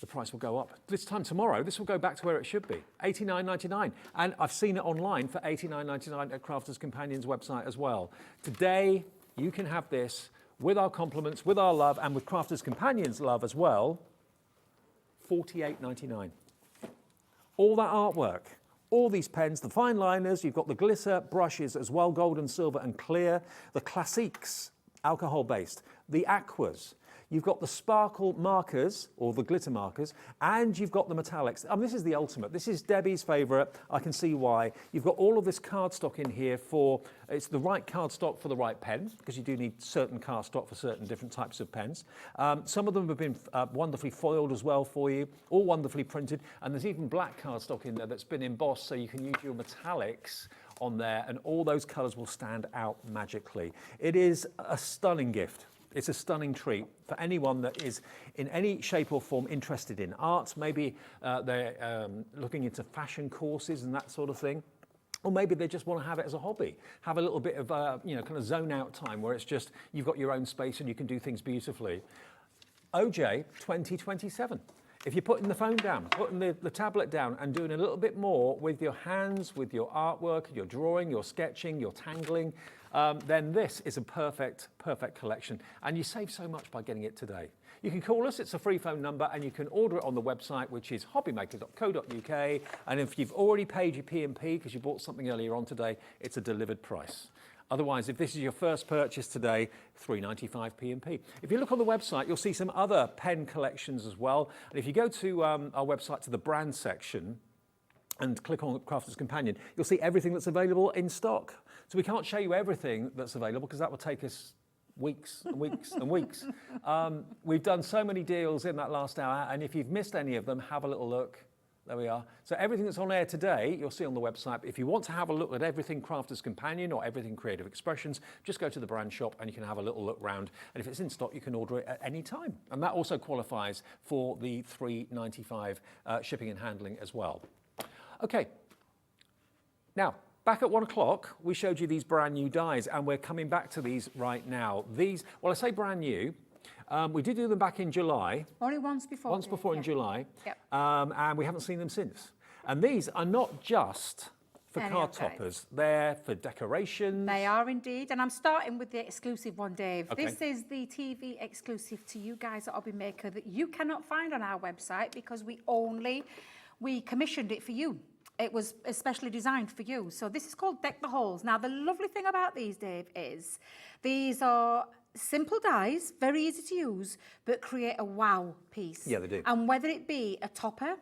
the price will go up. This time tomorrow, this will go back to where it should be, $89.99. And I've seen it online for $89.99 at Crafters Companion's website as well. Today, you can have this with our compliments, with our love, and with Crafters Companion's love as well, $48.99. All that artwork, all these pens, the fine liners, you've got the glitter brushes as well, gold and silver and clear, the classiques, alcohol-based, the aquas, you've got the sparkle markers, or the glitter markers, and you've got the metallics. I mean, this is the ultimate. This is Debbie's favourite. I can see why. You've got all of this cardstock in here for, it's the right cardstock for the right pen, because you do need certain cardstock for certain different types of pens. Some of them have been wonderfully foiled as well for you, all wonderfully printed, and there's even black cardstock in there that's been embossed, so you can use your metallics on there, and all those colours will stand out magically. It is a stunning gift. It's a stunning treat for anyone that is in any shape or form interested in art. Maybe they're looking into fashion courses and that sort of thing. Or maybe they just want to have it as a hobby. Have a little bit of, kind of zone out time where it's just, you've got your own space and you can do things beautifully. OJ 2027. If you're putting the phone down, putting the tablet down and doing a little bit more with your hands, with your artwork, your drawing, your sketching, your tangling, then this is a perfect collection. And you save so much by getting it today. You can call us, it's a free phone number, and you can order it on the website, which is hobbymaker.co.uk. And if you've already paid your P&P because you bought something earlier on today, it's a delivered price. Otherwise, if this is your first purchase today, £3.95 P&P. If you look on the website, you'll see some other pen collections as well. And if you go to our website, to the brand section, and click on Crafter's Companion, you'll see everything that's available in stock. So we can't show you everything that's available because that will take us weeks and weeks and weeks. We've done so many deals in that last hour, and if you've missed any of them, have a little look. There we are. So everything that's on air today, you'll see on the website. If you want to have a look at everything Crafter's Companion or everything Creative Expressions, just go to the brand shop and you can have a little look round. And if it's in stock, you can order it at any time. And that also qualifies for the £3.95 shipping and handling as well. Okay. Now, back at 1 o'clock, we showed you these brand new dies, and we're coming back to these right now. These, well, I say brand new. We did do them back in July. Only once before. Once before in July. Yep. And we haven't seen them since. And these are not just for Any card upgrades. toppers. They're for decorations. They are indeed, and I'm starting with the exclusive one, Dave. Okay. This is the TV exclusive to you guys at Hobby Maker that you cannot find on our website because we commissioned it for you. It was especially designed for you. So this is called Deck the Halls. Now, the lovely thing about these, Dave, is these are simple dies, very easy to use, but create a wow piece. Yeah, they do. And whether it be a topper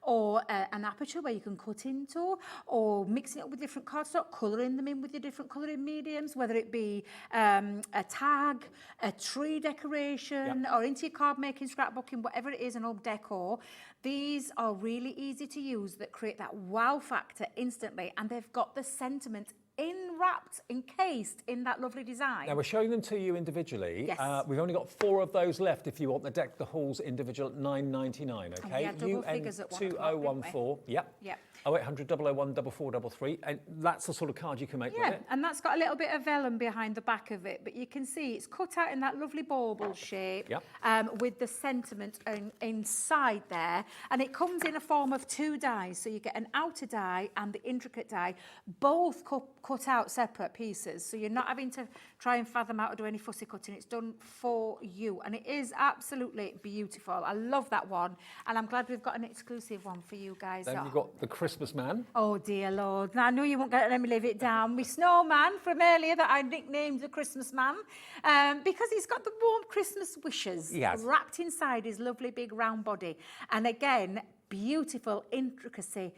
or an aperture where you can cut into, or mixing it up with different cardstock, colouring them in with your different colouring mediums, whether it be a tag, a tree decoration, or into your card making, scrapbooking, whatever it is, an old decor. These are really easy to use that create that wow factor instantly, and they've got the sentiment enwrapped, encased in that lovely design. Now, we're showing them to you individually. Yes. We've only got 4 of those left if you want the Deck the Halls individual at £9.99, And okay? we had double figures at 1 o'clock, didn't we? 2014, yep. Yep. 0800 001 4433, and that's the sort of card you can make with Yeah, it. and that's got a little bit of vellum behind the back of it, but you can see it's cut out in that lovely bauble shape. Yep. With the sentiment inside there, and it comes in a form of 2 dies, so you get an outer die and the intricate die, both cut out separate pieces, so you're not having to try and fathom out or do any fussy cutting. It's done for you, and it is absolutely beautiful. I love that one, and I'm glad we've got an exclusive one for you guys. Then you've got the Christmas Man. Oh dear Lord, now I knew you weren't going to let me live it down. My snowman from earlier that I nicknamed the Christmas Man, because he's got the warm Christmas wishes wrapped inside his lovely big round body. And again, beautiful intricacy,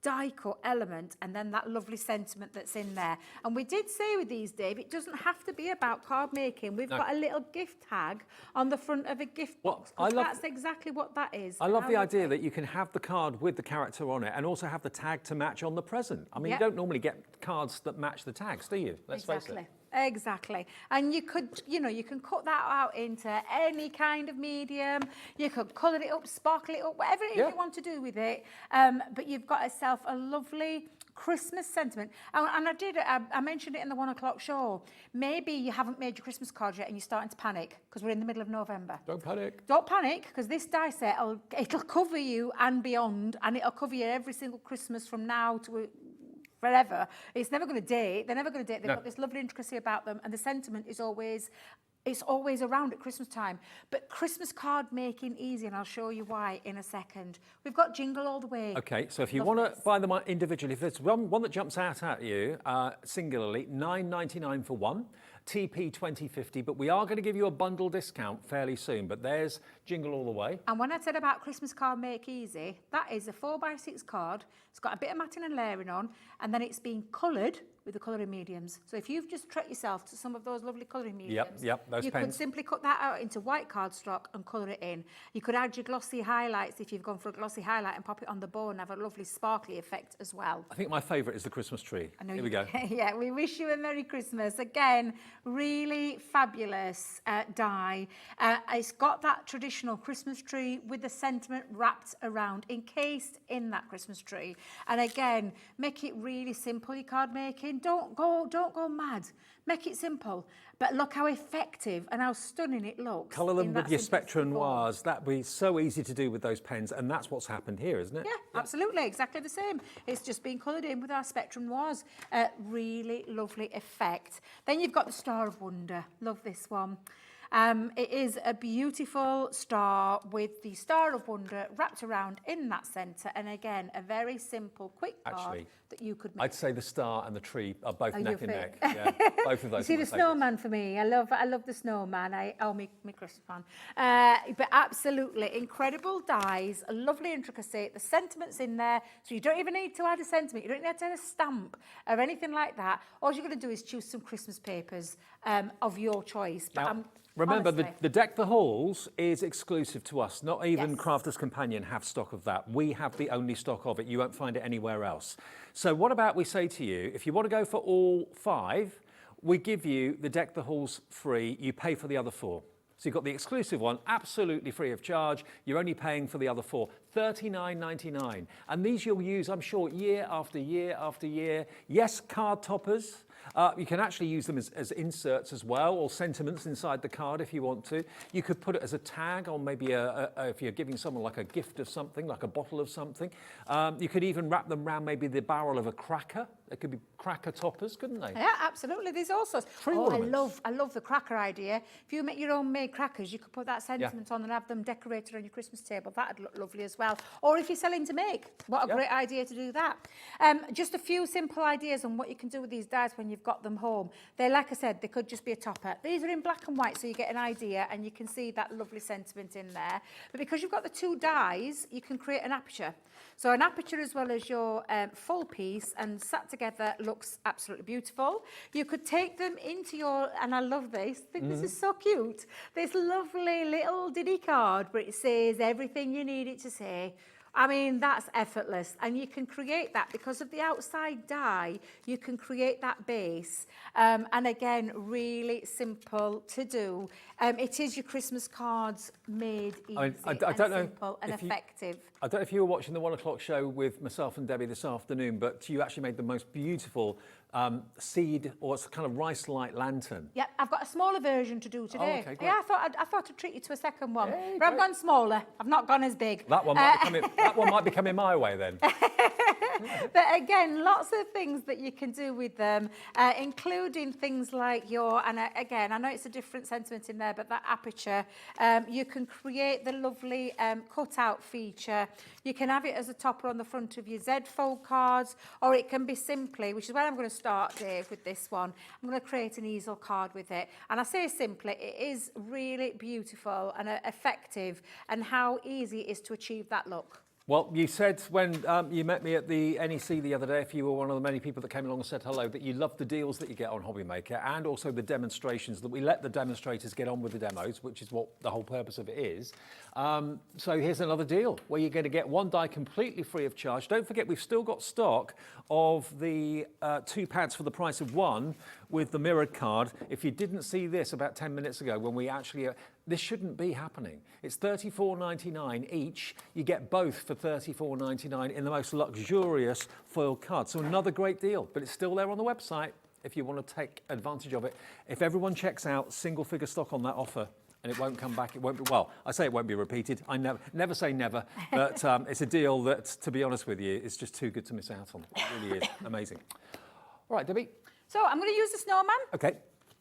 die-cut element, and then that lovely sentiment that's in there. And we did say with these, Dave, it doesn't have to be about card making. We've got a little gift tag on the front of a gift box, because that's exactly what that is. I love the idea that you can have the card with the character on it and also have the tag to match on the present. I mean, you don't normally get cards that match the tags, do you? Let's face it. Exactly. And you could, you can cut that out into any kind of medium. You could colour it up, sparkle it up, whatever it is you want to do with it. But you've got yourself a lovely Christmas sentiment. And I mentioned it in the 1 o'clock show. Maybe you haven't made your Christmas card yet and you're starting to panic because we're in the middle of November. Don't panic. Don't panic, because this die set, it'll cover you and beyond, and it'll cover you every single Christmas from now to forever. It's never going to date. They're never going to date. They've got this lovely intricacy about them, and the sentiment is always around at Christmas time. But Christmas card making easy, and I'll show you why in a second. We've got Jingle All the Way. Okay, so if you want to buy them individually, if there's one that jumps out at you singularly, £9.99 for one. TP 2050, but we are going to give you a bundle discount fairly soon. But there's Jingle All the Way. And when I said about Christmas card make easy, that is a 4x6 card. It's got a bit of matting and layering on, and then it's been coloured with the colouring mediums. So if you've just treated yourself to some of those lovely colouring mediums, those you could simply cut that out into white cardstock and colour it in. You could add your glossy highlights if you've gone for a glossy highlight and pop it on the bow and have a lovely sparkly effect as well. I think my favourite is the Christmas tree. I know. Here we go. Yeah, we wish you a Merry Christmas. Again, really fabulous die. It's got that traditional Christmas tree with the sentiment wrapped around, encased in that Christmas tree. And again, make it really simple, your card making. Don't go mad. Make it simple. But look how effective and how stunning it looks. Colour them in with that your simplicity Spectrum form. Noirs. That'd be so easy to do with those pens, and that's what's happened here, isn't it? Yeah, absolutely, exactly the same. It's just been coloured in with our Spectrum Noirs. Really lovely effect. Then you've got the Star of Wonder. Love this one. It is a beautiful star with the Star of Wonder wrapped around in that centre, and again, a very simple, quick card Actually, that you could make. I'd say the star and the tree are both Oh, neck your and neck. favourite. Yeah, both of those. You see are my the favourites. snowman for me. I love the snowman. My Christmas fan. But absolutely incredible dies, a lovely intricacy. The sentiment's in there, so you don't even need to add a sentiment. You don't need to add a stamp or anything like that. All you're going to do is choose some Christmas papers of your choice. But Now, remember, honestly, the Deck the Halls is exclusive to us. Not even Yes. Crafters Companion have stock of that. We have the only stock of it. You won't find it anywhere else. So what about we say to you, if you want to go for all 5, we give you the Deck the Halls free. You pay for the other 4. So you've got the exclusive one, absolutely free of charge. You're only paying for the other 4, $39.99. And these you'll use, I'm sure, year after year after year. Yes, card toppers. You can actually use them as inserts as well, or sentiments inside the card if you want to. You could put it as a tag on maybe if you're giving someone like a gift of something, like a bottle of something. You could even wrap them around maybe the barrel of a cracker. They could be cracker toppers, couldn't they? yeah, absolutely. There's all sorts. ornaments. I love the cracker idea. If you make your own made crackers, you could put that sentiment on and have them decorated on your Christmas table. That'd look lovely as well. Or if you're selling to make, what a great idea to do that. Just a few simple ideas on what you can do with these dies when you've got them home. They, like I said, they could just be a topper. These are in black and white, so you get an idea and you can see that lovely sentiment in there. But because you've got the 2 dies, you can create an aperture. So an aperture as well as your full piece, and sat together looks absolutely beautiful. You could take them into your, and I love this, I think this is so cute, this lovely little ditty card where it says everything you need it to say. I mean, that's effortless, and you can create that because of the outside die. You can create that base, and again, really simple to do. It is your Christmas cards made easy I and don't know simple and if you- effective. I don't know if you were watching the 1 o'clock show with myself and Debbie this afternoon, but you actually made the most beautiful seed, or it's kind of rice-like lantern. Yeah, I've got a smaller version to do today. okay, great. Yeah, I thought I'd treat you to a second one, Hey, but I've great. gone smaller. I've not gone as big. That one might be coming my way then. But again, lots of things that you can do with them, including things like again, I know it's a different sentiment in there, but that aperture, you can create the lovely cutout feature. You can have it as a topper on the front of your Z fold cards, or it can be simply, which is where I'm going to start, Dave, with this one. I'm going to create an easel card with it. And I say simply, it is really beautiful and effective, and how easy it is to achieve that look. Well, you said when you met me at the NEC the other day, if you were one of the many people that came along and said hello, that you loved the deals that you get on Hobby Maker, and also the demonstrations, that we let the demonstrators get on with the demos, which is what the whole purpose of it is. So here's another deal where you're going to get 1 die completely free of charge. Don't forget, we've still got stock of the 2 pads for the price of 1 with the mirrored card. If you didn't see this about 10 minutes ago when we actually... this shouldn't be happening. It's $34.99 each. You get both for $34.99 in the most luxurious foil card. So another great deal, but it's still there on the website if you want to take advantage of it. If everyone checks out, single figure stock on that offer, and it won't come back. It won't be, well, I say it won't be repeated. I never say never, but it's a deal that, to be honest with you, is just too good to miss out on. It really is amazing. All right, Debbie. So I'm going to use the snowman. Okay.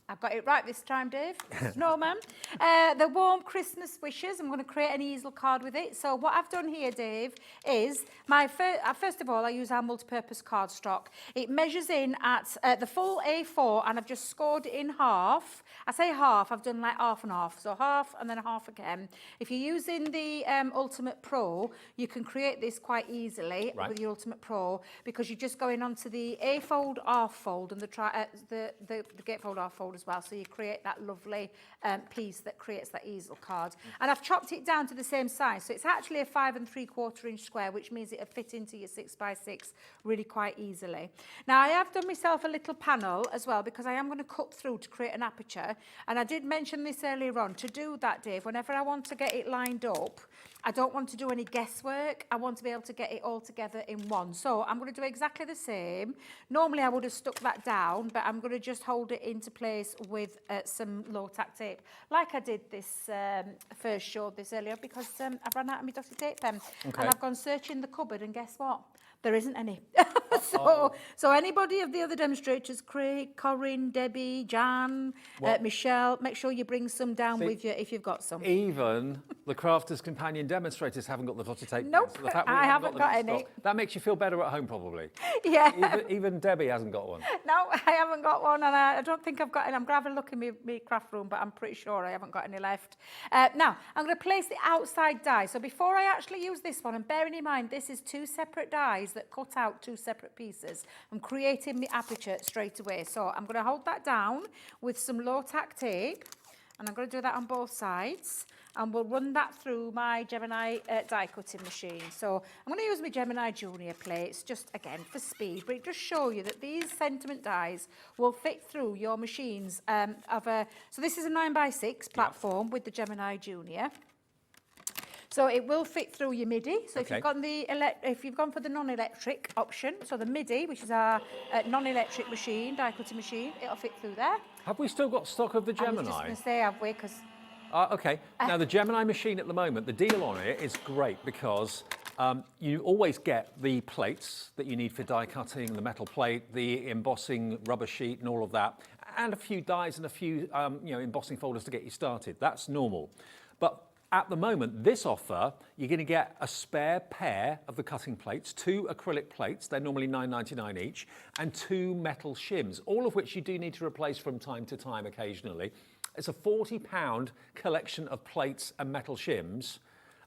I've got it right this time, Dave. Snowman. The warm Christmas wishes. I'm going to create an easel card with it. So what I've done here, Dave, is first of all, I use our multi-purpose card stock. It measures in at the full A4, and I've just scored it in half. I say half, I've done like half and half. So half and then a half again. If you're using the Ultimate Pro, you can create this quite easily with the Ultimate Pro, because you're just going onto the A-fold, R-fold, and the gatefold, R-fold as well, so you create that lovely piece that creates that easel card. And I've chopped it down to the same size, so it's actually a 5 3/4 inch square, which means it'll fit into your 6x6 really quite easily. Now I have done myself a little panel as well, because I am going to cut through to create an aperture, and I did mention this earlier on. To do that, Dave, whenever I want to get it lined up, I don't want to do any guesswork. I want to be able to get it all together in one. So I'm going to do exactly the same. Normally I would have stuck that down, but I'm going to just hold it into place with some low-tack tape, like I did this first showed this earlier, because I've run out of my dotted tape pen. Okay. And I've gone searching the cupboard, and guess what? There isn't any. So anybody of the other demonstrators, Craig, Corinne, Debbie, Jan, Michelle, make sure you bring some down with you if you've got some. Even the Crafters Companion demonstrators haven't got the dotted tape. Nope, So the fact we I haven't haven't got them in any. stock, that makes you feel better at home, probably. Yeah. Even Debbie hasn't got one. No, I haven't got one, and I don't think I've got any. I'm going to have a look in my craft room, but I'm pretty sure I haven't got any left. Now, I'm going to place the outside die. So before I actually use this one, and bearing in mind this is 2 separate dies that cut out 2 separate pieces, I'm creating the aperture straight away. So I'm going to hold that down with some low-tack tape, and I'm going to do that on both sides, and we'll run that through my Gemini die cutting machine. So I'm going to use my Gemini Junior plates, just again for speed, but it just show you that these sentiment dies will fit through your machines so this is a 9x6 platform with the Gemini Junior. So it will fit through your MIDI. So if you've gone for the non-electric option, so the MIDI, which is our non-electric machine, die cutting machine, it'll fit through there. Have we still got stock of the Gemini? I was just going to say, have we? Because Okay. Now, the Gemini machine at the moment, the deal on it is great because you always get the plates that you need for die cutting, the metal plate, the embossing rubber sheet and all of that, and a few dies and a few embossing folders to get you started. That's normal. But at the moment, this offer, you're going to get a spare pair of the cutting plates, 2 acrylic plates, they're normally $9.99 each, and 2 metal shims, all of which you do need to replace from time to time occasionally. It's a £40 collection of plates and metal shims,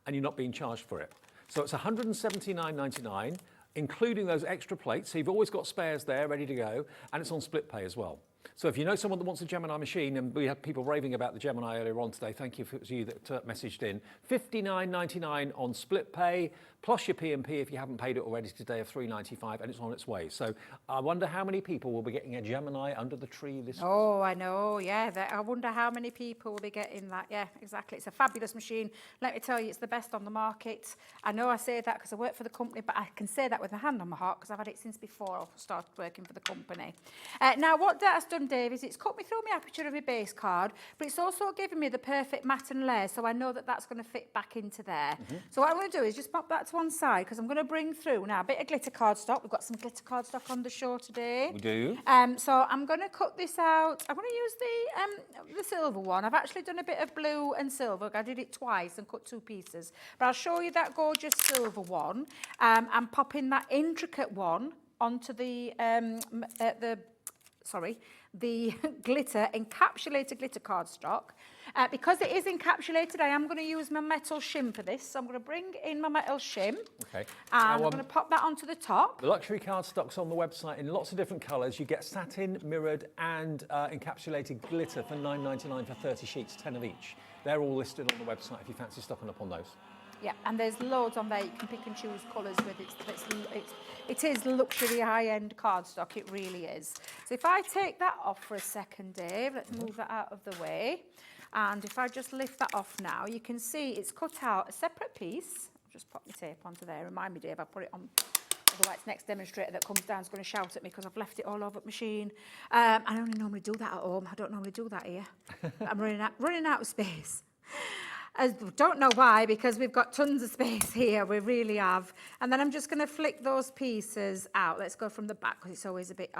and you're not being charged for it. So it's $179.99, including those extra plates. So you've always got spares there ready to go, and it's on split pay as well. So if you know someone that wants a Gemini machine, and we had people raving about the Gemini earlier on today, thank you if it was you that messaged in, $59.99 on split pay, plus your P&P if you haven't paid it already today of $3.95, and it's on its way. So I wonder how many people will be getting a Gemini under the tree this week. Oh, I know, yeah. I wonder how many people will be getting that. Yeah, exactly. It's a fabulous machine. Let me tell you, it's the best on the market. I know I say that because I work for the company, but I can say that with my hand on my heart because I've had it since before I started working for the company. Now, what that has done, Dave, is it's cut me through my aperture of my base card, but it's also given me the perfect mat and layer, so I know that that's going to fit back into there. So what I'm going to do is just pop that to one side because I'm going to bring through now a bit of glitter cardstock. We've got some glitter cardstock on the show today. We do. So I'm going to cut this out. I'm going to use the silver one. I've actually done a bit of blue and silver. I did it twice and cut 2 pieces. But I'll show you that gorgeous silver one. I'm popping that intricate one onto the glitter, encapsulated glitter cardstock. Because it is encapsulated, I am going to use my metal shim for this. So I'm going to bring in my metal shim. Okay. And I'm going to pop that onto the top. The luxury cardstock's on the website in lots of different colours. You get satin, mirrored and encapsulated glitter for $9.99 for 30 sheets, 10 of each. They're all listed on the website if you fancy stocking up on those. Yeah, and there's loads on there. You can pick and choose colours with it. It is luxury high-end cardstock. It really is. So if I take that off for a second, Dave, let's move that out of the way. And if I just lift that off now, you can see it's cut out a separate piece. I'll just pop my tape onto there. Remind me, Dave, I'll put it on. Otherwise, next demonstrator that comes down is going to shout at me because I've left it all over the machine. I only normally do that at home. I don't normally do that here. I'm running out of space. I don't know why, because we've got tons of space here, we really have. And then I'm just going to flick those pieces out. Let's go from the back, because it's always a bit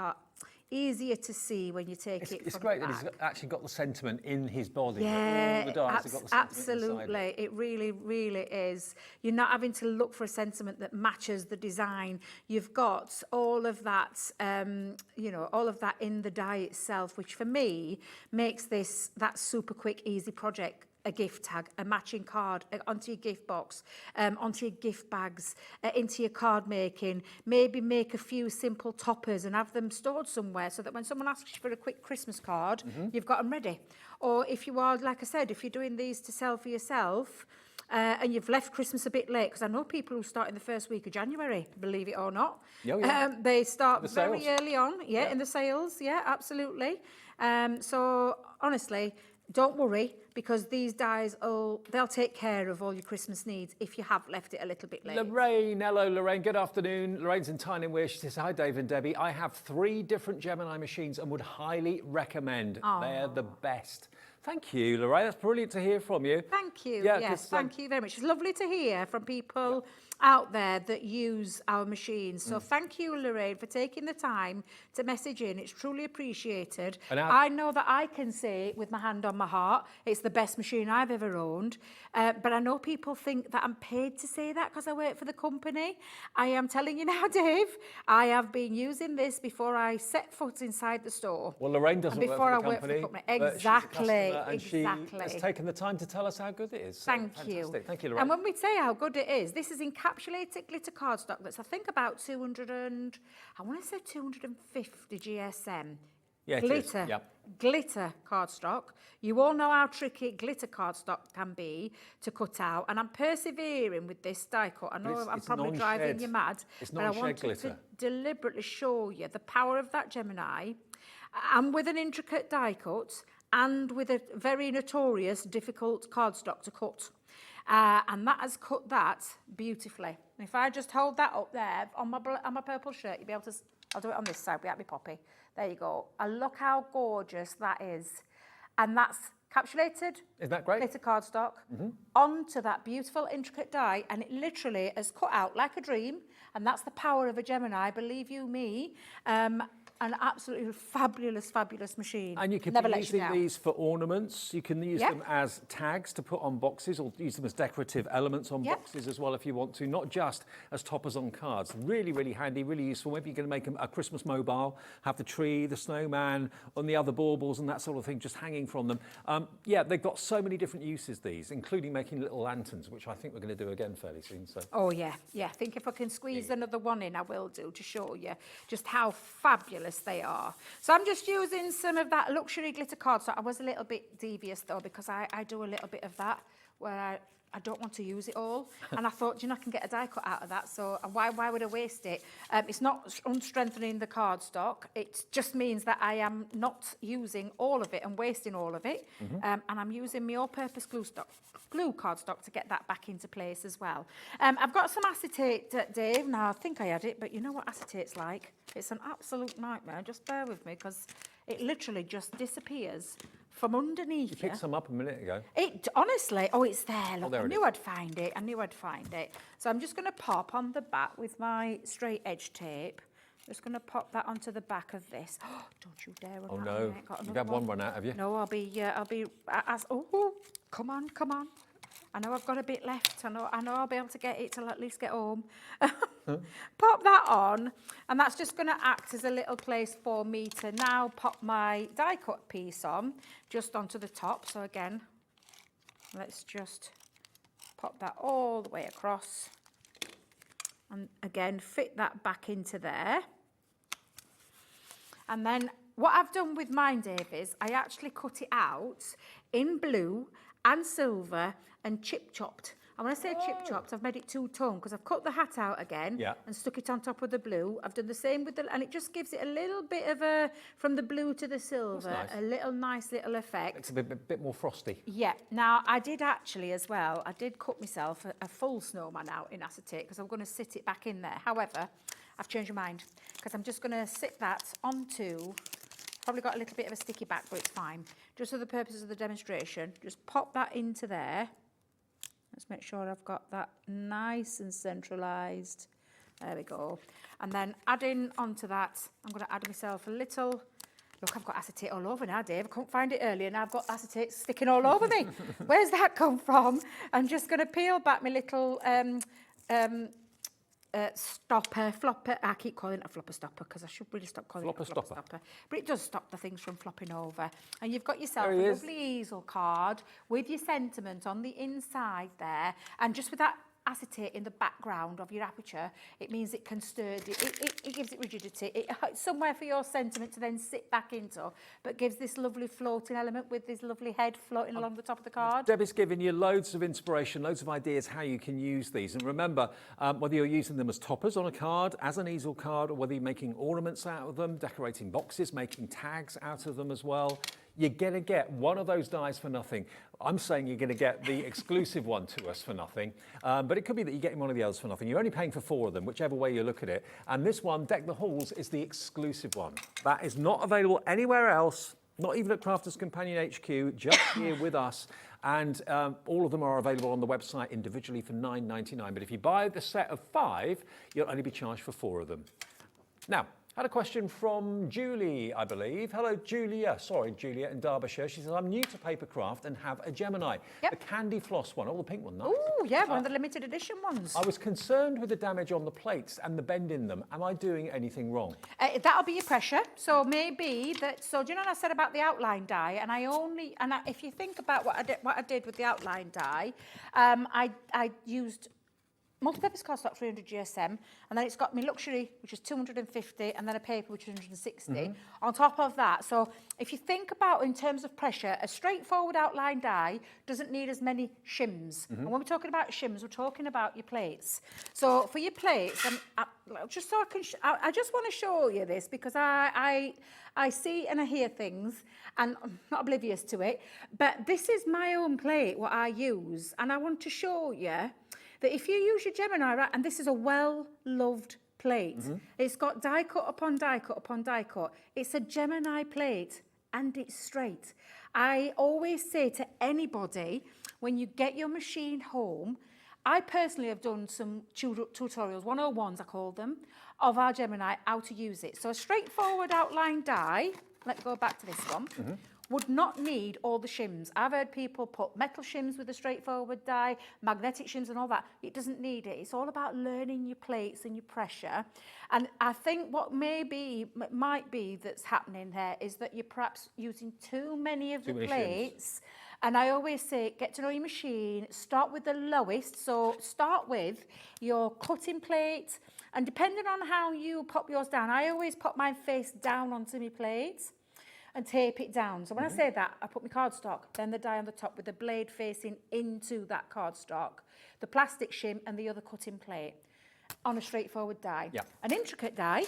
easier to see when you take it from the back. It's great that he's actually got the sentiment in his body. Yeah, all the dies have got the sentiment absolutely. Inside. It really, really is. You're not having to look for a sentiment that matches the design. You've got all of that, all of that in the die itself, which for me makes that super quick, easy project. A gift tag, a matching card onto your gift box, onto your gift bags, into your card making. Maybe make a few simple toppers and have them stored somewhere so that when someone asks you for a quick Christmas card, you've got them ready. Or if you are, like I said, if you're doing these to sell for yourself, and you've left Christmas a bit late, because I know people who start in the first week of January, believe it or not. Oh, yeah. They start The very sales. early on, in the sales, absolutely. So honestly, don't worry, because these dies, they'll take care of all your Christmas needs if you have left it a little bit late. Lorraine, hello Lorraine, good afternoon. Lorraine's in Tyne Weir. She says, hi Dave and Debbie. I have 3 different Gemini machines and would highly recommend. They're the best. Thank you, Lorraine. That's brilliant to hear from you. Thank you. Yeah, yes, thank you very much. It's lovely to hear from people out there that use our machines. So thank you, Lorraine, for taking the time to message in. It's truly appreciated. And I know that I can say with my hand on my heart, it's the best machine I've ever owned. But I know people think that I'm paid to say that because I work for the company. I am telling you now, Dave, I have been using this before I set foot inside the store. Well, Lorraine doesn't work for the company. Exactly, and she has taken the time to tell us how good it is. Thank you. Thank you, Lorraine. And when we say how good it is, this is encapsulated glitter cardstock that's, I think, about 250 GSM. Yeah, Glitter. Yep. Glitter cardstock. You all know how tricky glitter cardstock can be to cut out, and I'm persevering with this die cut. I know I'm probably driving you mad, but I wanted to deliberately show you the power of that Gemini, and with an intricate die cut, and with a very notorious, difficult cardstock to cut. And that has cut that beautifully. And if I just hold that up there on my purple shirt, you'll be able to, I'll do it on this side, without me poppy. There you go. And look how gorgeous that is. And that's capsulated. Isn't that great? Glitter cardstock onto that beautiful intricate die, and it literally is cut out like a dream. And that's the power of a Gemini, believe you me. An absolutely fabulous, fabulous machine. And you can be using these for ornaments. You can use them as tags to put on boxes, or use them as decorative elements on boxes as well if you want to, not just as toppers on cards. Really, really handy, really useful. Maybe you're going to make a Christmas mobile, have the tree, the snowman, and the other baubles and that sort of thing just hanging from them. Yeah, they've got so many different uses, these, including making little lanterns, which I think we're going to do again fairly soon. So. Oh, yeah. I think if I can squeeze another one in, I will do, to show you just how fabulous they are. So I'm just using some of that luxury glitter cardstock. I was a little bit devious though, because I do a little bit of that where I don't want to use it all. And I thought, you know, I can get a die cut out of that, so why would I waste it? It's not unstrengthening the cardstock. It just means that I am not using all of it and wasting all of it. And I'm using my all-purpose glue cardstock to get that back into place as well. I've got some acetate, Dave. Now, I think I had it, but you know what acetate's like? It's an absolute nightmare. Just bear with me, because it literally just disappears from underneath. You picked some up a minute ago. It honestly, it's there. Look, there I knew I'd find it. So I'm just going to pop on the back with my straight edge tape. Just going to pop that onto the back of this. Oh, don't you dare! Oh no, you've had one run out, have you? No, I'll be. Come on. I know I've got a bit left. I know I'll be able to get it till at least get home. Pop that on, and that's just going to act as a little place for me to now pop my die cut piece on, just onto the top. So again, let's just pop that all the way across, and again fit that back into there. And then what I've done with mine, Dave, is I actually cut it out in blue and silver and chip chopped. And when I say chip chopped, I've made it two-tone because I've cut the hat out again and stuck it on top of the blue. I've done the same with and it just gives it a little bit of a, from the blue to the silver, a nice little effect. It's a bit more frosty. Yeah. Now, I did actually as well, I did cut myself a full snowman out in acetate because I'm going to sit it back in there. However, I've changed my mind because I'm just going to sit that onto, probably got a little bit of a sticky back, but it's fine. Just for the purposes of the demonstration, just pop that into there. Let's make sure I've got that nice and centralised. There we go. And then adding onto that, I'm going to add myself a little, look, I've got acetate all over now, Dave. I couldn't find it earlier, now I've got acetate sticking all over me. Where's that come from? I'm just going to peel back my little flopper. I keep calling it a flopper stopper because I should really stop calling it a flopper stopper. But it does stop the things from flopping over. And you've got yourself a lovely easel card with your sentiment on the inside there. And just with that acetate in the background of your aperture, it means it can stir, it gives it rigidity. It's somewhere for your sentiment to then sit back into, but gives this lovely floating element with this lovely head floating along the top of the card. Debbie's given you loads of inspiration, loads of ideas how you can use these. And remember, whether you're using them as toppers on a card, as an easel card, or whether you're making ornaments out of them, decorating boxes, making tags out of them as well, you're going to get one of those dies for nothing. I'm saying you're going to get the exclusive one to us for nothing, but it could be that you're getting one of the others for nothing. You're only paying for 4 of them, whichever way you look at it. And this one, Deck the Halls, is the exclusive one. That is not available anywhere else, not even at Crafters Companion HQ, just here with us. And all of them are available on the website individually for $9.99. But if you buy the set of 5, you'll only be charged for 4 of them. Now, I had a question from Julie, I believe. Hello, Julia. Sorry, Julia in Derbyshire. She says, I'm new to papercraft and have a Gemini. Yep. The candy floss one. Oh, the pink one. Nice. Oh, yeah, one of the limited edition ones. I was concerned with the damage on the plates and the bend in them. Am I doing anything wrong? That'll be your pressure. So maybe that. So do you know what I said about the outline die? And if you think about what I did with the outline die, I used multi-purpose cardstock 300 GSM, and then it's got me luxury, which is 250, and then a paper, which is 160 on top of that. So if you think about in terms of pressure, a straightforward outline die doesn't need as many shims. And when we're talking about shims, we're talking about your plates. So for your plates, just so I just want to show you this because I see and I hear things, and I'm not oblivious to it. But this is my own plate, what I use, and I want to show you that if you use your Gemini, right, and this is a well-loved plate, it's got die cut upon die cut upon die cut. It's a Gemini plate, and it's straight. I always say to anybody, when you get your machine home, I personally have done some tutorials, 101s I call them, of our Gemini, how to use it. So a straightforward outline die, let's go back to this one, would not need all the shims. I've heard people put metal shims with a straightforward die, magnetic shims and all that. It doesn't need it. It's all about learning your plates and your pressure. And I think what might be that's happening there is that you're perhaps using too many of the plates. And I always say, get to know your machine, start with the lowest. So start with your cutting plate, and depending on how you pop yours down, I always pop mine face down onto my plate and tape it down. So when I say that, I put my cardstock, then the die on the top with the blade facing into that cardstock, the plastic shim and the other cutting plate on a straightforward die. Yeah. An intricate die,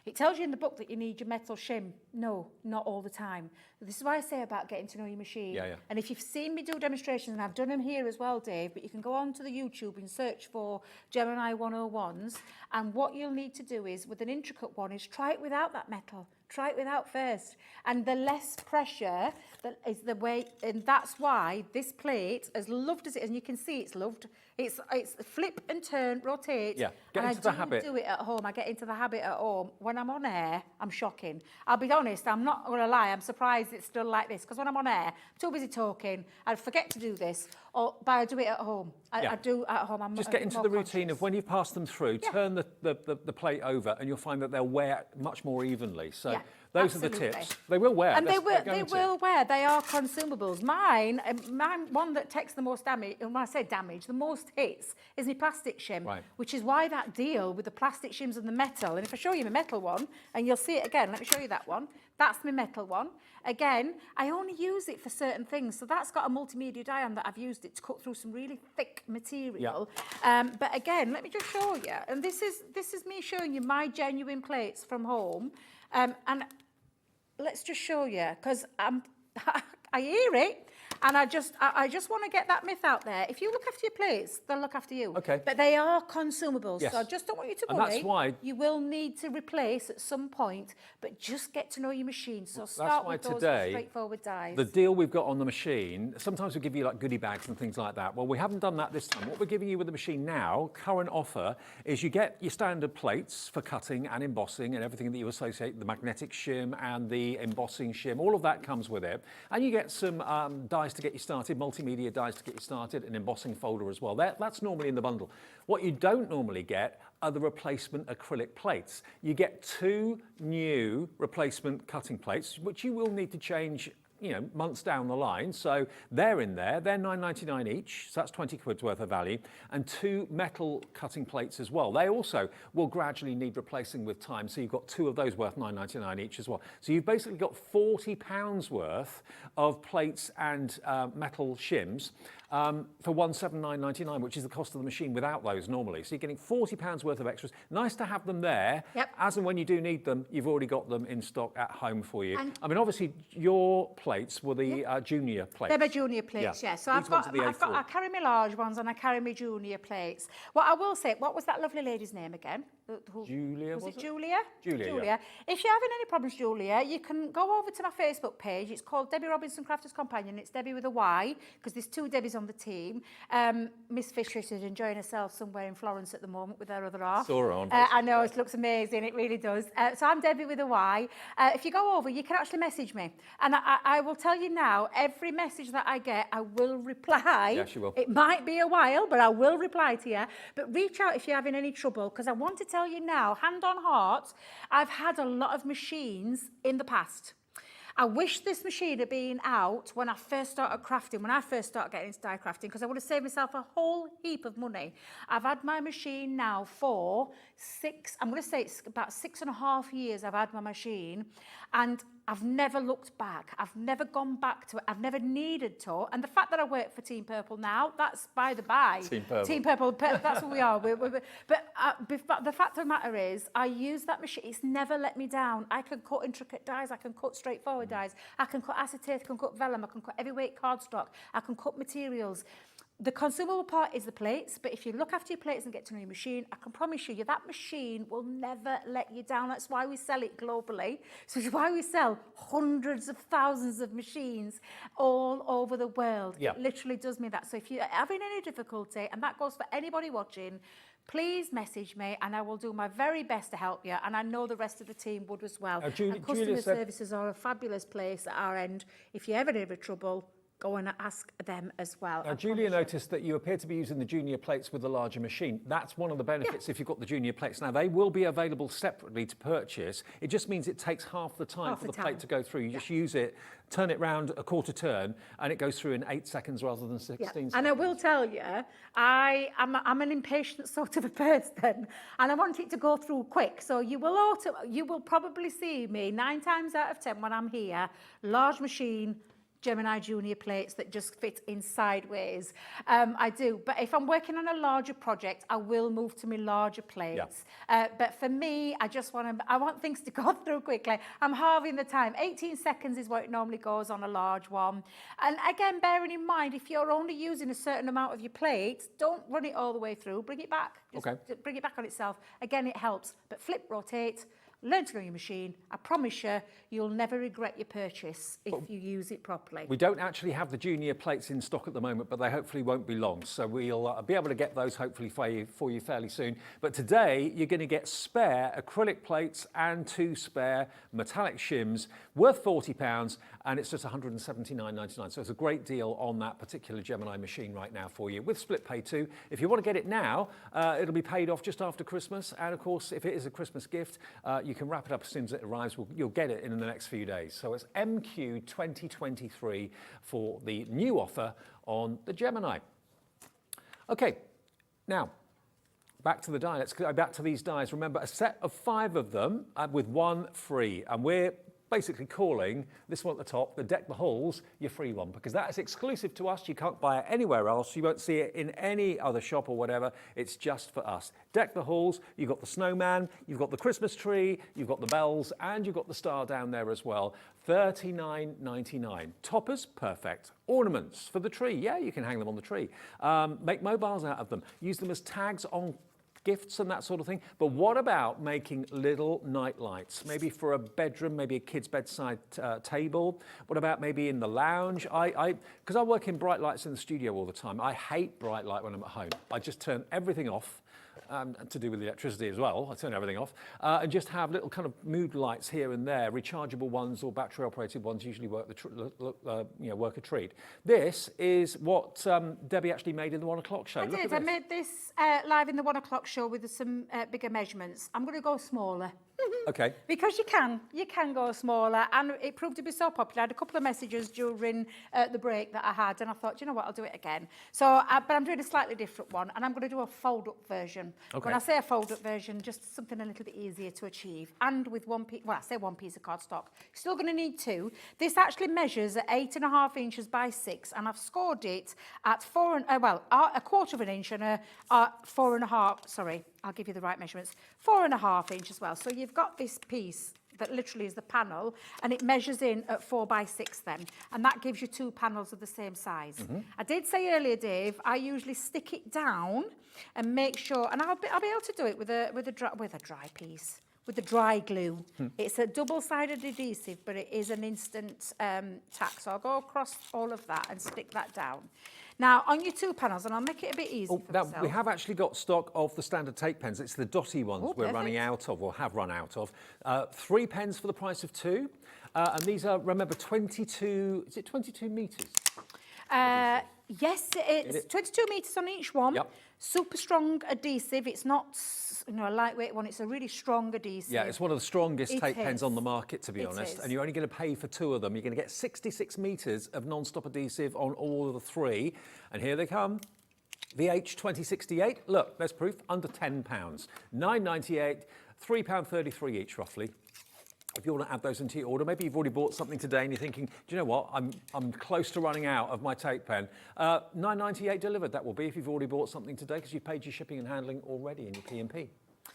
it tells you in the book that you need your metal shim. No, not all the time. This is why I say about getting to know your machine. Yeah. And if you've seen me do demonstrations, and I've done them here as well, Dave, but you can go onto the YouTube and search for Gemini 101s, and what you'll need to do is, with an intricate one, is try it without that metal. Try it without first. And the less pressure that is the way, and that's why this plate, as loved as it is, and you can see it's loved, it's flip and turn, rotate. Yeah, get into the habit. I do it at home. I get into the habit at home. When I'm on air, I'm shocking. I'll be honest, I'm not going to lie, I'm surprised it's still like this, because when I'm on air, I'm too busy talking, I forget to do this, but I do it at home. I do at home. I'm just get into the routine of when you pass them through, turn the plate over, and you'll find that they'll wear much more evenly. So those are the tips. They will wear. And they will wear. They are consumables. Mine, one that takes the most damage, and when I say damage, the most hits is my plastic shim, which is why that deal with the plastic shims and the metal. And if I show you my metal one, and you'll see it again, let me show you that one. That's my metal one. Again, I only use it for certain things. So that's got a multimedia die on that I've used it to cut through some really thick material. But again, let me just show you. And this is me showing you my genuine plates from home. And let's just show you, because I hear it. And I just want to get that myth out there. If you look after your plates, they'll look after you. Okay. But they are consumables. Yes. So I just don't want you to worry. And that's why you will need to replace at some point, but just get to know your machine. So start with those straightforward dies. The deal we've got on the machine, sometimes we give you like goodie bags and things like that. Well, we haven't done that this time. What we're giving you with the machine now, current offer, is you get your standard plates for cutting and embossing and everything that you associate, the magnetic shim and the embossing shim, all of that comes with it. And you get some dies to get you started, multimedia dies to get you started, an embossing folder as well. That's normally in the bundle. What you don't normally get are the replacement acrylic plates. You get 2 new replacement cutting plates, which you will need to change, you know, months down the line. So they're in there. They're $9.99 each. So that's 20 quid's worth of value. And 2 metal cutting plates as well. They also will gradually need replacing with time. So you've got 2 of those worth $9.99 each as well. So you've basically got £40 worth of plates and metal shims. for £179.99, which is the cost of the machine without those normally. So you're getting £40 worth of extras. Nice to have them there. Yep. As and when you do need them, you've already got them in stock at home for you. I mean, obviously, your plates were the junior plates. They're my junior plates, yeah. So I carry my large ones and I carry my junior plates. What I will say, what was that lovely lady's name again? Julia, was it Julia? Julia, yeah. If you're having any problems, Julia, you can go over to my Facebook page. It's called Debbie Robinson Crafters Companion. It's Debbie with a Y, because there's 2 Debbies on the team. Miss Fisher is enjoying herself somewhere in Florence at the moment with her other half. Saw her on. I know, it looks amazing, it really does. So I'm Debbie with a Y. If you go over, you can actually message me. And I will tell you now, every message that I get, I will reply. Yes, you will. It might be a while, but I will reply to you. But reach out if you're having any trouble, because I want to tell you now, hand on heart, I've had a lot of machines in the past. I wish this machine had been out when I first started crafting, when I first started getting into die crafting, because I would have saved myself a whole heap of money. I've had my machine now for I'm going to say it's about 6.5 years I've had my machine, and I've never looked back. I've never gone back to it. I've never needed to. And the fact that I work for Team Purple now, that's by the by. Team Purple. Team Purple, that's what we are. But the fact of the matter is, I use that machine. It's never let me down. I can cut intricate dies. I can cut straightforward dies. I can cut acetate. I can cut vellum. I can cut heavyweight cardstock. I can cut materials. The consumable part is the plates, but if you look after your plates and get to know your machine, I can promise you that machine will never let you down. That's why we sell it globally. So it's why we sell hundreds of thousands of machines all over the world. Yeah. It literally does mean that. So if you're having any difficulty, and that goes for anybody watching, please message me and I will do my very best to help you. And I know the rest of the team would as well. And customer services are a fabulous place at our end. If you ever have trouble, go and ask them as well. Now, Julia noticed that you appear to be using the junior plates with the larger machine. That's one of the benefits if you've got the junior plates. Now, they will be available separately to purchase. It just means it takes half the time for the plate to go through. You just use it, turn it round a quarter turn, and it goes through in 8 seconds rather than 16 seconds. And I will tell you, I'm an impatient sort of a person, and I want it to go through quick. So you will probably see me 9 times out of 10 when I'm here, large machine, Gemini junior plates that just fit in sideways. I do, but if I'm working on a larger project, I will move to my larger plates. But for me, I want things to go through quickly. I'm halving the time. 18 seconds is what it normally goes on a large one. And again, bearing in mind, if you're only using a certain amount of your plate, don't run it all the way through. Bring it back. Just bring it back on itself. Again, it helps. But flip, rotate. Learn to know your machine. I promise you, you'll never regret your purchase if you use it properly. We don't actually have the junior plates in stock at the moment, but they hopefully won't be long. So we'll be able to get those hopefully for you fairly soon. But today, you're going to get spare acrylic plates and 2 spare metallic shims worth £40, and it's just £179.99. So it's a great deal on that particular Gemini machine right now for you with split pay too. If you want to get it now, it'll be paid off just after Christmas. And of course, if it is a Christmas gift, you can wrap it up as soon as it arrives. You'll get it in the next few days. So it's MQ 2023 for the new offer on the Gemini. Okay, now back to the die. Let's go back to these dies. Remember, a set of 5 of them with 1 free. And we're basically calling this one at the top, the Deck the Halls, your free one, because that is exclusive to us. You can't buy it anywhere else. You won't see it in any other shop or whatever. It's just for us. Deck the Halls, you've got the snowman, you've got the Christmas tree, you've got the bells, and you've got the star down there as well. $39.99. Toppers, perfect. Ornaments for the tree, yeah, you can hang them on the tree. Make mobiles out of them. Use them as tags on gifts and that sort of thing. But what about making little night lights? Maybe for a bedroom, maybe a kid's bedside table. What about maybe in the lounge? Because I work in bright lights in the studio all the time. I hate bright light when I'm at home. I just turn everything off. To do with the electricity as well, I turn everything off, and just have little kind of mood lights here and there, rechargeable ones or battery-operated ones usually work work a treat. This is what Debbie actually made in the 1 o'clock show. I made this live in the 1 o'clock show with some bigger measurements. I'm going to go smaller. Okay. Because you can go smaller, and it proved to be so popular. I had a couple of messages during the break that I had, and I thought, you know what, I'll do it again. So, but I'm doing a slightly different one, and I'm going to do a fold-up version. Okay. When I say a fold-up version, just something a little bit easier to achieve, and with one piece, well, I say one piece of cardstock. You're still going to need two. This actually measures at 8.5 inches by 6, and I've scored it at a quarter of an inch and a 4.5. Sorry, I'll give you the right measurements. 4.5 inch as well. So you've got this piece that literally is the panel, and it measures in at 4 by 6 then, and that gives you two panels of the same size. I did say earlier, Dave, I usually stick it down and make sure, and I'll be able to do it with a dry piece. With the dry glue. It's a double-sided adhesive, but it is an instant tack. So I'll go across all of that and stick that down. Now, on your two panels, and I'll make it a bit easier for myself. We have actually got stock of the standard tape pens. It's the dotty ones we're perfect. running out of, or have run out of. 3 pens for the price of 2. And these are, remember, 22, is it 22 metres? Yes, it's 22 metres on each one. Yep. Super strong adhesive. It's not, a lightweight one. It's a really strong adhesive. Yeah, it's one of the strongest It tape pens is. on the market, to be It honest. is. And you're only going to pay for 2 of them. You're going to get 66 metres of non-stop adhesive on all of the 3. And here they come. VH 2068. Look, there's proof. Under £10. £9.98, £3.33 each, roughly. If you want to add those into your order, maybe you've already bought something today and you're thinking, do you know what, I'm close to running out of my tape pen. £9.98 delivered, that will be, if you've already bought something today, because you've paid your shipping and handling already in your P&P.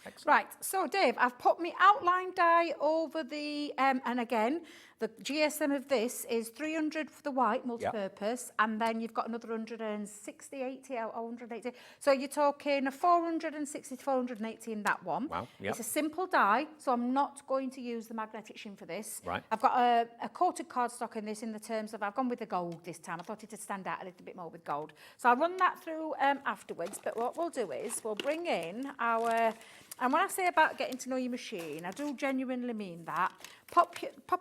Excellent. Right, so Dave, I've put my outline die over the, and again, the GSM of this is 300 for the white multi-purpose, and then you've got another 160, 80, or 180. So you're talking a 460 to 480 in that one. Wow, yep. It's a simple die, so I'm not going to use the magnetic shim for this. Right. I've got a coated cardstock in this in the terms of, I've gone with the gold this time. I thought it'd stand out a little bit more with gold. So I'll run that through afterwards, but what we'll do is we'll bring in our... And when I say about getting to know your machine, I do genuinely mean that. Pop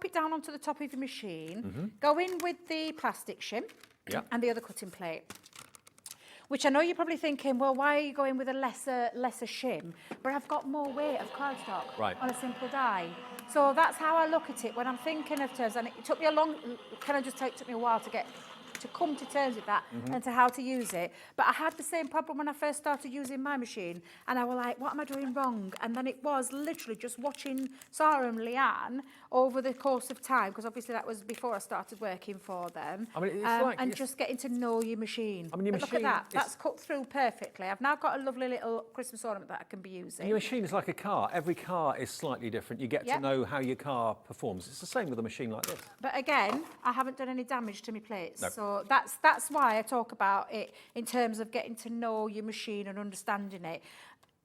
it down onto the top of your machine, go in with the plastic shim and the other cutting plate. Which I know you're probably thinking, well, why are you going with a lesser shim? But I've got more weight of cardstock on a simple die. So that's how I look at it when I'm thinking of terms. And it took me it took me a while to come to terms with that and to how to use it. But I had the same problem when I first started using my machine, and I was like, what am I doing wrong? And then it was literally just watching Sarah and Leanne over the course of time, because obviously that was before I started working for them. I mean, it's just getting to know your machine. I mean, your But machine look at that, that's cut through perfectly. I've now got a lovely little Christmas ornament that I can be using. Your machine is like a car. Every car is slightly different. You get to know how your car performs. It's the same with a machine like this. But again, I haven't done any damage to my plates. No. So that's why I talk about it in terms of getting to know your machine and understanding it.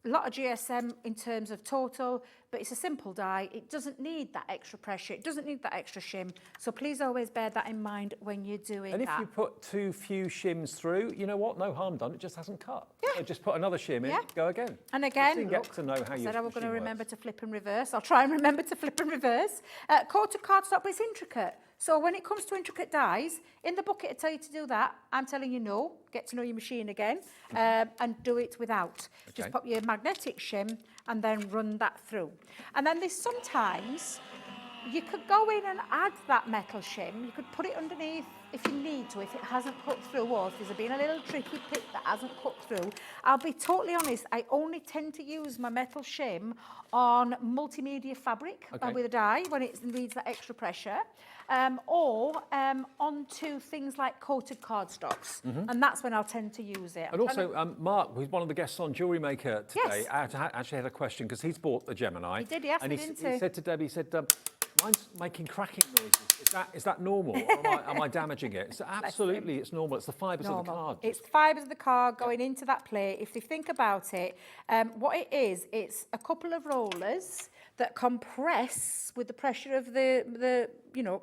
A lot of GSM in terms of total, but it's a simple die. It doesn't need that extra pressure. It doesn't need that extra shim. So please always bear that in mind when you're doing that. And if you put too few shims through, you know what? No harm done. It just hasn't cut. Yeah. So just put another shim in, go again. And again, so you get to know how you. I said I was going to remember to flip and reverse. I'll try and remember to flip and reverse. Coated cardstock, but it's intricate. So when it comes to intricate dies, in the book it tell you to do that. I'm telling you no. Get to know your machine again, and do it without. Just pop your magnetic shim and then run that through. And then there's sometimes you could go in and add that metal shim. You could put it underneath if you need to, if it hasn't cut through, or if there's been a little tricky bit that hasn't cut through. I'll be totally honest, I only tend to use my metal shim on multimedia fabric with a die when it needs that extra pressure, or onto things like coated cardstocks, and that's when I'll tend to use it. And also, Mark, who's one of the guests on Jewellery Maker today, actually had a question because he's bought a Gemini. He did, he asked me, didn't he? He said to Debbie, he said, mine's making cracking noises. Is that normal? Or am I damaging it? So absolutely, it's normal. It's the fibres of the card. It's the fibres of the card going into that plate. If you think about it, what it is, it's a couple of rollers that compress with the pressure of the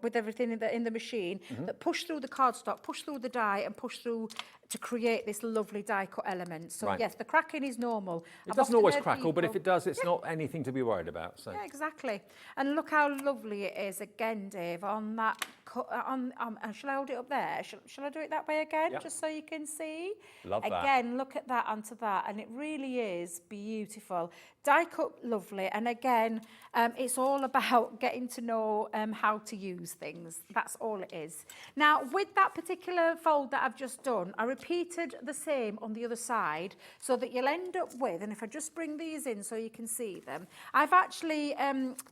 with everything in the machine, that push through the cardstock, push through the die, and push through to create this lovely die cut element. So yes, the cracking is normal. It doesn't always crackle, but if it does, it's not anything to be worried about. So. Yeah, exactly. And look how lovely it is again, Dave, on that. Shall I hold it up there? Shall I do it that way again, just so you can see? Love that. Again, look at that onto that, and it really is beautiful. Die cut lovely, and again, it's all about getting to know how to use things. That's all it is. Now, with that particular fold that I've just done, I repeated the same on the other side so that you'll end up with, and if I just bring these in so you can see them, I've actually,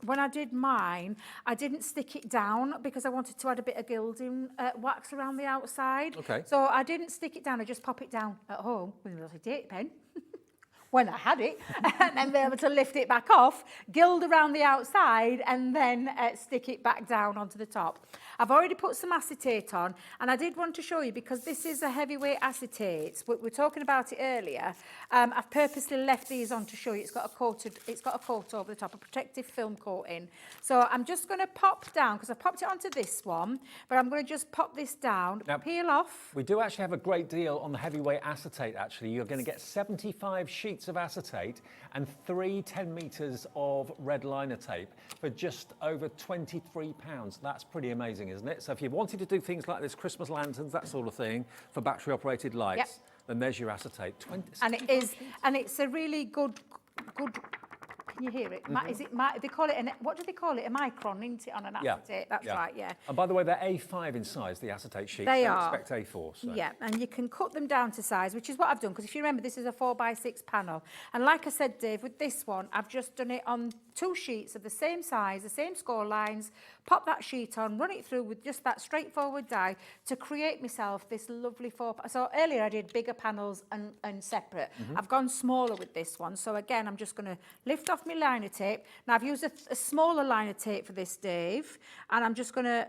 when I did mine, I didn't stick it down because I wanted to add a bit of gilding wax around the outside. Okay. So I didn't stick it down, I just pop it down at home with a little tape pen. When I had it, and then be able to lift it back off, gild around the outside, and then stick it back down onto the top. I've already put some acetate on, and I did want to show you, because this is a heavyweight acetate. We were talking about it earlier. I've purposely left these on to show you. It's got a coat over the top, a protective film coating. So I'm just going to pop down, because I popped it onto this one, but I'm going to just pop this down, now, peel off. We do actually have a great deal on the heavyweight acetate, actually. You're going to get 75 sheets of acetate and 3 10 metres of red liner tape for just over £23. That's pretty amazing, isn't it? So if you wanted to do things like this, Christmas lanterns, that sort of thing, for battery-operated lights, Yep. then there's your acetate. And it is, and it's a really good. Can you hear it? Is it? They call it what do they call it? A micron, isn't it, on an acetate? That's right. Yeah. And by the way, they're A5 in size, the acetate sheets. They Don't are. expect A4. So. Yeah, and you can cut them down to size, which is what I've done, because if you remember, this is a 4x6 panel. And like I said, Dave, with this one, I've just done it on 2 sheets of the same size, the same score lines, pop that sheet on, run it through with just that straightforward die to create myself this lovely So earlier I did bigger panels and separate. I've gone smaller with this one. So again, I'm just going to lift off my liner tape. Now I've used a smaller liner tape for this, Dave, and I'm just going to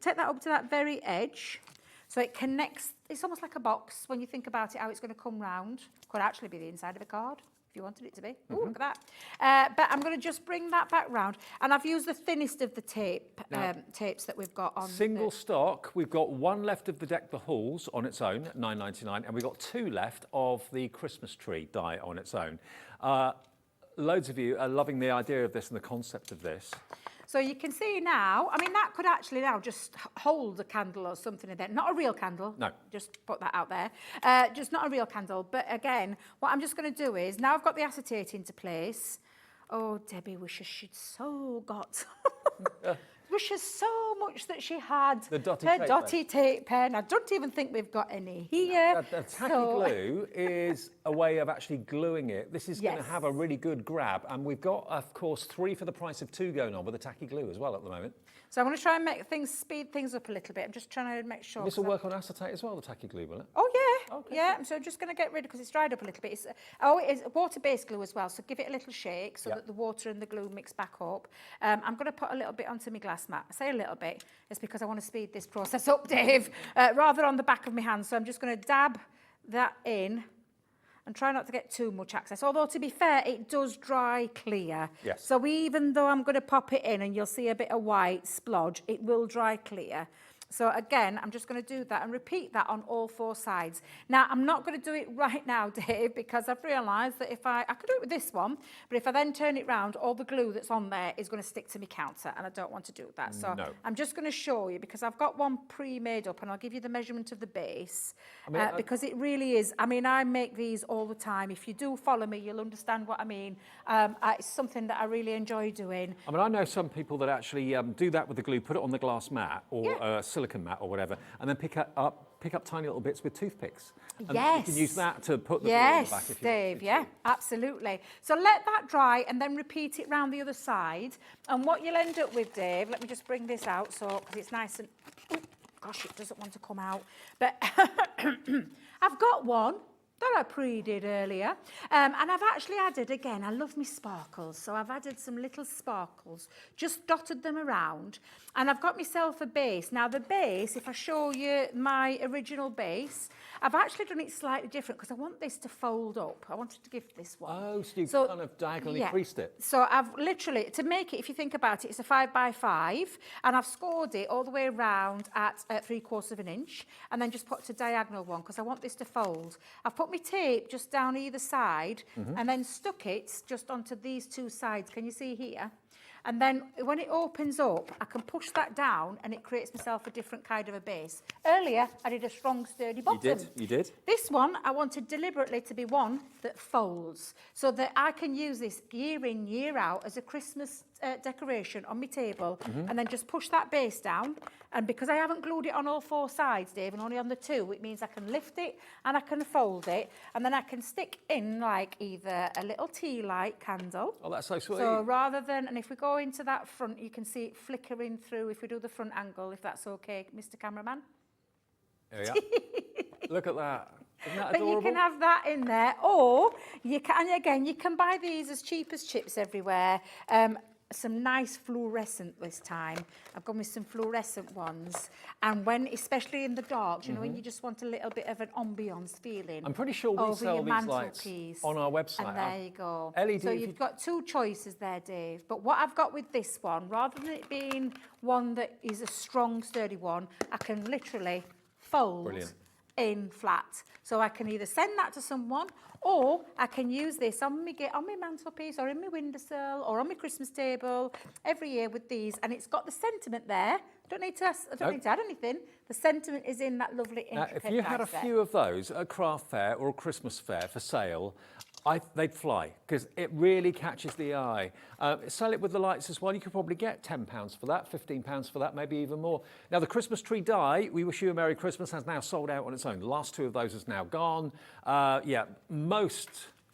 take that up to that very edge. So it connects, it's almost like a box when you think about it, how it's going to come round. Could actually be the inside of a card, if you wanted it to be. Ooh, look at that. But I'm going to just bring that back round. And I've used the thinnest of the tapes that we've got on. Single stock, we've got 1 left of the Deck the Halls on its own at £9.99, and we've got 2 left of the Christmas tree die on its own. Loads of you are loving the idea of this and the concept of this. So you can see now, I mean, that could actually now just hold a candle or something in there. Not a real candle. No. Just put that out there. Just not a real candle. But again, what I'm just going to do is, now I've got the acetate into place. Oh, Debbie wishes she'd so got... wishes so much that she had the dotty tape pen. I don't even think we've got any here. The tacky glue is a way of actually gluing it. This is going to have a really good grab, and we've got, of course, 3 for the price of 2 going on with the tacky glue as well at the moment. So I'm going to try and speed things up a little bit. I'm just trying to make sure. This will work on acetate as well, the tacky glue, will it? Oh yeah, Okay. yeah. So I'm just going to get rid of, because it's dried up a little bit. It is water-based glue as well. So give it a little shake so that the water and the glue mix back up. I'm going to put a little bit onto my glass mat. I say a little bit. It's because I want to speed this process up, Dave, rather on the back of my hand. So I'm just going to dab that in and try not to get too much access. Although, to be fair, it does dry clear. Yes. So even though I'm going to pop it in and you'll see a bit of white splodge, it will dry clear. So again, I'm just going to do that and repeat that on all 4 sides. Now, I'm not going to do it right now, Dave, because I've realised that if I could do it with this one, but if I then turn it round, all the glue that's on there is going to stick to my counter, and I don't want to do that. So I'm just going to show you, because I've got one pre-made up, and I'll give you the measurement of the base, because it really is. I mean, I make these all the time. If you do follow me, you'll understand what I mean. It's something that I really enjoy doing. I mean, I know some people that actually do that with the glue, put it on the glass mat or silicone mat or whatever, and then pick up tiny little bits with toothpicks. And you can use that to put the glue on the back if you Dave, yeah, absolutely. So let that dry and then repeat it round the other side. And what you'll end up with, Dave, let me just bring this out because it's nice and... Oh, gosh, it doesn't want to come out. But I've got one that I pre-did earlier. And I've actually added, again, I love me sparkles, so I've added some little sparkles, just dotted them around, and I've got myself a base. Now, the base, if I show you my original base, I've actually done it slightly different because I want this to fold up. I wanted to give this one. Oh, so you've kind of diagonally creased it. So I've literally, to make it, if you think about it, it's a 5x5, and I've scored it all the way around at 3/4 of an inch, and then just put a diagonal one because I want this to fold. I've put my tape just down either side and then stuck it just onto these 2 sides. Can you see here? and then when it opens up, I can push that down and it creates myself a different kind of a base. Earlier, I did a strong, sturdy bottom. You did. This one, I wanted deliberately to be one that folds, so that I can use this year in, year out as a Christmas decoration on my table, and then just push that base down. And because I haven't glued it on all 4 sides, Dave, and only on the 2, it means I can lift it and I can fold it, and then I can stick in like either a little tea light candle. Oh, that's so sweet. So rather than, and if we go into that front, you can see it flickering through, if we do the front angle, if that's okay, Mr. Cameraman. There you are. Look at that. Isn't that adorable? But you can have that in there, or you can, and again, you can buy these as cheap as chips everywhere. Some nice fluorescent this time. I've gone with some fluorescent ones. And when, especially in the dark, you know, when you just want a little bit of an ambiance feeling. I'm pretty sure we over sell your these lights mantelpiece. on our website. And there you go. LED, so you've got 2 choices there, Dave. But what I've got with this one, rather than it being one that is a strong, sturdy one, I can literally fold Brilliant. in flat. So I can either send that to someone, or I can use this on my mantelpiece, or in my windowsill, or on my Christmas table every year with these. And it's got the sentiment there. I don't need to add anything. The sentiment is in that lovely intricate. Now, if you had a few of those at a craft fair or a Christmas fair for sale, they'd fly, because it really catches the eye. Sell it with the lights as well. You could probably get £10 for that, £15 for that, maybe even more. Now, the Christmas tree die, We Wish You a Merry Christmas, has now sold out on its own. The last 2 of those is now gone.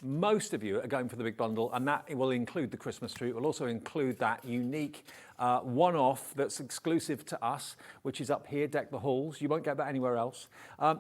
Most of you are going for the big bundle, and that will include the Christmas tree. It will also include that unique one-off that's exclusive to us, which is up here, Deck the Halls. You won't get that anywhere else.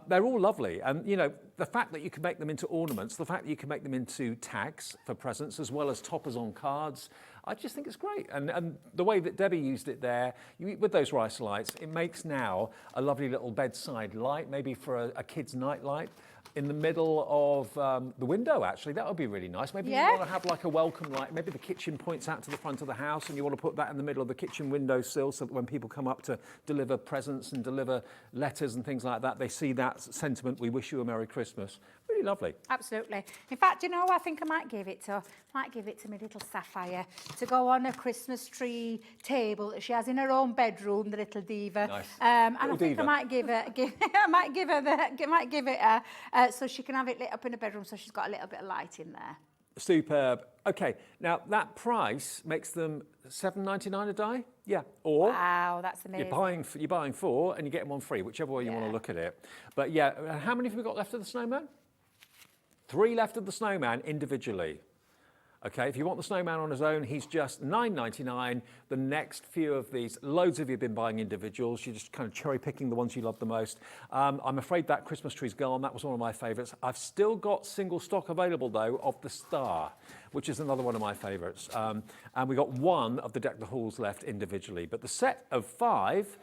They're all lovely, and you know, the fact that you can make them into ornaments, the fact that you can make them into tags for presents, as well as toppers on cards, I just think it's great. And the way that Debbie used it there, with those rice lights, it makes now a lovely little bedside light, maybe for a kid's night light. In the middle of the window, actually. That would be really nice. Maybe you want to have like a welcome light. Maybe the kitchen points out to the front of the house and you want to put that in the middle of the kitchen windowsill, so that when people come up to deliver presents and deliver letters and things like that, they see that sentiment, "We wish you a Merry Christmas." Really lovely. Absolutely. In fact, you know, I think I might give it to my little Sapphire to go on a Christmas tree table that she has in her own bedroom, the little diva. Nice. And Little I think diva. I might give it so she can have it lit up in her bedroom, so she's got a little bit of light in there. Superb. Okay, now that price makes them £7.99 a die. Yeah. Or wow, that's amazing. you're buying 4 and you're getting 1 free, whichever way you want to look at it. But yeah, how many have we got left of the snowman? 3 left of the snowman individually. Okay, if you want the snowman on his own, he's just £9.99. The next few of these, loads of you have been buying individuals. You're just kind of cherry picking the ones you love the most. I'm afraid that Christmas tree's gone. That was one of my favourites. I've still got single stock available, though, of the star, which is another one of my favourites. And we got 1 of the Deck the Halls left individually. But the set of 5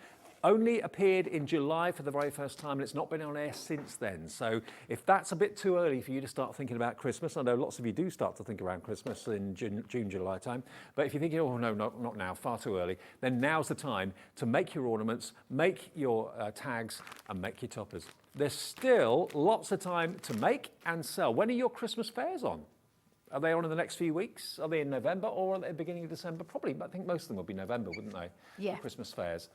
only appeared in July for the very first time, and it's not been on air since then. So if that's a bit too early for you to start thinking about Christmas, I know lots of you do start to think around Christmas in June, July time, but if you're thinking, oh no, not now, far too early, then now's the time to make your ornaments, make your tags, and make your toppers. There's still lots of time to make and sell. When are your Christmas fairs on? Are they on in the next few weeks? Are they in November or at the beginning of December? Probably, but I think most of them will be November, wouldn't they? Yeah. The Christmas fairs.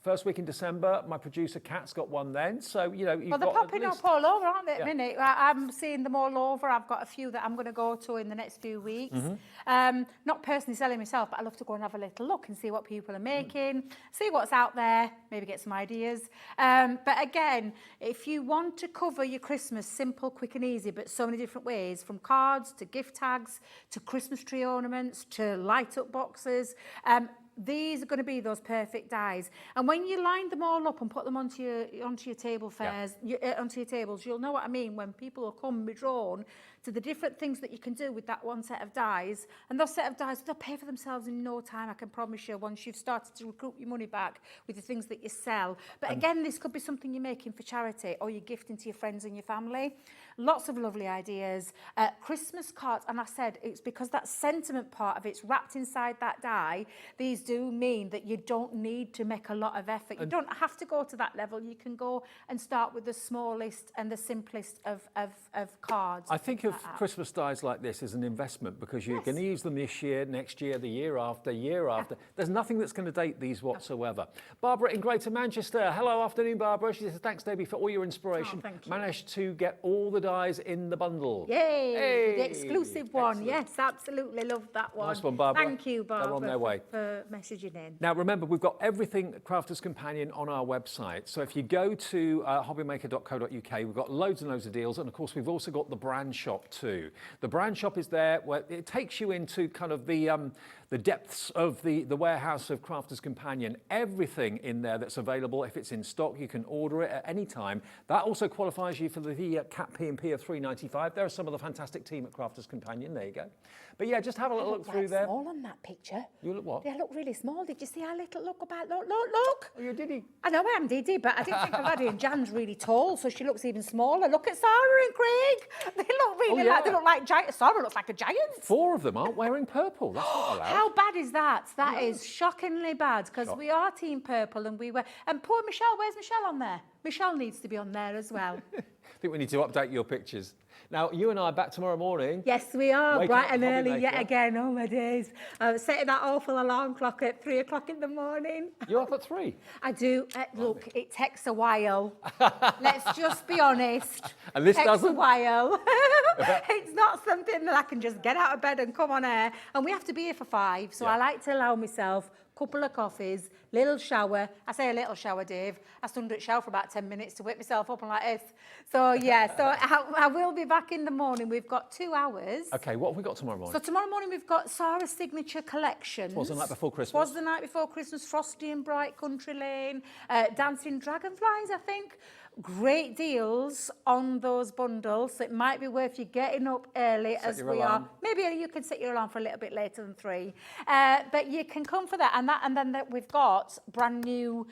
First week in December, my producer Kat's got one then. So, you know, you've Well, they're got popping at least... up all over, aren't they, at Yeah. the minute? I'm seeing them all over. I've got a few that I'm going to go to in the next few weeks. Not personally selling myself, but I love to go and have a little look and see what people are making, see what's out there, maybe get some ideas. But again, if you want to cover your Christmas simple, quick and easy, but so many different ways, from cards to gift tags to Christmas tree ornaments to light-up boxes, these are going to be those perfect dies. And when you line them all up and put them onto your table fairs, onto your tables, you'll know what I mean when people will come and be drawn to the different things that you can do with that one set of dies. And those set of dies, they'll pay for themselves in no time, I can promise you, once you've started to recoup your money back with the things that you sell. But again, this could be something you're making for charity or you're gifting to your friends and your family. Lots of lovely ideas. Christmas cards, and I said, it's because that sentiment part of it's wrapped inside that die. These do mean that you don't need to make a lot of effort. You don't have to go to that level. You can go and start with the smallest and the simplest of cards. I think of Christmas dies like this is an investment because you're going to use them this year, next year, the year after. There's nothing that's going to date these whatsoever. Barbara in Greater Manchester. Hello, afternoon, Barbara. She says, thanks, Debbie, for all your inspiration. Thank you. Managed to get all the dies in the bundle. Yay! Hey, The exclusive one. excellent. Yes, absolutely. Love that one. Nice one, Barbara. Thank you, Barbara, They're on their way. for messaging in. Now, remember, we've got everything Crafter's Companion on our website. So if you go to hobbymaker.co.uk, we've got loads and loads of deals. And of course, we've also got the brand shop too. The brand shop is there where it takes you into kind of the depths of the warehouse of Crafter's Companion. Everything in there that's available. If it's in stock, you can order it at any time. That also qualifies you for the Cat P&P of $3.95. There are some of the fantastic team at Crafter's Companion. There you go. But yeah, just have a little look through there. Small on that picture. You look what? They look really small. Did you see how little look about? Look. Oh, you're Diddy. I know I am Diddy, but I didn't think of Laddie, and Jan's really tall, so she looks even smaller. Look at Sarah and Craig. They look really they look like giant. Sarah looks like a giant. 4 of them aren't wearing purple. That's not allowed. How bad is that? That is shockingly bad, because we are Team Purple and we were. And poor Michelle, where's Michelle on there? Michelle needs to be on there as well. I think we need to update your pictures. Now, you and I are back tomorrow morning. Yes, we are, Waking bright up and Hobby early Maker. yet again. Oh my days. I was setting that awful alarm clock at 3 o'clock in the morning. You're up at 3. I do. Look, it takes a while. Let's just be honest. And this takes doesn't? a while. It's not something that I can just get out of bed and come on air. And we have to be here for 5. So I like to allow myself a couple of coffees, little shower. I say a little shower, Dave. I stood under the shower for about 10 minutes to wake myself up and like this. So yeah, so I will be back in the morning. We've got 2 hours. Okay, what have we got tomorrow morning? So tomorrow morning we've got Sarah's signature collections. Was the night before Christmas. Was the night before Christmas. Frosty and Bright Country Lane, Dancing Dragonflies, I think. Great deals on those bundles. So it might be worth you getting up early as we are. Maybe you can set your alarm for a little bit later than 3. But you can come for that. And then we've got brand new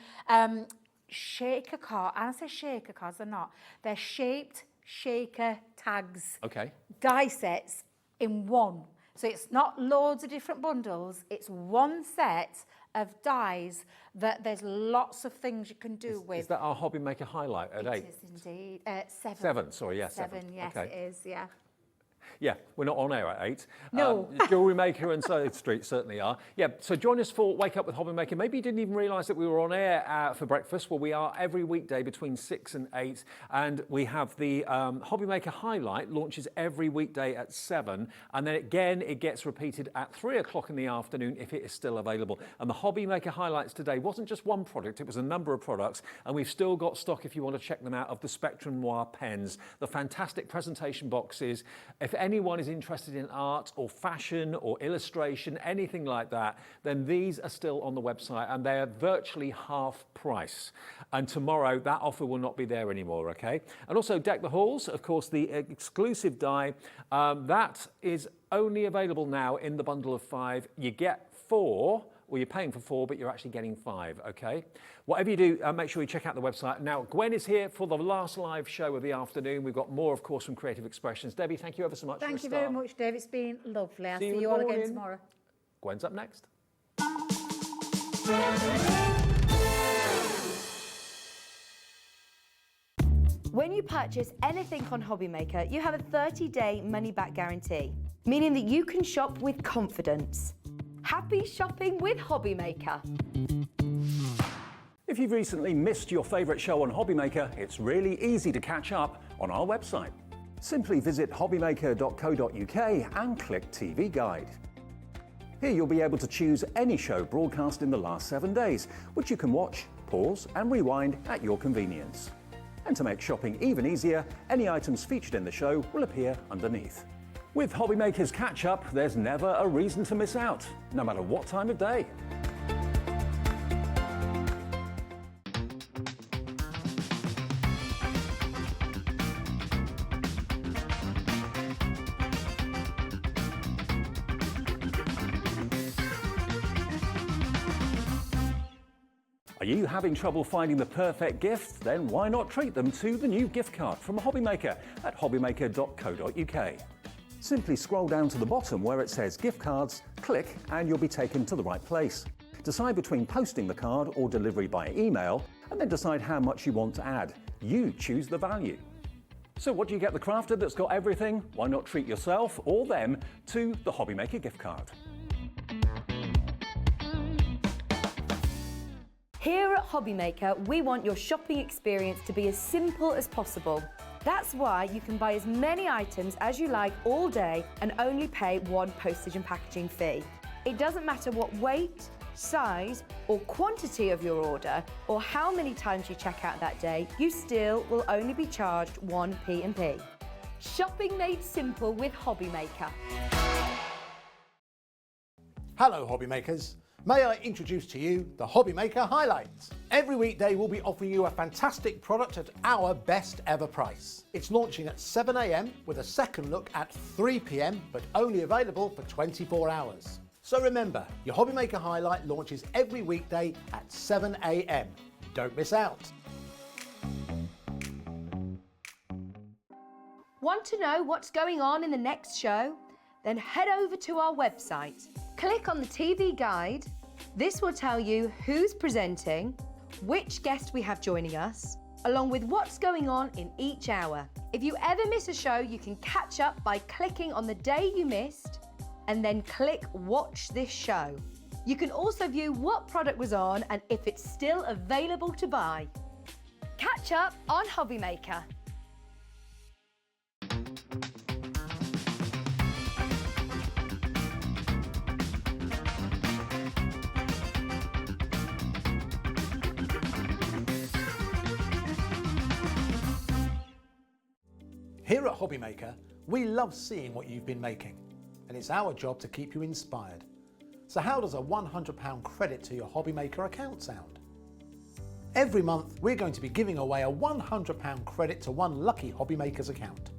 shaker cards. And I say shaker cards, they're not. They're shaped shaker tags. Okay. Die sets in one. So it's not loads of different bundles. It's one set of dies that there's lots of things you can do with. Is that our Hobby Maker highlight at 8? It is indeed. 7. 7, sorry, yeah, 7. Yes, okay. it is, yeah. Yeah, we're not on air at 8. No. Jewellery Maker and Side Street certainly are. Yeah, so join us for Wake Up with Hobby Maker. Maybe you didn't even realise that we were on air for breakfast. Well, we are every weekday between 6 and 8. And we have the Hobby Maker highlight launches every weekday at 7. And then again, it gets repeated at 3 o'clock in the afternoon if it is still available. And the Hobby Maker highlights today wasn't just one product, it was a number of products. And we've still got stock, if you want to check them out, of the Spectrum Noir pens, the fantastic presentation boxes. If anyone is interested in art or fashion or illustration, anything like that, then these are still on the website and they're virtually half price. And tomorrow that offer will not be there anymore, okay? And also Deck the Halls, of course, the exclusive die, that is only available now in the bundle of 5. You get 4. Well, you're paying for 4, but you're actually getting 5, okay? Whatever you do, make sure you check out the website. Now, Gwen is here for the last live show of the afternoon. We've got more, of course, from Creative Expressions. Debbie, thank you ever so much. Thank you very much, Dave. It's been lovely. I'll see in you the all morning. again tomorrow. Gwen's up next. When you purchase anything on Hobby Maker, you have a 30-day money-back guarantee, meaning that you can shop with confidence. Happy shopping with Hobby Maker. If you've recently missed your favourite show on Hobby Maker, it's really easy to catch up on our website. Simply visit hobbymaker.co.uk and click TV Guide. Here you'll be able to choose any show broadcast in the last 7 days, which you can watch, pause and rewind at your convenience. And to make shopping even easier, any items featured in the show will appear underneath. With Hobby Maker's catch-up, there's never a reason to miss out, no matter what time of day. Are you having trouble finding the perfect gift? Then why not treat them to the new gift card from Hobby Maker at hobbymaker.co.uk. Simply scroll down to the bottom where it says gift cards, click and you'll be taken to the right place. Decide between posting the card or delivery by email and then decide how much you want to add. You choose the value. So what do you get the crafter that's got everything? Why not treat yourself or them to the Hobby Maker gift card? Here at Hobby Maker, we want your shopping experience to be as simple as possible. That's why you can buy as many items as you like all day and only pay one postage and packaging fee. It doesn't matter what weight, size or quantity of your order or how many times you check out that day, you still will only be charged one P&P. Shopping made simple with Hobby Maker. Hello Hobby Makers. May I introduce to you the Hobby Maker Highlights. Every weekday we'll be offering you a fantastic product at our best ever price. It's launching at 7 AM with a second look at 3 PM, but only available for 24 hours. So remember, your Hobby Maker Highlight launches every weekday at 7 AM. Don't miss out. Want to know what's going on in the next show? Then head over to our website. Click on the TV guide. This will tell you who's presenting, which guest we have joining us, along with what's going on in each hour. If you ever miss a show, you can catch up by clicking on the day you missed and then click Watch This Show. You can also view what product was on and if it's still available to buy. Catch up on Hobby Maker. Here at Hobby Maker, we love seeing what you've been making, and it's our job to keep you inspired. So how does a £100 credit to your Hobby Maker account sound? Every month, we're going to be giving away a £100 credit to one lucky Hobby Maker's account.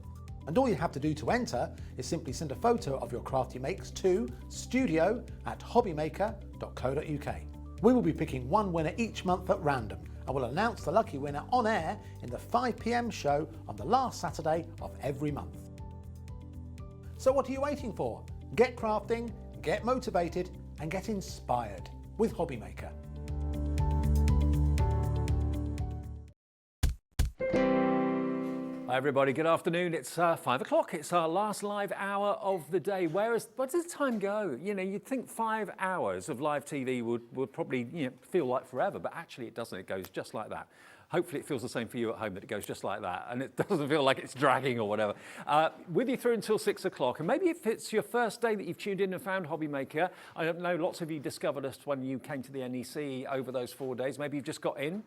And all you have to do to enter is simply send a photo of your craft you makes to studio@hobbymaker.co.uk. We will be picking one winner each month at random, and we'll announce the lucky winner on air in the 5 PM show on the last Saturday of every month. So what are you waiting for? Get crafting, get motivated and get inspired with Hobby Maker. Hi everybody, good afternoon. It's 5 o'clock. It's our last live hour of the day. Where does the time go? You know, you'd think 5 hours of live TV would probably feel like forever, but actually it doesn't. It goes just like that. Hopefully it feels the same for you at home, that it goes just like that and it doesn't feel like it's dragging or whatever. With you through until 6 o'clock, and maybe if it's your first day that you've tuned in and found Hobby Maker, I don't know, lots of you discovered us when you came to the NEC over those 4 days. Maybe you've just got in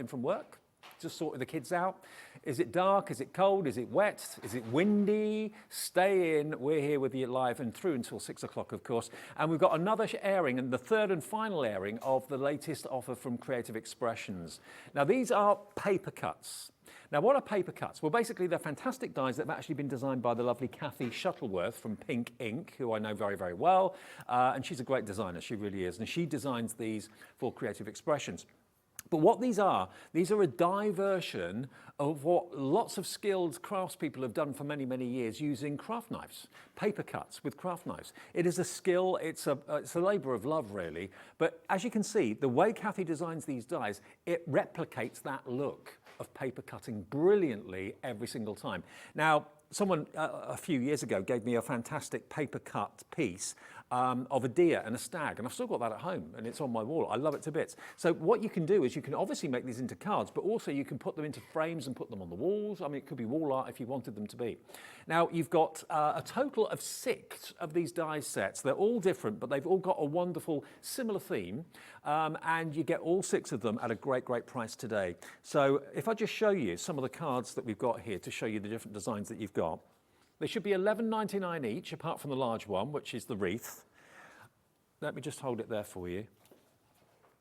from work. Just sorted the kids out. Is it dark? Is it cold? Is it wet? Is it windy? Stay in. We're here with you live and through until 6 o'clock, of course. And we've got another airing, and the third and final airing of the latest offer from Creative Expressions. Now, these are paper cuts. Now, what are paper cuts? Well, basically, they're fantastic dies that have actually been designed by the lovely Kathy Shuttleworth from Pink Ink, who I know very, very well. And she's a great designer. She really is. And she designs these for Creative Expressions. But what these are a die version of what lots of skilled craftspeople have done for many, many years using craft knives, paper cuts with craft knives. It is a skill, it's a labour of love really, but as you can see, the way Kathy designs these dies, it replicates that look of paper cutting brilliantly every single time. Now, someone a few years ago gave me a fantastic paper cut piece of a deer and a stag, and I've still got that at home and it's on my wall. I love it to bits. So what you can do is you can obviously make these into cards, but also you can put them into frames and put them on the walls. I mean, it could be wall art if you wanted them to be. Now, you've got a total of 6 of these die sets. They're all different, but they've all got a wonderful similar theme, and you get all 6 of them at a great, great price today. So if I just show you some of the cards that we've got here to show you the different designs that you've got. They should be $11.99 each, apart from the large one, which is the wreath. Let me just hold it there for you.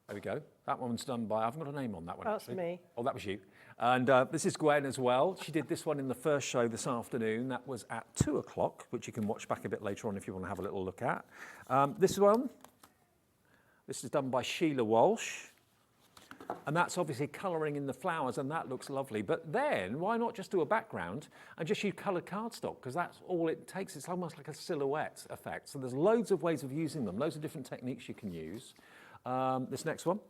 There we go. That one's done by, I haven't got a name on that one. That's actually. me. Oh, that was you. And this is Gwen as well. She did this one in the first show this afternoon. That was at 2 o'clock, which you can watch back a bit later on if you want to have a little look at. This one, this is done by Sheila Walsh. And that's obviously colouring in the flowers, and that looks lovely. But then, why not just do a background and just use coloured cardstock? Because that's all it takes. It's almost like a silhouette effect. So there's loads of ways of using them, loads of different techniques you can use. This next one.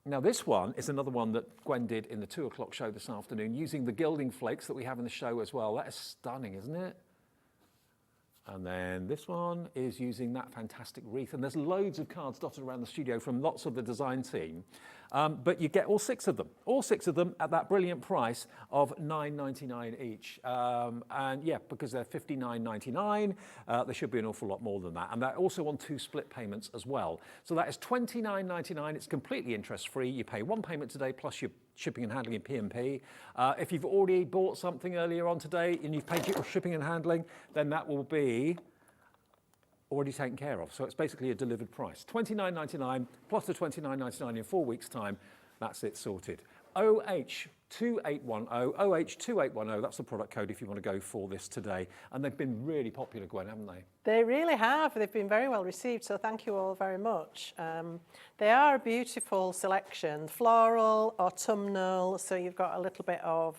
Now this one is another one that Gwen did in the 2 o'clock show this afternoon, using the gilding flakes that we have in the show as well. That is stunning, isn't it? And then this one is using that fantastic wreath. And there's loads of cards dotted around the studio from lots of the design team. But you get all 6 of them at that brilliant price of $9.99 each. And yeah, because they're $59.99, there should be an awful lot more than that. And they're also on 2 split payments as well. So that is $29.99. It's completely interest-free. You pay 1 payment today plus your shipping and handling in P&P. If you've already bought something earlier on today and you've paid your shipping and handling, then that will be already taken care of. So it's basically a delivered price. $29.99 plus the $29.99 in 4 weeks' time. That's it sorted. OH2810, OH2810, that's the product code if you want to go for this today. And they've been really popular, Gwen, haven't they? They really have. They've been very well received, so thank you all very much. They are a beautiful selection, floral, autumnal, so you've got a little bit of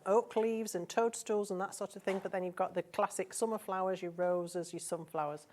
oak leaves and toadstools and that sort of thing, but then you've got the classic summer flowers, your roses, your sunflowers.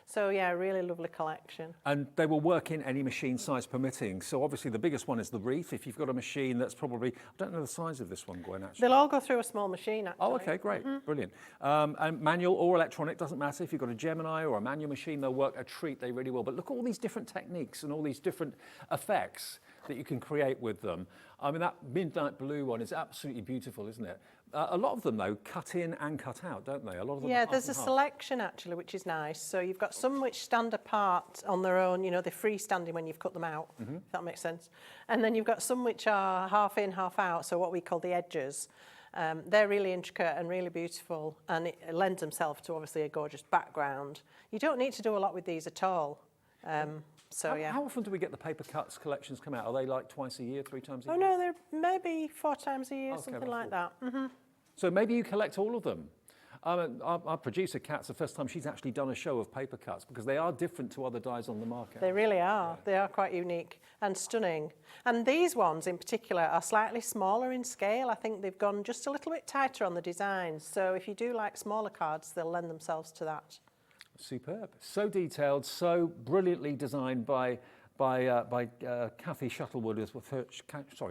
So yeah, really lovely collection. And they will work in any machine size permitting. So obviously the biggest one is the wreath. If you've got a machine that's probably, I don't know the size of this one, Gwen, actually. They'll all go through a small machine, actually. Oh, okay, great, brilliant. And manual or electronic, doesn't matter. If you've got a Gemini or a manual machine, they'll work a treat, they really will. But look at all these different techniques and all these different effects that you can create with them. I mean, that midnight blue one is absolutely beautiful, isn't it? A lot of them, though, cut in and cut out, don't they? A lot of them. Yeah, there's a selection, actually, which is nice. So you've got some which stand apart on their own, you know, they're freestanding when you've cut them out, if that makes sense. And then you've got some which are half in, half out, so what we call the edges. They're really intricate and really beautiful, and it lends themselves to, obviously, a gorgeous background. You don't need to do a lot with these at all. How often do we get the paper cuts collections come out? Are they like twice a year, 3 times a year? Oh, no, they're maybe 4 times a year, Okay, something that's like cool. that. So maybe you collect all of them. Our producer, Kat's the first time she's actually done a show of paper cuts because they are different to other dies on the market. They really are. Yeah. They are quite unique and stunning. And these ones in particular are slightly smaller in scale. I think they've gone just a little bit tighter on the designs. So if you do like smaller cards, they'll lend themselves to that. Superb. So detailed, so brilliantly designed by Kathy Shuttleworth.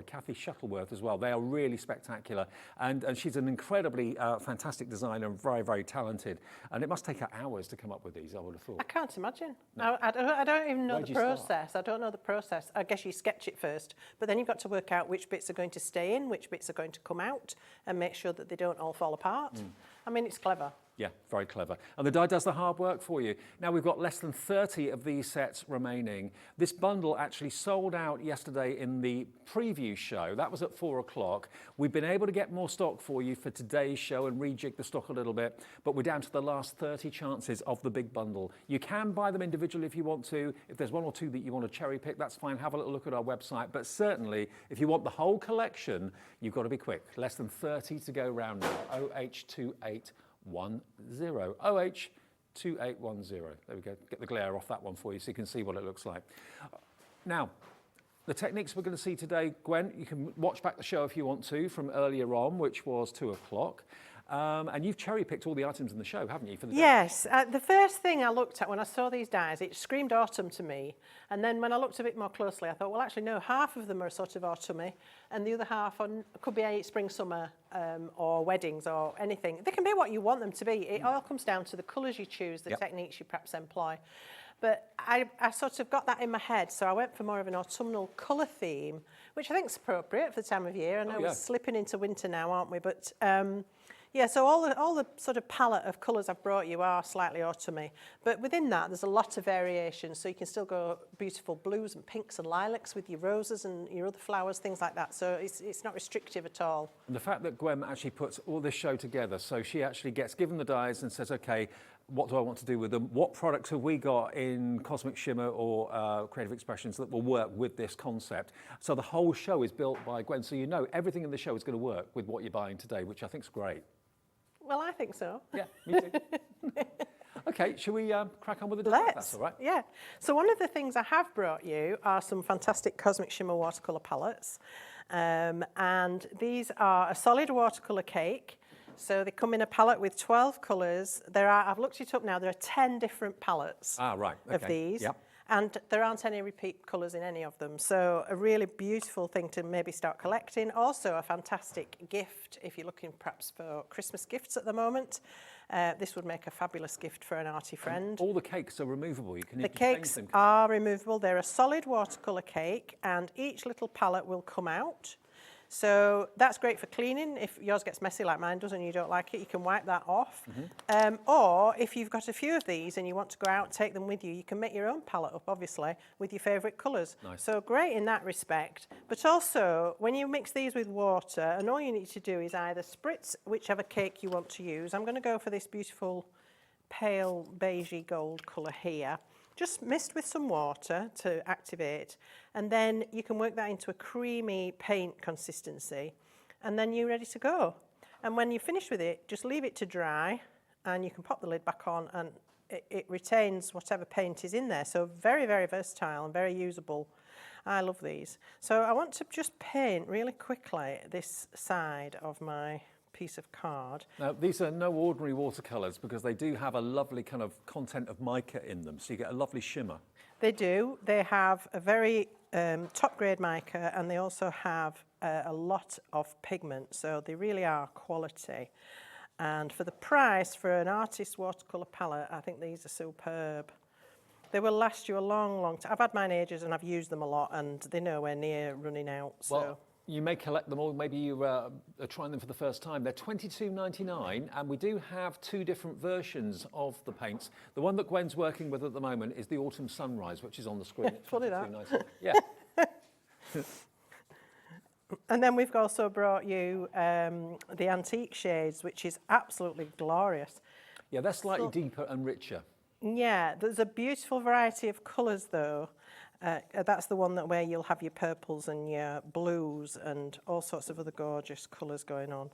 Kathy Shuttleworth as well. They are really spectacular, and she's an incredibly fantastic designer and very, very talented. And it must take her hours to come up with these, I would have thought. I can't imagine. No. I don't even know the process. Start? I don't know the process. I guess you sketch it first, but then you've got to work out which bits are going to stay in, which bits are going to come out, and make sure that they don't all fall apart. I mean, it's clever. Yeah, very clever. And the die does the hard work for you. Now we've got less than 30 of these sets remaining. This bundle actually sold out yesterday in the preview show. That was at 4 o'clock. We've been able to get more stock for you for today's show and rejig the stock a little bit, but we're down to the last 30 chances of the big bundle. You can buy them individually if you want to. If there's 1 or 2 that you want to cherry pick, that's fine. Have a little look at our website. But certainly, if you want the whole collection, you've got to be quick. Less than 30 to go round now. OH2810. OH2810. There we go. Get the glare off that one for you so you can see what it looks like. Now, the techniques we're going to see today, Gwen, you can watch back the show if you want to from earlier on, which was 2 o'clock. And you've cherry-picked all the items in the show, haven't you? For the yes. The first thing I looked at when I saw these dies, it screamed autumn to me. And then when I looked a bit more closely, I thought, well, actually, no, half of them are sort of autumny, and the other half could be spring, summer, or weddings, or anything. They can be what you want them to be. It all comes down to the colours you choose, the techniques you perhaps employ. But I sort of got that in my head, so I went for more of an autumnal colour theme, which I think is appropriate for the time of year. I know we're slipping into winter now, aren't we? But yeah, so all the sort of palette of colours I've brought you are slightly autumny. But within that, there's a lot of variation, so you can still go beautiful blues and pinks and lilacs with your roses and your other flowers, things like that. So it's not restrictive at all. And the fact that Gwen actually puts all this show together, so she actually gets given the dies and says, okay, what do I want to do with them? What products have we got in Cosmic Shimmer or Creative Expressions that will work with this concept? So the whole show is built by Gwen, so you know everything in the show is going to work with what you're buying today, which I think is great. Well, I think so. Yeah, me too. Okay, shall we crack on with the Let's. That's all right. Yeah. So one of the things I have brought you are some fantastic Cosmic Shimmer watercolour palettes. And these are a solid watercolour cake. So they come in a palette with 12 colours. I've looked it up now, there are 10 different palettes of these. Yep. And there aren't any repeat colours in any of them. So a really beautiful thing to maybe start collecting. Also a fantastic gift if you're looking perhaps for Christmas gifts at the moment. This would make a fabulous gift for an arty friend. All the cakes are removable. You can The even change cakes them. are removable. They're a solid watercolour cake and each little palette will come out. So that's great for cleaning. If yours gets messy like mine does and you don't like it, you can wipe that off. Or if you've got a few of these and you want to go out, take them with you, you can make your own palette up, obviously, with your favourite colours. Nice. So great in that respect. But also, when you mix these with water, and all you need to do is either spritz whichever cake you want to use. I'm going to go for this beautiful pale beigey gold colour here. Just mist with some water to activate, and then you can work that into a creamy paint consistency, and then you're ready to go. And when you're finished with it, just leave it to dry, and you can pop the lid back on, and it retains whatever paint is in there. So very, very versatile and very usable. I love these. So I want to just paint really quickly this side of my piece of card. Now, these are no ordinary watercolours because they do have a lovely kind of content of mica in them, so you get a lovely shimmer. They do. They have a very top grade mica, and they also have a lot of pigment, so they really are quality. And for the price, for an artist watercolour palette, I think these are superb. They will last you a long, long time. I've had mine ages and I've used them a lot, and they're nowhere near running out. So. Well, you may collect them all, maybe you are trying them for the first time. They're $22.99, and we do have two different versions of the paints. The one that Gwen's working with at the moment is the Autumn Sunrise, which is on the screen. It's Funny that. $22.99. Yeah. And then we've also brought you the antique shades, which is absolutely glorious. Yeah, they're slightly deeper and richer. Yeah, there's a beautiful variety of colours though. That's the one where you'll have your purples and your blues and all sorts of other gorgeous colours going on.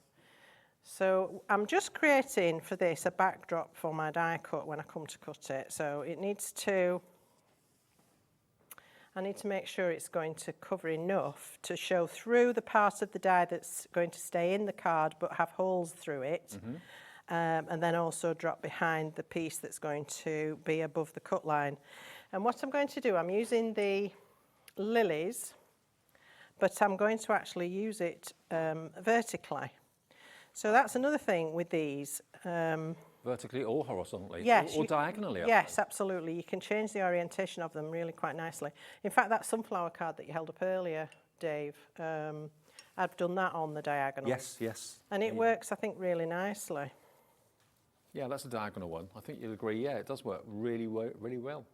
So I'm just creating for this a backdrop for my die cut when I come to cut it. So it needs to, I need to make sure it's going to cover enough to show through the part of the die that's going to stay in the card but have holes through it. And then also drop behind the piece that's going to be above the cut line. And what I'm going to do, I'm using the lilies, but I'm going to actually use it vertically. So that's another thing with these. Vertically or horizontally? Yes. Or diagonally? Yes, absolutely. You can change the orientation of them really quite nicely. In fact, that sunflower card that you held up earlier, Dave, I've done that on the diagonal. Yes, yes. And it works, I think, really nicely. Yeah, that's a diagonal one. I think you'll agree. Yeah, it does work really well.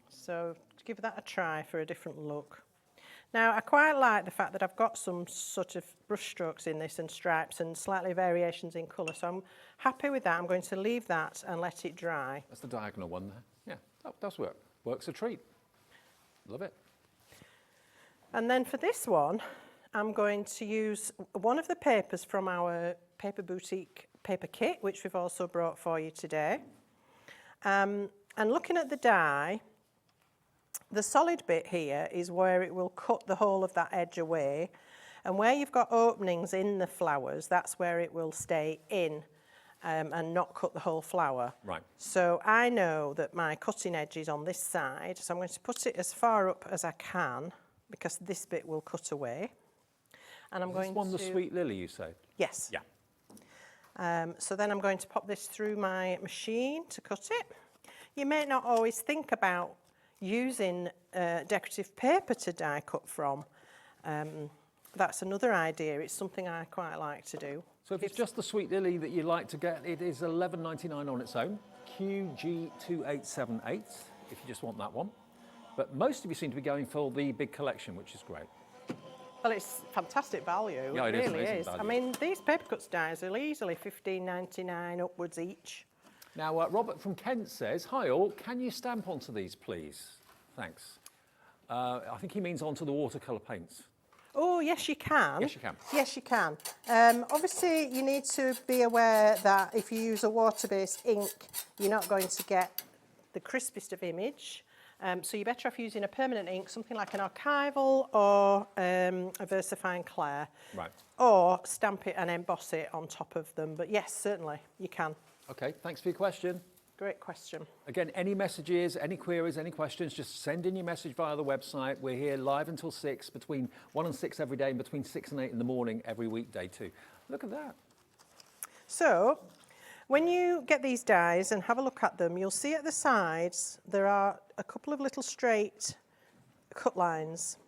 So give that a try for a different look. Now, I quite like the fact that I've got some sort of brush strokes in this and stripes and slightly variations in colour. So I'm happy with that. I'm going to leave that and let it dry. That's the diagonal one there. Yeah, that does work. Works a treat. Love it. And then for this one, I'm going to use one of the papers from our Paper Boutique paper kit, which we've also brought for you today. And looking at the die, the solid bit here is where it will cut the whole of that edge away. And where you've got openings in the flowers, that's where it will stay in and not cut the whole flower. Right. So I know that my cutting edge is on this side, so I'm going to put it as far up as I can because this bit will cut away. And I'm going to... This one, the sweet lily, you say? Yes. Yeah. So then I'm going to pop this through my machine to cut it. You may not always think about using decorative paper to die cut from. That's another idea. It's something I quite like to do. So if it's just the sweet lily that you like to get, it is $11.99 on its own. QG2878, if you just want that one. But most of you seem to be going for the big collection, which is great. Well, it's fantastic value. Yeah, it is really amazing is. value. I mean, these paper cuts dies are easily $15.99 upwards each. Now, Robert from Kent says, "Hi all, can you stamp onto these, please? Thanks." I think he means onto the watercolour paints. Oh, yes, you can. Yes, you can. Yes, you can. Obviously, you need to be aware that if you use a water-based ink, you're not going to get the crispest of image. So you're better off using a permanent ink, something like an archival or a VersaFine Clair. Right. Or stamp it and emboss it on top of them. But yes, certainly, you can. Okay, thanks for your question. Great question. Again, any messages, any queries, any questions, just send in your message via the website. We're here live until 6, between 1 and 6 every day, and between 6 and 8 in the morning every weekday too. Look at that. So, when you get these dies and have a look at them, you'll see at the sides there are a couple of little straight cut lines.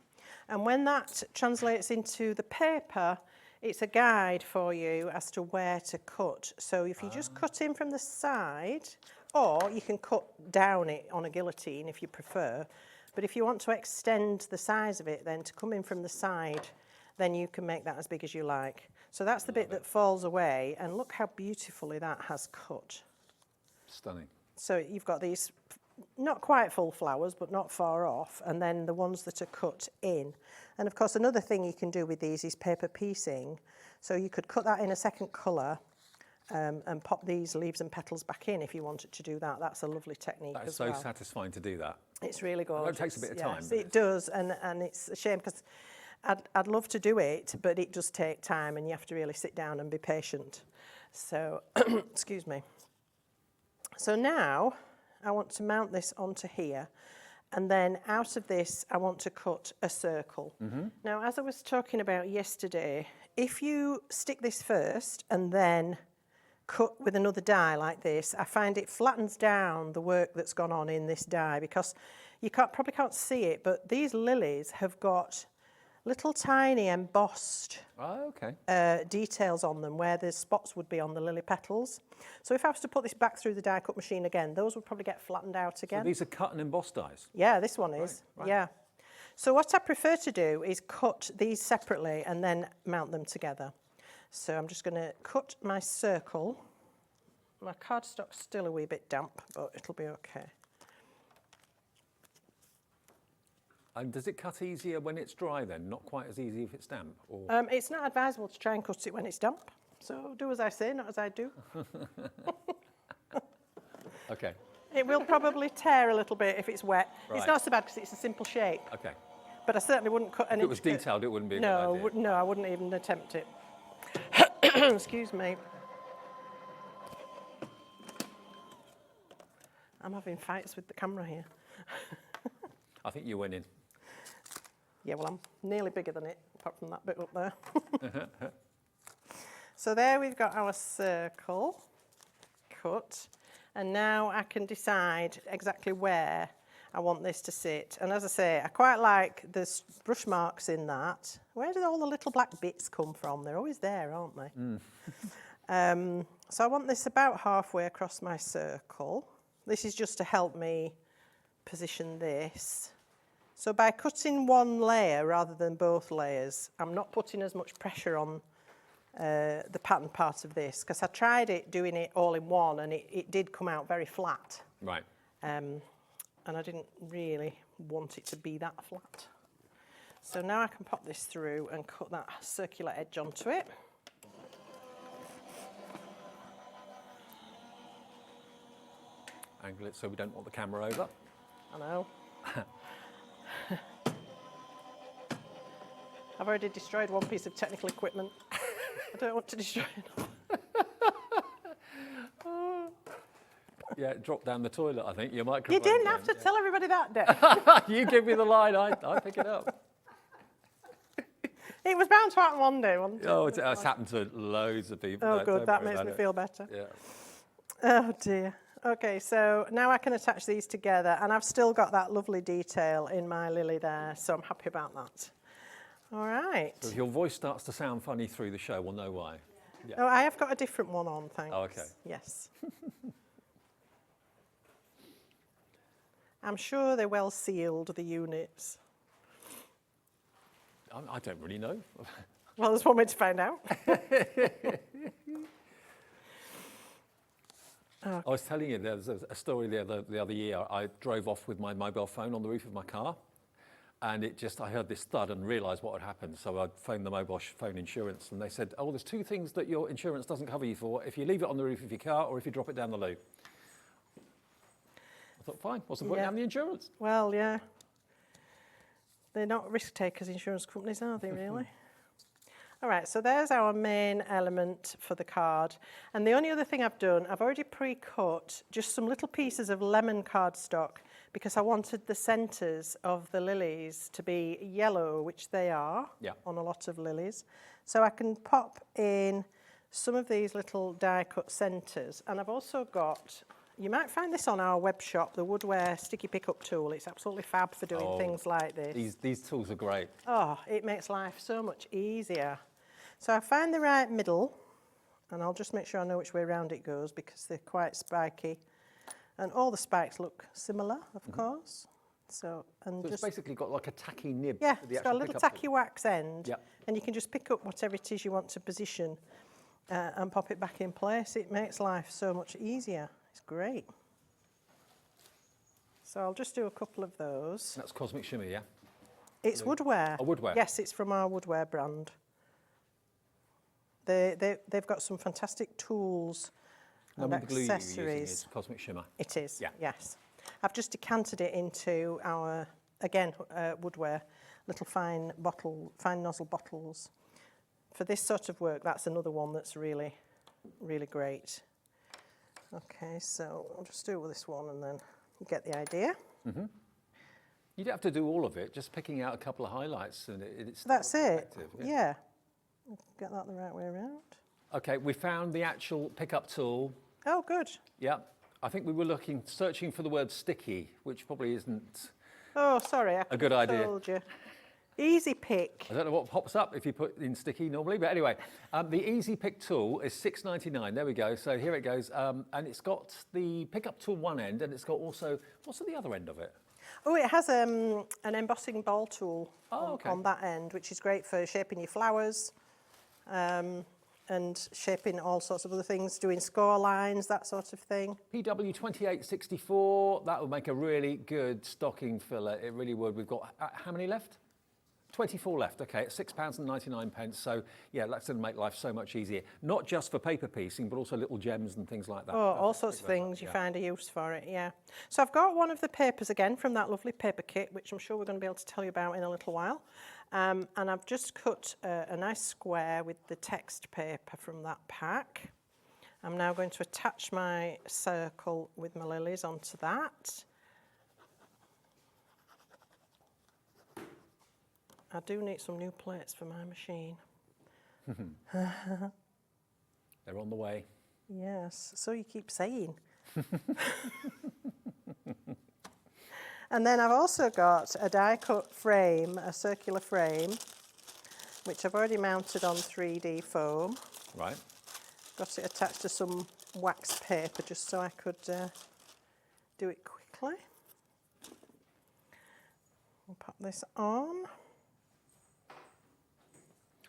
And when that translates into the paper, it's a guide for you as to where to cut. So if you just cut in from the side, or you can cut down it on a guillotine if you prefer. But if you want to extend the size of it, then to come in from the side, then you can make that as big as you like. So that's the bit that falls away, and look how beautifully that has cut. Stunning. So you've got these not quite full flowers, but not far off, and then the ones that are cut in. And of course, another thing you can do with these is paper piecing. So you could cut that in a second colour and pop these leaves and petals back in if you wanted to do that. That's a lovely technique That is as so well. satisfying to do that. It's really gorgeous. It takes a bit of time. Yes, but it does, and it's a shame because I'd love to do it, but it does take time, and you have to really sit down and be patient. So, excuse me. So now I want to mount this onto here, and then out of this I want to cut a circle. Now, as I was talking about yesterday, if you stick this first and then cut with another die like this, I find it flattens down the work that's gone on in this die, because you probably can't see it, but these lilies have got little tiny embossed details on them where the spots would be on the lily petals. So if I was to put this back through the die cut machine again, those would probably get flattened out again. So these are cut and embossed dies? Yeah, this one is. Right. Yeah. So what I prefer to do is cut these separately and then mount them together. So I'm just going to cut my circle. My cardstock's still a wee bit damp, but it'll be okay. And does it cut easier when it's dry then? Not quite as easy if it's damp? Or? It's not advisable to try and cut it when it's damp. So do as I say, not as I do. Okay. It will probably tear a little bit if it's wet. Right. It's not so bad because it's a simple shape. Okay. But I certainly wouldn't cut an If it was detailed, it wouldn't be a good idea. No, I wouldn't even attempt it. Excuse me. I'm having fights with the camera here. I think you went in. Yeah, well, I'm nearly bigger than it, apart from that bit up there. So there we've got our circle cut. And now I can decide exactly where I want this to sit. And as I say, I quite like the brush marks in that. Where do all the little black bits come from? They're always there, aren't they? So I want this about halfway across my circle. This is just to help me position this. So by cutting one layer rather than both layers, I'm not putting as much pressure on the pattern part of this, because I tried it doing it all in one and it did come out very flat. Right. And I didn't really want it to be that flat. So now I can pop this through and cut that circular edge onto it. Angle it so we don't want the camera over. I know. I've already destroyed one piece of technical equipment. I don't want to destroy another. Yeah, it dropped down the toilet, I think. Your microphone. You didn't have to tell everybody that, Deb. You give me the line, I pick it up. It was bound to happen one day, wasn't it? Oh, it's happened to loads of people. Oh, No, good. don't That worry makes about me it. feel better. Yeah. Oh, dear. Okay, so now I can attach these together, and I've still got that lovely detail in my lily there, so I'm happy about that. All right. So if your voice starts to sound funny through the show, we'll know why. Yeah. Oh, I have got a different one on, thanks. Oh, okay. Yes. I'm sure they're well sealed, the units. I don't really know. Well, there's one way to find out. I was telling you, there's a story the other year. I drove off with my mobile phone on the roof of my car, and I heard this thud and realised what had happened. So I phoned the mobile phone insurance, and they said, oh, there's two things that your insurance doesn't cover you for: if you leave it on the roof of your car or if you drop it down the loo. I thought, fine, what's the point in having the insurance? Well, yeah. They're not risk takers, insurance companies, are they, really? All right, so there's our main element for the card. And the only other thing I've done, I've already pre-cut just some little pieces of lemon cardstock because I wanted the centres of the lilies to be yellow, which they are on a lot of lilies. So I can pop in some of these little die-cut centres. And I've also got, you might find this on our web shop, the Woodware Sticky Pickup Tool. It's absolutely fab for doing things like this. These tools are great. Oh, it makes life so much easier. So I find the right middle, and I'll just make sure I know which way around it goes because they're quite spiky. And all the spikes look similar, of course. So it's basically got like a tacky nib. Yeah, for the it's got a actual little pickup tacky tool. wax end, and you can just pick up whatever it is you want to position and pop it back in place. It makes life so much easier. It's great. So I'll just do a couple of those. That's Cosmic Shimmer, yeah? It's Woodware. Oh, Woodware. Yes, it's from our Woodware brand. They've got some fantastic tools and The glue you're using accessories. is Cosmic Shimmer. It is, Yeah. yes. I've just decanted it into our, again, Woodware, little fine nozzle bottles. For this sort of work, that's another one that's really, really great. Okay, so I'll just do it with this one and then you get the idea. You don't have to do all of it, just picking out a couple of highlights and it's That's it, effective, yeah. Get that the right way around. Okay, we found the actual pickup tool. Oh, good. Yeah, I think we were searching for the word sticky, which probably isn't Oh, sorry, I a good idea. told you. Easy pick. I don't know what pops up if you put in sticky normally, but anyway, the Easy Pick tool is $6.99. There we go. So here it goes, and it's got the pickup tool one end, and it's got also what's at the other end of it? Oh, it has an embossing ball tool okay. on that end, which is great for shaping your flowers and shaping all sorts of other things, doing score lines, that sort of thing. PW2864. That would make a really good stocking filler. It really would. We've got how many left? 24 left, okay, at £6.99. So, yeah, that's going to make life so much easier. Not just for paper piecing, but also little gems and things like that. Oh, all sorts of things, you find a use for it, yeah. So I've got one of the papers again from that lovely paper kit, which I'm sure we're going to be able to tell you about in a little while. And I've just cut a nice square with the text paper from that pack. I'm now going to attach my circle with my lilies onto that. I do need some new plates for my machine. They're on the way. Yes, so you keep saying. And then I've also got a die-cut frame, a circular frame, which I've already mounted on 3D foam. Right. Got it attached to some wax paper just so I could do it quickly. I'll pop this on.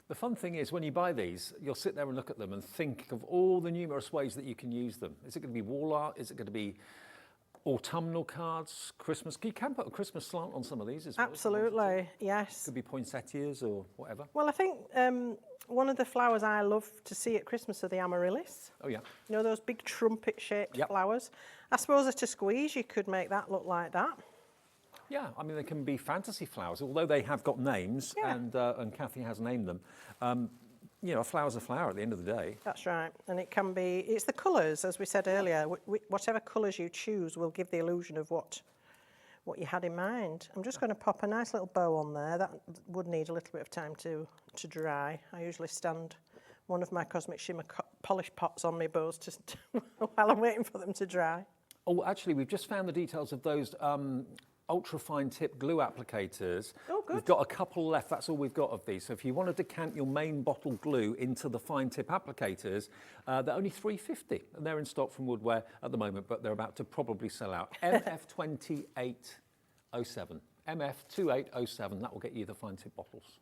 The fun thing is when you buy these, you'll sit there and look at them and think of all the numerous ways that you can use them. Is it going to be wall art? Is it going to be autumnal cards, Christmas? You can put a Christmas slant on some of these as well. Absolutely, yes. Could be poinsettias or whatever. Well, I think one of the flowers I love to see at Christmas are the amaryllis. Oh, yeah. You know, those big trumpet-shaped flowers. I suppose at a squeeze you could make that look like that. Yeah, I mean, they can be fantasy flowers, although they have got names, and Kathy has named them. You know, a flower's a flower at the end of the day. That's right, and it can be, it's the colours, as we said earlier. Whatever colours you choose will give the illusion of what you had in mind. I'm just going to pop a nice little bow on there. That would need a little bit of time to dry. I usually stand one of my Cosmic Shimmer polish pots on my bows while I'm waiting for them to dry. Oh, actually, we've just found the details of those ultra-fine tip glue applicators. Oh, good. We've got a couple left. That's all we've got of these. So if you want to decant your main bottle glue into the fine tip applicators, they're only $3.50, and they're in stock from Woodware at the moment, but they're about to probably sell out. MF2807. MF2807. That will get you the fine tip bottles.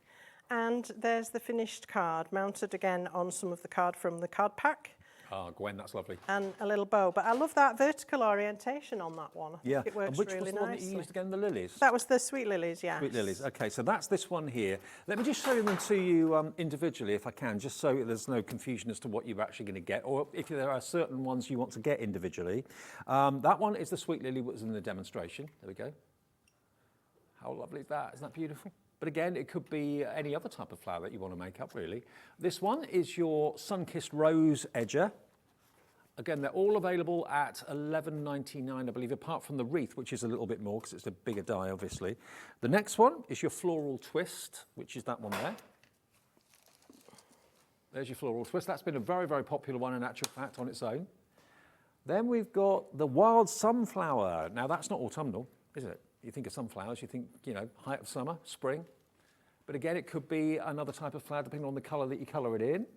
And there's the finished card, mounted again on some of the card from the card pack. Ah, Gwen, that's lovely. And a little bow. But I love that vertical orientation on that one. I think it works and which really was the one that nicely. you used again, the lilies? That was the sweet lilies, yes. Sweet lilies. Okay, so that's this one here. Let me just show them to you individually, if I can, just so there's no confusion as to what you're actually going to get, or if there are certain ones you want to get individually. That one is the sweet lily that was in the demonstration. There we go. How lovely is that? Isn't that beautiful? But again, it could be any other type of flower that you want to make up, really. This one is your Sun-Kissed Rose Edger. Again, they're all available at $11.99, I believe, apart from the wreath, which is a little bit more because it's a bigger die, obviously. The next one is your Floral Twist, which is that one there. There's your Floral Twist. That's been a very, very popular one in actual fact on its own. Then we've got the Wild Sunflower. Now, that's not autumnal, is it? You think of sunflowers, you think, you know, height of summer, spring. But again, it could be another type of flower depending on the colour that you colour it in.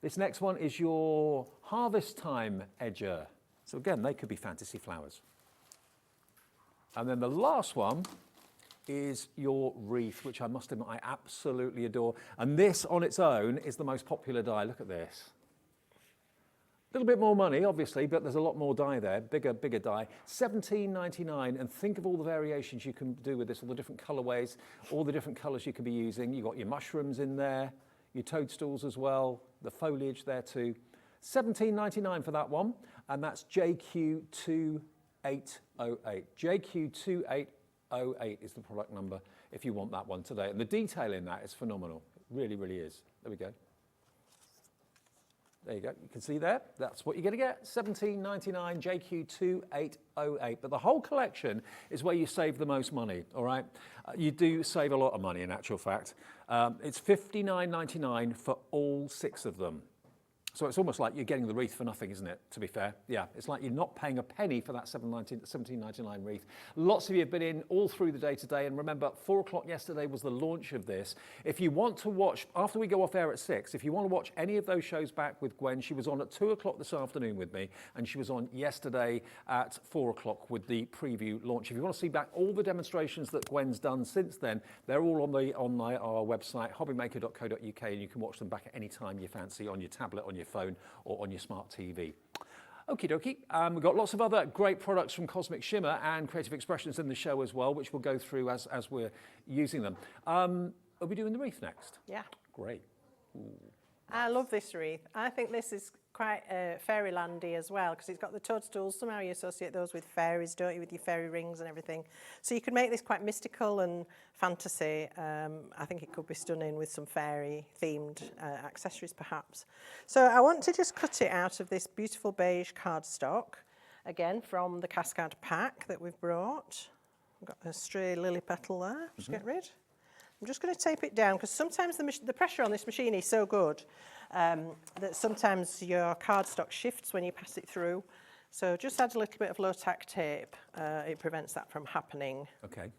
This next one is your Harvest Time Edger. So again, they could be fantasy flowers. And then the last one is your wreath, which I must admit I absolutely adore. And this on its own is the most popular die. Look at this. A little bit more money, obviously, but there's a lot more die there, bigger die. $17.99, and think of all the variations you can do with this, all the different colourways, all the different colours you could be using. You've got your mushrooms in there, your toadstools as well, the foliage there too. $17.99 for that one, and that's JQ2808. JQ2808 is the product number if you want that one today. And the detail in that is phenomenal. It really, really is. There we go. There you go. You can see there. That's what you're going to get. $17.99 JQ2808. But the whole collection is where you save the most money, all right? You do save a lot of money in actual fact. It's $59.99 for all 6 of them. So it's almost like you're getting the wreath for nothing, isn't it, to be fair? Yeah, it's like you're not paying a penny for that $17.99 wreath. Lots of you have been in all through the day today, and remember, 4 o'clock yesterday was the launch of this. If you want to watch, after we go off air at 6, if you want to watch any of those shows back with Gwen, she was on at 2 o'clock this afternoon with me, and she was on yesterday at 4 o'clock with the preview launch. If you want to see back all the demonstrations that Gwen's done since then, they're all on our website, hobbymaker.co.uk, and you can watch them back at any time you fancy on your tablet, on your phone or on your smart TV. Okie dokie. We've got lots of other great products from Cosmic Shimmer and Creative Expressions in the show as well, which we'll go through as we're using them. Are we doing the wreath next? Yeah. Great. Ooh. I love this wreath. I think this is quite fairylandy as well because it's got the toadstools. Somehow you associate those with fairies, don't you, with your fairy rings and everything. So you could make this quite mystical and fantasy. I think it could be stunning with some fairy-themed accessories perhaps. So I want to just cut it out of this beautiful beige cardstock, again from the Cascade pack that we've brought. I've got a stray lily petal there, just get rid. I'm just going to tape it down because sometimes the pressure on this machine is so good that sometimes your cardstock shifts when you pass it through. So just add a little bit of low-tack tape. It prevents that from happening. Okay.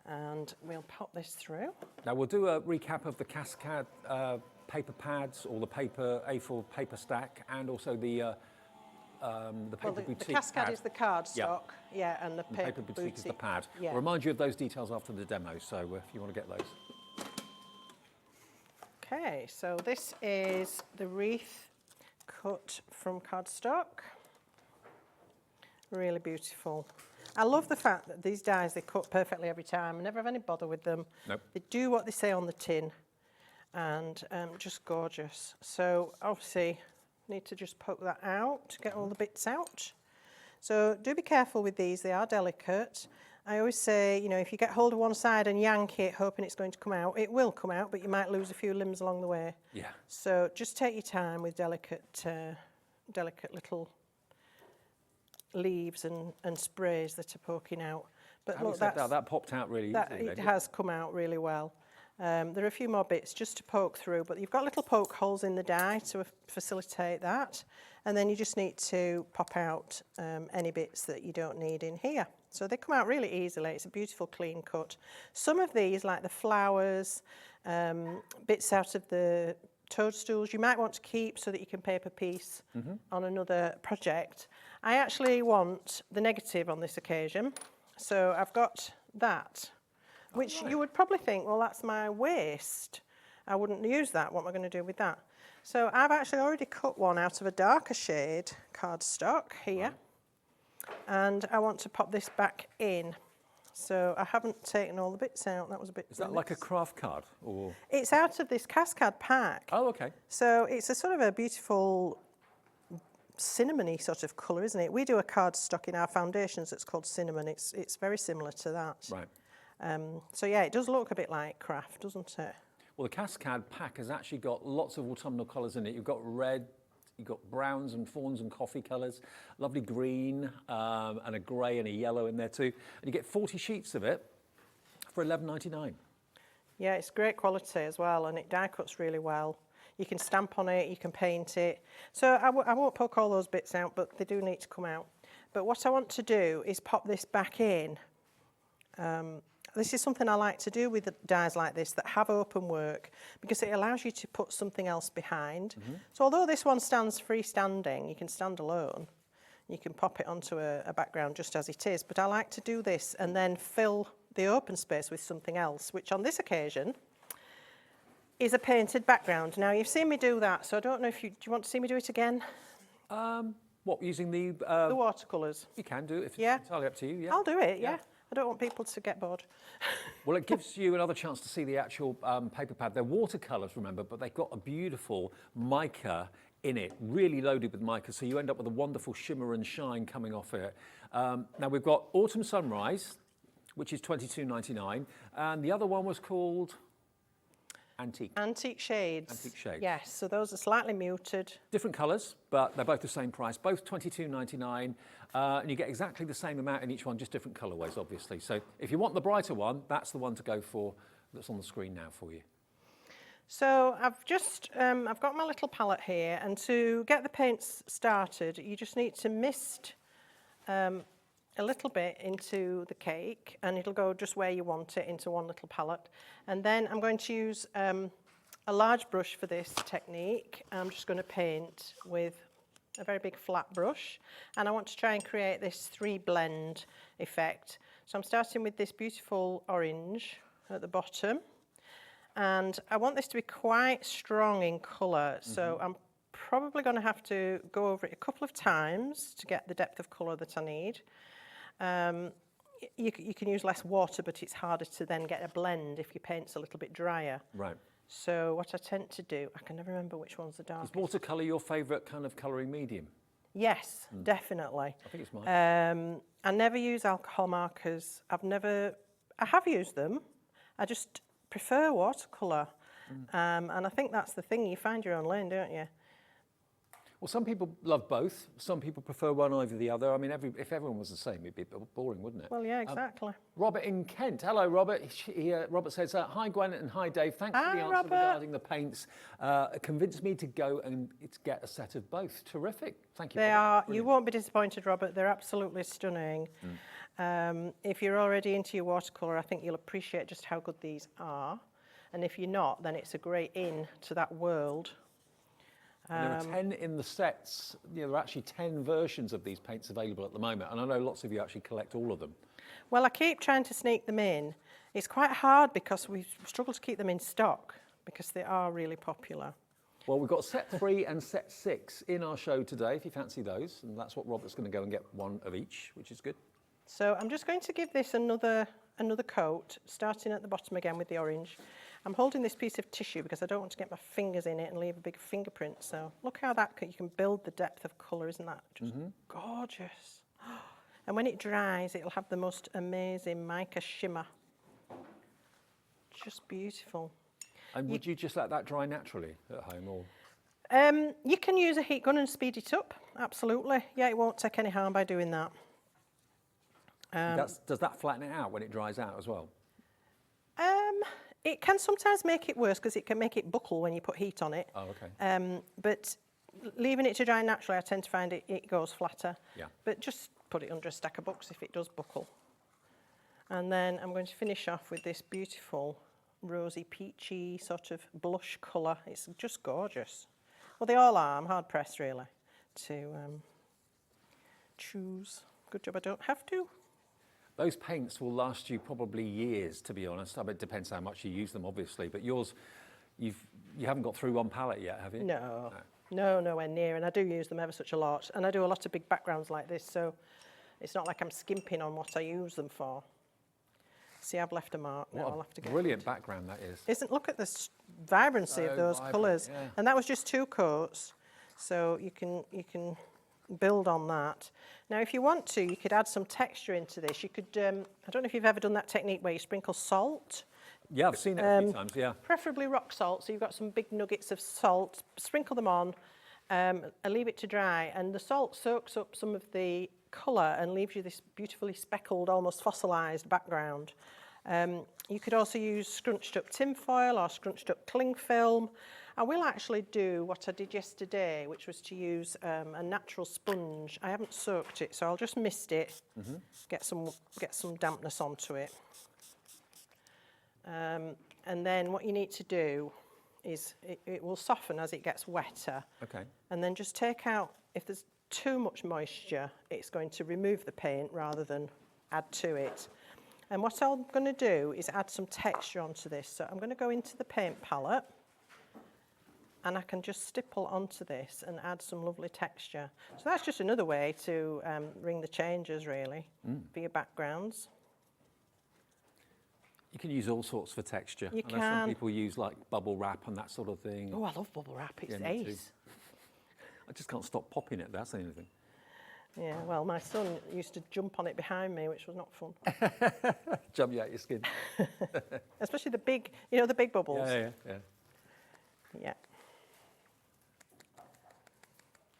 And we'll pop this through. Now we'll do a recap of the Cascade paper pads or the paper A4 paper stack and also the paper boutique. The Cascade pad. is the cardstock, yeah, and the paper boutique is the pad. Yeah. I'll remind you of those details after the demo, so if you want to get those. Okay, so this is the wreath cut from cardstock. Really beautiful. I love the fact that these dies, they cut perfectly every time. I never have any bother with them. Nope. They do what they say on the tin, and just gorgeous. So obviously, need to just poke that out, get all the bits out. So do be careful with these, they are delicate. I always say, you know, if you get hold of one side and yank it, hoping it's going to come out, it will come out, but you might lose a few limbs along the way. Yeah. So just take your time with delicate little leaves and sprays that are poking out. But look, that popped out really easily. It has come out really well. There are a few more bits just to poke through, but you've got little poke holes in the die to facilitate that. And then you just need to pop out any bits that you don't need in here. So they come out really easily. It's a beautiful clean cut. Some of these, like the flowers, bits out of the toadstools, you might want to keep so that you can paper piece on another project. I actually want the negative on this occasion. So I've got that, which you would probably think, well, that's my waste. I wouldn't use that. What am I going to do with that? So I've actually already cut one out of a darker shade cardstock here. And I want to pop this back in. So I haven't taken all the bits out. That was a bit. Is that like a craft card? Or? It's out of this Cascade pack. Oh, okay. So it's a sort of a beautiful cinnamony sort of colour, isn't it? We do a cardstock in our foundations that's called cinnamon. It's very similar to that. Right. So yeah, it does look a bit like craft, doesn't it? Well, the Cascade pack has actually got lots of autumnal colours in it. You've got red, you've got browns and fawns and coffee colours, lovely green, and a grey and a yellow in there too. And you get 40 sheets of it for $11.99. Yeah, it's great quality as well, and it die cuts really well. You can stamp on it, you can paint it. So I won't poke all those bits out, but they do need to come out. But what I want to do is pop this back in. This is something I like to do with dies like this that have open work, because it allows you to put something else behind. So although this one stands freestanding, you can stand alone. You can pop it onto a background just as it is. But I like to do this and then fill the open space with something else, which on this occasion is a painted background. Now, you've seen me do that, so I don't know if do you want to see me do it again? What, using the watercolours. You can do it if Yeah. it's entirely up to you. Yeah. I'll do it, yeah. I don't want people to get bored. Well, it gives you another chance to see the actual paper pad. They're watercolours, remember, but they've got a beautiful mica in it, really loaded with mica, so you end up with a wonderful shimmer and shine coming off it. Now, we've got Autumn Sunrise, which is $22.99, and the other one was called Antique. Antique shades. Antique shades. Yes, so those are slightly muted. Different colours, but they're both the same price, both $22.99, and you get exactly the same amount in each one, just different colourways, obviously. So if you want the brighter one, that's the one to go for that's on the screen now for you. So I've just, I've got my little palette here, and to get the paints started, you just need to mist a little bit into the cake, and it'll go just where you want it, into one little palette. And then I'm going to use a large brush for this technique. I'm just going to paint with a very big flat brush, and I want to try and create this 3 blend effect. So I'm starting with this beautiful orange at the bottom, and I want this to be quite strong in colour, so I'm probably going to have to go over it a couple of times to get the depth of colour that I need. You can use less water, but it's harder to then get a blend if your paint's a little bit drier. Right. So what I tend to do, I can never remember which one's the darkest. Is watercolour your favourite kind of colouring medium? Yes, definitely. I think it's mine. I never use alcohol markers. I have used them. I just prefer watercolour. And I think that's the thing, you find your own lane, don't you? Well, some people love both. Some people prefer one over the other. I mean, if everyone was the same, it'd be a bit boring, wouldn't it? Well, yeah, exactly. Robert in Kent. Hello, Robert. Robert says, hi, Gwen, and hi, Dave. Thanks for the answer Robert. regarding the paints. Convinced me to go and get a set of both. Terrific. Thank you, They Robert. are. Brilliant. You won't be disappointed, Robert. They're absolutely stunning. If you're already into your watercolour, I think you'll appreciate just how good these are. And if you're not, then it's a great in to that world. There are 10 in the sets. There are actually 10 versions of these paints available at the moment, and I know lots of you actually collect all of them. Well, I keep trying to sneak them in. It's quite hard because we struggle to keep them in stock because they are really popular. Well, we've got set 3 and set 6 in our show today, if you fancy those, and that's what Robert's going to go and get one of each, which is good. So I'm just going to give this another coat, starting at the bottom again with the orange. I'm holding this piece of tissue because I don't want to get my fingers in it and leave a big fingerprint. So look how you can build the depth of colour, isn't that just gorgeous? And when it dries, it'll have the most amazing mica shimmer. Just beautiful. And would you just let that dry naturally at home, or? You can use a heat gun and speed it up, absolutely. Yeah, it won't take any harm by doing that. Does that flatten it out when it dries out as well? It can sometimes make it worse because it can make it buckle when you put heat on it. Oh, okay. But leaving it to dry naturally, I tend to find it goes flatter. Yeah. But just put it under a stack of books if it does buckle. And then I'm going to finish off with this beautiful rosy peachy sort of blush colour. It's just gorgeous. Well, they all are. I'm hard pressed really to choose. Good job I don't have to. Those paints will last you probably years, to be honest. I mean, it depends how much you use them, obviously. But yours, you haven't got through one palette yet, have you? No, nowhere near. And I do use them ever such a lot. And I do a lot of big backgrounds like this, so it's not like I'm skimping on what I use them for. See, I've left a mark now. I'll have to get brilliant background that is. Look at the vibrancy of those colours. Yeah. And that was just 2 coats. So you can build on that. Now, if you want to, you could add some texture into this. You could, I don't know if you've ever done that technique where you sprinkle salt. Yeah, I've seen it a few times, yeah. Preferably rock salt, so you've got some big nuggets of salt, sprinkle them on, and leave it to dry, and the salt soaks up some of the colour and leaves you this beautifully speckled, almost fossilised background. You could also use scrunched up tinfoil or scrunched up cling film. I will actually do what I did yesterday, which was to use a natural sponge. I haven't soaked it, so I'll just mist it, get some dampness onto it. And then what you need to do is it will soften as it gets wetter. Okay. And then just take out, if there's too much moisture, it's going to remove the paint rather than add to it. And what I'm going to do is add some texture onto this. So I'm going to go into the paint palette, and I can just stipple onto this and add some lovely texture. So that's just another way to ring the changes, really, for your backgrounds. You can use all sorts for texture. You I know can. some people use like bubble wrap and that sort of thing. Oh, I love bubble wrap. It's Yeah, me too. ace. I just can't stop popping it, that's the only thing. Yeah, well, my son used to jump on it behind me, which was not fun. Jump you out your skin. Especially the big, you know, the big bubbles. Yeah. Yeah.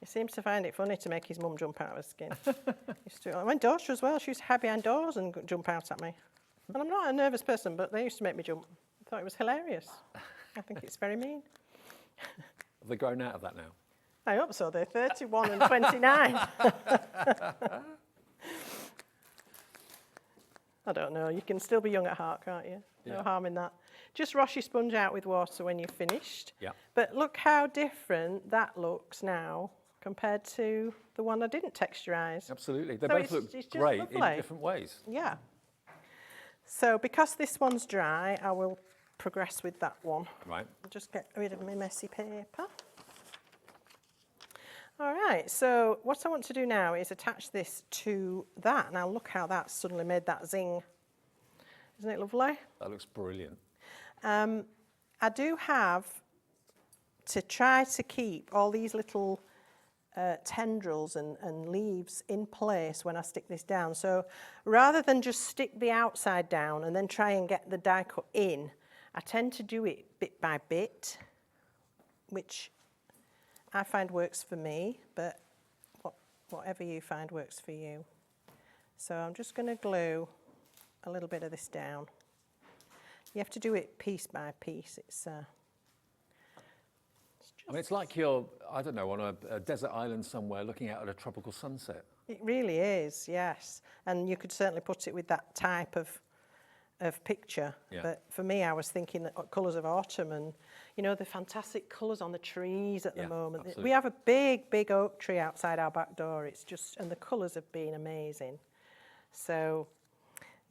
He seems to find it funny to make his mum jump out of her skin. My daughter as well, she used to hide behind doors and jump out at me. And I'm not a nervous person, but they used to make me jump. I thought it was hilarious. I think it's very mean. Have they grown out of that now? I hope so. They're 31 and 29. I don't know. You can still be young at heart, can't you? No Yeah. harm in that. Just wash your sponge out with water when you're finished. Yeah. But look how different that looks now compared to the one I didn't texturise. Absolutely. They So both it's look just great in lovely. different ways. Yeah. So because this one's dry, I will progress with that one. Right. I'll just get rid of my messy paper. All right, so what I want to do now is attach this to that. Now look how that's suddenly made that zing. Isn't it lovely? That looks brilliant. I do have to try to keep all these little tendrils and leaves in place when I stick this down. So rather than just stick the outside down and then try and get the die cut in, I tend to do it bit by bit, which I find works for me, but whatever you find works for you. So I'm just going to glue a little bit of this down. You have to do it piece by piece. It's I mean, it's like you're, I don't know, on a desert island somewhere looking out at a tropical sunset. It really is, yes. And you could certainly put it with that type of picture. Yeah. But for me, I was thinking that colours of autumn and, you know, the fantastic colours on the trees at the Yeah, moment. absolutely. We have a big, big oak tree outside our back door. It's just, and the colours have been amazing. So,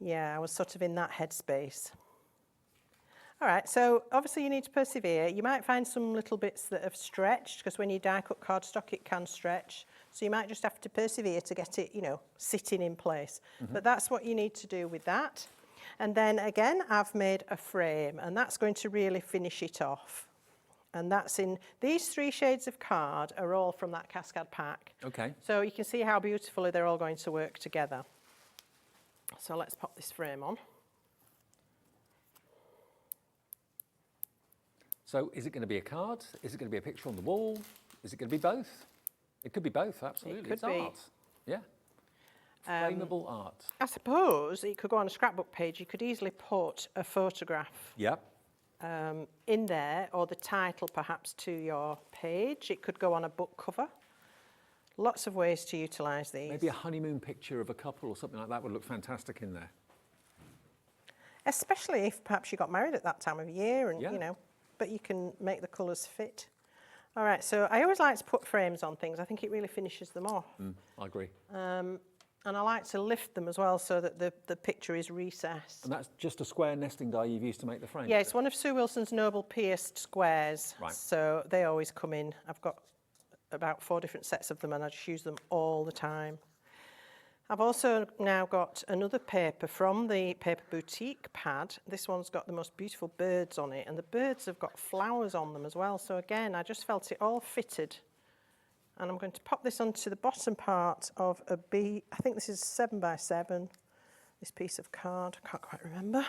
yeah, I was sort of in that headspace. All right, so obviously you need to persevere. You might find some little bits that have stretched, because when you die cut cardstock, it can stretch. So you might just have to persevere to get it, you know, sitting in place. But that's what you need to do with that. And then again, I've made a frame, and that's going to really finish it off. And that's in, these 3 shades of card are all from that Cascade pack. Okay. So you can see how beautifully they're all going to work together. So let's pop this frame on. So is it going to be a card? Is it going to be a picture on the wall? Is it going to be both? It could be both, absolutely. could It's be. art. Yeah. Frameable art. I suppose it could go on a scrapbook page. You could easily put a photograph Yep. in there, or the title perhaps to your page. It could go on a book cover. Lots of ways to utilise these. Maybe a honeymoon picture of a couple or something like that would look fantastic in there. Especially if perhaps you got married at that time of year, and Yeah. you know, but you can make the colours fit. All right, so I always like to put frames on things. I think it really finishes them off. I agree. And I like to lift them as well so that the picture is recessed. And that's just a square nesting die you've used to make the frame? Yeah, it's one of Sue Wilson's Noble pierced squares. Right. So they always come in. I've got about 4 different sets of them, and I just use them all the time. I've also now got another paper from the Paper Boutique pad. This one's got the most beautiful birds on it, and the birds have got flowers on them as well. So again, I just felt it all fitted And I'm going to pop this onto the bottom part of a B. I think this is 7x7, this piece of card. I can't quite remember.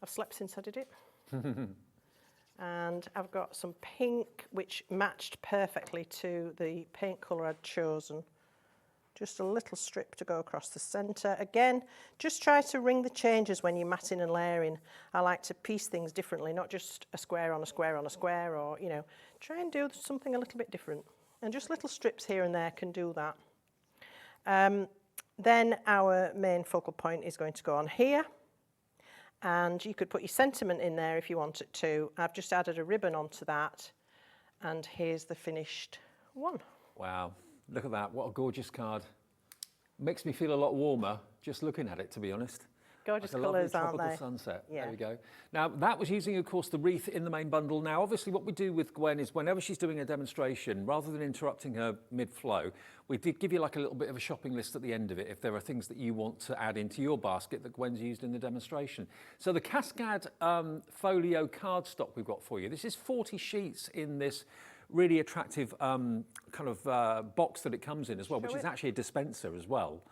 I've slept since I did it. And I've got some pink, which matched perfectly to the paint colour I'd chosen. Just a little strip to go across the centre. Again, just try to ring the changes when you're matting and layering. I like to piece things differently, not just a square on a square on a square, or, you know, try and do something a little bit different. And just little strips here and there can do that. Then our main focal point is going to go on here. And you could put your sentiment in there if you wanted to. I've just added a ribbon onto that. And here's the finished one. Wow, look at that. What a gorgeous card. Makes me feel a lot warmer just looking at it, to be honest. Gorgeous like colours, a aren't lovely they? tropical sunset. Yeah. There we go. Now, that was using, of course, the wreath in the main bundle. Now, obviously, what we do with Gwen is whenever she's doing a demonstration, rather than interrupting her mid-flow, we did give you like a little bit of a shopping list at the end of it if there are things that you want to add into your basket that Gwen's used in the demonstration. So the Cascade folio cardstock we've got for you. This is 40 sheets in this really attractive kind of box that it comes in as well, which is actually a dispenser as well.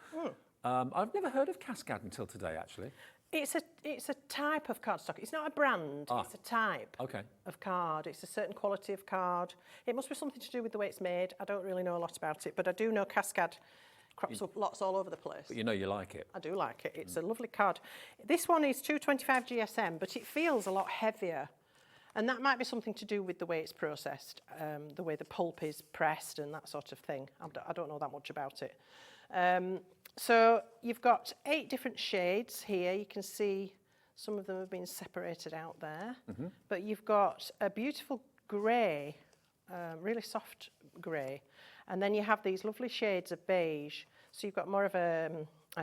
I've never heard of Cascade until today, actually. It's a type of cardstock. It's not a brand. It's a type of card. It's a certain quality of card. It must be something to do with the way it's made. I don't really know a lot about it, but I do know Cascade crops up lots all over the place. But you know you like it. I do like it. It's a lovely card. This one is 225 GSM, but it feels a lot heavier. And that might be something to do with the way it's processed, the way the pulp is pressed and that sort of thing. I don't know that much about it. So you've got 8 different shades here. You can see some of them have been separated out there. But you've got a beautiful grey, really soft grey. And then you have these lovely shades of beige. So you've got more of a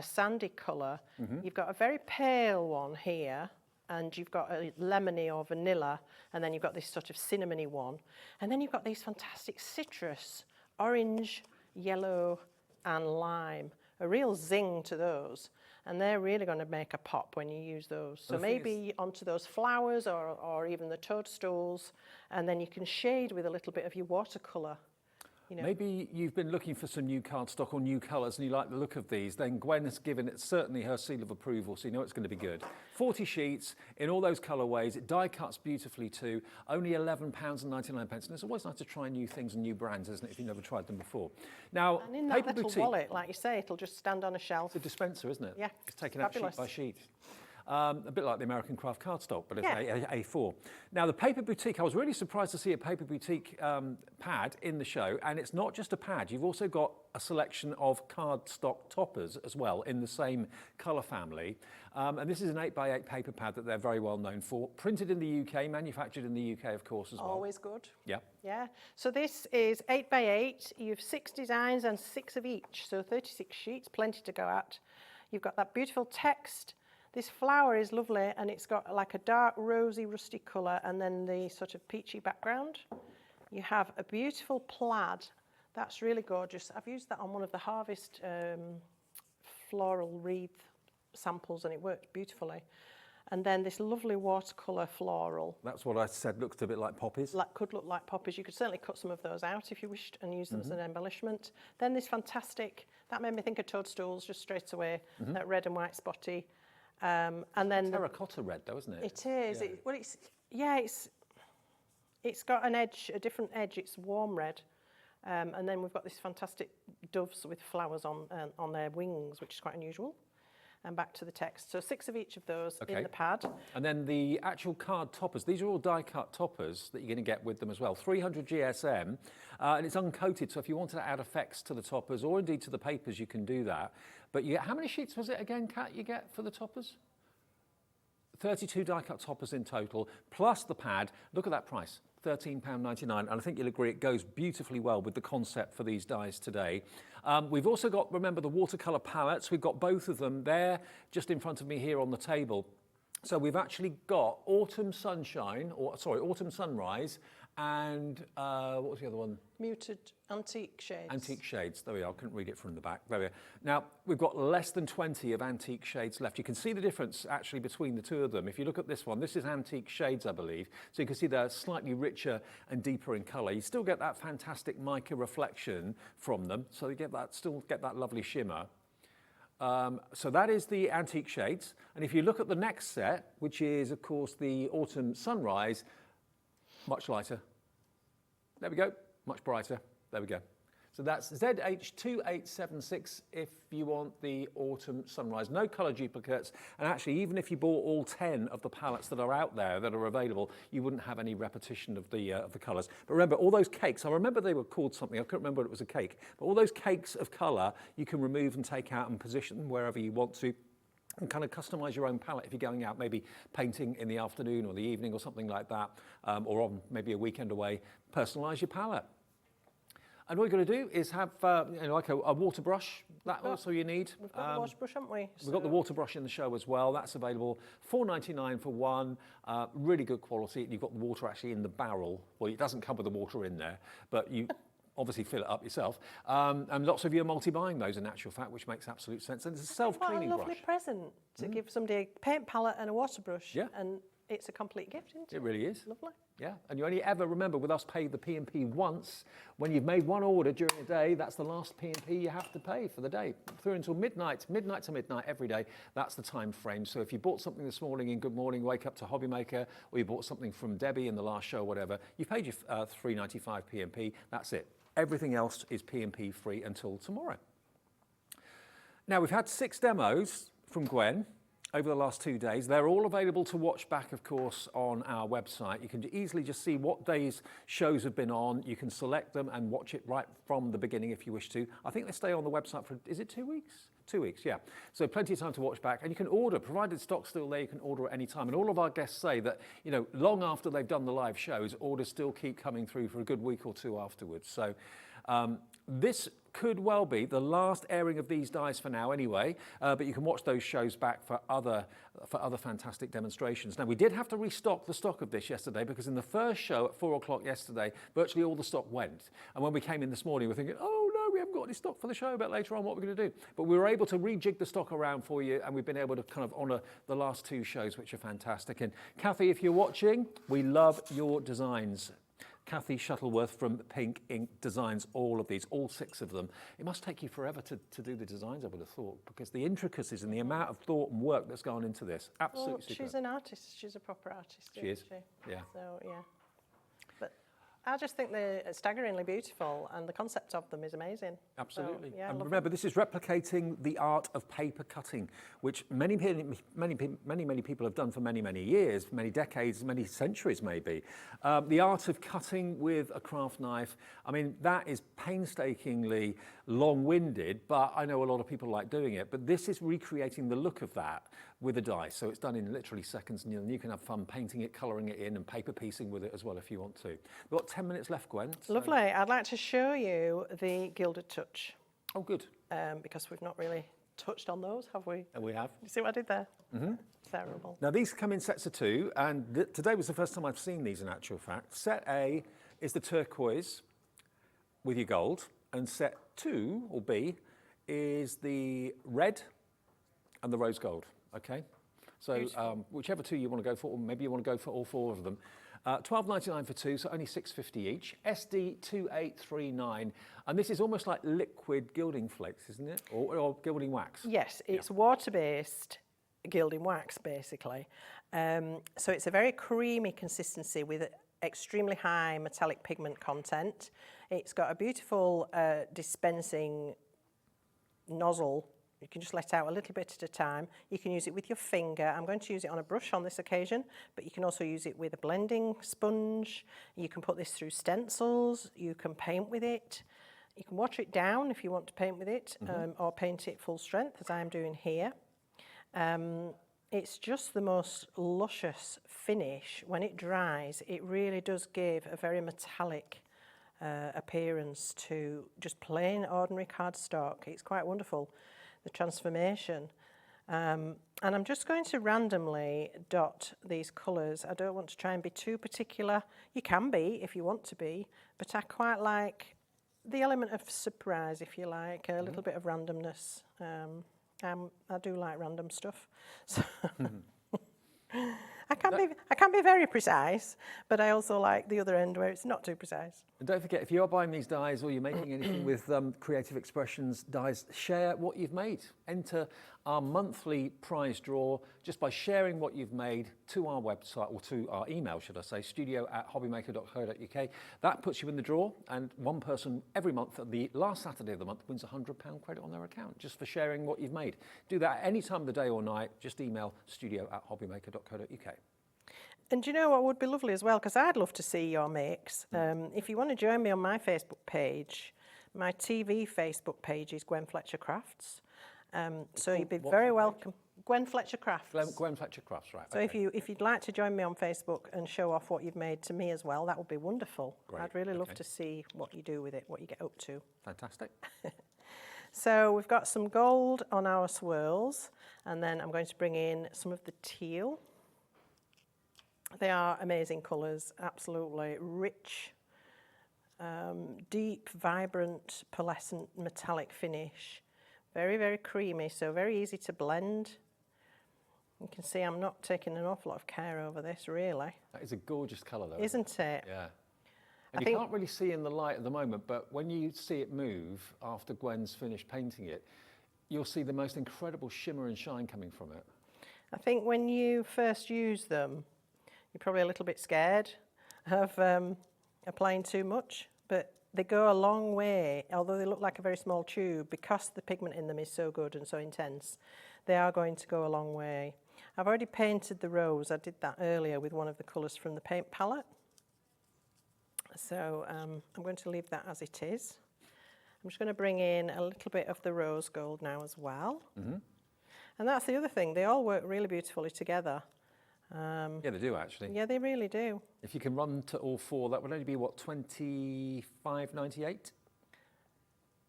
sandy colour. You've got a very pale one here. And you've got a lemony or vanilla. And then you've got this sort of cinnamony one. And then you've got these fantastic citrus, orange, yellow, and lime. A real zing to those, and they're really going to make a pop when you use those. So maybe onto those flowers or even the toadstools, and then you can shade with a little bit of your watercolour. You know. Maybe you've been looking for some new cardstock or new colours and you like the look of these, then Gwen has given it certainly her seal of approval, so you know it's going to be good. 40 sheets in all those colourways, it die cuts beautifully too, only £11.99, and it's always nice to try new things and new brands, isn't it, if you've never tried them before. Now, and in that Paper little Boutique, wallet, like you say, it'll just stand on a shelf. it's a dispenser, isn't it? Yeah, It's taken out fabulous. sheet by sheet. A bit like the American craft cardstock, but it's A4. Now, the Paper Boutique, I was really surprised to see a Paper Boutique pad in the show, and it's not just a pad. You've also got a selection of cardstock toppers as well in the same colour family. And this is an 8x8 paper pad that they're very well known for. Printed in the UK, manufactured in the UK, of course, as well. Always good. Yeah. Yeah. So this is 8x8. You have 6 designs and 6 of each. So 36 sheets, plenty to go at. You've got that beautiful text. This flower is lovely, and it's got like a dark rosy rusty colour and then the sort of peachy background. You have a beautiful plaid. That's really gorgeous. I've used that on one of the Harvest floral wreath samples and it worked beautifully. And then this lovely watercolour floral. That's what I said looked a bit like poppies. That could look like poppies. You could certainly cut some of those out if you wished and use them as an embellishment. Then this fantastic, that made me think of toadstools just straight away, that red and white spotty. And then Terracotta red, though, isn't it? it is. Yeah. It's got an edge, a different edge. It's warm red, and then we've got this fantastic doves with flowers on their wings, which is quite unusual. And back to the text. So 6 of each of those in the pad. And then the actual card toppers. These are all die-cut toppers that you're going to get with them as well. 300 GSM, and it's uncoated. So if you wanted to add effects to the toppers or indeed to the papers, you can do that. But you get, how many sheets was it again, Kat, you get for the toppers? 32 die-cut toppers in total, plus the pad. Look at that price, £13.99. And I think you'll agree it goes beautifully well with the concept for these dies today. We've also got, remember, the watercolour palettes. We've got both of them there just in front of me here on the table. So we've actually got Autumn Sunshine, or sorry, Autumn Sunrise and what was the other one? Muted antique shades. Antique shades, there we are, I couldn't read it from the back, there we are. Now, we've got less than 20 of antique shades left. You can see the difference actually between the two of them. If you look at this one, this is antique shades, I believe, so you can see they're slightly richer and deeper in colour. You still get that fantastic mica reflection from them, so you still get that lovely shimmer. So that is the antique shades, and if you look at the next set, which is of course the autumn sunrise, much lighter. There we go, much brighter. There we go. So that's ZH2876 if you want the autumn sunrise. No colour duplicates, and actually even if you bought all 10 of the palettes that are out there that are available, you wouldn't have any repetition of the colours. But remember, all those cakes, I remember they were called something, I couldn't remember it was a cake, but all those cakes of colour you can remove and take out and position them wherever you want to, and kind of customise your own palette if you're going out, maybe painting in the afternoon or the evening or something like that, or on maybe a weekend away, personalise your palette. And what you're going to do is have like a water brush, that also you need. We've got the water brush, haven't we? We've got the water brush in the show as well, that's available, $4.99 for one, really good quality. You've got the water actually in the barrel, well it doesn't come with the water in there, but you obviously fill it up yourself. And lots of you are multi-buying those in actual fact, which makes absolute sense. And it's a self-cleaning brush. What a lovely present to give somebody a paint palette and a water brush. Yeah. And it's a complete gift, isn't it? It really is. Lovely. Yeah, and you only ever, remember, with us pay the P&P once. When you've made one order during the day, that's the last P&P you have to pay for the day. Through until midnight to midnight every day, that's the time frame. So if you bought something this morning in Good Morning, Wake Up to Hobby Maker, or you bought something from Debby in the last show, whatever, you paid your $3.95 P&P, that's it. Everything else is P&P free until tomorrow. Now, we've had 6 demos from Gwen over the last 2 days. They're all available to watch back, of course, on our website. You can easily just see what days shows have been on. You can select them and watch it right from the beginning if you wish to. I think they stay on the website for, is it 2 weeks? 2 weeks, yeah. So plenty of time to watch back. And you can order, provided stock's still there, you can order at any time. And all of our guests say that, you know, long after they've done the live shows, orders still keep coming through for a good week or two afterwards. So this could well be the last airing of these dies for now anyway, but you can watch those shows back for other fantastic demonstrations. Now, we did have to restock the stock of this yesterday because in the first show at 4 o'clock yesterday, virtually all the stock went. And when we came in this morning, we're thinking, oh no, we haven't got any stock for the show a bit later on, what are we going to do? But we were able to rejig the stock around for you, and we've been able to kind of honour the last 2 shows, which are fantastic. And Kathy, if you're watching, we love your designs. Kathy Shuttleworth from Pink Ink designs all of these, all 6 of them. It must take you forever to do the designs, I would have thought, because the intricacies and the amount of thought and work that's gone into this, absolutely Well, she's an artist. She's a proper artist. She is, She? yeah. So, yeah. But I just think they're staggeringly beautiful, and the concept of them is amazing. Absolutely. So, yeah, and remember, this is replicating the art of paper cutting, which many people have done for many, many years, many decades, many centuries maybe. The art of cutting with a craft knife, I mean, that is painstakingly long-winded, but I know a lot of people like doing it. But this is recreating the look of that with a die. So it's done in literally seconds, and you can have fun painting it, colouring it in, and paper piecing with it as well if you want to. We've got 10 minutes left, Gwen. So. Lovely. I'd like to show you the Gilded Touch. Oh, good. Because we've not really touched on those, have we? And we have. You see what I did there? Mm-hmm. Terrible. Now, these come in sets of 2, and today was the first time I've seen these in actual fact. Set A is the turquoise with your gold, and set 2, or B, is the red and the rose gold, okay? So whichever 2 you want to go for, or maybe you want to go for all 4 of them. $12.99 for 2, so only $6.50 each. SD2839, and this is almost like liquid gilding flakes, isn't it? Or gilding wax? Yes, it's water-based gilding wax, basically. So it's a very creamy consistency with extremely high metallic pigment content. It's got a beautiful dispensing nozzle. You can just let out a little bit at a time. You can use it with your finger. I'm going to use it on a brush on this occasion, but you can also use it with a blending sponge. You can put this through stencils. You can paint with it. You can water it down if you want to paint with it, or paint it full strength, as I'm doing here. It's just the most luscious finish. When it dries, it really does give a very metallic appearance to just plain ordinary cardstock. It's quite wonderful, the transformation. And I'm just going to randomly dot these colours. I don't want to try and be too particular. You can be if you want to be, but I quite like the element of surprise, if you like, a little bit of randomness. I do like random stuff. So I can be very precise, but I also like the other end where it's not too precise. And don't forget, if you are buying these dies or you're making anything with Creative Expressions dies, share what you've made. Enter our monthly prize draw just by sharing what you've made to our website, or to our email, should I say, studio@hobbymaker.co.uk. That puts you in the draw, and one person every month at the last Saturday of the month wins £100 credit on their account just for sharing what you've made. Do that at any time of the day or night. Just email studio@hobbymaker.co.uk. And do you know what would be lovely as well? Because I'd love to see your makes. If you want to join me on my Facebook page, my TV Facebook page is Gwen Fletcher Crafts. So you'd be very welcome. Gwen Fletcher Crafts. Gwen Fletcher Crafts, right. So okay. if you'd like to join me on Facebook and show off what you've made to me as well, that would be wonderful. Great, I'd really love okay. to see what you do with it, what you get up to. Fantastic. So we've got some gold on our swirls, and then I'm going to bring in some of the teal. They are amazing colours, absolutely rich, deep, vibrant, pearlescent, metallic finish. Very, very creamy, so very easy to blend. You can see I'm not taking an awful lot of care over this, really. That is a gorgeous colour, though. Isn't it? Yeah. And you can't really see in the light at the moment, but when you see it move after Gwen's finished painting it, you'll see the most incredible shimmer and shine coming from it. I think when you first use them, you're probably a little bit scared of applying too much, but they go a long way. Although they look like a very small tube, because the pigment in them is so good and so intense, they are going to go a long way. I've already painted the rose. I did that earlier with one of the colours from the paint palette. So I'm going to leave that as it is. I'm just going to bring in a little bit of the rose gold now as well. Mm-hmm. And that's the other thing. They all work really beautifully together. Yeah, they do actually. Yeah, they really do. If you can run to all four, that would only be, what, $25.98?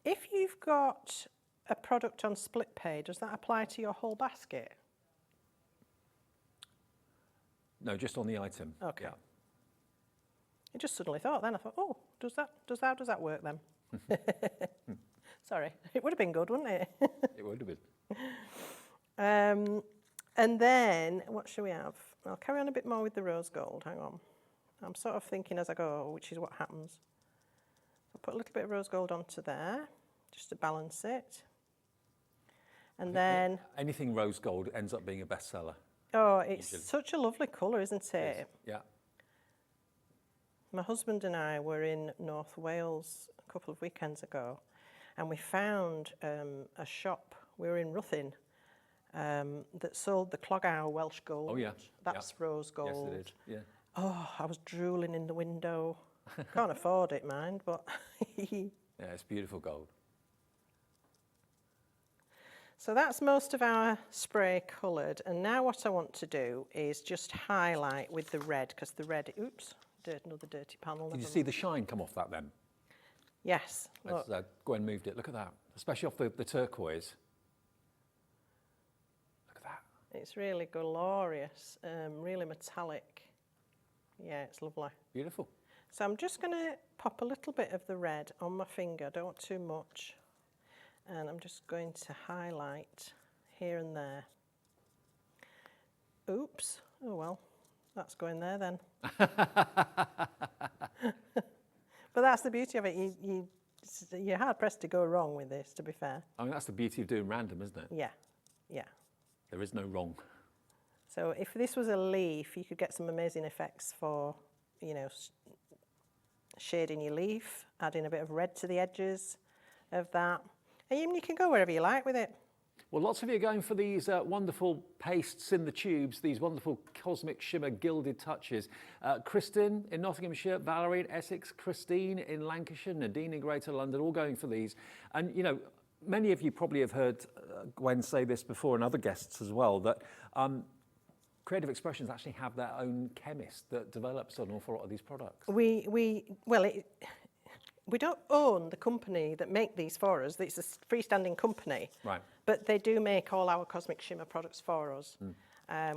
If you've got a product on split pay, does that apply to your whole basket? No, just on the item. Okay. Yeah. I just suddenly thought then, I thought, oh, how does that work then? Sorry, it would have been good, wouldn't it? It would have been. And then, what shall we have? I'll carry on a bit more with the rose gold, hang on. I'm sort of thinking as I go, which is what happens. I'll put a little bit of rose gold onto there, just to balance it. And then... Anything rose gold ends up being a bestseller. Oh, it's such a lovely colour, isn't it? Yeah. My husband and I were in North Wales a couple of weekends ago, and we found a shop, we were in Ruthin, that sold the Clogau Welsh Gold. Oh, yeah. That's rose gold. Yes, it is. Yeah. Oh, I was drooling in the window. Can't afford it, mind, but... Yeah, it's beautiful gold. So that's most of our spray coloured, and now what I want to do is just highlight with the red, because the red... Oops, another dirty panel. Did you see the shine come off that then? Yes. Look. As Gwen moved it, look at that. Especially off the turquoise. Look at that. It's really glorious, really metallic. Yeah, it's lovely. Beautiful. So I'm just going to pop a little bit of the red on my finger, don't want too much. And I'm just going to highlight here and there. Oops. Oh well, that's going there then. But that's the beauty of it. You're hard pressed to go wrong with this, to be fair. I mean, that's the beauty of doing random, isn't it? Yeah, yeah. There is no wrong. So if this was a leaf, you could get some amazing effects for, you know, shading your leaf, adding a bit of red to the edges of that. And you can go wherever you like with it. Well, lots of you are going for these wonderful pastes in the tubes, these wonderful cosmic shimmer gilded touches. Kristen in Nottinghamshire, Valerie in Essex, Christine in Lancashire, Nadine in Greater London, all going for these. And, you know, many of you probably have heard Gwen say this before, and other guests as well, that Creative Expressions actually have their own chemist that develops an awful lot of these products. we don't own the company that make these for us. It's a freestanding company. Right. But they do make all our Cosmic Shimmer products for us,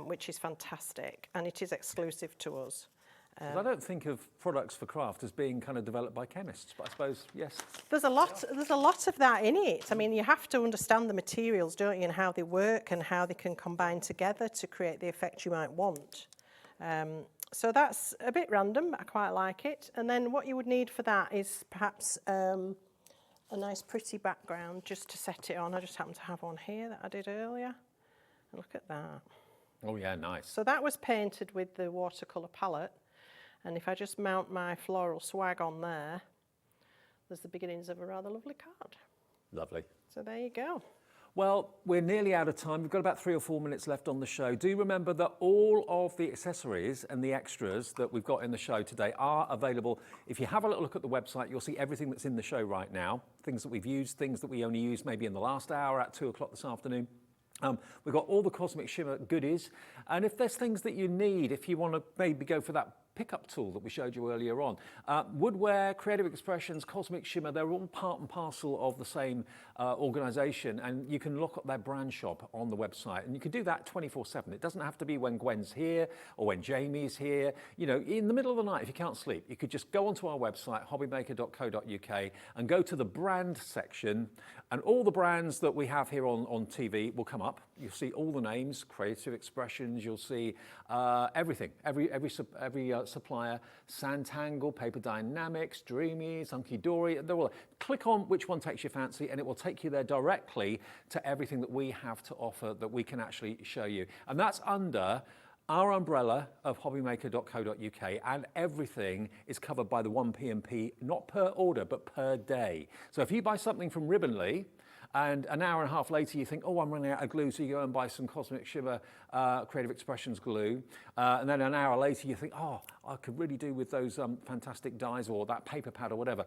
which is fantastic, and it is exclusive to us. 'Cause I don't think of products for craft as being kind of developed by chemists, but I suppose, yes. There's a lot of that in it. I mean, you have to understand the materials, don't you, and how they work and how they can combine together to create the effect you might want. So that's a bit random, but I quite like it. And then what you would need for that is perhaps a nice pretty background just to set it on. I just happen to have one here that I did earlier. Look at that. Oh yeah, nice. So that was painted with the watercolour palette. And if I just mount my floral swag on there, there's the beginnings of a rather lovely card. Lovely. So there you go. Well, we're nearly out of time. We've got about 3 or 4 minutes left on the show. Do remember that all of the accessories and the extras that we've got in the show today are available. If you have a little look at the website, you'll see everything that's in the show right now. Things that we've used, things that we only used maybe in the last hour at 2 o'clock this afternoon. We've got all the Cosmic Shimmer goodies. And if there's things that you need, if you want to maybe go for that pickup tool that we showed you earlier on, Woodwear, Creative Expressions, Cosmic Shimmer, they're all part and parcel of the same organisation, and you can look up their brand shop on the website, and you can do that 24/7. It doesn't have to be when Gwen's here or when Jamie's here. You know, in the middle of the night, if you can't sleep, you could just go onto our website, hobbymaker.co.uk, and go to the brand section, and all the brands that we have here on TV will come up. You'll see all the names, Creative Expressions, you'll see everything, every supplier, Santangle, Paper Dynamics, Dreamies, Hunky Dory, they're all. Click on which one takes your fancy and it will take you there directly to everything that we have to offer that we can actually show you. And that's under our umbrella of hobbymaker.co.uk, and everything is covered by the 1 P&P, not per order, but per day. So if you buy something from Ribbonly, and an hour and a half later you think, oh, I'm running out of glue, so you go and buy some Cosmic Shimmer Creative Expressions glue. And then an hour later you think, oh, I could really do with those fantastic dyes or that paper pad or whatever.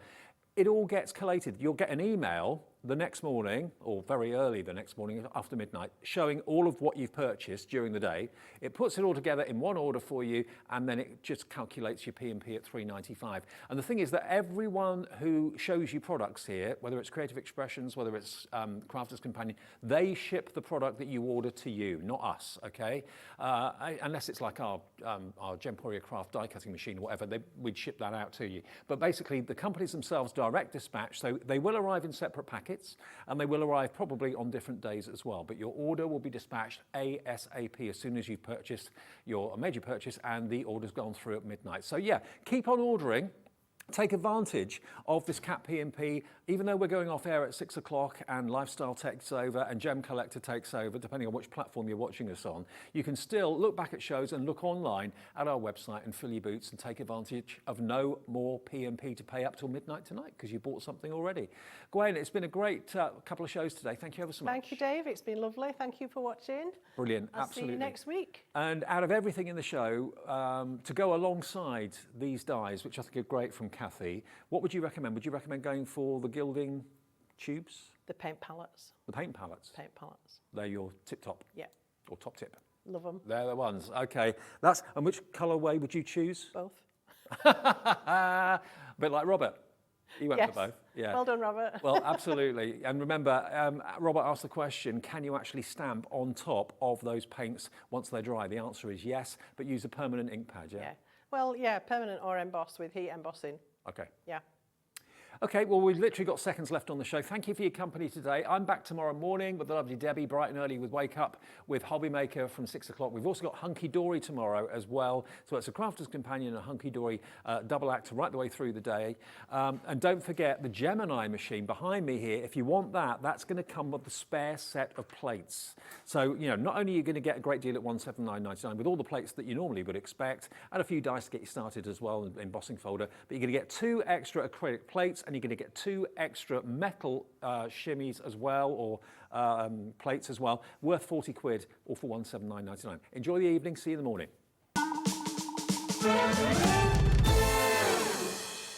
It all gets collated. You'll get an email the next morning, or very early the next morning after midnight, showing all of what you've purchased during the day. It puts it all together in one order for you, and then it just calculates your P&P at $3.95. And the thing is that everyone who shows you products here, whether it's Creative Expressions, whether it's Crafter's Companion, they ship the product that you order to you, not us, okay? Unless it's like our Gemporia Craft die cutting machine or whatever, we'd ship that out to you. But basically, the companies themselves direct dispatch, so they will arrive in separate packets, and they will arrive probably on different days as well. But your order will be dispatched ASAP as soon as you've purchased your major purchase and the order's gone through at midnight. So yeah, keep on ordering. Take advantage of this Cat P&P, even though we're going off air at 6 o'clock and Lifestyle takes over and Gem Collector takes over, depending on which platform you're watching us on. You can still look back at shows and look online at our website and fill your boots and take advantage of no more P&P to pay up till midnight tonight because you bought something already. Gwen, it's been a great couple of shows today. Thank you ever so much. Thank you, Dave. It's been lovely. Thank you for watching. Brilliant. I'll Absolutely. see you next week. And out of everything in the show, to go alongside these dies, which I think are great from Kathy, what would you recommend? Would you recommend going for the gilding tubes? The paint palettes. The paint palettes? Paint palettes. They're your tip-top? Yeah. Or top tip? Love them. They're the ones. Okay. And which colourway would you choose? Both. A bit like Robert. He went for both. Yeah. Well done, Robert. Well, absolutely. And remember, Robert asked the question, can you actually stamp on top of those paints once they're dry? The answer is yes, but use a permanent ink pad, yeah? Yeah. Well, yeah, permanent or emboss with heat embossing. Okay. Yeah. Okay, well, we've literally got seconds left on the show. Thank you for your company today. I'm back tomorrow morning with the lovely Debbie, bright and early with Wake Up with Hobby Maker from 6 o'clock. We've also got Hunky Dory tomorrow as well. So it's a Crafter's Companion and a Hunky Dory double act right the way through the day. And don't forget the Gemini machine behind me here. If you want that, that's going to come with the spare set of plates. So, you know, not only are you going to get a great deal at $179.99 with all the plates that you normally would expect and a few dice to get you started as well, in embossing folder, but you're going to get 2 extra acrylic plates and you're going to get 2 extra metal shimmies as well, or plates as well, worth 40 quid, all for $179.99. Enjoy the evening, see you in the morning.